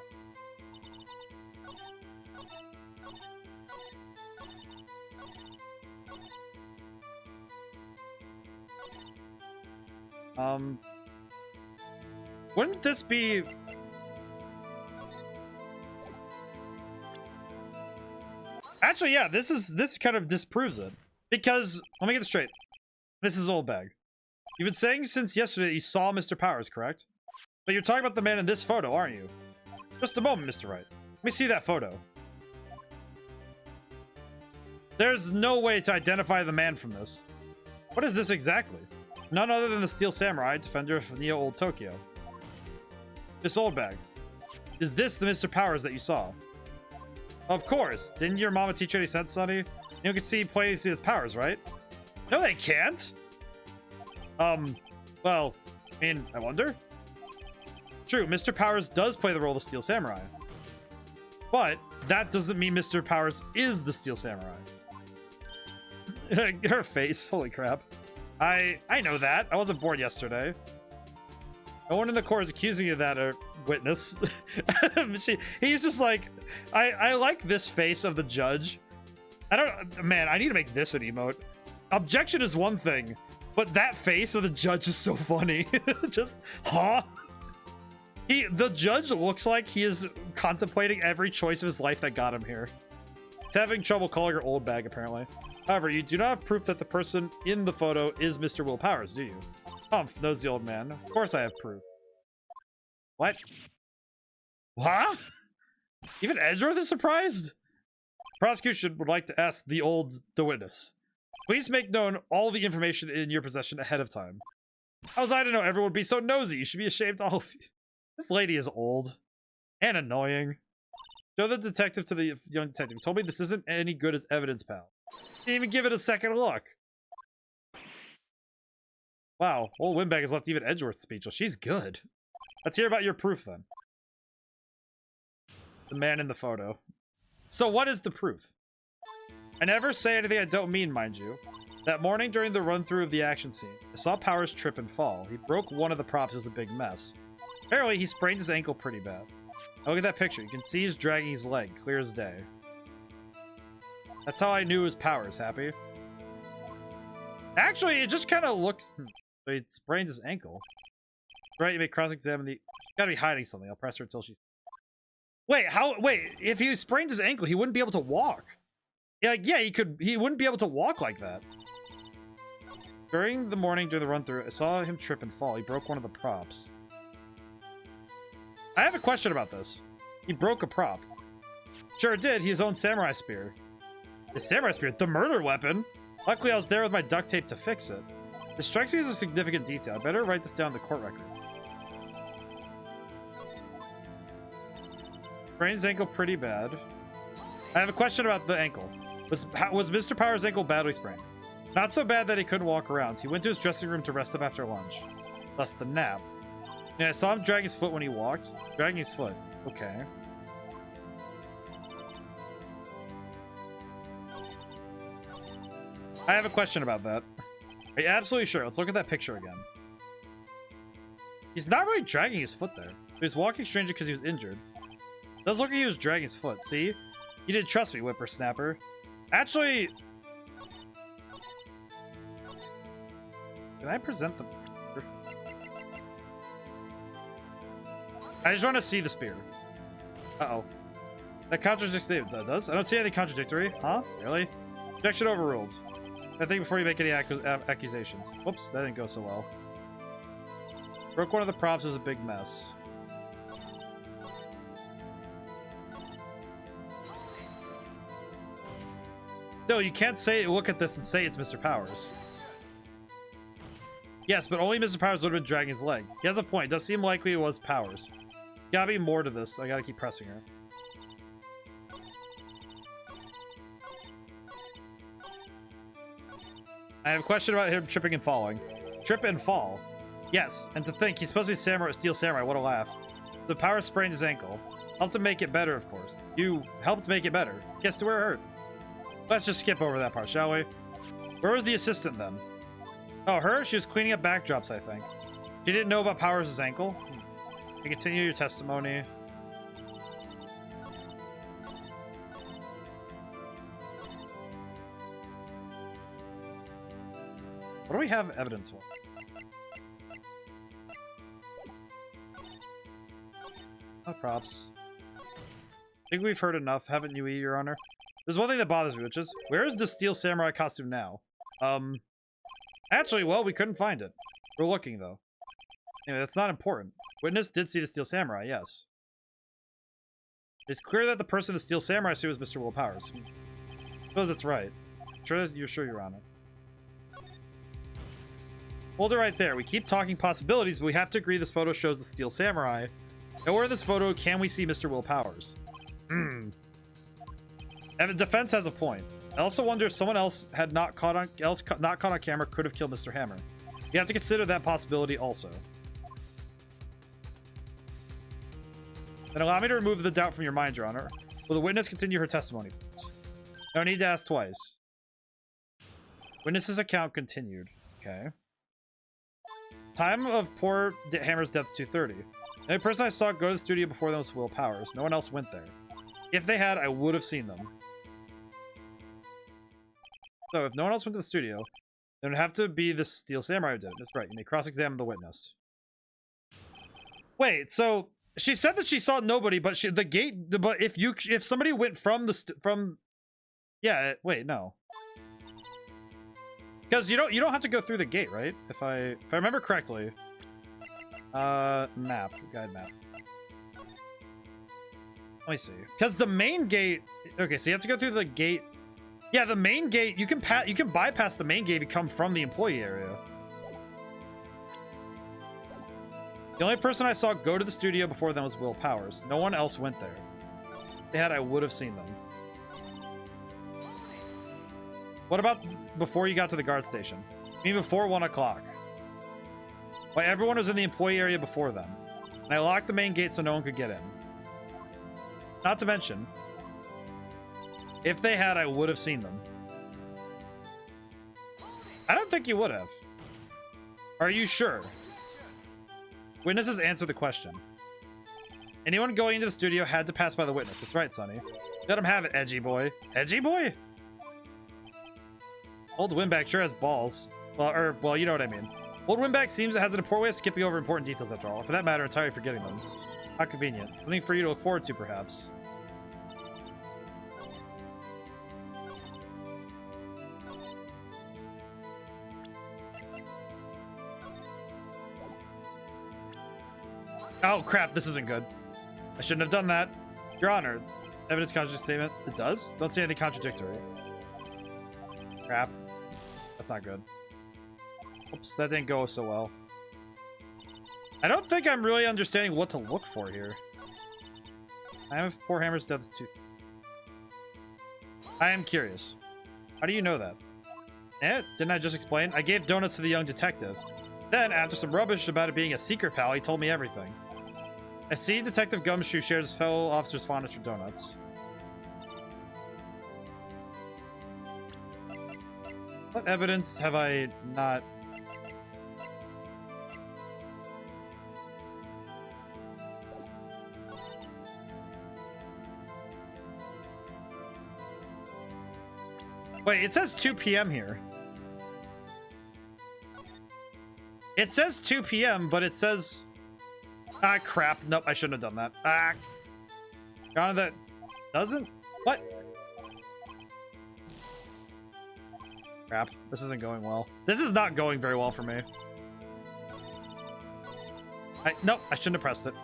Wouldn't this be... Actually, yeah, this kind of disproves it. Because, let me get this straight. This is old bag. You've been saying since yesterday that you saw Mr. Powers, correct? But you're talking about the man in this photo, aren't you? Just a moment, Mr. Wright. Let me see that photo. There's no way to identify the man from this. What is this exactly? None other than the Steel Samurai, defender of Neo Old Tokyo. This old bag. Is this the Mr. Powers that you saw? Of course. Didn't your mama teach you any sense, Sonny? You can see play to see his powers, right? No, they can't. Well, I mean, I wonder. True, Mr. Powers does play the role of the Steel Samurai. But that doesn't mean Mr. Powers is the Steel Samurai. Her face, holy crap. I know that. I wasn't born yesterday. No one in the court is accusing you of that, or witness. He's just like, I like this face of the judge. Man, I need to make this an emote. Objection is one thing, but that face of the judge is so funny. Just, huh? The judge looks like he is contemplating every choice of his life that got him here. He's having trouble calling her old bag, apparently. However, you do not have proof that the person in the photo is Mr. Will Powers, do you? Humph, knows the old man. Of course I have proof. What? Huh? Even Edgeworth is surprised? Prosecution would like to ask the witness. Please make known all the information in your possession ahead of time. How was I to know everyone would be so nosy? You should be ashamed, all of you. This lady is old. And annoying. Show the detective to the young detective. He told me this isn't any good as evidence, pal. Didn't even give it a second look. Wow, old Windbag has left even Edgeworth speechless. She's good. Let's hear about your proof, then. The man in the photo. So what is the proof? I never say anything I don't mean, mind you. That morning during the run-through of the action scene, I saw Powers trip and fall. He broke one of the props. It was a big mess. Apparently, he sprained his ankle pretty bad. Now look at that picture. You can see he's dragging his leg, clear as day. That's how I knew it was Powers, happy? Actually, it just kind of looks... So he sprained his ankle. Right, you may cross-examine the... Gotta be hiding something. I'll press her until she... Wait, how... Wait, if he sprained his ankle, he wouldn't be able to walk. Yeah, he could... He wouldn't be able to walk like that. During the morning, during the run-through, I saw him trip and fall. He broke one of the props. I have a question about this. He broke a prop. Sure did. He his own samurai spear. His samurai spear? The murder weapon? Luckily, I was there with my duct tape to fix it. This strikes me as a significant detail. I better write this down in the court record. Sprained his ankle pretty bad. I have a question about the ankle. Was Mr. Powers' ankle badly sprained? Not so bad that he couldn't walk around. He went to his dressing room to rest up after lunch. Thus the nap. Yeah, I saw him drag his foot when he walked. Dragging his foot. Okay. I have a question about that. Are you absolutely sure? Let's look at that picture again. He's not really dragging his foot there. He was walking strangely because he was injured. It does look like he was dragging his foot. See? You didn't trust me, whippersnapper. Actually... Can I present the... I just want to see the spear. Uh-oh. That contradicts the... That does? I don't see anything contradictory. Huh? Really? Objection overruled. I think before you make any accusations. Whoops, that didn't go so well. Broke one of the props. It was a big mess. No, you can't say look at this and say it's Mr. Powers. Yes, but only Mr. Powers would have been dragging his leg. He has a point. It does seem likely it was Powers. Gotta be more to this. I gotta keep pressing her. I have a question about him tripping and falling. Trip and fall. Yes, and to think he's supposed to be samurai, steel samurai. What a laugh. The Power sprained his ankle. Helped to make it better, of course. You helped make it better. Guess to where it hurt. Let's just skip over that part, shall we? Where was the assistant then? Oh, her? She was cleaning up backdrops, I think. She didn't know about Powers' ankle? You continue your testimony. What do we have evidence for? No props. I think we've heard enough, haven't you, Your Honor? There's one thing that bothers me, which is, where is the Steel Samurai costume now? Actually, well, we couldn't find it. We're looking, though. Anyway, that's not important. Witness did see the Steel Samurai, yes. It's clear that the person in the Steel Samurai suit was Mr. Will Powers. I suppose that's right. You're sure, Your Honor. Hold it right there. We keep talking possibilities, but we have to agree this photo shows the Steel Samurai. And where in this photo can we see Mr. Will Powers? And the defense has a point. I also wonder if someone else had not caught on camera could have killed Mr. Hammer. You have to consider that possibility also. Then allow me to remove the doubt from your mind, Your Honor. Will the witness continue her testimony, please? No need to ask twice. Witness's account continued. Okay. Time of poor Hammer's death, 2:30. The only person I saw go to the studio before them was Will Powers. No one else went there. If they had, I would have seen them. So, if no one else went to the studio, then it would have to be the Steel Samurai who did it. That's right. You may cross-examine the witness. Wait, so she said that she saw nobody, but but if somebody went from yeah, wait, no. Because you don't have to go through the gate, right? If I remember correctly. Guide map. Let me see. Because the main gate. Okay, so you have to go through the gate. Yeah, the main gate. You can bypass the main gate and come from the employee area. The only person I saw go to the studio before them was Will Powers. No one else went there. If they had, I would have seen them. What about before you got to the guard station? I mean, before 1 o'clock. Why, everyone was in the employee area before them. And I locked the main gate so no one could get in. Not to mention, if they had, I would have seen them. I don't think you would have. Are you sure? Witnesses answer the question. Anyone going into the studio had to pass by the witness. That's right, Sonny. Let him have it, edgy boy. Edgy boy? Old Windbag sure has balls. Well, you know what I mean. Old Windbag seems it has an important way of skipping over important details after all. For that matter, entirely forgetting them. How convenient. Something for you to look forward to, perhaps. Oh, crap. This isn't good. I shouldn't have done that. Your Honor. Evidence contradictory statement. It does? Don't say anything contradictory. Crap. That's not good. Oops, that didn't go so well. I don't think I'm really understanding what to look for here. I have poor Hammer's death too. I am curious. How do you know that? Didn't I just explain? I gave donuts to the young detective. Then, after some rubbish about it being a secret pal, he told me everything. I see Detective Gumshoe shares his fellow officer's fondness for donuts. What evidence have I not... Wait, it says 2 p.m. here. It says 2 p.m., but it says... Ah, crap. Nope, I shouldn't have done that. Ah. Kind of that... Doesn't? What? Crap. This isn't going well. This is not going very well for me. Nope, I shouldn't have pressed it.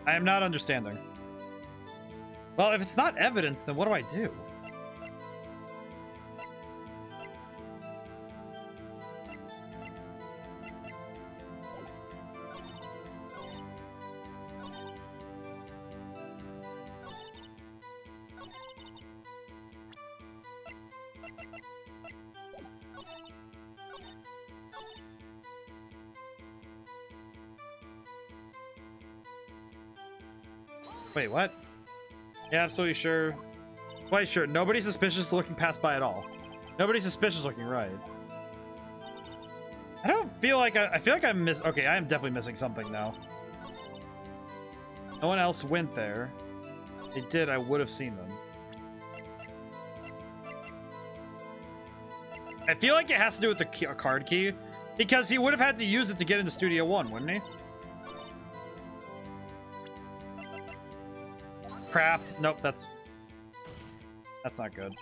I am not understanding. Well, if it's not evidence, then what do I do? Wait, what? Yeah, absolutely sure. Quite sure. Nobody suspicious looking passed by at all. Nobody suspicious looking, right? I don't feel like I feel like I'm okay, I am definitely missing something now. No one else went there. They did, I would have seen them. I feel like it has to do with the key, card key, because he would have had to use it to get into Studio 1, wouldn't he? Crap. Nope, that's not good.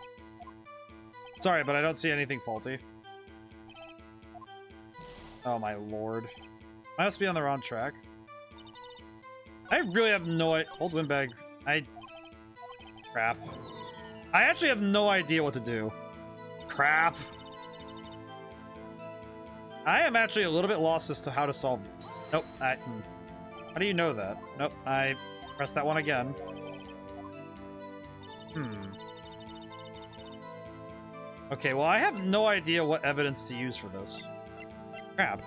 Sorry, but I don't see anything faulty. Oh my lord. I must be on the wrong track. I really have no idea. Old windbag. Crap. I actually have no idea what to do. Crap. I am actually a little bit lost as to how to solve. Nope. How do you know that? Nope. I pressed that one again. Okay, well, I have no idea what evidence to use for this. Crap.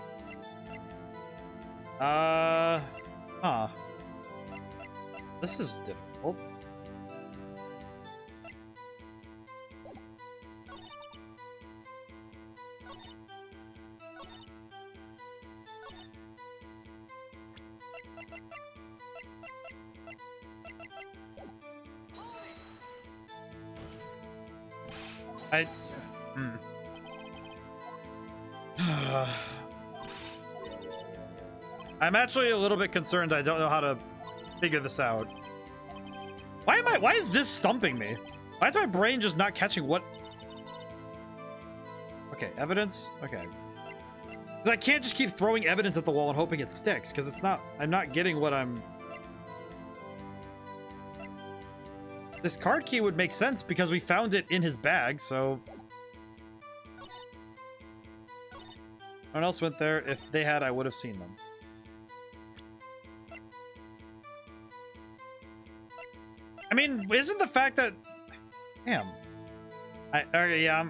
Huh. This is difficult. I'm actually a little bit concerned. I don't know how to figure this out. Why is this stumping me? Why is my brain just not catching what? Okay, evidence. Okay. I can't just keep throwing evidence at the wall and hoping it sticks, because it's not. I'm not getting what I'm. This card key would make sense because we found it in his bag, so. No one else went there. If they had, I would have seen them. I mean, isn't the fact that... Damn. Okay, yeah,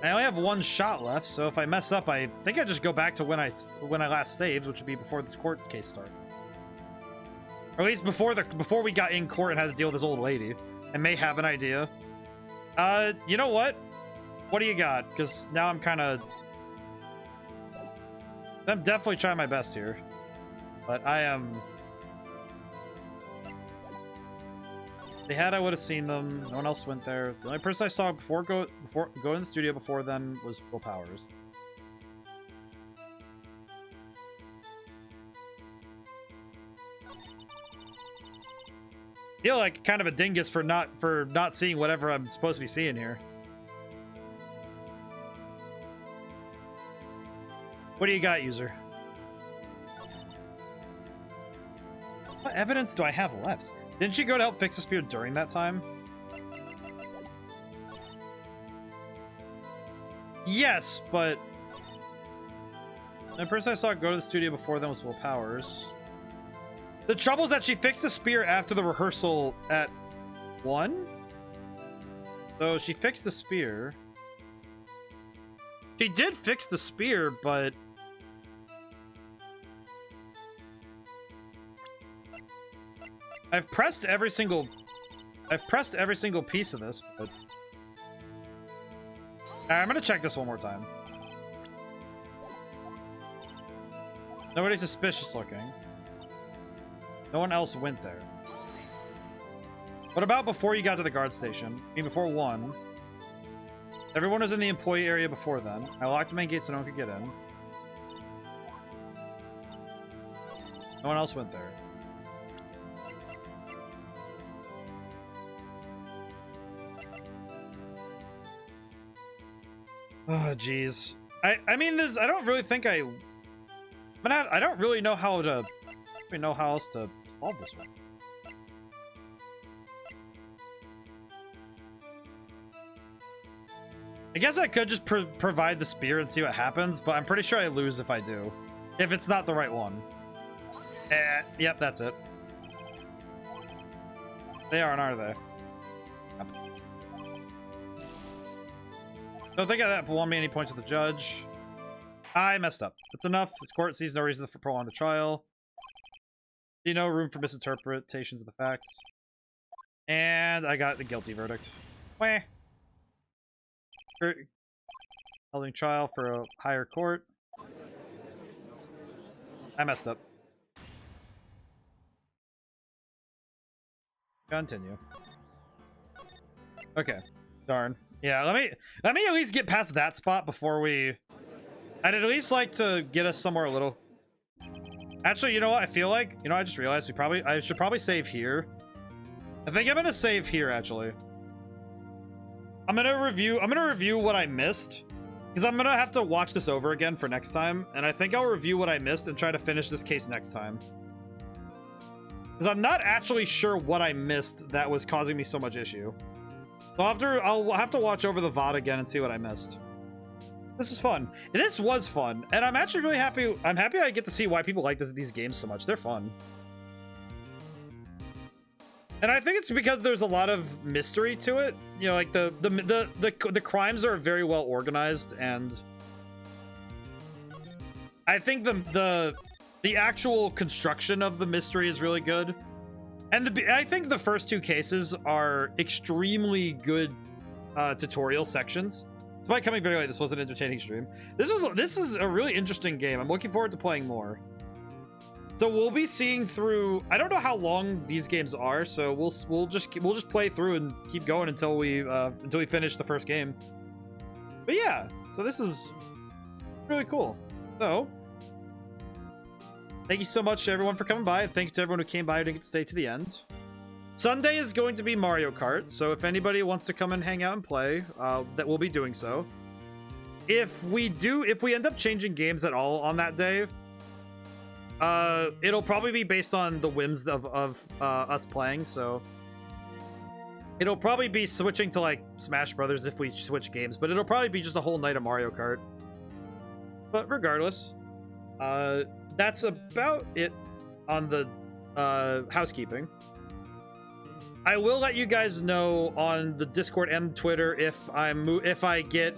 I only have one shot left, so if I mess up, I think I just go back to when I last saved, which would be before this court case started. Or at least before we got in court and had to deal with this old lady. I may have an idea. You know what? What do you got? Because now I'm kind of... I'm definitely trying my best here. But I am... They had, I would have seen them. No one else went there. The only person I saw before go in the studio before them was Will Powers. I feel like kind of a dingus for not seeing whatever I'm supposed to be seeing here. What do you got, user? What evidence do I have left? Didn't she go to help fix the spear during that time? Yes, but... The person I saw go to the studio before them was Will Powers. The trouble is that she fixed the spear after the rehearsal at 1? So she fixed the spear. She did fix the spear, but... I've pressed every single piece of this, but... I'm gonna check this one more time. Nobody suspicious looking. No one else went there. What about before you got to the guard station? I mean, before 1. Everyone was in the employee area before then. I locked the main gate so no one could get in. No one else went there. Oh, jeez. I mean, I don't really think I don't really know how to We know how else to solve this one. I guess I could just provide the spear and see what happens, but I'm pretty sure I lose if I do. If it's not the right one. Yep, that's it. They aren't they? Yep. Don't think of that won me any points with the judge. I messed up. That's enough. This court sees no reason for prolong the trial. See no room for misinterpretations of the facts. And I got the guilty verdict. Wah. Holding trial for a higher court. I messed up. Continue. Okay. Darn. Yeah, let me at least get past that spot before we... I'd at least like to get us somewhere a little... Actually, you know what I feel like? You know, I just realized I should probably save here. I think I'm gonna save here, actually. I'm gonna review what I missed. Because I'm gonna have to watch this over again for next time. And I think I'll review what I missed and try to finish this case next time. Because I'm not actually sure what I missed that was causing me so much issue. So I'll have to watch over the VOD again and see what I missed. This was fun. This was fun. And I'm actually really happy. I'm happy I get to see why people like these games so much. They're fun. And I think it's because there's a lot of mystery to it. You know, like the crimes are very well organized, and I think the actual construction of the mystery is really good. And I think the first two cases are extremely good tutorial sections. Despite coming very late, this was an entertaining stream. This is a really interesting game. I'm looking forward to playing more. So we'll be seeing through. I don't know how long these games are, so we'll just play through and keep going until we finish the first game. But yeah, so this is really cool. So thank you so much to everyone for coming by, and thank you to everyone who came by who didn't get to stay to the end. Sunday is going to be Mario Kart, so if anybody wants to come and hang out and play, that we'll be doing so. If we end up changing games at all on that day, it'll probably be based on the whims of us playing, so it'll probably be switching to like Smash Brothers if we switch games, but it'll probably be just a whole night of Mario Kart. But regardless, that's about it on the housekeeping. I will let you guys know on the Discord and Twitter if I get...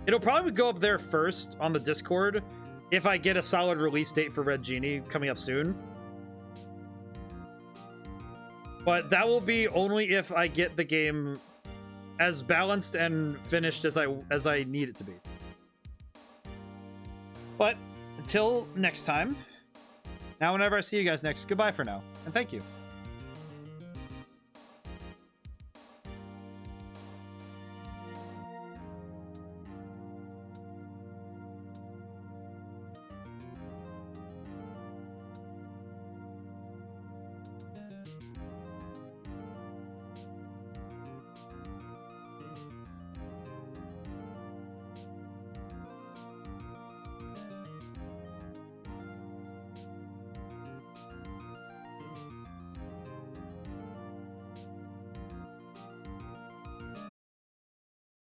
It'll probably go up there first on the Discord if I get a solid release date for Red Genie coming up soon. But that will be only if I get the game as balanced and finished as I need it to be. But until next time, now whenever I see you guys next, goodbye for now, and thank you.